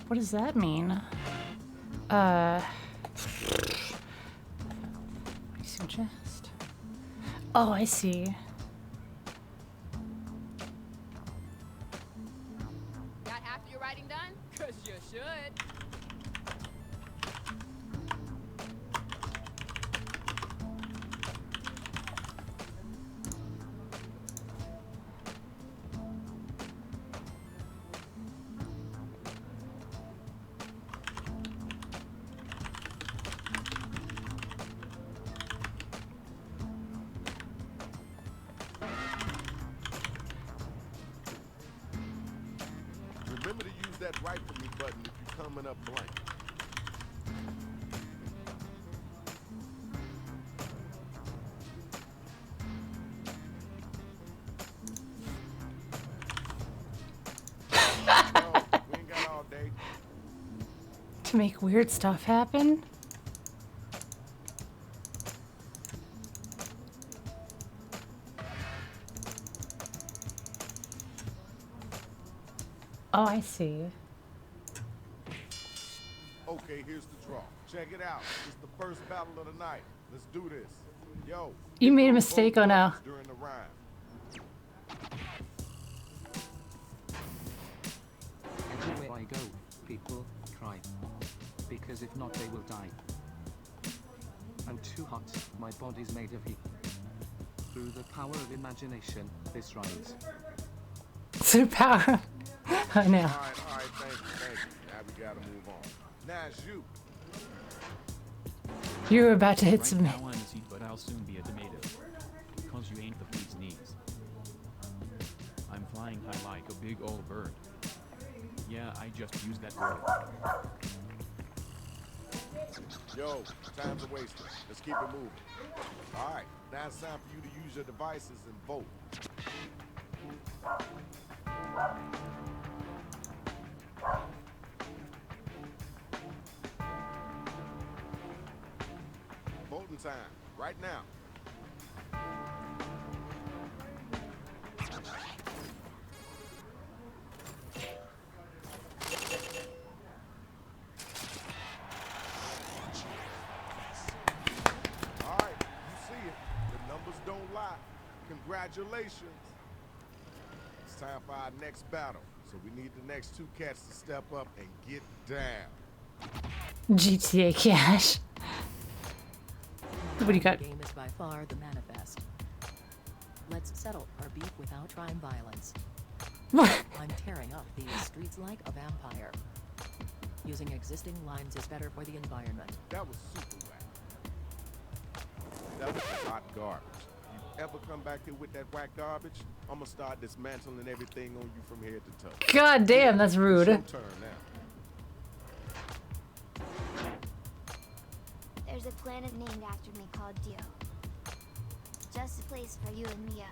What does that mean? Suggest. Oh, I see. Got half of your writing done? Cause you should. Remember to use that write for me button if you're coming up blank. No, we ain't got all day. To make weird stuff happen? Oh, I see. Okay, here's the draw. Check it out. It's the first battle of the night. Let's do this. Yo. You made a mistake, oh no. During the rhyme. Everywhere I go, people cry. Because if not, they will die. I'm too hot, my body's made of heat. Through the power of imagination, this rhymes. Through power. I know. All right, thank you. Now we gotta move on. Now it's you. You were about to hit Right some. now I'm a seed, but I'll soon be a tomato. Cause you ain't the bee's knees. I'm flying high like a big old bird. Yeah, I just used that word. Yo, time's a wasted. Let's keep it moving. All right, now it's time for you to use your devices and vote. Voting time, right now. All right, you see it. The numbers don't lie. Congratulations. It's time for our next battle. So we need the next two cats to step up and get down. GTA Cash. What do you got? The game is by far the manifest. Let's settle our beef without crime violence. I'm tearing up these streets like a vampire. Using existing lines is better for the environment. That was super whack. That was hot garbage. You ever come back here with that whack garbage, I'm gonna start dismantling everything on you from head to toe. God damn, that's rude. It's your turn now. There's a planet named after me called Dio. Just a place for you and me.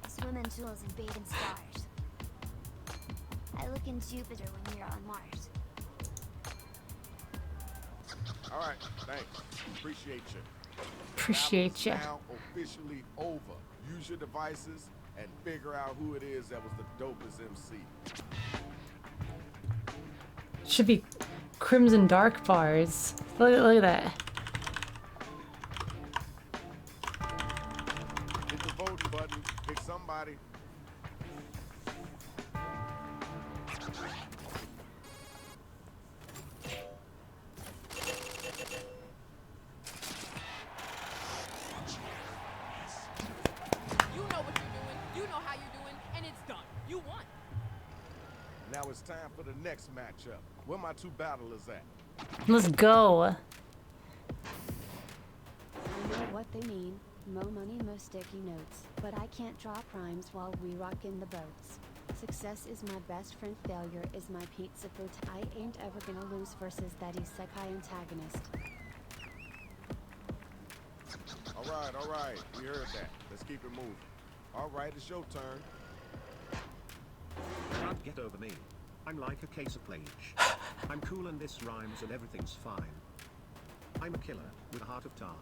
Swim in tools and bathe in stars. I look in Jupiter when you're on Mars. All right, thanks. Appreciate you. Appreciate ya. Now officially over. Use your devices and figure out who it is that was the dopest MC. Should be Crimson Dark bars. Look at that. Hit the voting button. Pick somebody. You know what you're doing. You know how you're doing, and it's done. You won. Now it's time for the next matchup. Where my two battlers at? Let's go. I know what they mean. Mo money, mo sticky notes. But I can't draw primes while we rock in the boats. Success is my best friend, failure is my pizza foot. I ain't ever gonna lose versus that isekai antagonist. All right. We heard that. Let's keep it moving. All right, it's your turn. Can't get over me. I'm like a case of plage. I'm cool and this rhymes and everything's fine. I'm a killer with a heart of tar.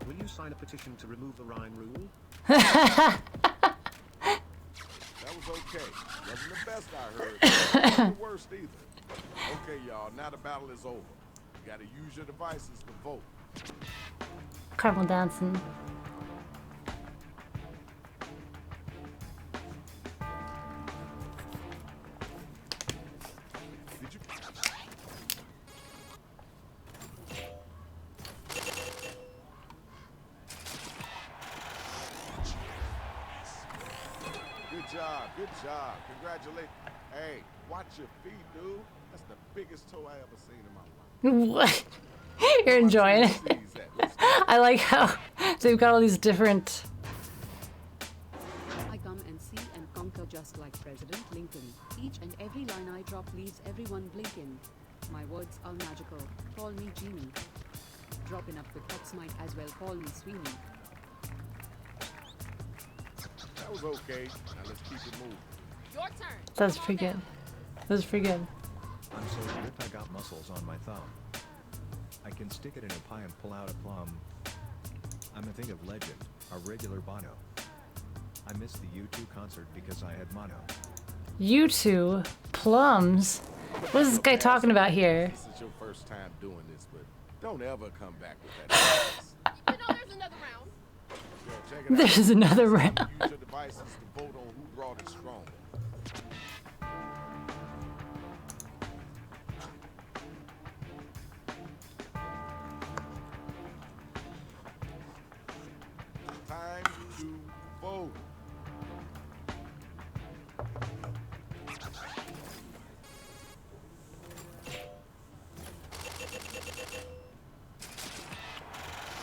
Will you sign a petition to remove the rhyme rule? That was okay. Wasn't the best I heard. Wasn't the worst either. Okay, y'all. Now the battle is over. You gotta use your devices to vote. Carmel dancing. Did you? Good job. Good job. Congratulations. Hey, watch your feet, dude. That's the biggest toe I ever seen in my life. What? You're enjoying it. I like how they've got all these different. I come and see and conquer just like President Lincoln. Each and every line I drop leaves everyone blinking. My words are magical. Call me Genie. Dropping up the cuts might as well call me Sweeney. That was okay. Now let's keep it moving. Your turn. That's pretty good. That's pretty good. I'm so ripped I got muscles on my thumb. I can stick it in a pie and pull out a plum. I'm a thing of legend, a regular Bono. I missed the U2 concert because I had mono. U2 plums. What is this guy talking about here? This is your first time doing this, but don't ever come back with that. You know there's another round. Yeah, check it out. There's another round. Use your devices to vote on who brought it strong. Time to vote.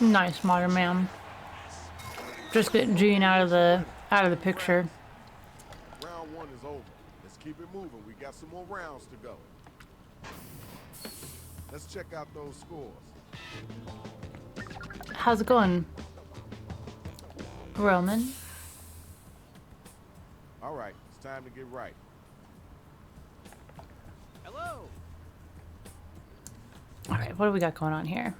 Nice, modern man. Just get Gene out of the picture. Round one is over. Let's keep it moving. We got some more rounds to go. Let's check out those scores. How's it going, Roman? All right, it's time to get right. Hello. All right, what do we got going on here?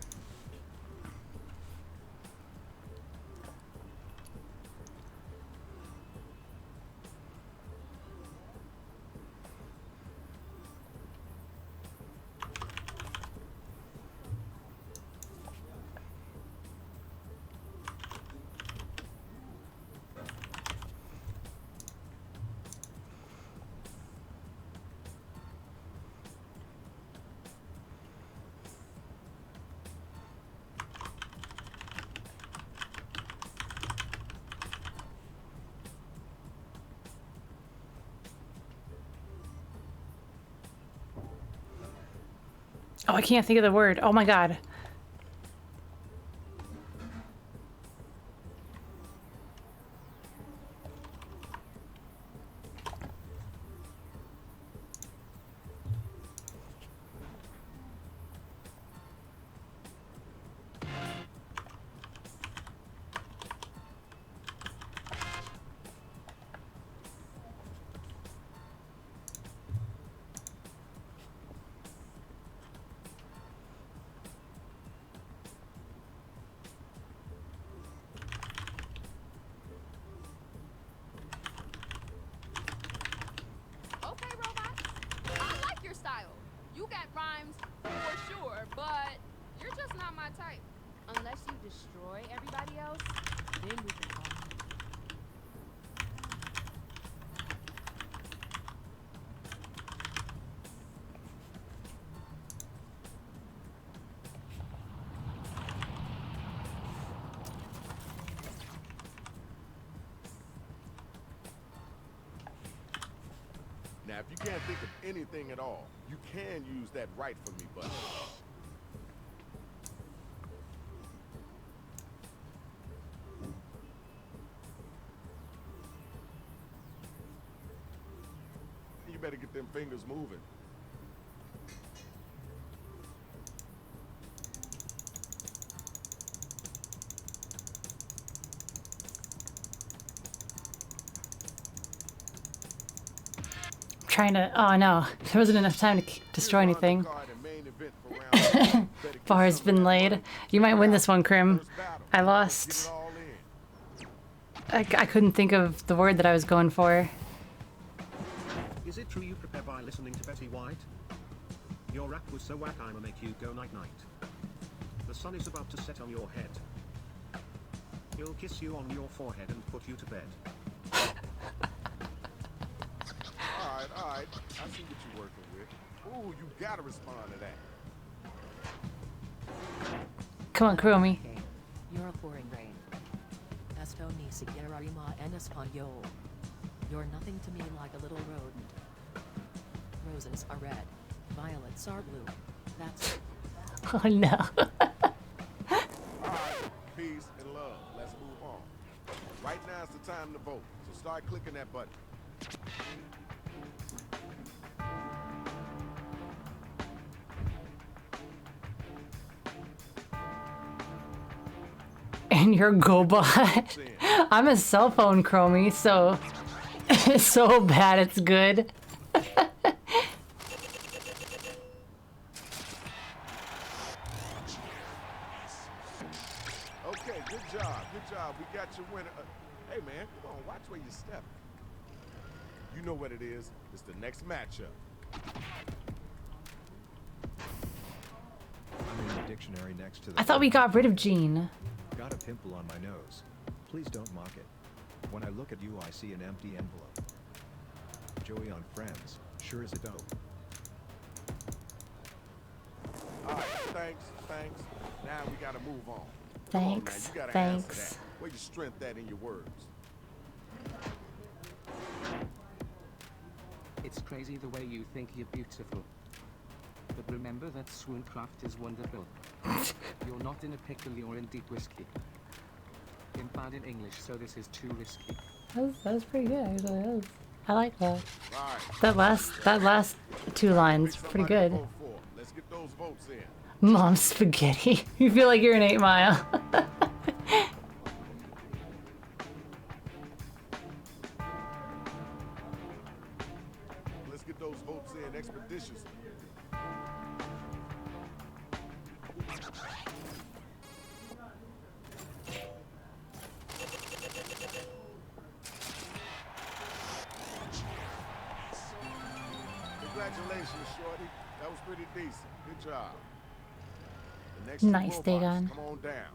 Oh, I can't think of the word. Oh my god. Okay, robots. I like your style. You got rhymes for sure, but you're just not my type. Unless you destroy everybody else, then we can talk. Now, if you can't think of anything at all, you can use that right for me button. You better get them fingers moving. Trying to. Oh no, there wasn't enough time to destroy anything. Bar's been laid. You might win this one, Krim. I lost. I couldn't think of the word that I was going for. true you prepare by listening to Betty White? Your rap was so whack I'ma make you go night-night. The sun is about to set on your head. He'll kiss you on your forehead and put you to bed. Alright. I see what you're working with. Ooh, you gotta respond to that. Come on, Chromie. You're a pouring rain. Esto ni siquiera rima en español. You're nothing to me like a little rodent. Roses are red. Violets are blue. That's it. Oh no. Alright, peace and love. Let's move on. Right now is the time to vote, so start clicking that button. And your GoBot. I'm a cell phone Chromie, so it's so bad it's good. Okay, good job. We got your winner. Hey man, come on, watch where you step. You know what it is. It's the next matchup. I'm in the dictionary next to the... I thought we got rid of Jean. Got a pimple on my nose. Please don't mock it. When I look at you, I see an empty envelope. Joey on Friends sure is a dope. Alright, thanks. Now we gotta move on. Thanks, Come on, man, you gotta thanks. answer that. Where your strength at in your words? It's crazy the way you think you're beautiful. But remember that Swooncraft is wonderful. You're not in a pickle, you're in deep whiskey. In bad in English, so this is too risky. That was pretty good, actually. That was, I like that. Right. That last two lines, pretty good. Let's get those votes in. Mom spaghetti. You feel like you're in 8 Mile. Let's get those votes in expeditiously. Congratulations, Shorty. That was pretty decent. Good job. The next two Nice, robots, Dagon. come on down.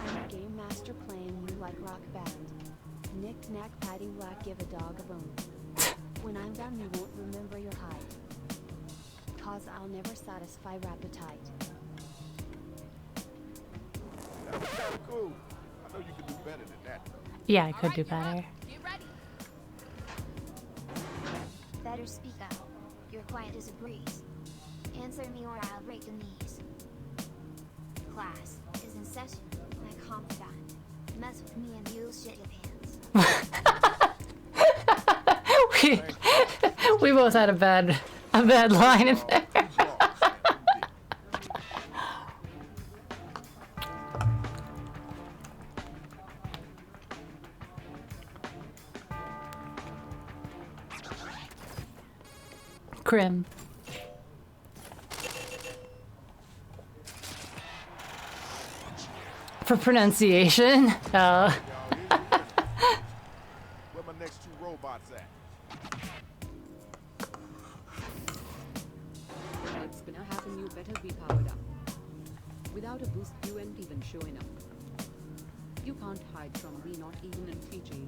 I'm a game master playing you like Rock Band. Knick knack padding black, give a dog a bone. When I'm done you won't remember your height. Cause I'll never satisfy your appetite. That was kind of cool. I know you can do better than that, though. Yeah, I could do better. Get ready. Better speak up. You're quiet as a breeze. Answer me or I'll break the knees. Class is in session, my confidant. Mess with me and you'll shit your pants. we both had a bad line in there. Crim. For pronunciation. Where my next two robots at? What's gonna happen, you better be powered up. Without a boost you ain't even showing up. You can't hide from me, not even in Fiji.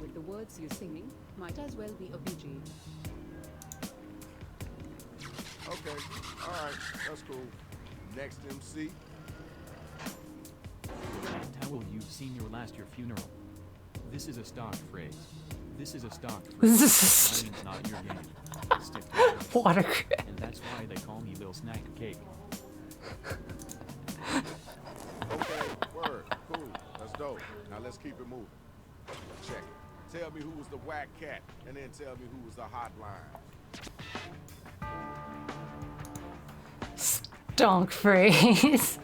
With the words you're singing, might as well be a PG. Okay, alright, that's cool. Next MC. Towel, you've seen your funeral. This is a stock phrase. This is a stock phrase. Mine's not your game. Stick to it. Water. And that's why they call me Lil Snack Cake. Okay, word, cool, that's dope. Now let's keep it moving. Check it. Tell me who was the whack cat, and then tell me who was the hotline. Stonk phrase.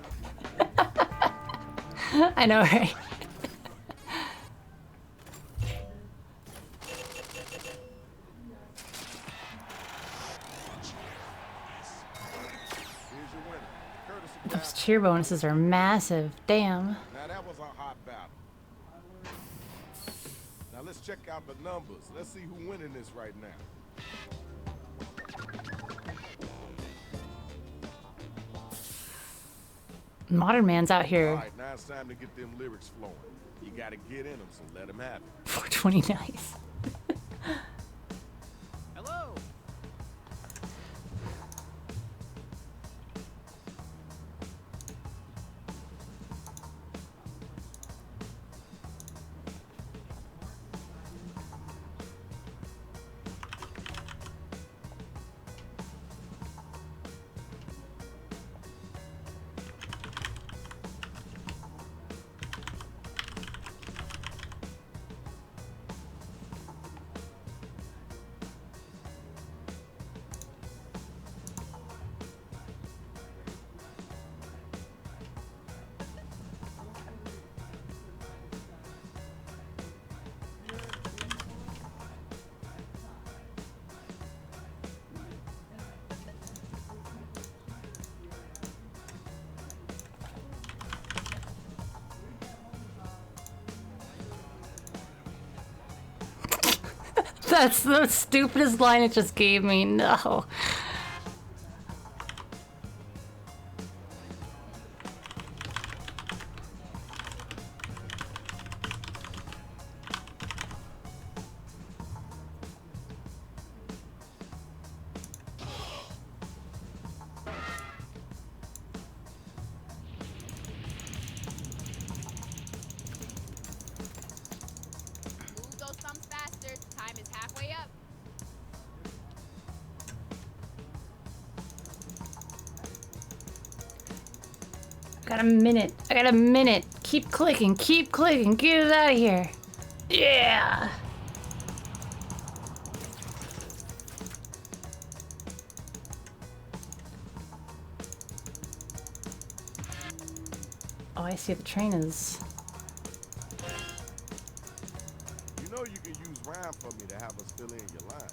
I know, right? Those cheer bonuses are massive. Damn. Now that was a hot battle. Now let's check out the numbers. Let's see who's winning this right now. Modern man's out here. All right, now it's time to get them lyrics flowing. You gotta get in them, so let them have it. 420 nice. Hello. That's the stupidest line it just gave me. No. Move those thumbs faster. Time is halfway up. I got a minute. I got a minute. Keep clicking. Keep clicking. Get it out of here. Yeah. Oh, I see. The train is. You know you can use rhyme for me to have us fill in your line.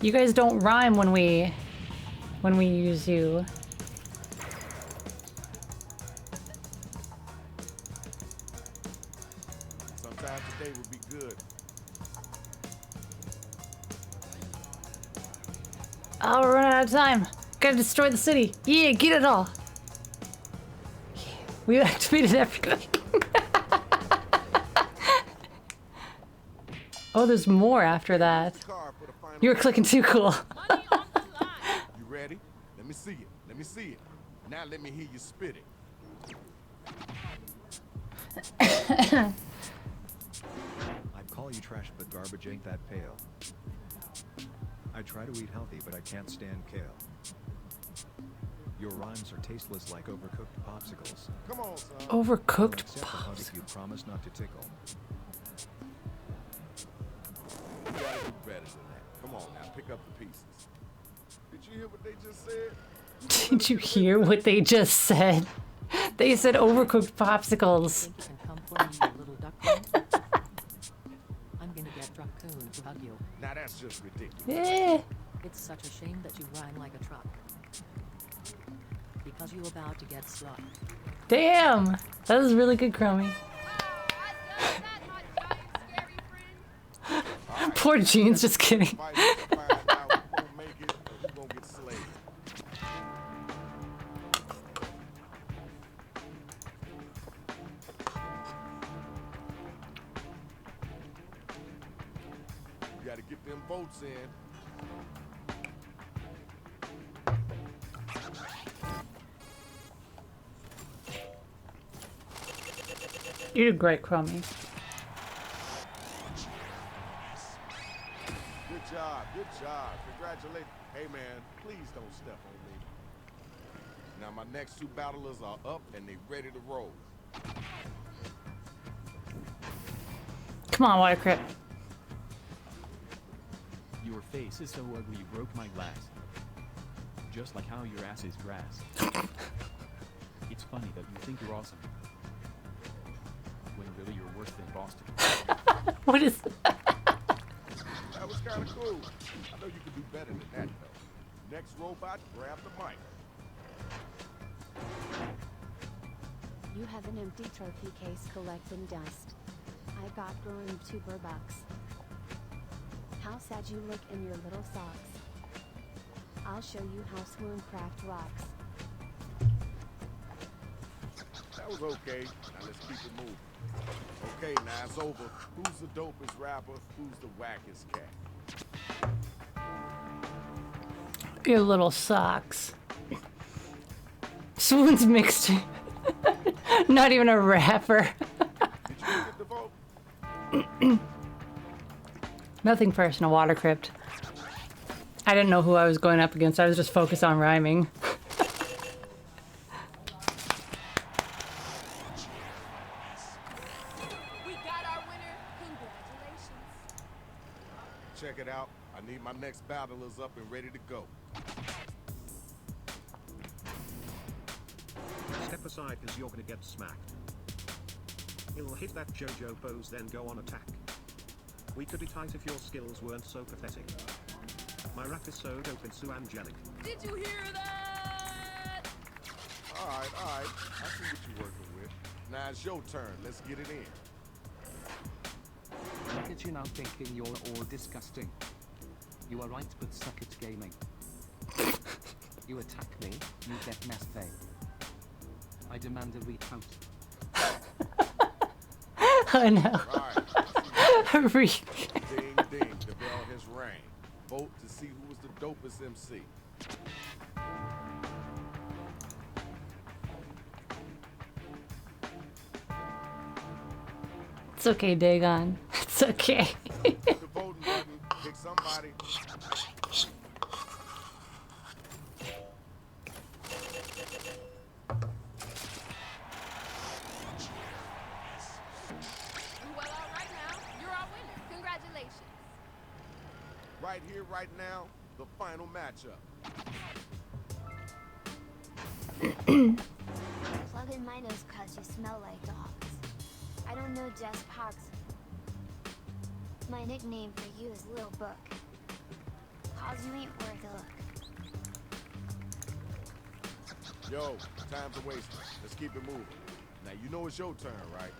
You guys don't rhyme when we use you. Sometime today would be good. Oh, we're running out of time. Gotta destroy the city. Yeah, get it all. Yeah, we activated everything. Oh, there's more after that. You were clicking too cool. You ready? Let me see it. Let me see it. Now let me hear you spit it. I'd call you trash, but garbage ain't that pale. I try to eat healthy, but I can't stand kale. Your rhymes are tasteless like overcooked popsicles. Come on, son. Overcooked I'll accept the hunt if you promise not to tickle. You gotta do better than that. Come on now, pick up the pieces. Did you hear what they just said? Did you hear what they just said? They said overcooked popsicles. Think you can come for me, you little duckling? I'm gonna get Raccoon to hug you. Now that's just ridiculous. Yeah. It's such a shame that you rhyme like a truck. Because you about to get struck. Damn. That was really good, Chromie. Poor Jeans, just kidding. You gotta get them votes in. You did great, Chromie. Good job, good job. Congratulations. Hey man, please don't step on me. Now my next two battlers are up and they ready to roll. Come on, Water Crip. Your face is so ugly you broke my glass. Just like how your ass is grass. It's funny that you think you're awesome. When really you're worse than Boston. What is That was kind of cool. I know you can do better than that though. Next robot, grab the mic. You have an empty trophy case collecting dust. I got growing tuber bucks. How sad you look in your little socks. I'll show you how Swooncraft rocks. That was okay. Now let's keep it moving. Okay, now it's over. Who's the dopest rapper? Who's the wackest cat? Your little socks. Swoon's mixed. Not even a rapper. Nothing personal, Water Crypt. I didn't know who I was going up against. I was just focused on rhyming. We got our winner. Congratulations. Check it out. I need my next battlers up and ready to go. Step aside because you're gonna get smacked. He'll hit that JoJo pose then go on attack. We could be tight if your skills weren't so pathetic. My rap is so dope and so angelic. Did you hear that? Alright. I see what you're working with. Now it's your turn. Let's get it in. Look at you now thinking you're all disgusting. You are right but suck at gaming. You attack me, you get messed thing. I demand a recount. Oh no. Ding, ding, the bell has rang. Vote to see who was the dopest MC. It's okay, Dagon. It's okay. The voting button, pick somebody. Well, all right now, you're our winner. Congratulations. Right here, right now, the final matchup. Plug in my nose cause you smell like dogs. I don't know just pogs. My nickname for you is Lil Book. Cause you ain't worth a look. Yo, time's a waste. Let's keep it moving. Now you know it's your turn, right?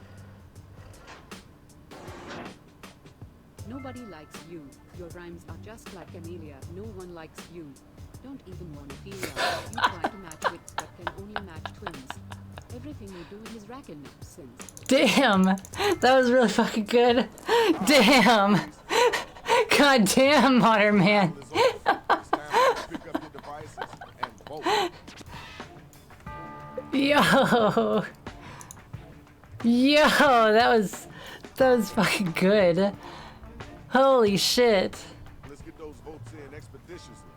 Nobody likes you. Your rhymes are just like Amelia. No one likes you. Don't even want to feel like you try to match with, but can only match twins. Everything you do is racking up sins. Damn, that was really fucking good. Damn. God damn, Modern Man. Yo. Yo, that was fucking good. Holy shit. Let's get those votes in expeditiously.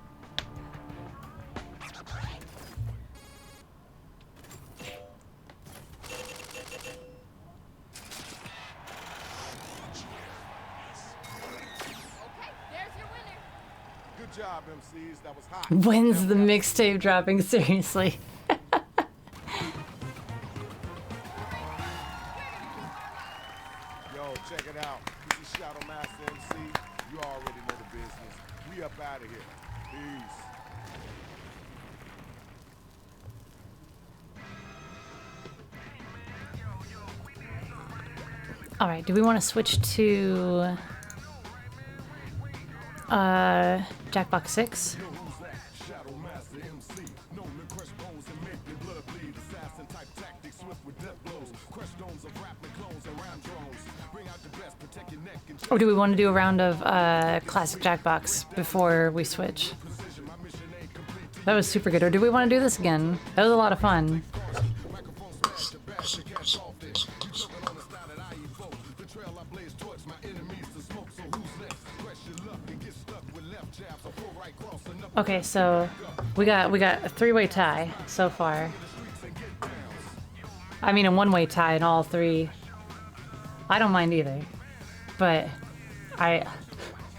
Good job, MCs. That was hot. When's the mixtape dropping? Seriously. Yo, check it out. This is Shadow Master MC. You already know the business. We up out of here. Peace. All right, do we want to switch to Jackbox 6? Or do we want to do a round of classic Jackbox before we switch? That was super good. Or do we want to do this again? That was a lot of fun. Okay, so we got a three-way tie so far. I mean, a one-way tie in all three. I don't mind either, but I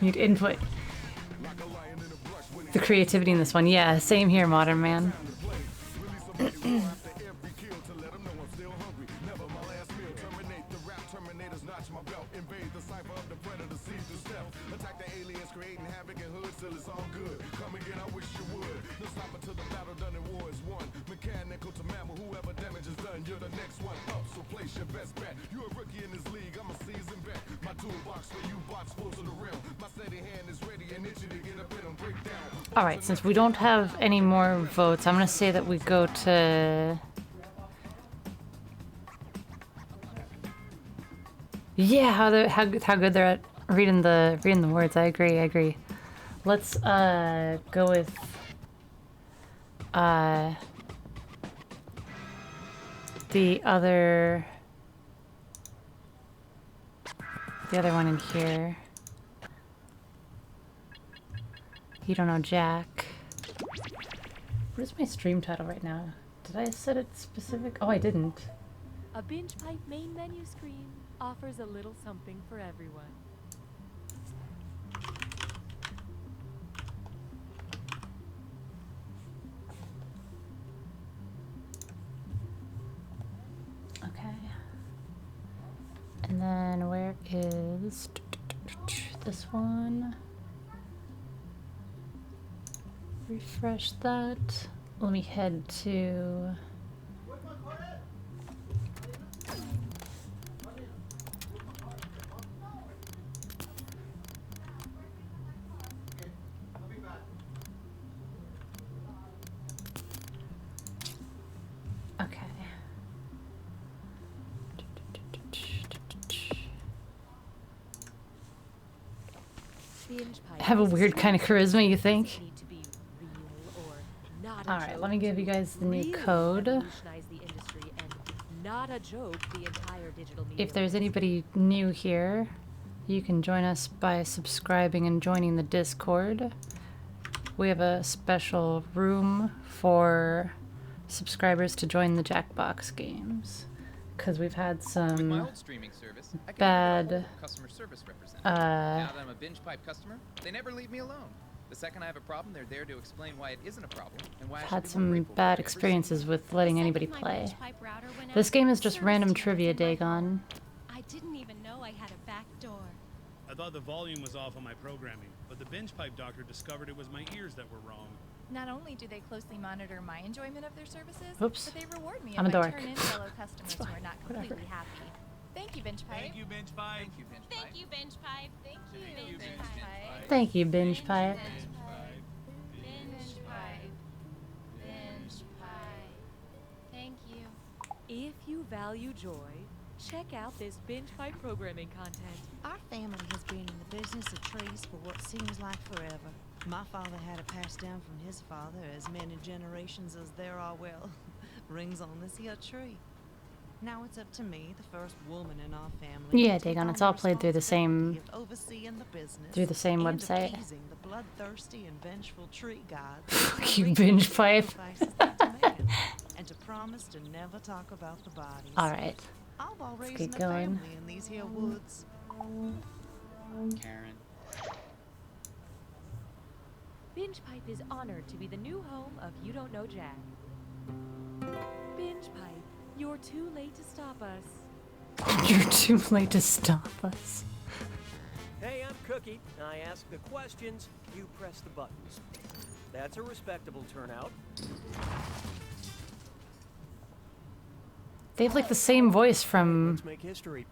need input. The creativity in this one, yeah, same here, Modern Man. You're the next one up, so place your best bet. You're a rookie in this league, I'm a seasoned Alright, since we don't have any more votes, I'm gonna say that we go to... Yeah, how good they're at reading the words. I agree. Let's go with the other one in here. You don't know Jack. What is my stream title right now? Did I set it specific? Oh, I didn't. A binge pipe main menu screen offers a little something for everyone. Okay. And then where is this one? Refresh that. Let me head to... Okay. I have a weird kind of charisma, you think? Alright, let me give you guys the new code. Not a joke, the entire digital media If there's anybody new here, you can join us by subscribing and joining the Discord. We have a special room for subscribers to join the Jackbox games, because we've had some my old streaming service, I can bad never get a hold of a customer service representative. Now that I'm a binge pipe customer, they never leave me alone. The second I have a problem, they're there to explain why it isn't a problem and why I should had be more some grateful bad for it. experiences with letting anybody play. This game is just random trivia, Dagon. I didn't even know I had a back door. I thought the volume was off on my programming, but the binge pipe doctor discovered it was my ears that were wrong. Not only do they closely monitor my enjoyment of their services, Oops. but they reward me I'm if a I dork. turn in fellow customers who are not Whatever. completely happy. Thank you, Binge Pipe. Thank you, binge pipe. Thank you, binge pipe. Thank you, Binge Pipe. Thank you, Binge Pipe. Thank you, Binge Pipe. Binge Pipe. Binge Pipe. Thank you. If you value joy, check out this binge pipe programming content. Our family has been in the business of trees for what seems like forever. My father had it passed down from his father as many generations as there are, well, rings on this here tree. Now it's up to me, the first woman in our family. Yeah, Dagon, it's all played through the same website. Appeasing the bloodthirsty and vengeful tree gods. Fuck you, Binge Pipe. And to promise to never talk about the bodies. Alright. All while Let's raising get a going. family in these here woods. Karen. Binge Pipe is honored to be the new home of You Don't Know Jack. Binge Pipe, you're too late to stop us. You're too late to stop us. Hey, I'm Cookie. I ask the questions, you press the buttons. That's a respectable turnout. They have like the same voice from Let's make history.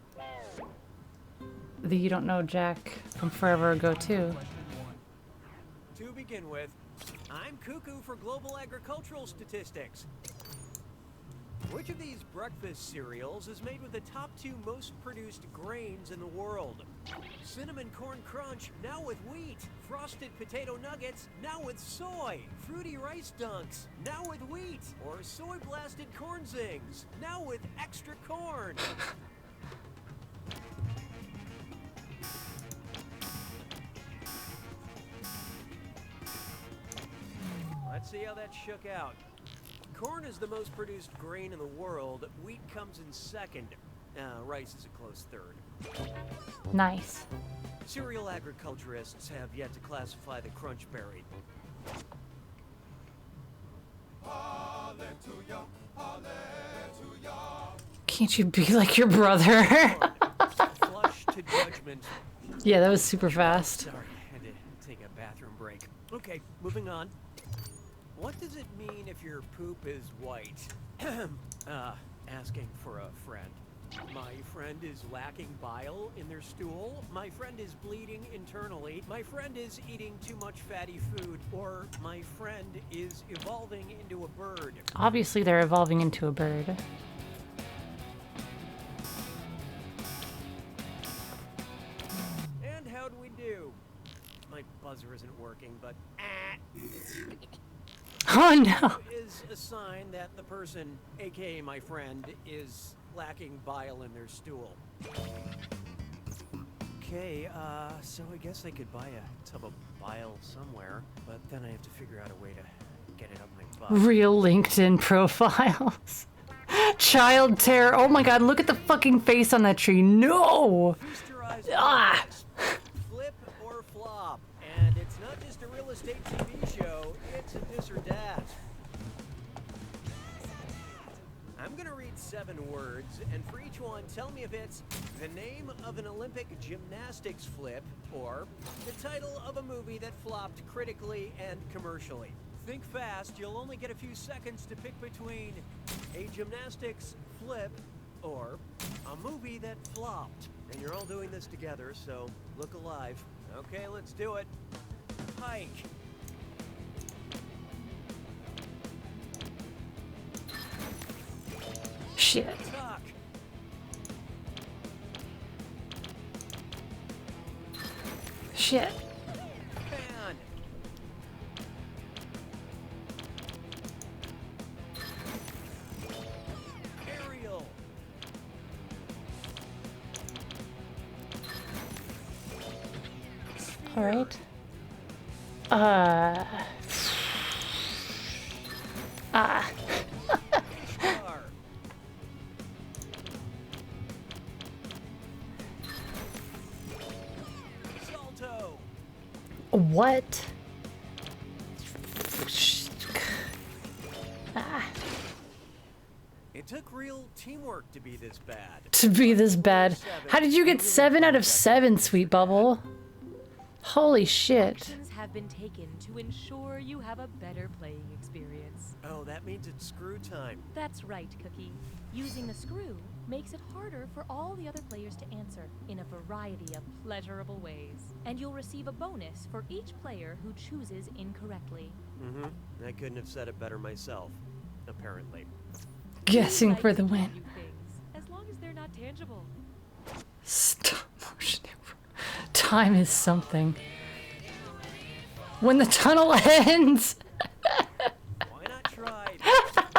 the You Don't Know Jack from forever ago too. To begin with, I'm cuckoo for global agricultural statistics. Which of these breakfast cereals is made with the top 2 most produced grains in the world? Cinnamon Corn Crunch, now with wheat. Frosted Potato Nuggets, now with soy. Fruity Rice Dunks, now with wheat. Or Soy Blasted Corn Zings, now with extra corn. Let's see how that shook out. Corn is the most produced grain in the world. Wheat comes in second. Rice is a close third. Nice. Cereal agriculturists have yet to classify the crunch berry. Can't you be like your brother? Flush to judgment. Yeah, that was super fast. Sorry, I had to take a bathroom break. Okay, moving on. What does it mean if your poop is white? Asking for a friend. My friend is lacking bile in their stool. My friend is bleeding internally. My friend is eating too much fatty food. Or my friend is evolving into a bird. Obviously, they're evolving into a bird. And how'd we do? My buzzer isn't working, but Oh no! Is a sign that the person, aka my friend, is lacking bile in their stool. Okay, so I guess I could buy a tub of bile somewhere, but then I have to figure out a way to get it up my butt. Real LinkedIn profiles. Child terror. Oh my god, look at the fucking face on that tree. No! Ah! Flip or flop. And it's not just a real estate TV show, it's a this or that. I'm gonna read 7 words, and for each one, tell me if it's the name of an Olympic gymnastics flip, or the title of a movie that flopped critically and commercially. Think fast, you'll only get a few seconds to pick between a gymnastics flip or a movie that flopped. And you're all doing this together, so look alive. Okay, let's do it. Hike. Shit. Tuck. Shit. Fan. Aerial. All right. Salto. What? Ah. It took real teamwork to be this bad. To be this bad. How did you get 7 out of 7, Sweet Bubble? Holy shit. Actions have been taken to ensure you have a better playing experience. Oh, that means it's screw time. That's right, Cookie. Using a screw makes it harder for all the other players to answer in a variety of pleasurable ways. And you'll receive a bonus for each player who chooses incorrectly. I couldn't have said it better myself, apparently. Guessing for the win. Things, as long as they're not tangible. Stop motion. Time is something. When the tunnel ends. Why not try?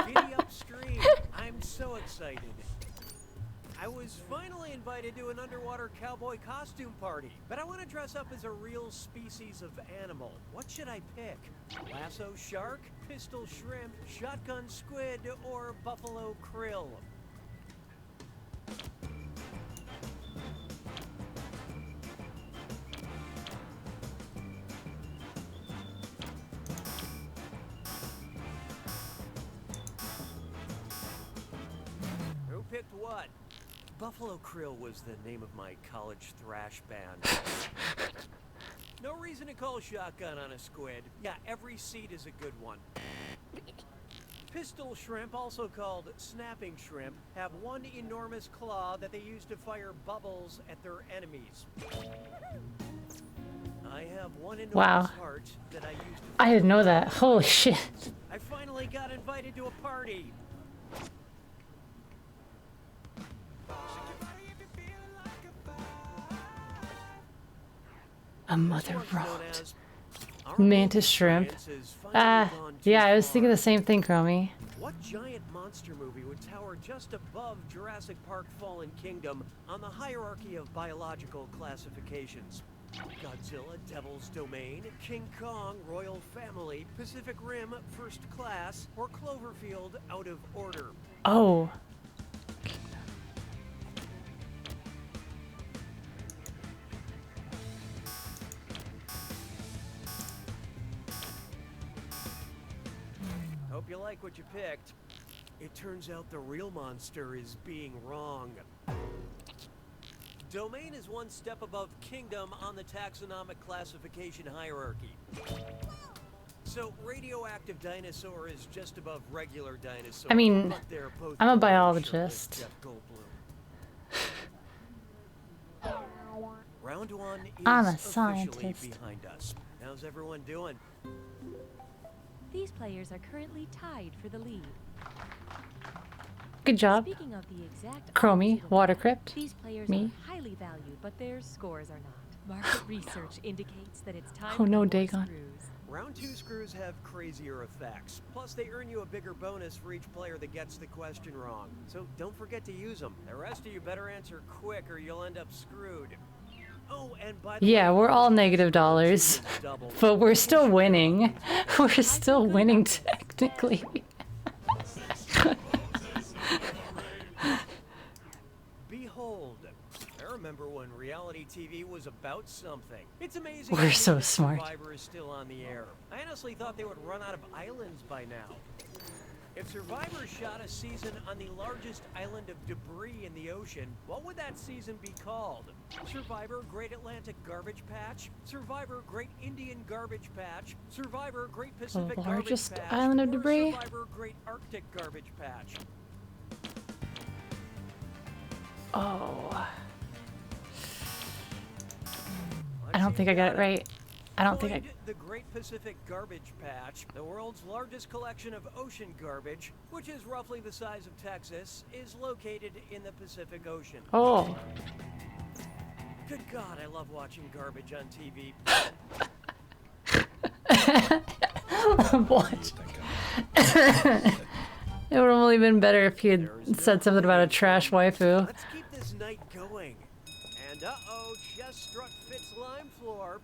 Giddy upstream. I'm so excited. I was finally invited to an underwater cowboy costume party, but I want to dress up as a real species of animal. What should I pick? Lasso shark, pistol shrimp, shotgun squid, or buffalo krill? Who picked what? Buffalo Krill was the name of my college thrash band. No reason to call shotgun on a squid. Yeah, every seed is a good one. Pistol shrimp, also called snapping shrimp, have one enormous claw that they use to fire bubbles at their enemies. I have one enormous Wow. heart that I use to I didn't know that. Holy shit. I finally got invited to a party. A mother rolled. Mantis shrimp. Yeah, I was thinking the same thing, Chromie. What giant monster movie would tower just above Jurassic Park Fallen Kingdom on the hierarchy of biological classifications? Godzilla, Devil's Domain, King Kong, Royal Family, Pacific Rim, First Class, or Cloverfield, Out of Order? Oh. Hope you like what you picked. It turns out the real monster is being wrong. Domain is one step above Kingdom on the taxonomic classification hierarchy. So radioactive dinosaur is just above regular dinosaur. I mean, but they're both I'm a below biologist. shirtless Jeff Goldblum. Round 1 is I'm a officially scientist. behind us. How's everyone doing? These players are currently tied for the lead. Good job. Speaking of the exact Chromie, opposite of Water that, Crypt, these players me. are highly valued, but their scores are not. Market research indicates that it's time Oh for no, more Dagon. screws. Round 2 screws have crazier effects. Plus, they earn you a bigger bonus for each player that gets the question wrong. So don't forget to use them. The rest of you better answer quick or you'll end up screwed. Oh, and by the Yeah, way, we're all negative dollars, but we're still winning. We're still winning technically. Behold, I remember when reality TV was about something. It's amazing. We're to so me that smart. Survivor is still on the air. I honestly thought they would run out of islands by now. If Survivor shot a season on the largest island of debris in the ocean, what would that season be called? Survivor Great Atlantic Garbage Patch? Survivor Great Indian Garbage Patch? Survivor Great Pacific Garbage largest Patch? island of Or debris? Survivor Great Arctic Garbage Patch? Oh. I don't think I got it right. I don't think I... Find the Great Pacific Garbage Patch, the world's largest collection of ocean garbage, which is roughly the size of Texas, is located in the Pacific Ocean. Oh. Good God, I love watching garbage on TV. What? It would have only been better if he had said something about a trash waifu. Let's keep this night going. And uh-oh, just struck Fitz lime floor.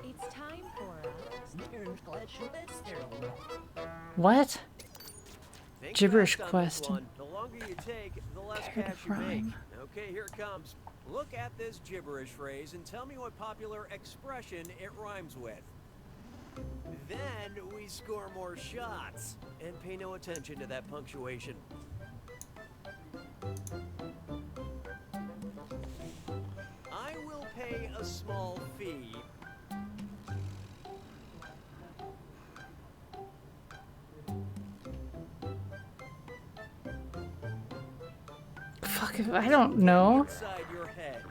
It's time for What? Think Gibberish fast on this question. one. The longer you take, the less Prepare to cash you make. rhyme. Okay, here it comes. Look at this gibberish phrase and tell me what popular expression it rhymes with. Then we score more shots. And pay no attention to that punctuation. I will pay a small fee. Fuck, I don't know. Inside your head.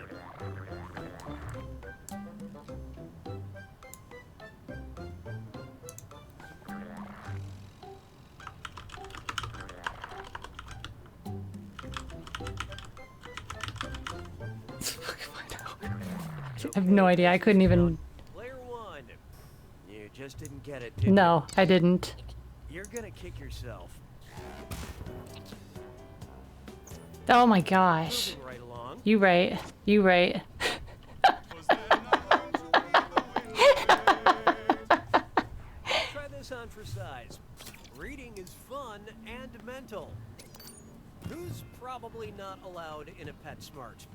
I have no idea. I couldn't even... Player 1. You just didn't get it, did you? No, I didn't. You're gonna kick yourself. Oh my gosh. Moving right along. You right. You right. Try this on for size. Reading is fun and mental. Who's probably not allowed in a PetSmart?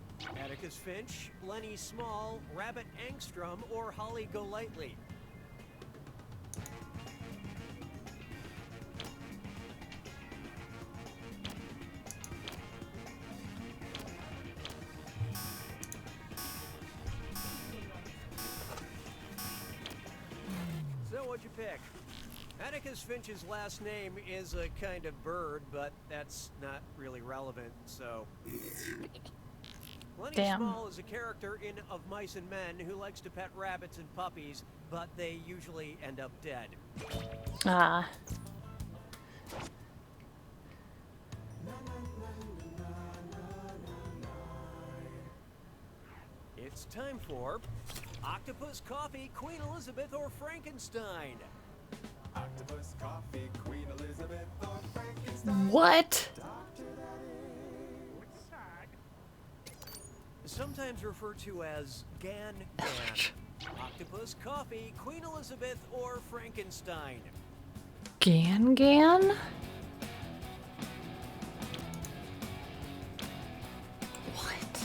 Atticus Finch, Lenny Small, Rabbit Angstrom, or Holly Golightly? So what'd you pick? Atticus Finch's last name is a kind of bird, but that's not really relevant, so... Lenny Damn. Small is a character in Of Mice and Men who likes to pet rabbits and puppies, but they usually end up dead. Ah. It's time for Octopus Coffee, Queen Elizabeth, or Frankenstein. Octopus coffee, Queen Elizabeth, or Frankenstein. What? Sometimes referred to as Gan. Octopus Coffee, Queen Elizabeth, or Frankenstein. Gan? What?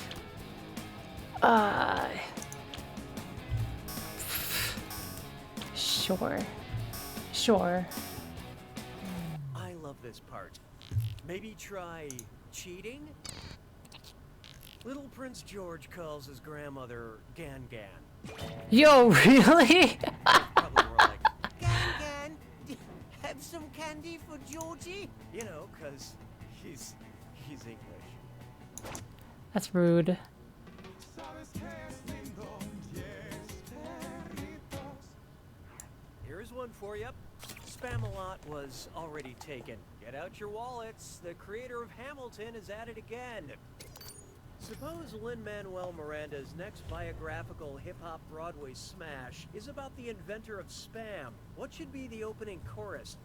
Sure. Sure. I love this part. Maybe try cheating? Little Prince George calls his grandmother Gan Gan. Yo, really? Probably more like, Gan Gan, have some candy for Georgie? You know, 'cause he's English. That's rude. Here's one for you. Spam-a-lot was already taken. Get out your wallets. The creator of Hamilton is at it again. Suppose Lin-Manuel Miranda's next biographical hip-hop Broadway smash is about the inventor of Spam. What should be the opening chorus?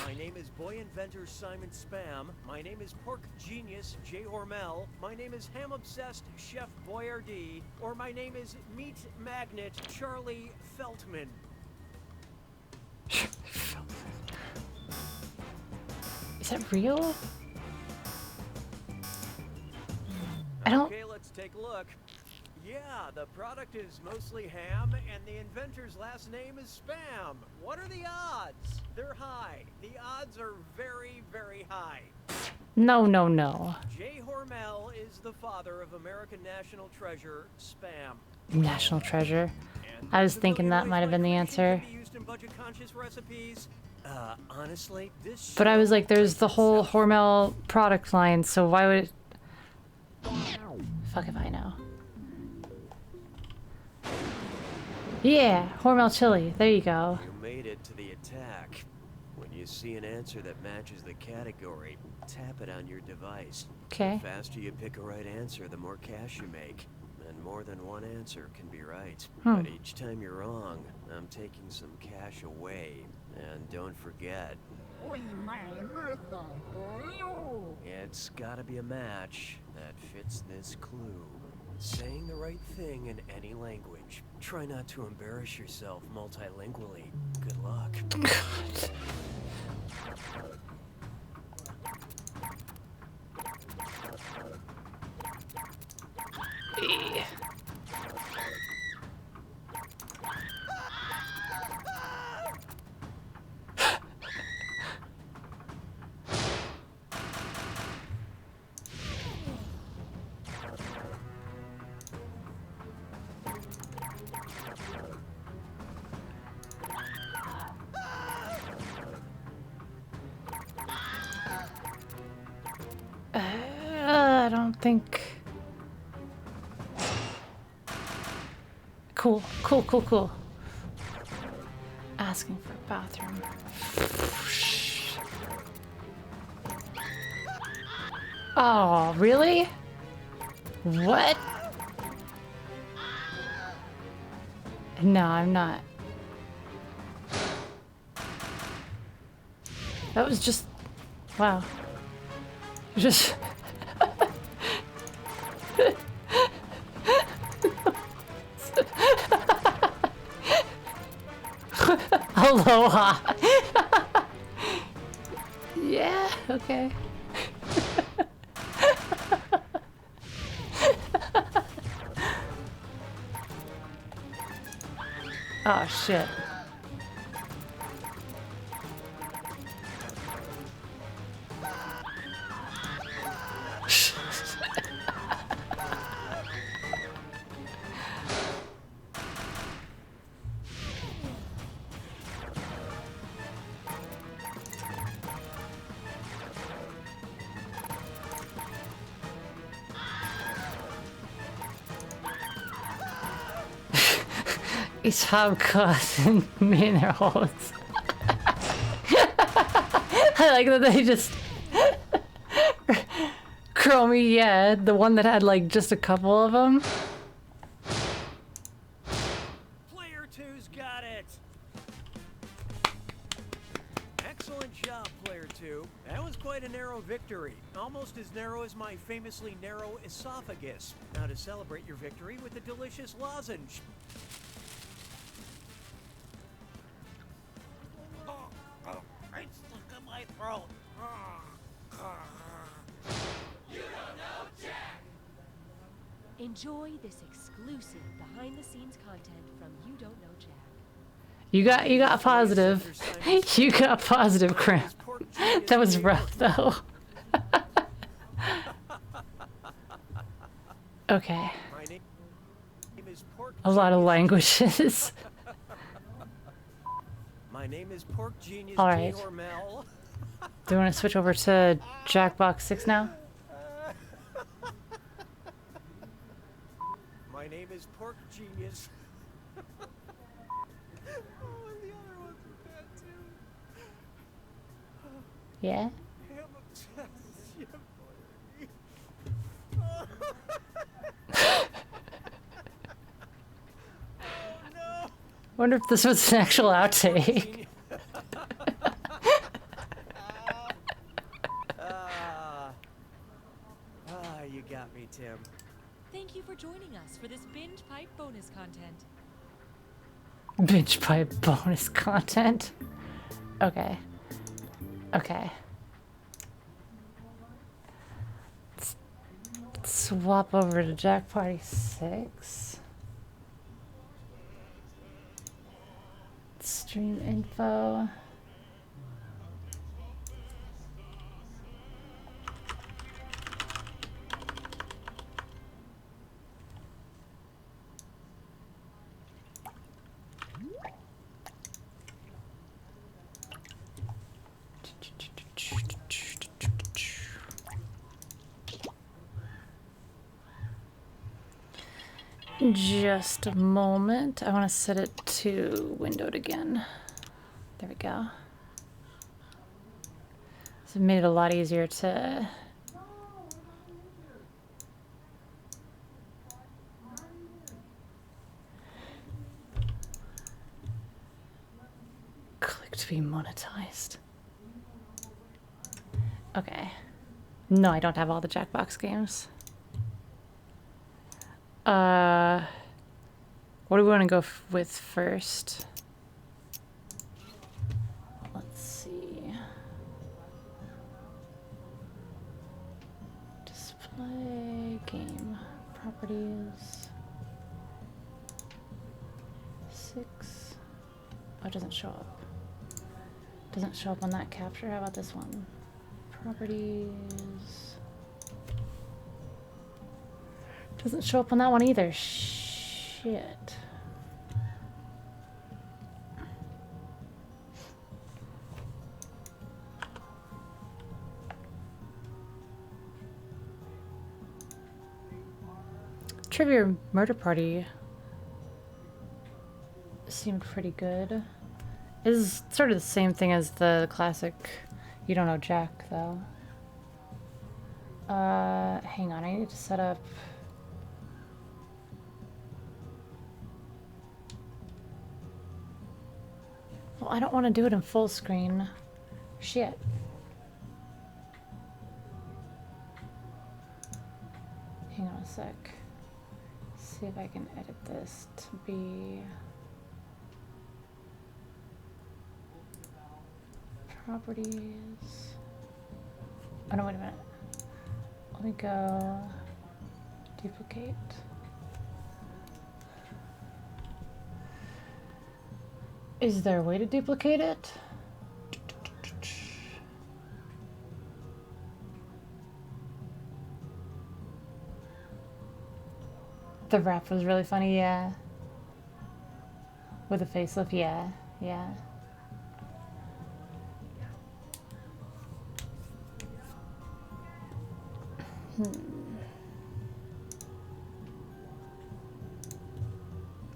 My name is boy inventor Simon Spam. My name is pork genius Jay Hormel. My name is ham-obsessed Chef Boyardee. Or my name is meat magnet Charlie Feltman. Is that real? I don't. Okay, let's take a look. Yeah, the product is mostly ham, and the inventor's last name is Spam. What are the odds? They're high. The odds are very, very high. No, no, no. Jay Hormel is the father of American national treasure, Spam. National treasure. I was thinking that might have been the answer. Used in budget-conscious recipes. Honestly, this. But I was like, there's the whole Hormel product line, so why would it... Fuck if I know. Yeah, Hormel chili. There you go. You made it to the attack. When you see an answer that matches the category, tap it on your device. Okay. The faster you pick a right answer, the more cash you make. And more than one answer can be right. But each time you're wrong, I'm taking some cash away. And don't forget, it's gotta be a match that fits this clue. Saying the right thing in any language. Try not to embarrass yourself multilingually. Good luck. I don't think... Cool, cool, cool, cool. Asking for a bathroom. Oh, really? What? No, I'm not. That was just... Wow. Just... Aloha. Yeah, okay. Oh shit. Ich habe Kosten Minerals. I like that they just Chromie, yeah, the one that had like just a couple of them. Player two's got it. Excellent job, player two. That was quite a narrow victory. Almost as narrow as my famously narrow esophagus. Now to celebrate your victory with a delicious lozenge. It's stuck in my throat. You don't know Jack! Enjoy this exclusive behind-the-scenes content from You Don't Know Jack. You got positive. You got positive, crap. That was rough though. Okay. A lot of languages. My name is Pork Genius All right. Jay Hormel. Do you want to switch over to Jackbox 6 now? My My name is Pork Genius. Oh, and the other ones are bad too. Yeah? Ham obsessed. Yeah, Wonder if this was an actual outtake. You got me, Tim. Thank you for joining us for this binge pipe bonus content. Binge pipe bonus content. Okay. Okay. Let's swap over to Jack Party 6. Stream info. Just a moment. I want to set it to windowed again. There we go. So it made it a lot easier to click to be monetized. Okay. No, I don't have all the Jackbox games. What do we want to go with first? Let's see. Display game properties. 6. Oh, it doesn't show up. Doesn't show up on that capture. How about this one? Properties. Doesn't show up on that one either. Shit. Trivia Murder Party seemed pretty good. Is sort of the same thing as the classic You Don't Know Jack, though. Hang on, I need to set up. Well, I don't want to do it in full screen. Shit. Hang on a sec. See if I can edit this to be properties. Oh no, wait a minute. Let me go duplicate. Is there a way to duplicate it? The rap was really funny, yeah. With a facelift, yeah, yeah.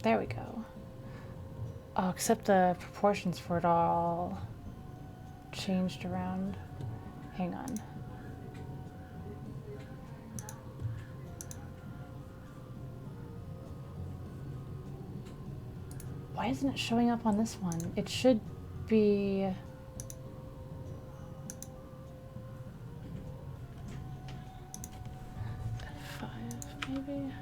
There we go. Oh, except the proportions for it all changed around. Hang on. Why isn't it showing up on this one? It should be... F5, maybe?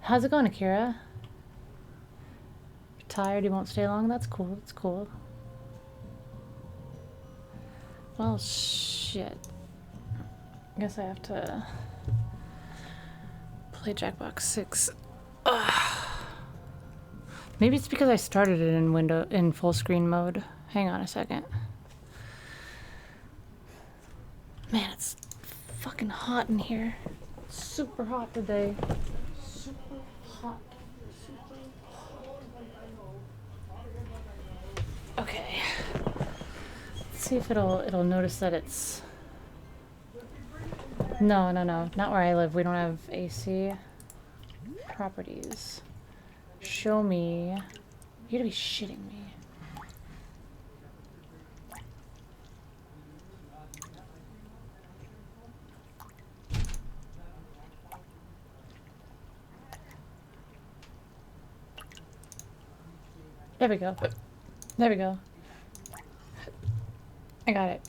How's it going, Akira? You're tired, you won't stay long? That's cool, that's cool. Well, shit. I guess I have to play Jackbox 6. Ugh. Maybe it's because I started it in full screen mode. Hang on a second. Man, it's fucking hot in here. It's super hot today. Super hot. Super hot. Okay. Let's see if it'll notice that it's No, no, no. Not where I live. We don't have AC. Properties. Show me. You gotta be shitting me. There we go. There we go. I got it.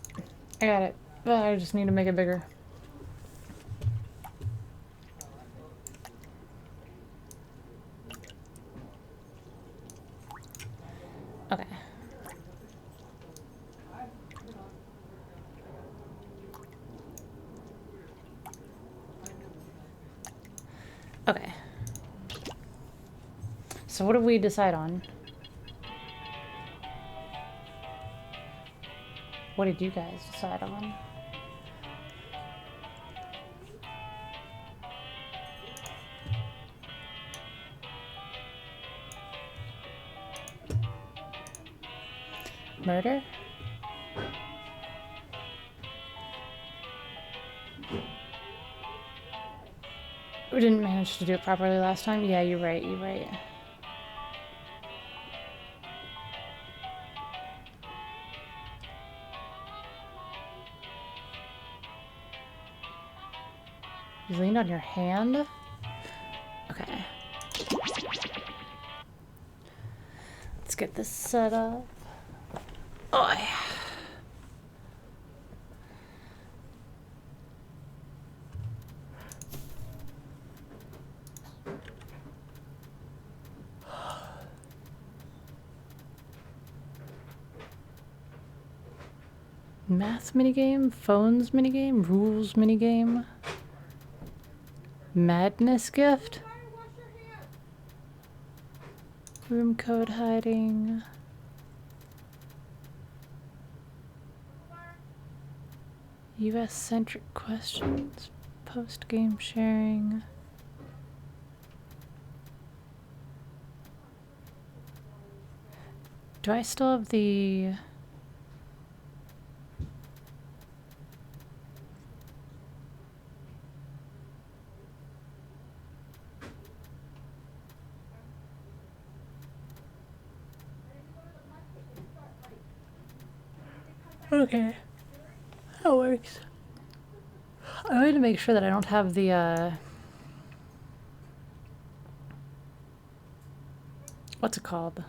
I got it. I just need to make it bigger. Okay. Okay. So what did we decide on? What did you guys decide on? Murder? We didn't manage to do it properly last time. Yeah, you're right, you're right. You leaned on your hand? Okay. Let's get this set up. Oh, yeah. Math minigame, phones minigame, rules minigame, madness gift, room code hiding, US centric questions, post game sharing. Do I still have the... Okay, that works. I wanted to make sure that I don't have the, what's it called?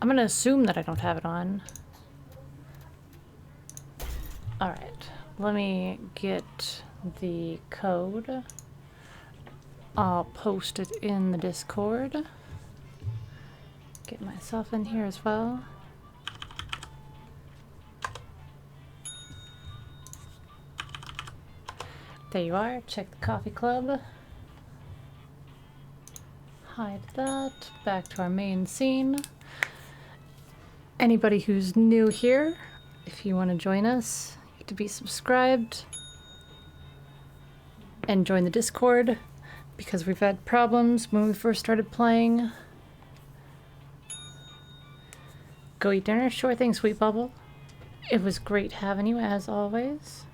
I'm gonna assume that I don't have it on. Alright, let me get the code. I'll post it in the Discord. Get myself in here as well. There you are, check the coffee club. Hide that, back to our main scene. Anybody who's new here, if you want to join us, you have to be subscribed and join the Discord because we've had problems when we first started playing. Go eat dinner? Sure thing, Sweet Bubble. It was great having you as always.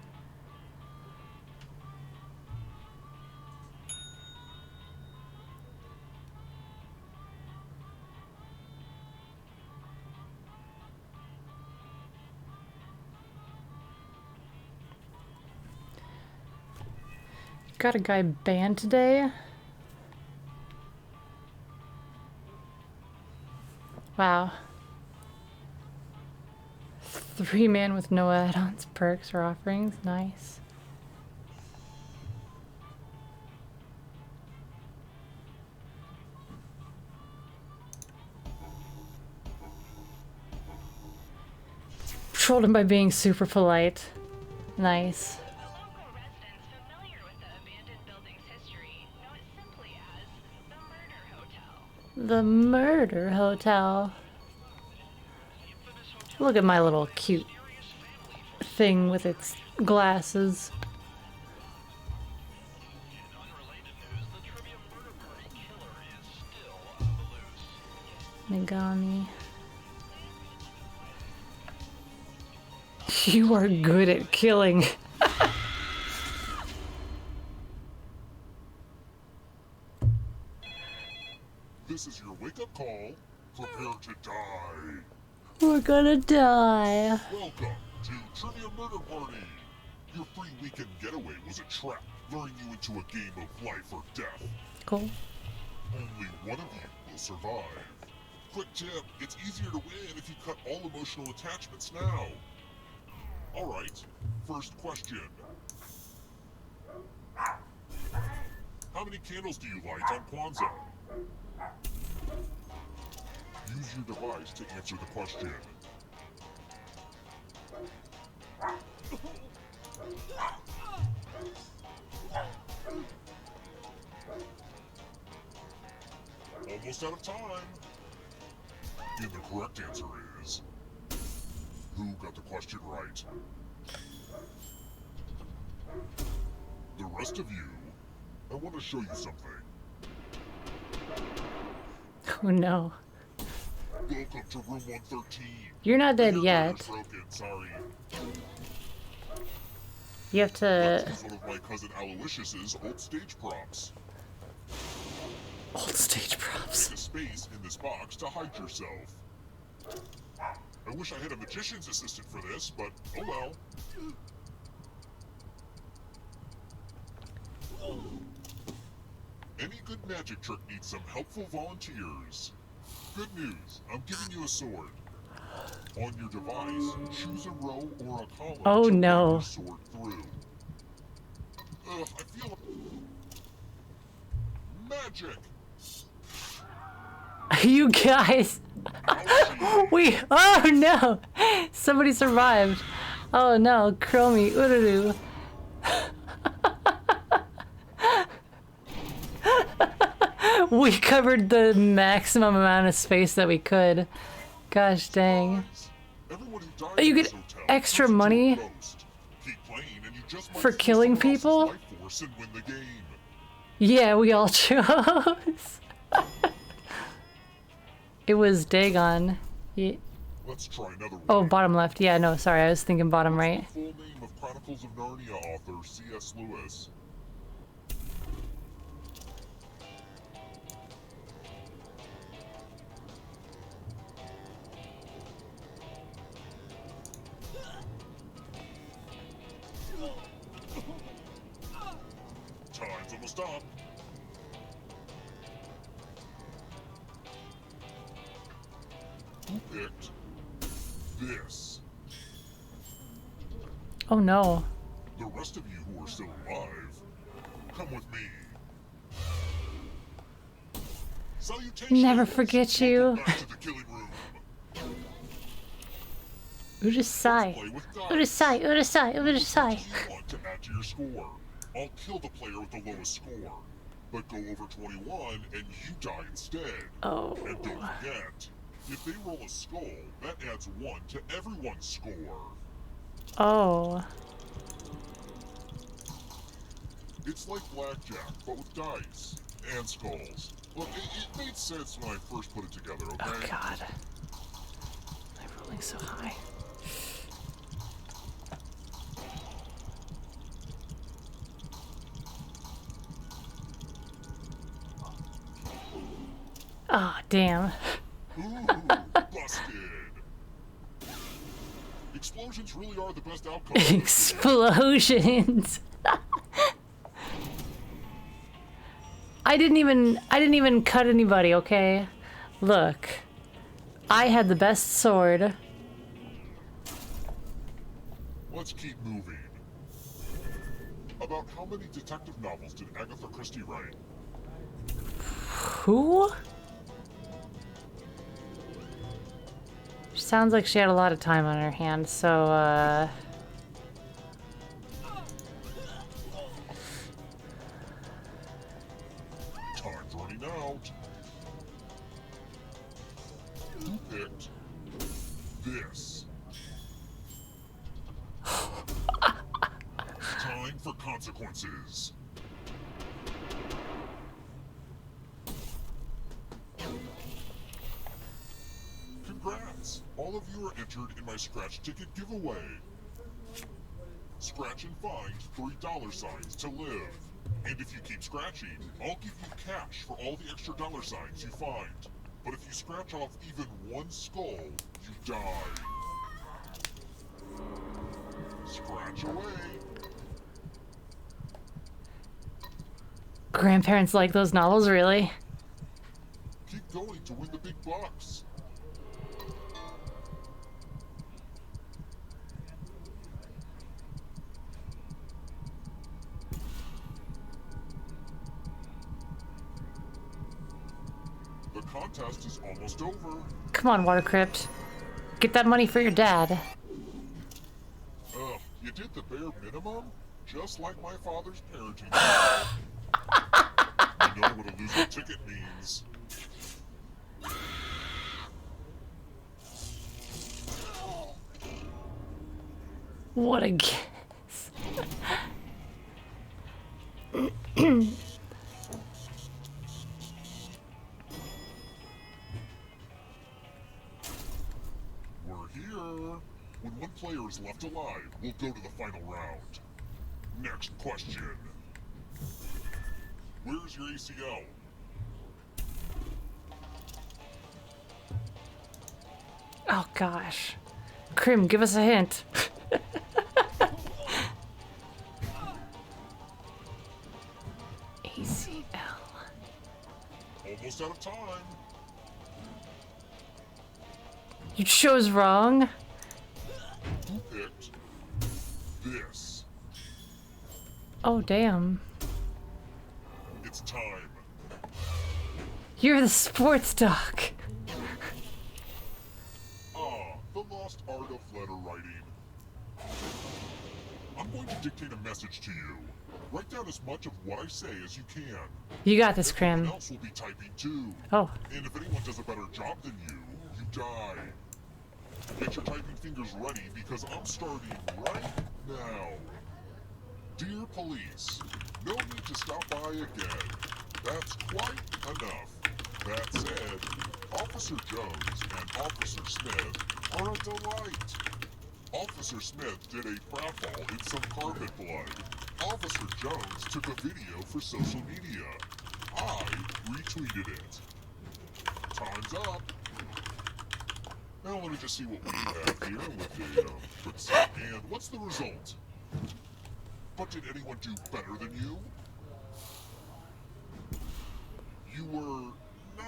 Got a guy banned today. Wow. 3-man with no add-ons, perks, or offerings. Nice. Trolled him by being super polite. Nice. The Murder Hotel. Look at my little cute thing with its glasses. Megami. You are good at killing. This is your wake-up call. Prepare to die. We're gonna die. Welcome to Trivia Murder Party. Your free weekend getaway was a trap, luring you into a game of life or death. Cool. Only one of you will survive. Quick tip, it's easier to win if you cut all emotional attachments now. Alright, first question. How many candles do you light on Kwanzaa? Use your device to answer the question. Almost out of time. And the correct answer is... Who got the question right? The rest of you, I want to show you something. Oh no. Welcome to room 113. You're not dead yet. Broken, sorry. You have to... Let's use one of my cousin Aloysius's old stage props. Old stage props. Make a space in this box to hide yourself. I wish I had a magician's assistant for this, but oh well. Any good magic trick needs some helpful volunteers. Good news, I'm giving you a sword. On your device, choose a row or a column Oh to run no. your sword through. I feel... Magic! You guys! Oh no! Somebody survived. Oh no, Chromie, Ururu. We covered the maximum amount of space that we could. Gosh dang. Oh, you get extra money for killing people? Yeah, we all chose. It was Dagon. Yeah. Let's try another one. Oh, bottom left. Yeah, no, sorry, I was thinking bottom right. Full name of Chronicles of Narnia author C.S. Lewis. Time's almost up. Who picked this? Oh no. The rest of you who are still alive, come with me. Salutations. Never forget you. Back to the killing room. Urusai. Urusai, Urusai, Urusai. You want to add to your score. I'll kill the player with the lowest score. But go over 21 and you die instead. Oh. And don't forget, if they roll a skull, that adds 1 to everyone's score. Oh. It's like blackjack, but with dice and skulls. Look, it made sense when I first put it together, okay? Oh god. I'm rolling so high. Oh, damn. Ooh, busted. Explosions really are the best outcome. Explosions. I didn't even cut anybody, okay? Look. I had the best sword. Let's keep moving. About how many detective novels did Agatha Christie write? Who? Sounds like she had a lot of time on her hands, so, Time's running out. Who picked this? for consequences. Congrats! All of you are entered in my scratch ticket giveaway. Scratch and find $3 to live. And if you keep scratching, I'll give you cash for all the extra $signs you find. But if you scratch off even one skull, you die. Scratch away. Grandparents like those novels, really? Keep going to win the big bucks. The contest is almost over. Come on, Water Crypt. Get that money for your dad. You did the bare minimum? Just like my father's parenting. You know what a losing ticket means. What a guess. We're here. When one player is left alive, we'll go to the final round. Next question. Where's your ACL? Oh gosh. Krim, give us a hint. ACL. Almost out of time. You chose wrong. Who picked this? Oh damn. It's time. You're the sports doc. The lost art of letter writing. I'm going to dictate a message to you. Write down as much of what I say as you can. You got this, Everyone Krim. else will be typing too. Oh. And if anyone does a better job than you, you die. Get your typing fingers ready because I'm starting right now. Dear police, no need to stop by again. That's quite enough. That said, Officer Jones and Officer Smith are a delight. Officer Smith did a pratfall in some carpet blood. Officer Jones took a video for social media. I retweeted it. Time's up. Now let me just see what we have here with the let's see. And what's the result? But did anyone do better than you? You were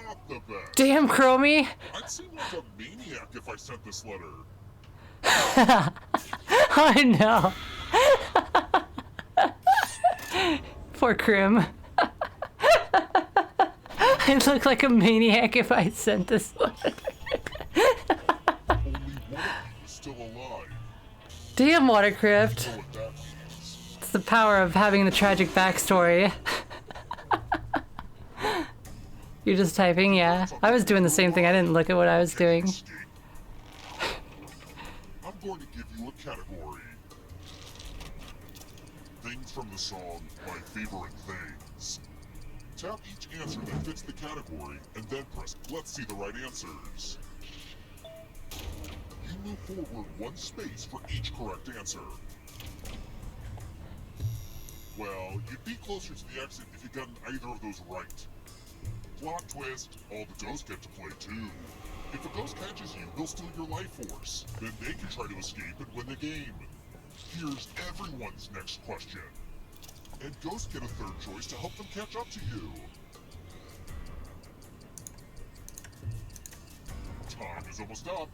not the best. Damn, Chromie. I'd seem like a maniac if I sent this letter. I know. Poor Krim. I'd look like a maniac if I sent this letter. Only one of you is still alive. Damn, Water Crypt. You know what that means. It's the power of having the tragic backstory. You're just typing, yeah. I was doing the same thing. I didn't look at what I was doing. I'm going to give you a category. Things from the song My Favorite Things. Tap each answer that fits the category and then press Let's See the Right Answers. You move forward one space for each correct answer. Well, you'd be closer to the exit if you'd gotten either of those right. Plot twist, all the ghosts get to play too. If a ghost catches you, they'll steal your life force. Then they can try to escape and win the game. Here's everyone's next question. And ghosts get a third choice to help them catch up to you. Time is almost up.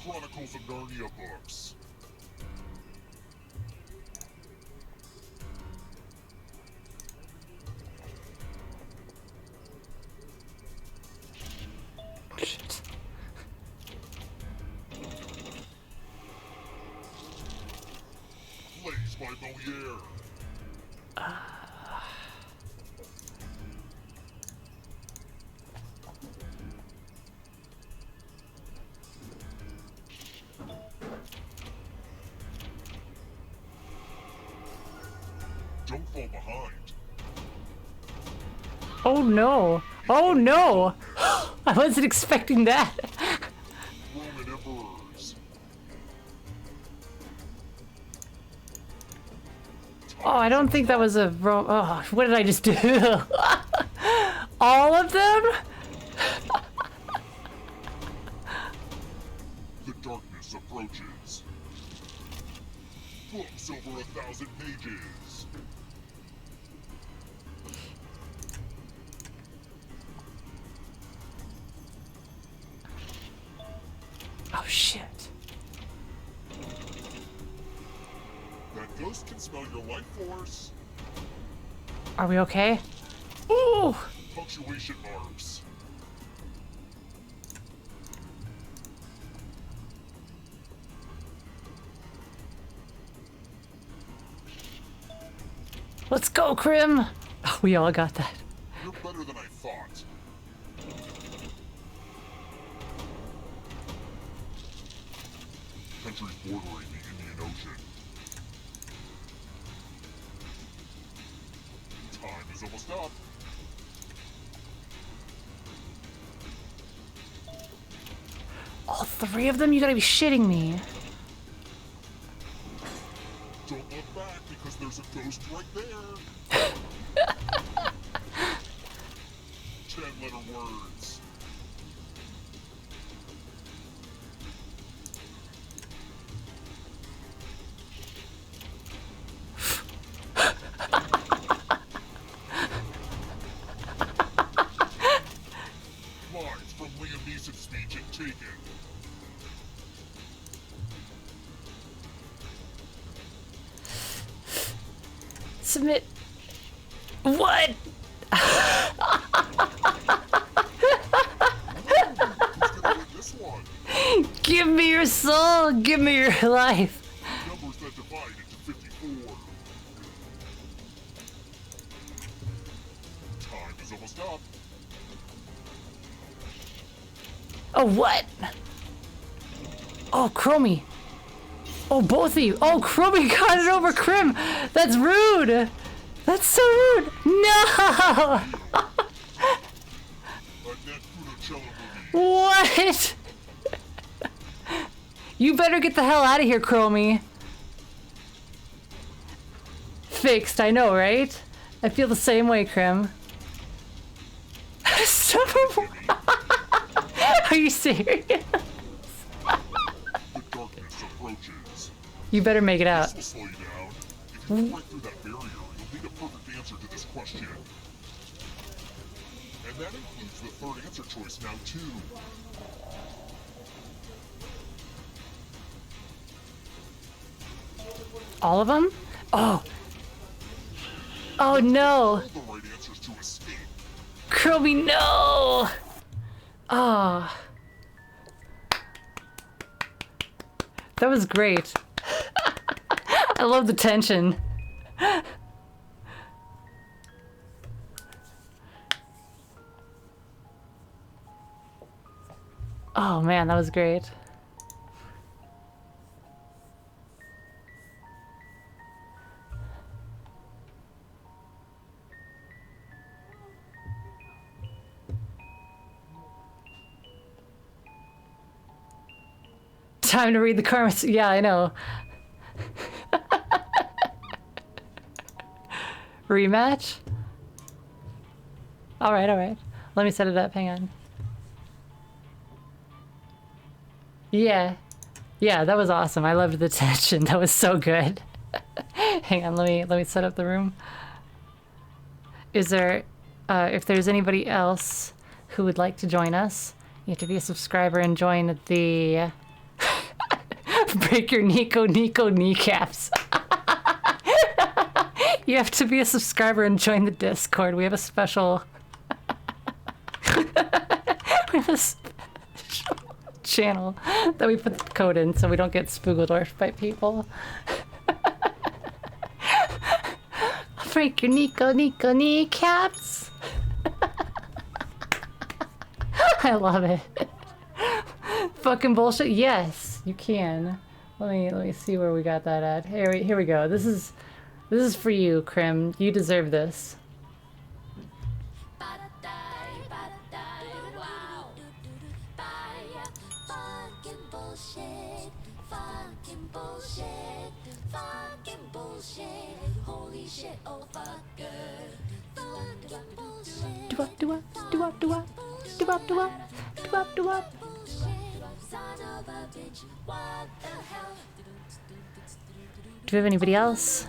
Chronicles of Narnia books. Shit. Plays by Moliere. don't fall behind. Oh no! Oh no! I wasn't expecting that. Roman emperors. Oh, I don't think that was a oh, what did I just do? All of them? The darkness approaches. Books over 1,000 pages. Oh shit. That ghost can smell your life force. Are we okay? Ooh! Punctuation marks. Let's go, Krim! Oh, we all got that. You're better than I thought. Countries bordering the Indian Ocean. Time is almost up. All three of them? You gotta be shitting me. Don't look back because there's a ghost right there. 10-letter words. Lines from Liam Neeson's speech in Taken. Submit. What? This one. Give me your soul. Give me your life. Numbers that divide into 54. Time is almost up. Oh, what? Oh, Chromie. Oh, both of you. Oh, Chromie got it over Krim. That's rude. That's so rude. No. What? You better get the hell out of here, Chromie. Fixed, I know, right? I feel the same way, Krim. Are you serious? The darkness approaches. You better make it out. This will slow you down. If you break through that barrier, you'll need a perfect answer to this question. And that includes the third answer choice now, too. All of them? Oh. Oh no. The right answers to escape. Chromie, no. Oh. That was great. I love the tension. Oh man, that was great. Time to read the karma. Yeah, I know. Rematch? Alright, alright. Let me set it up, hang on. Yeah. Yeah, that was awesome. I loved the tension. That was so good. Hang on, let me set up the room. Is there if there's anybody else who would like to join us, you have to be a subscriber and join the Break your Nico kneecaps. You have to be a subscriber and join the Discord. We have a special we have a special channel that we put the code in so we don't get spookledorfed by people. Break your Nico kneecaps. I love it. Fucking bullshit. Yes, you can. Let me see where we got that at. Here we go. This This is for you, Krim. You deserve this. Do-up, do-up, do-up, do-up, do-up, do-up, do-up, do-up. Do we have anybody else?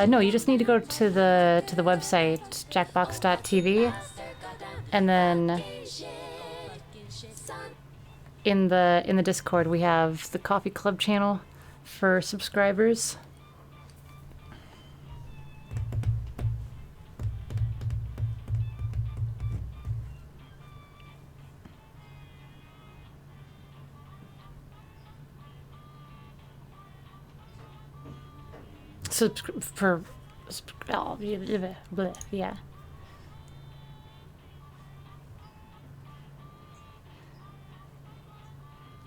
No, you just need to go to the website jackbox.tv, and then in the Discord we have the Coffee Club channel for subscribers. Yeah.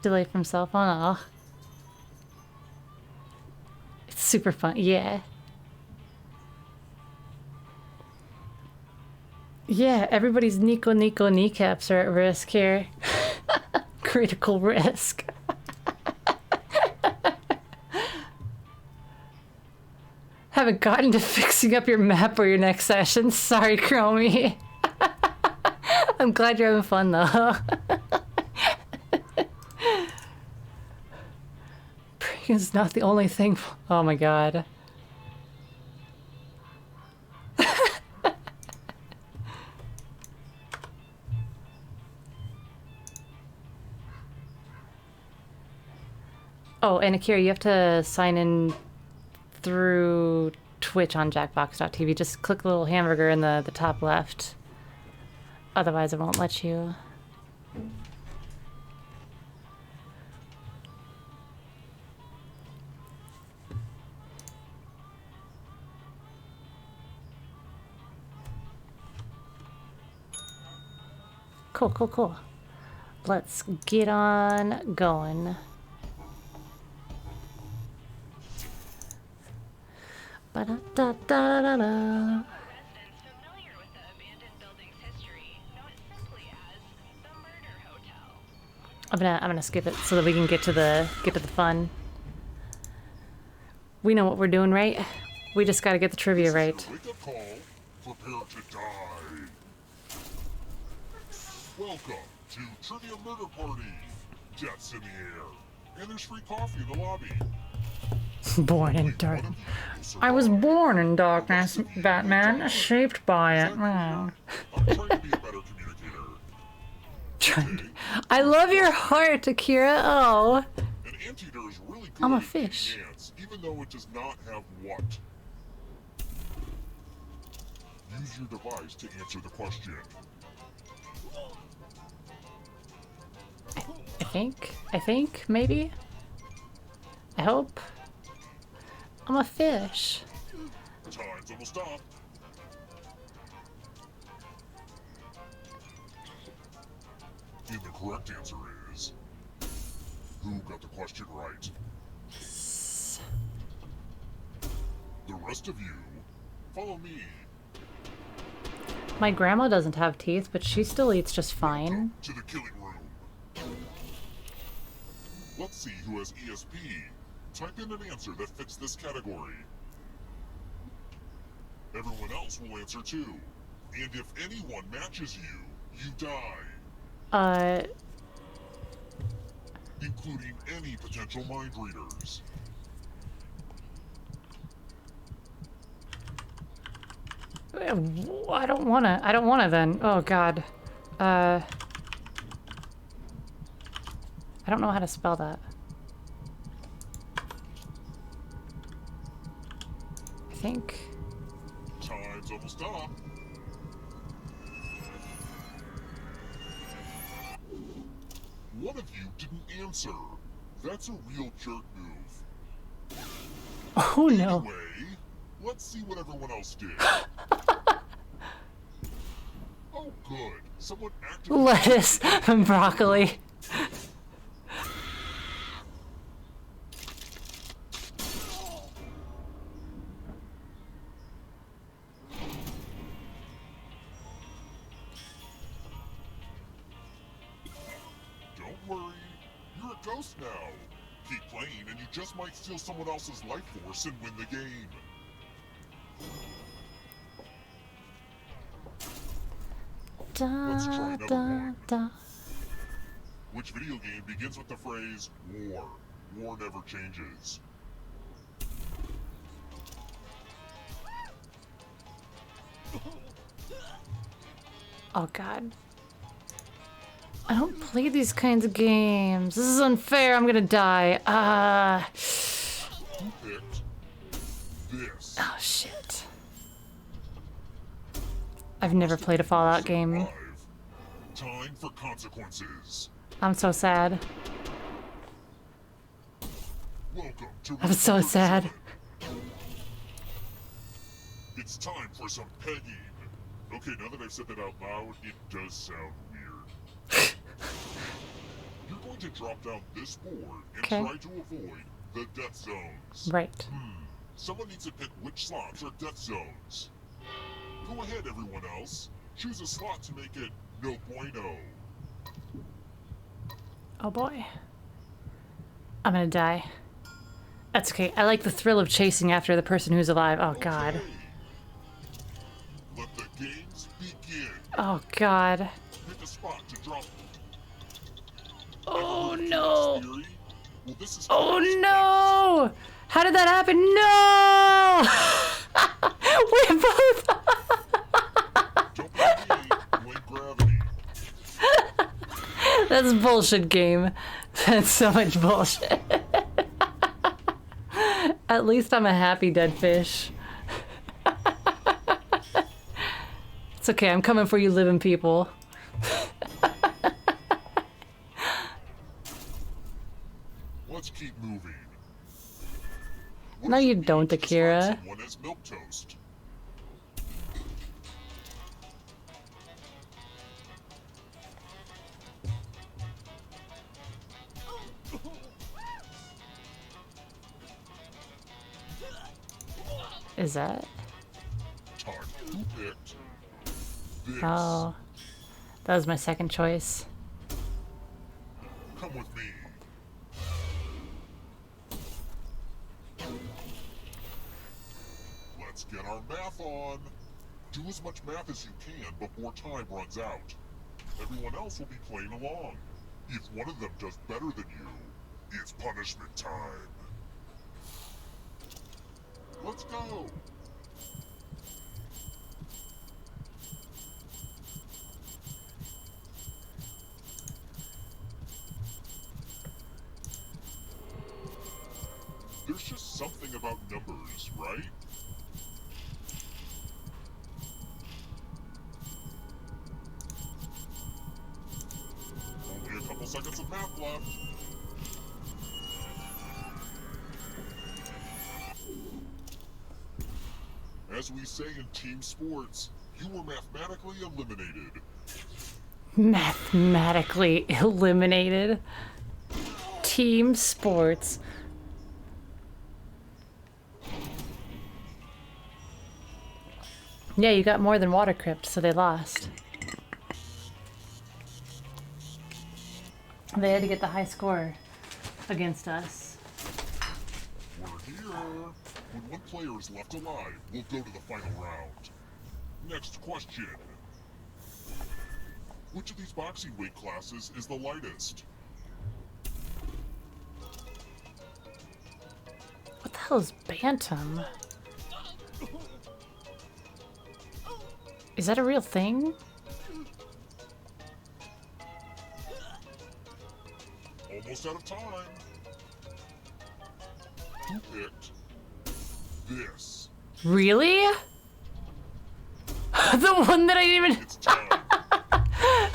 Delay from cell phone. Oh. It's super fun. Yeah. Yeah, everybody's Nico kneecaps are at risk here. Critical risk. Haven't gotten to fixing up your map or your next session. Sorry, Chromie. I'm glad you're having fun though. Praying is not the only thing. Oh my god. Oh, and Akira, you have to sign in through Twitch on jackbox.tv. Just click the little hamburger in the top left. Otherwise it won't let you. Cool, cool, cool. Let's get on going. Ba-da-da-da-da-da. I'm gonna skip it so that we can get to the fun. We know what we're doing, right? We just gotta get the trivia right. Wake-up call. Prepare to die. Welcome to Trivia Murder Party. Death's in the air. And there's free coffee in the lobby. Born in darkness. I was born in darkness, Batman, shaped by it. I'm trying to be a better communicator. I love your heart, Akira. Oh. An anteater is really good I'm a at fish. eating ants, even though it does not have what. Use your device to answer the question. I think, maybe? I hope. I'm a fish. Time's almost up. And the correct answer is... Who got the question right? The rest of you, follow me. My grandma doesn't have teeth, but she still eats just fine. To the killing room. Let's see who has ESP. Type in an answer that fits this category. Everyone else will answer too. And if anyone matches you, you die. Including any potential mind readers. I don't wanna then. Oh god. I don't know how to spell that. I think. Time's almost up. One of you didn't answer. That's a real jerk move. Oh no. Anyway, let's see what everyone else did. Oh good. Someone actively... Lettuce and broccoli. worry. You're a ghost now. Keep playing and you just might steal someone else's life force and win the game. Let's try another one. Which video game begins with the phrase, war? War never changes. Oh god. I don't play these kinds of games. This is unfair. I'm gonna die. This. Oh shit. I've never played a Fallout game. Time for consequences. I'm so sad. Welcome to I'm so sad. It's time for some pegging. Okay, now that I've said that out loud, it does sound weird. You're going to drop down this board and Okay. try to avoid the death zones. Right. Someone needs to pick which slots are death zones. Go ahead, everyone else. Choose a slot to make it no bueno. Oh boy. I'm gonna die. That's okay. I like the thrill of chasing after the person who's alive. Oh god. Let the games begin. Oh god. Pick a spot to drop. Oh no. Well, this is Oh no! How did that happen? No! We both. That's bullshit game. That's so much bullshit. At least I'm a happy dead fish. It's okay, I'm coming for you living people. Let's keep moving. No, you don't, Akira. Someone as milk toast. Is that? Time you picked this. Oh. That was my second choice. Come with me. Let's get our math on. Do as much math as you can before time runs out. Everyone else will be playing along. If one of them does better than you, it's punishment time. Let's go. There's just something about numbers, right? Only a couple seconds of math left. As we say in team sports, you were mathematically eliminated. Mathematically eliminated. Team sports. Yeah, you got more than Water Crypt, so they lost. They had to get the high score against us. We're here. When one player is left alive, we'll go to the final round. Next question. Which of these boxing weight classes is the lightest? What the hell is Bantam? Is that a real thing? Almost out of time. Who picked this? Really? The one that I didn't even...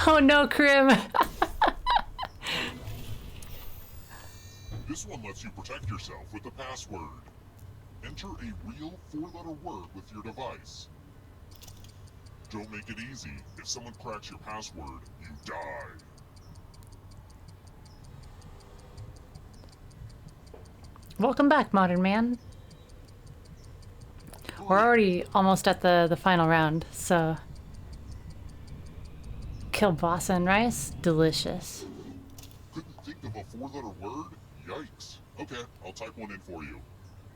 Oh no, Krim. This one lets you protect yourself with a password. Enter a real 4-letter word with your device. Don't make it easy. If someone cracks your password, you die. Welcome back, Modern Man. We're already almost at the final round, so... Kielbasa and rice? Delicious. Couldn't of a 4-letter word? Yikes. Okay, I'll type one in for you.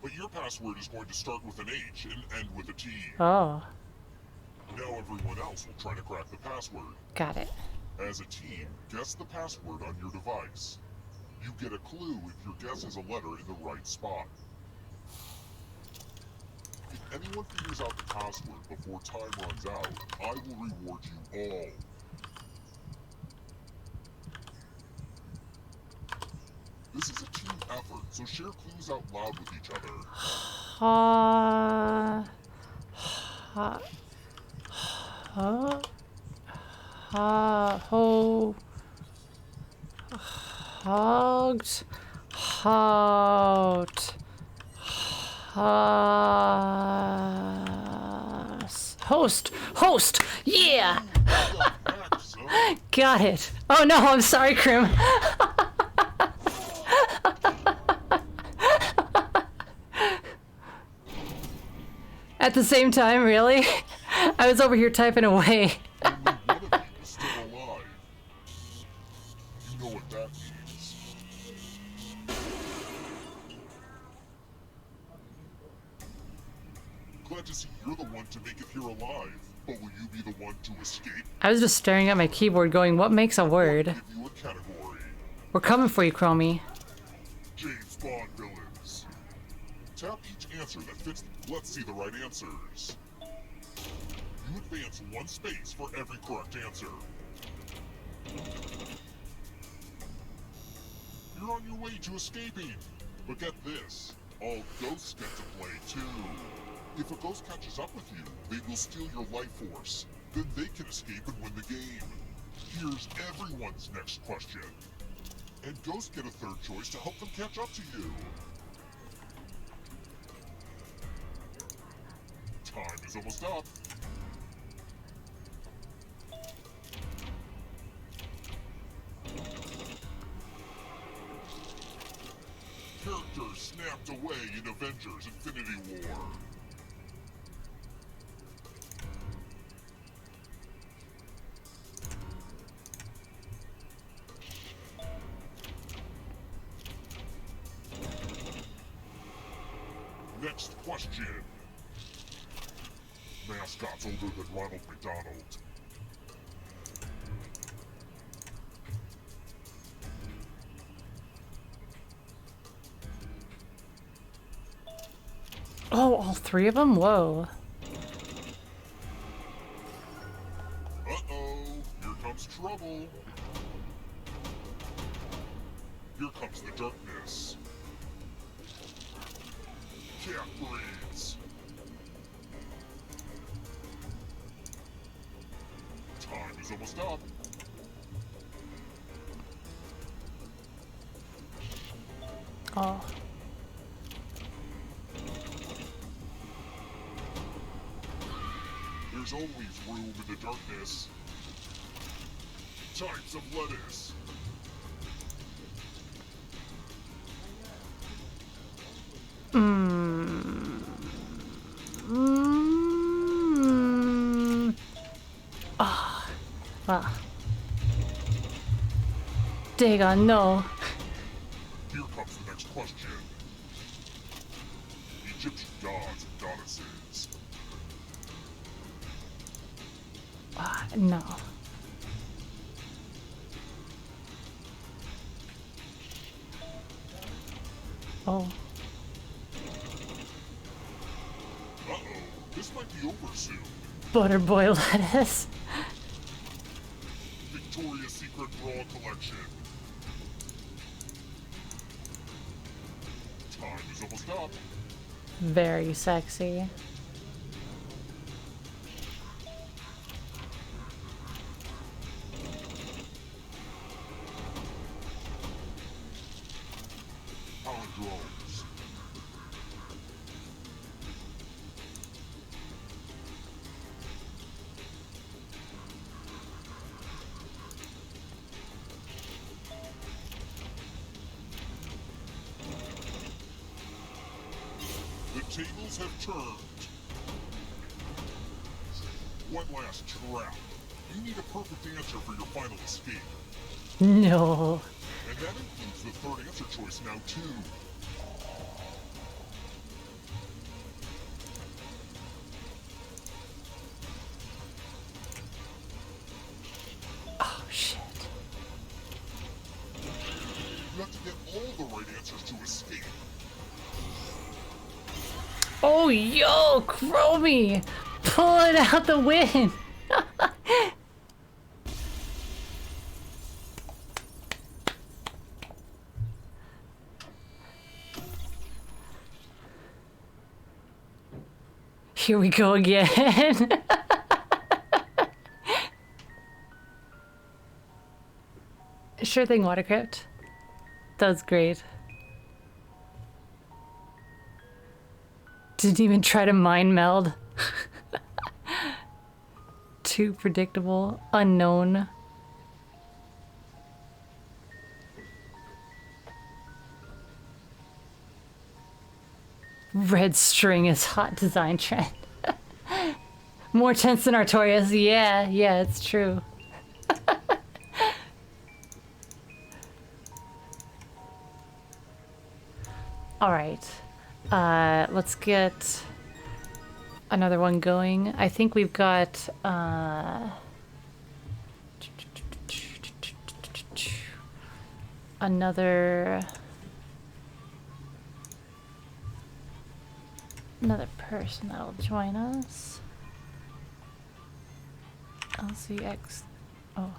But your password is going to start with an H and end with a T. Oh. Now everyone else will try to crack the password. Got it. As a team, guess the password on your device. You get a clue if your guess is a letter in the right spot. If anyone figures out the password before time runs out, I will reward you all. This is a team effort, so share clues out loud with each other. Hogged. Host. Yeah. Got it. Oh no, I'm sorry, Krim. At the same time, really? I was over here typing away. Only one of you is still alive. You know what that means. Glad to see you're the one to make it here alive. But will you be the one to escape? I was just staring at my keyboard going, what makes a word? I'll give you a category. We're coming for you, Chromie. James Bond villains. Tap each answer that fits. Let's see the right answers. You advance 1 space for every correct answer. You're on your way to escaping. But get this, all ghosts get to play too. If a ghost catches up with you, they will steal your life force. Then they can escape and win the game. Here's everyone's next question. And ghosts get a third choice to help them catch up to you. Time is almost up. Characters snapped away in Avengers Infinity War. Next question. Mascots older than Ronald McDonald. Oh, all 3 of them? Whoa. Uh-oh, here comes trouble. Here comes the darkness. Cat breeds. Time is almost up. Oh. There's always room in the darkness. Types of lettuce. Ah. Well. Dagon, no. Here comes the next question. Egyptian gods and goddesses. No. Oh. Uh-oh, this might be over soon. Butterboy lettuce. Victoria's Secret Raw Collection. Time is almost up. Very sexy. Palindromes. The tables have turned. One last trap. You need a perfect answer for your final escape. No. And that includes the third answer choice now, too. Oh, shit. You have to get all the right answers to escape. Oh, yo, Chromie! Pulling out the win! Here we go again. Sure thing, Watercrypt. That was great. Didn't even try to mind meld. Too predictable. Unknown. Red string is hot design trend. More tense than Artorias. Yeah, yeah, it's true. All right. Let's get another one going. I think we've got another person that'll join us. LCX. Oh.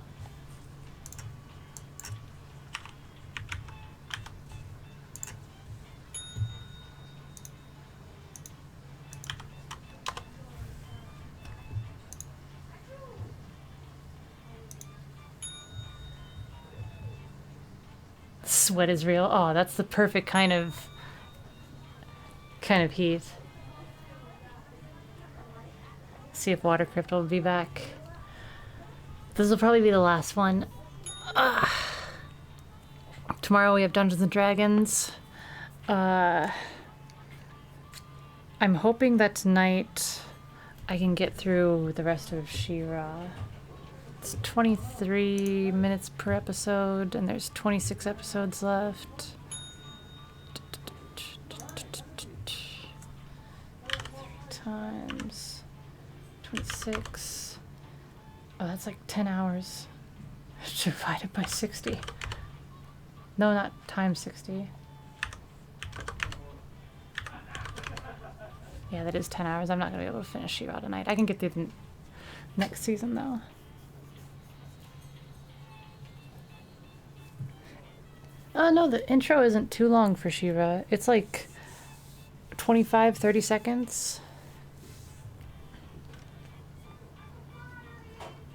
Sweat is real. Oh, that's the perfect kind of heat. See if Watercrypt will be back. This will probably be the last one. Tomorrow we have Dungeons and Dragons. I'm hoping that tonight I can get through the rest of She-Ra. It's 23 minutes per episode, and there's 26 episodes left. 3 times 26. Oh, that's like 10 hours. Divided by 60. No, not times 60. Yeah, that is 10 hours. I'm not going to be able to finish She-Ra tonight. I can get through the next season, though. Oh, no, the intro isn't too long for She-Ra. It's like 25, 30 seconds.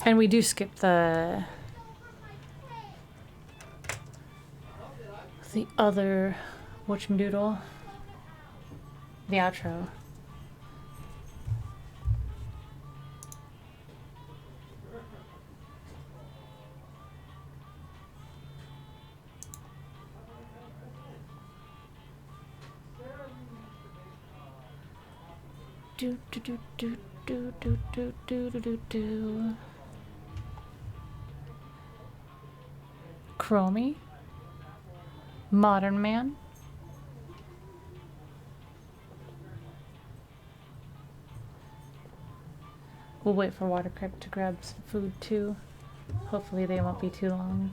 And we do skip the other whatchamadoodle, the outro. Do do do do do do do do do do do. Chromie. Modern man. We'll wait for Watercrypt to grab some food too. Hopefully they won't be too long.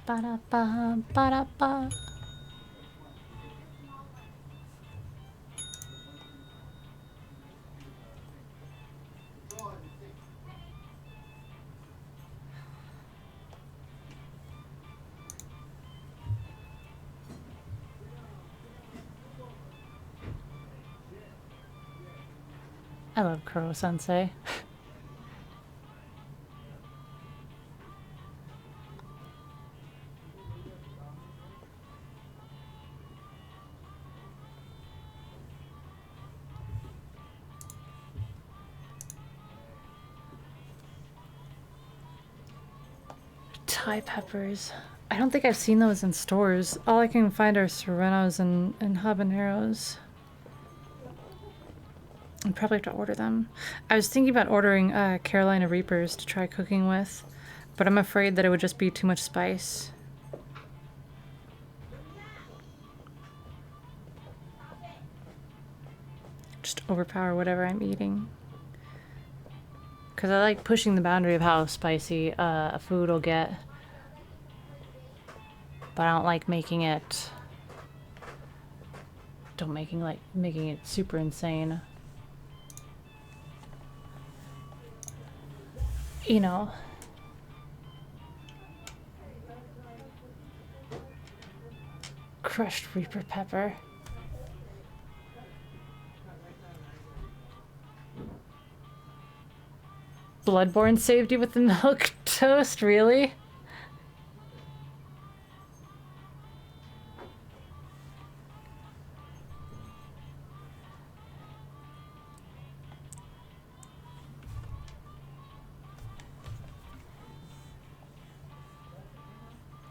Ba-da-ba, ba-da-ba. I love Kuro-sensei. Thai peppers. I don't think I've seen those in stores. All I can find are serranos and habaneros. I'd probably have to order them. I was thinking about ordering Carolina Reapers to try cooking with, but I'm afraid that it would just be too much spice. Just overpower whatever I'm eating. Because I like pushing the boundary of how spicy a food will get. But I don't like making it... making it super insane. You know. Crushed Reaper pepper. Bloodborne saved you with the milk toast, really?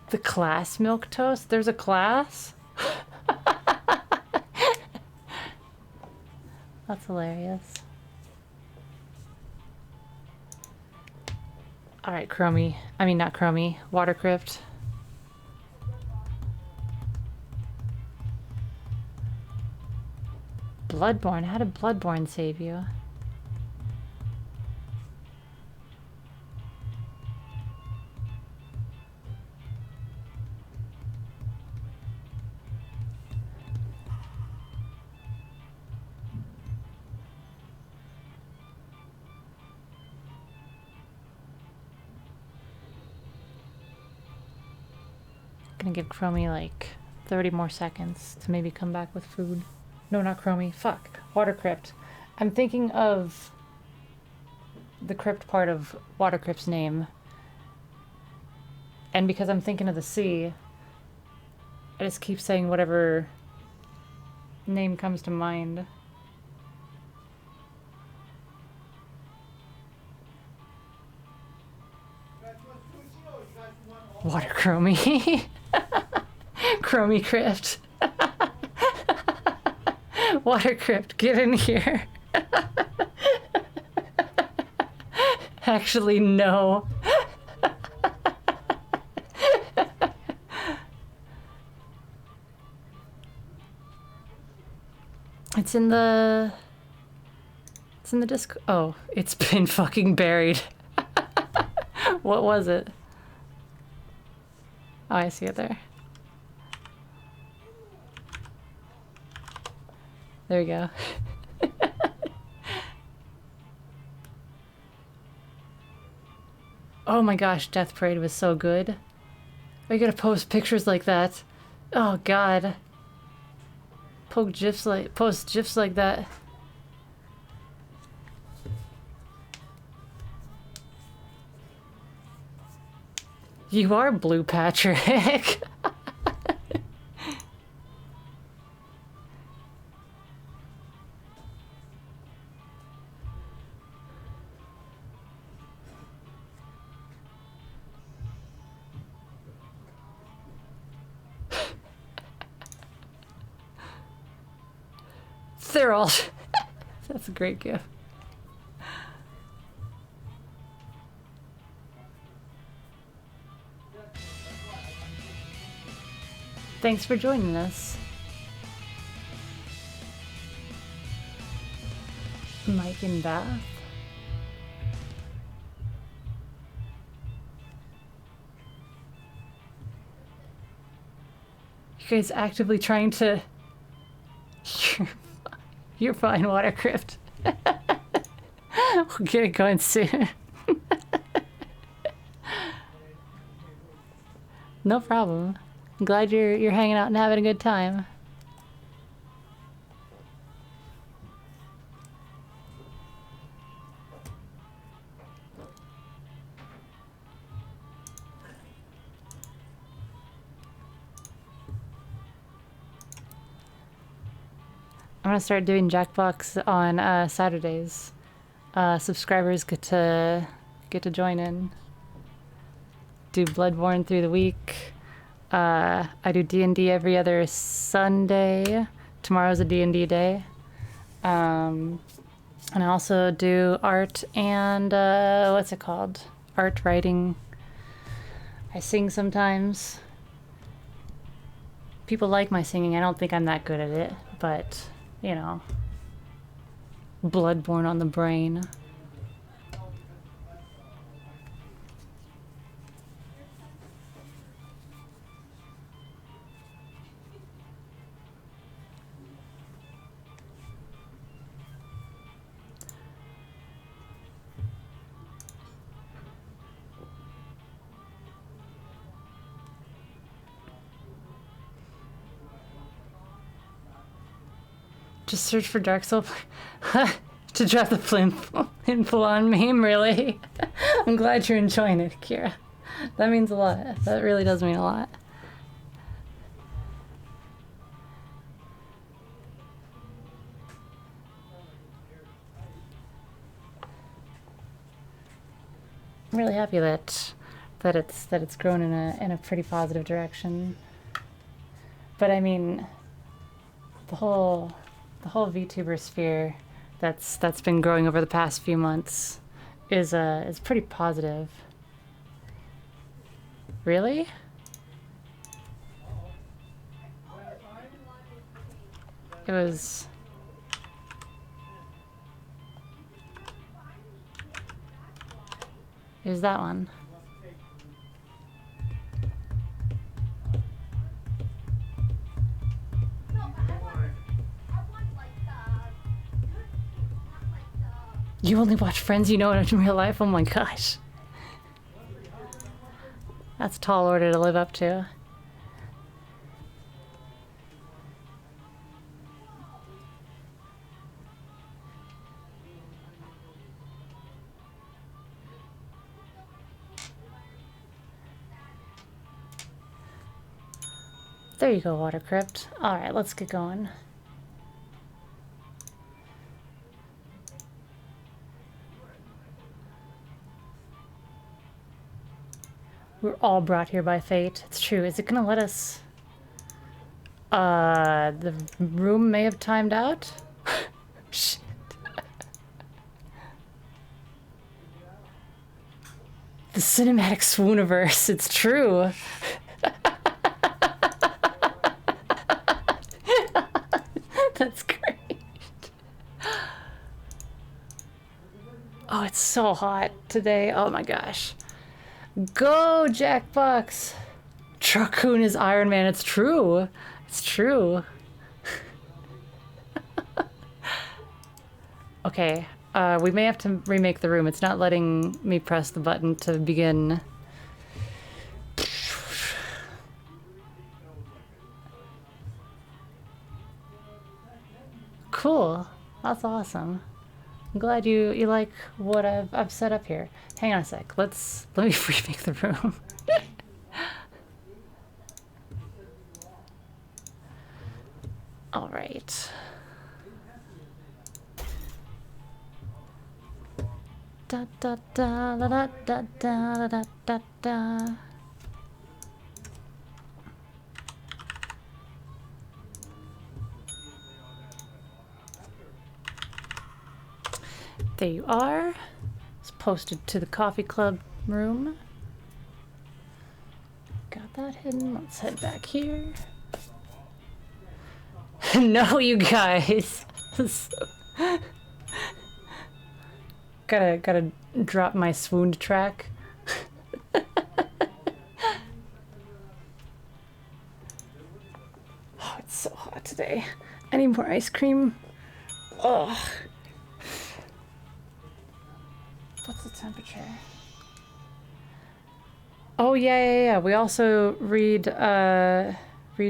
The class milk toast? There's a class? That's hilarious. Alright, Chromie. I mean, not Chromie. Water Crypt. Bloodborne? How did Bloodborne save you? Gonna give Chromie like 30 more seconds to maybe come back with food. No, not Chromie. Fuck. Water Crypt. I'm thinking of the crypt part of Water Crypt's name. And because I'm thinking of the sea, I just keep saying whatever name comes to mind. Water Chromie. Chromie Crypt. Water Crypt, get in here. Actually, no. It's in the disc. Oh, it's been fucking buried. What was it? Oh, I see it there. There we go. Oh my gosh, Death Parade was so good. Are you gonna post pictures like that? Oh god. Post gifs like that. You are Blue Patrick. They're all... That's a great gift. Thanks for joining us. Mike and Bath. You guys actively trying to... You're fine, Water Crypt. We'll get it going soon. No problem. I'm glad you're hanging out and having a good time. I'm gonna start doing Jackbox on Saturdays. Subscribers get to join in. Do Bloodborne through the week. I do D&D every other Sunday. Tomorrow's a D&D day. And I also do art and, what's it called? Art writing. I sing sometimes. People like my singing. I don't think I'm that good at it, but, you know, bloodborne on the brain. Just search for Dark Soul to drop the plinth info on meme, really? I'm glad you're enjoying it, Kira. That means a lot. That really does mean a lot. I'm really happy that it's grown in a pretty positive direction. But I mean, the whole VTuber sphere that's been growing over the past few months is pretty positive. Really? It was. It was that one. You only watch Friends you know in real life? Oh my gosh. That's a tall order to live up to. There you go, Water Crypt. Alright, let's get going. We're all brought here by fate. It's true. Is it gonna let us... the room may have timed out? Shit. The cinematic Swooniverse. It's true. That's great. Oh, it's so hot today. Oh my gosh. Go, Jackbox! Truckoon is Iron Man. It's true. It's true. Okay. We may have to remake the room. It's not letting me press the button to begin. Cool. That's awesome. I'm glad you like what I've set up here. Hang on a sec. Let me remake the room. All right. Da da da da da da da da da. There you are. It's posted to the coffee club room. Got that hidden. Let's head back here. No, you guys. Gotta drop my swooned track. Oh, it's so hot today. I need more ice cream. Ugh. What's the temperature? Oh yeah. We also read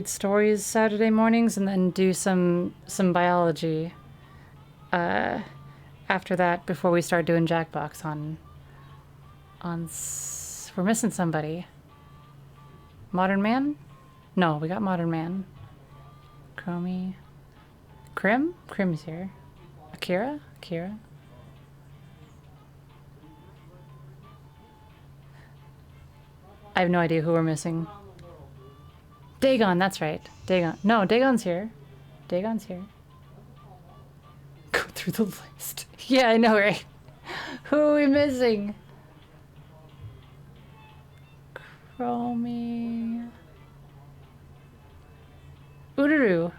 stories Saturday mornings and then do some biology after that before we start doing Jackbox on we're missing somebody. Modern Man? No, we got Modern Man. Chromie. Krim? Krim's here. Akira? I have no idea who we're missing. Dagon, that's right. Dagon. No, Dagon's here. Dagon's here. Go through through the list. Yeah, I know, right? Who are we missing? Chromie. Ururu.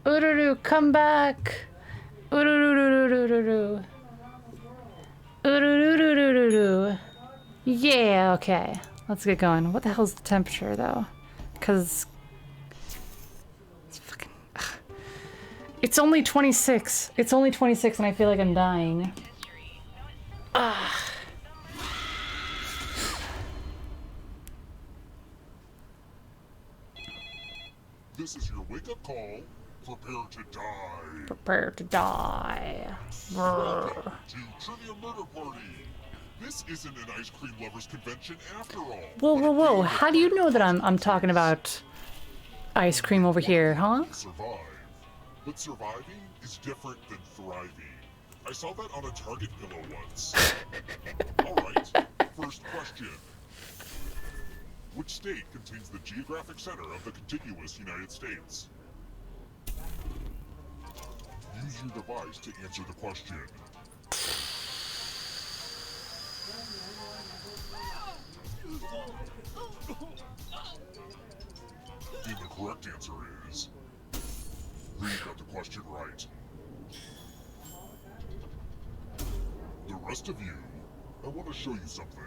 Ururu, come back. Ururu. Ururu. Yeah, okay. Let's get going. What the hell's the temperature, though? Because it's fucking... It's only 26. It's only 26 and I feel like I'm dying. Ah. This is your wake-up call. Prepare to die. Prepare to die. Welcome to Trivia Murder Party. This isn't an ice cream lovers convention after all. Whoa, whoa, whoa. How do you know that I'm talking about ice cream over here, huh? Survive. But surviving is different than thriving. I saw that on a Target pillow once. Alright, first question. Which state contains the geographic center of the contiguous United States? Use your device to answer the question. And the correct answer is... Reed got the question right. The rest of you, I want to show you something.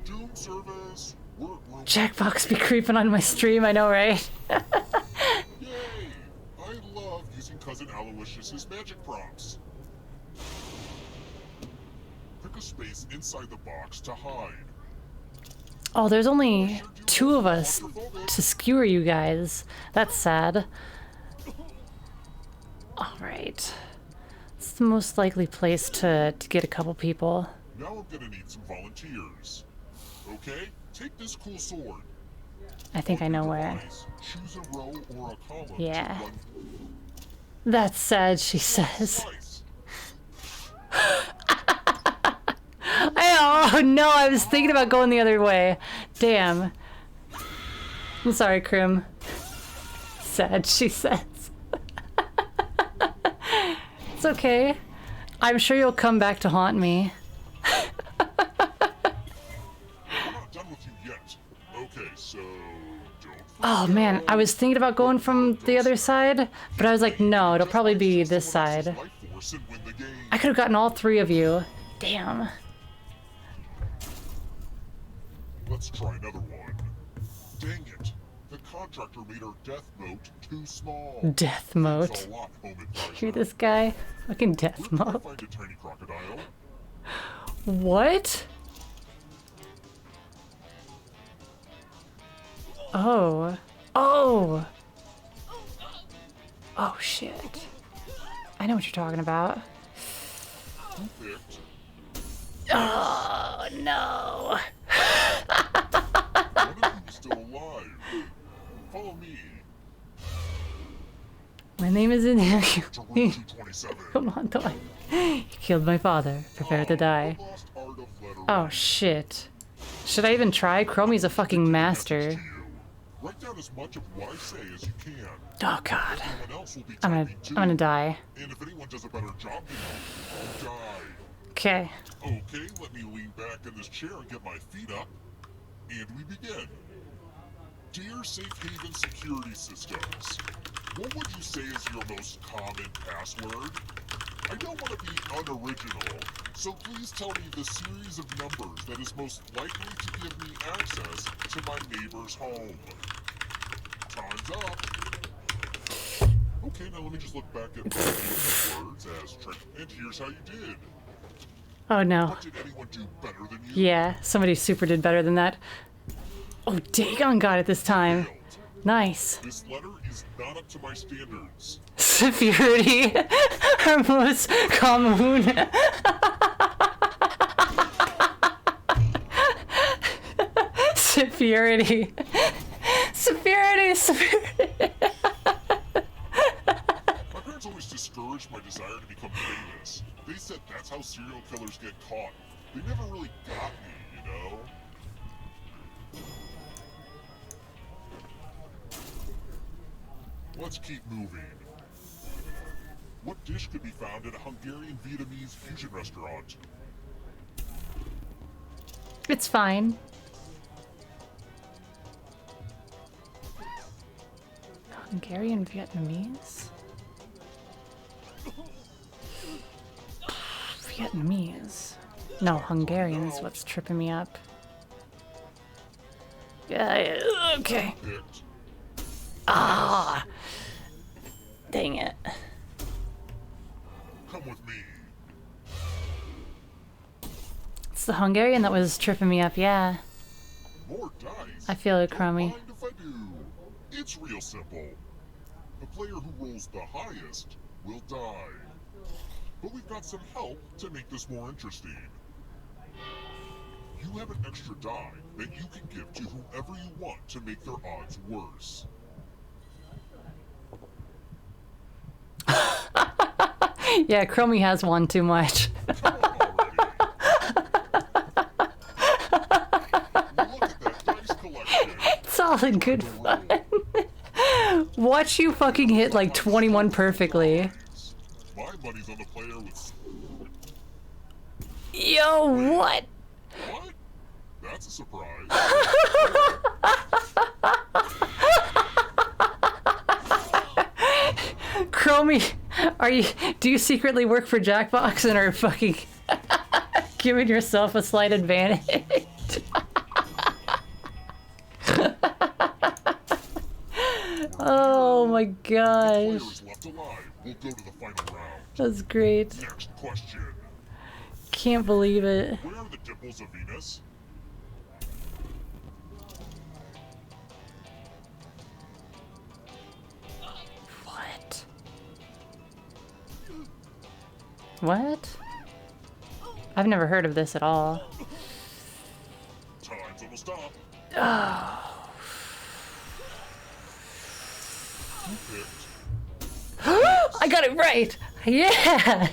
Doom service. Jackbox be creeping on my stream, I know, right? Yay! I love using Cousin Aloysius's magic prompts. Pick a space inside the box to hide. Oh, there's only 2 of us to skewer you guys. That's sad. Alright. It's the most likely place to get a couple people. Now I'm gonna need some volunteers. Okay? Take this cool sword. I think I know where. Choose a row or a column. Yeah. That's sad, she says. Oh no, I was thinking about going the other way. Damn. I'm sorry, Krim. Sad, she says. It's okay. I'm sure you'll come back to haunt me. I'm not done with you yet. Okay, so Oh man, I was thinking about going from the other side, but I was like, no, it'll probably be this side. I could have gotten all 3 of you. Damn. Let's try another one. Dang it. The contractor made our death moat too small. Death moat. Hear this guy? Fucking death moat. Find a tiny crocodile. What? Oh. Oh! Oh shit. I know what you're talking about. Oh no. Still alive. Follow me. My name is in Come on, Toy. You killed my father. Prepare to die. Oh shit. Should I even try? Chromie's a fucking master. Write down as much of what I say as you can. Oh god. I'm gonna die. And if anyone does a better job than you, die. Okay. Okay, let me lean back in this chair and get my feet up. And we begin. Dear Safe Haven Security Systems, what would you say is your most common password? I don't want to be unoriginal, so please tell me the series of numbers that is most likely to give me access to my neighbor's home. Time's up. Okay, now let me just look back at my words as trick. And here's how you did. Oh no. What did anyone do better than you? Yeah, somebody super did better than that. Oh, Dagon got it this time. Nice. This letter is not up to my standards. Security. Our most common. Security. Security. Security. My parents always discouraged my desire to become famous. They said that's how serial killers get caught. They never really got me, you know? Let's keep moving. What dish could be found at a Hungarian-Vietnamese fusion restaurant? It's fine. Hungarian Vietnamese? Vietnamese. No, Hungarian is what's tripping me up. Yeah, okay. Ah! Dang it. Come with me. It's the Hungarian that was tripping me up, yeah. More dice. I feel it, Crummy. Mind if I do? It's real simple. The player who rolls the highest will die. But we've got some help to make this more interesting. You have an extra die that you can give to whoever you want to make their odds worse. Yeah, Chromie has one too much. It's all in good fun. Watch you fucking hit like 21 perfectly. My money's on the player with... Yo, what? What? That's a surprise. Chromie, do you secretly work for Jackbox and are fucking giving yourself a slight advantage? Oh my gosh. Left alive. We'll go to the final round. That's great. Next question. Can't believe it. Where are the dimples of Venus? What? What? I've never heard of this at all. Time's almost up. Oh. I got it right! Yeah!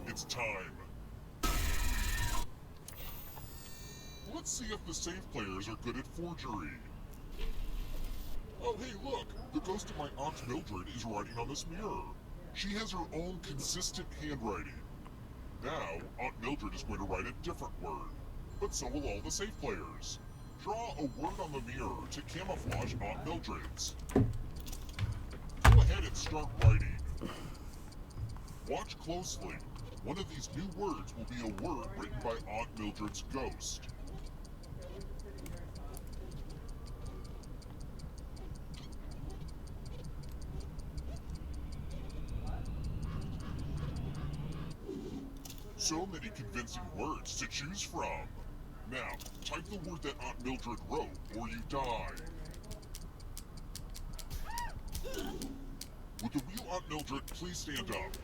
It's time. Let's see if the safe players are good at forgery. Oh, hey, look! The ghost of my Aunt Mildred is writing on this mirror. She has her own consistent handwriting. Now, Aunt Mildred is going to write a different word. But so will all the safe players. Draw a word on the mirror to camouflage Aunt Mildred's. Go ahead and start writing. Watch closely. One of these new words will be a word written by Aunt Mildred's ghost. So many convincing words to choose from. Now, type the word that Aunt Mildred wrote, or you die. Would the real Aunt Mildred please stand up?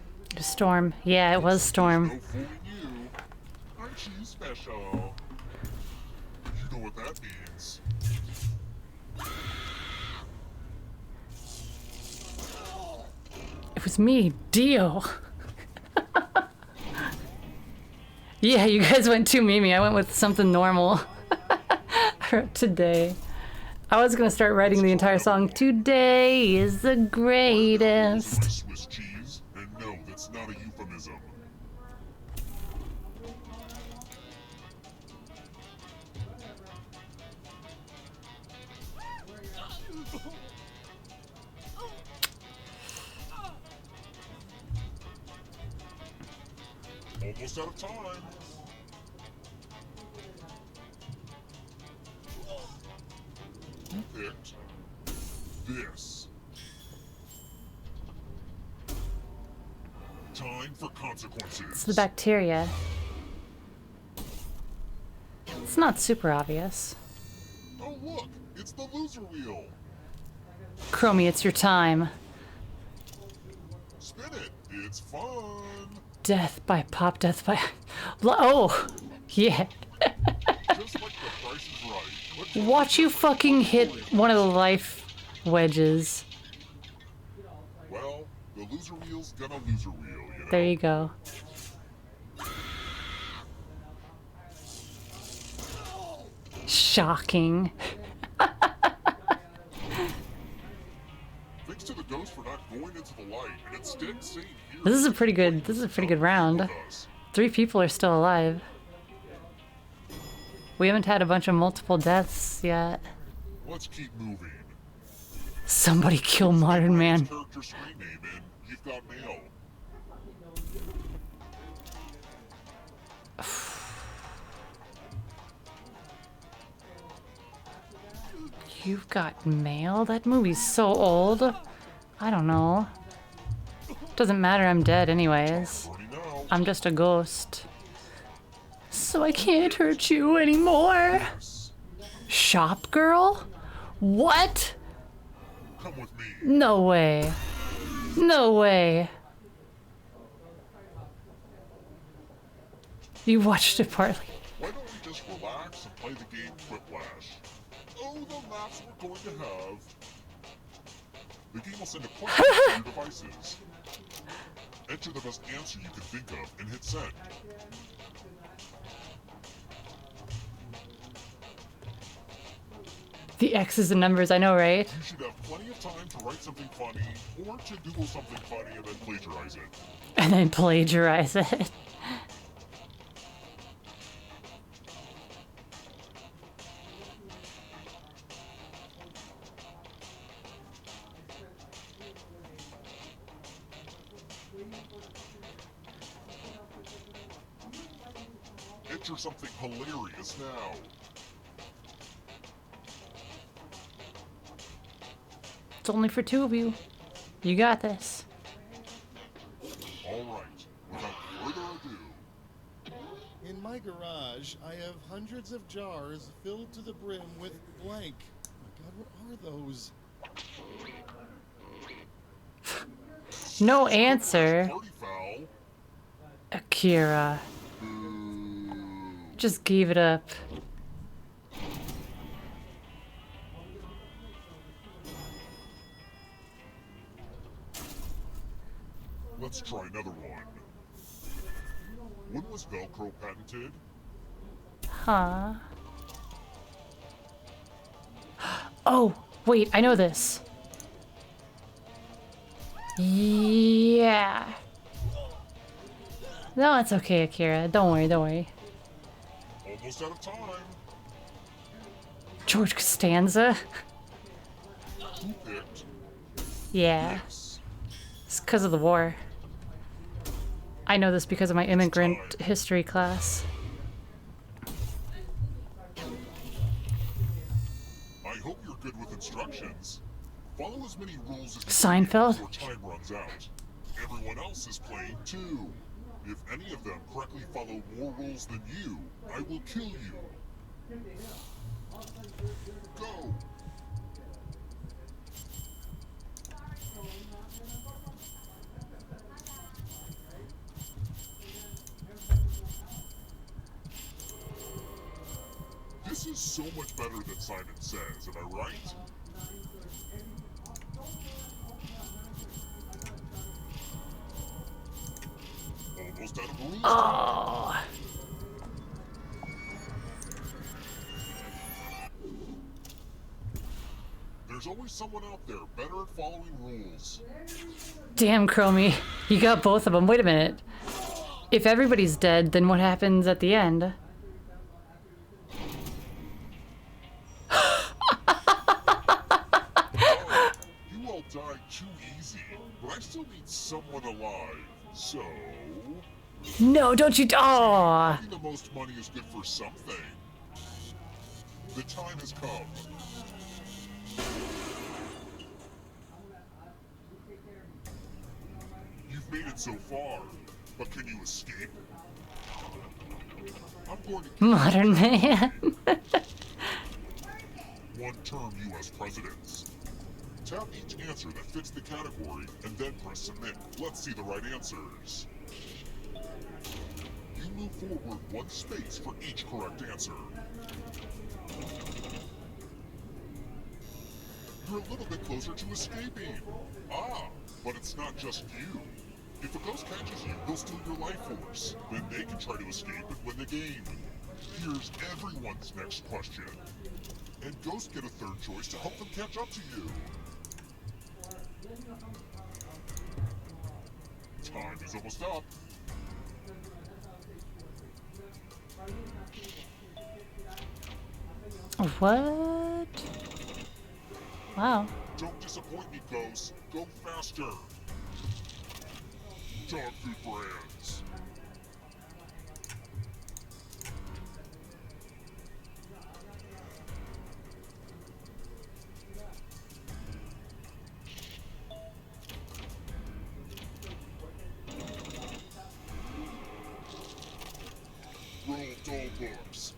Storm. Yeah, it was Storm. No fooling you. Aren't you special? You know what that means. It was me, Dio. Yeah, you guys went too memey. I went with something normal. Today. I was gonna start writing the entire song. Today is the greatest. Swiss cheese, and no, that's not a euphemism. Almost out of time. You picked this. Time for consequences. It's the bacteria. It's not super obvious. Oh look, it's the loser wheel. Chromie, it's your time. Spin it, it's fun. Death by pop, death by... Oh, yeah. Just like the Price is Right. Watch you fucking hit one of the life wedges. Well, the loser wheel's gonna loser wheel, you know? There you go. Shocking. going into the light and instead staying here. This is a pretty good round. 3 people are still alive. We haven't had a bunch of multiple deaths yet. Let's keep moving. Somebody kill Modern Man. Character screen name in. You've got mail. You've got mail? That movie's so old. I don't know. Doesn't matter, I'm dead anyways. I'm just a ghost. So I can't hurt you anymore. Shop girl? What? Come with me. No way. No way. You watched it partly. Why don't we just relax and play the game Quiplash? Oh, the laughs we're going to have. The game will send a question to your devices. Enter the best answer you can think of and hit send. The X's and numbers, I know, right? You should have plenty of time to write something funny or to Google something funny and then plagiarize it. And then plagiarize it. Enter something hilarious now. It's only for 2 of you. You got this. All right, without further ado. In my garage, I have hundreds of jars filled to the brim with blank. Oh my god, what are those? No answer. Akira. Just gave it up. Let's try another one. When was Velcro patented? Huh. Oh, wait, I know this. Yeah. No, it's okay, Akira. Don't worry, don't worry. Almost out of time. George Costanza? Who picked? Yeah. It's because of the war. I know this because of my immigrant history class. I hope you're good with instructions. Follow as many rules as you Seinfeld? can before time runs out. Everyone else is playing too. If any of them correctly follow more rules than you, I will kill you. Go! This is so much better than Simon Says, am I right? Almost out of rules. Oh. There's always someone out there better at following rules. Damn, Chromie. You got both of them. Wait a minute. If everybody's dead, then what happens at the end? You all died too easy, but I still need someone alive, so... No, don't you... Oh. Having the most money is good for something. The time has come. You've made it so far, but can you escape? I'm going to... Modern Man. One-term U.S. presidents. Tap each answer that fits the category, and then press submit. Let's see the right answers. You move forward 1 space for each correct answer. You're a little bit closer to escaping. Ah, but it's not just you. If a ghost catches you, they'll steal your life force. Then they can try to escape and win the game. Here's everyone's next question. And ghosts get a third choice to help them catch up to you. Time is almost up. What? Wow. Don't disappoint me, Ghost. Go faster. Dog food brands. Roll doll books.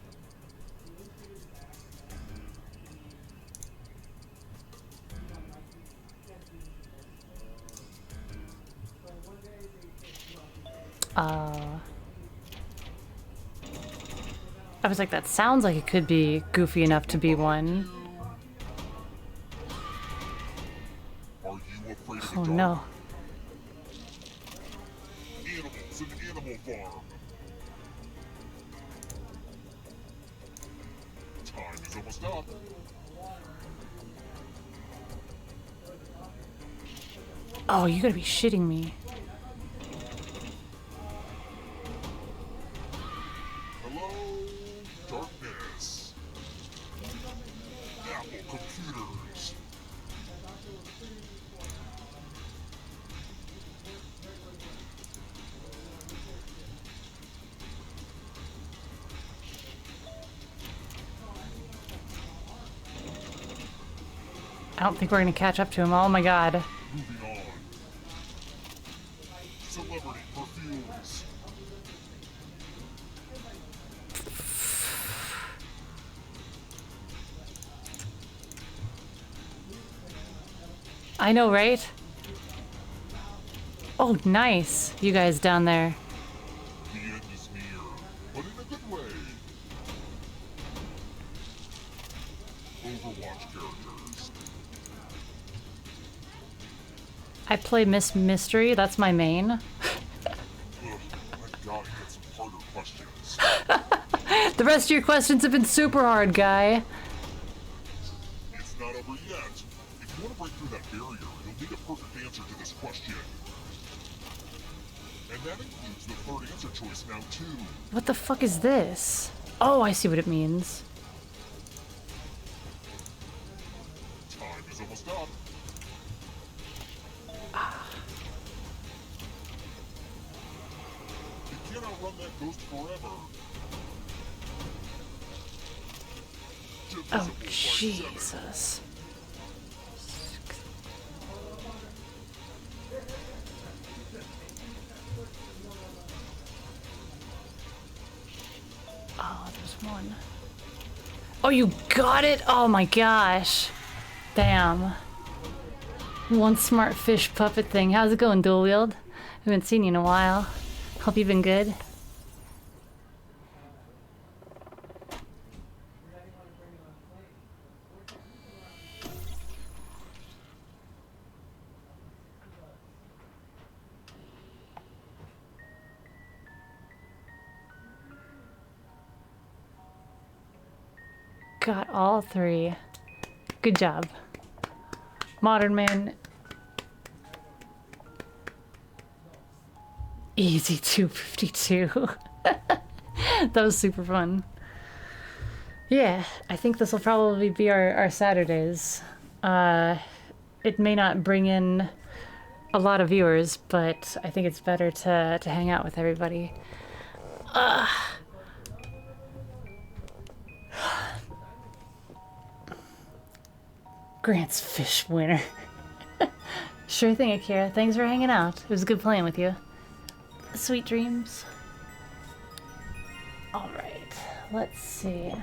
I was like, that sounds like it could be goofy enough to be one. Are you afraid of the Oh dark? no. Animals in Animal Farm. Time is almost up. Oh, you gotta be shitting me. Hello, darkness. Apple computers. I don't think we're gonna catch up to him. Oh my god. Moving on. Celebrity perfumes. I know, right? Oh, nice. You guys down there. The end is near, but in a good way. Overwatch characters. I play Miss Mystery. That's my main. Ugh, I gotta get some harder questions. The rest of your questions have been super hard, guy. It's not over yet. If you want to break through that barrier, you'll need a perfect answer to this question. And that includes the third answer choice now, too. What the fuck is this? Oh, I see what it means. Time is almost up. You can't outrun that ghost forever. Oh, Jesus. Oh, there's one. Oh, you got it? Oh my gosh. Damn. One smart fish puppet thing. How's it going, dual wield? Haven't seen you in a while. Hope you've been good. Got all three. Good job. Modern Man. Easy 252. That was super fun. Yeah, I think this will probably be our Saturdays. It may not bring in a lot of viewers, but I think it's better to hang out with everybody. Grant's fish winner. Sure thing, Akira. Thanks for hanging out. It was good playing with you. Sweet dreams. Alright, let's see.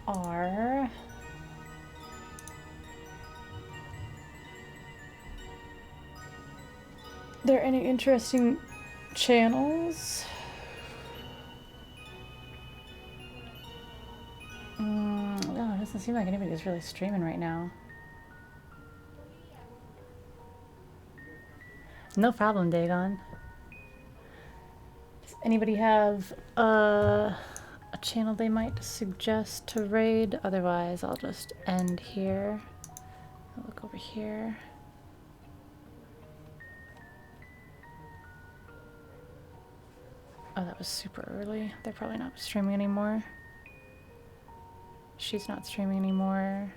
Are there any interesting channels? No, it doesn't seem like anybody's really streaming right now. No problem, Dagon. Does anybody have a channel they might suggest to raid. Otherwise, I'll just end here. I'll look over here. Oh, that was super early. They're probably not streaming anymore. She's not streaming anymore.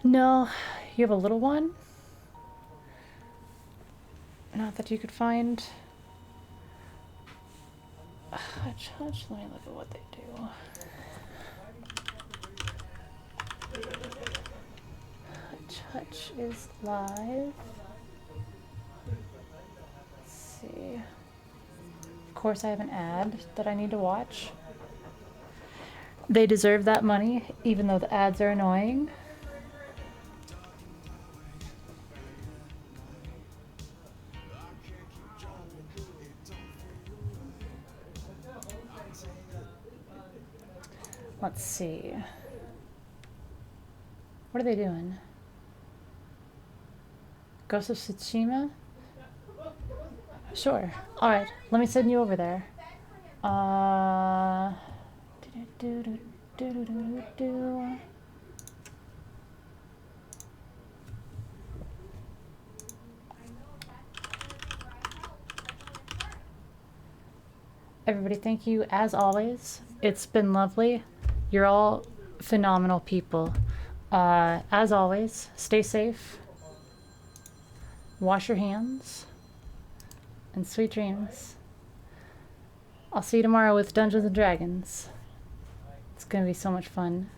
No, you have a little one? Not that you could find. Hutch, let me look at what they do. Hutch is live. Let's see. Of course, I have an ad that I need to watch. They deserve that money, even though the ads are annoying. Let's see. What are they doing? Ghost of Tsushima? Sure. Alright, let me send you over there. Everybody, thank you as always. It's been lovely. You're all phenomenal people. As always, stay safe. Wash your hands. And sweet dreams. I'll see you tomorrow with Dungeons and Dragons. It's gonna be so much fun.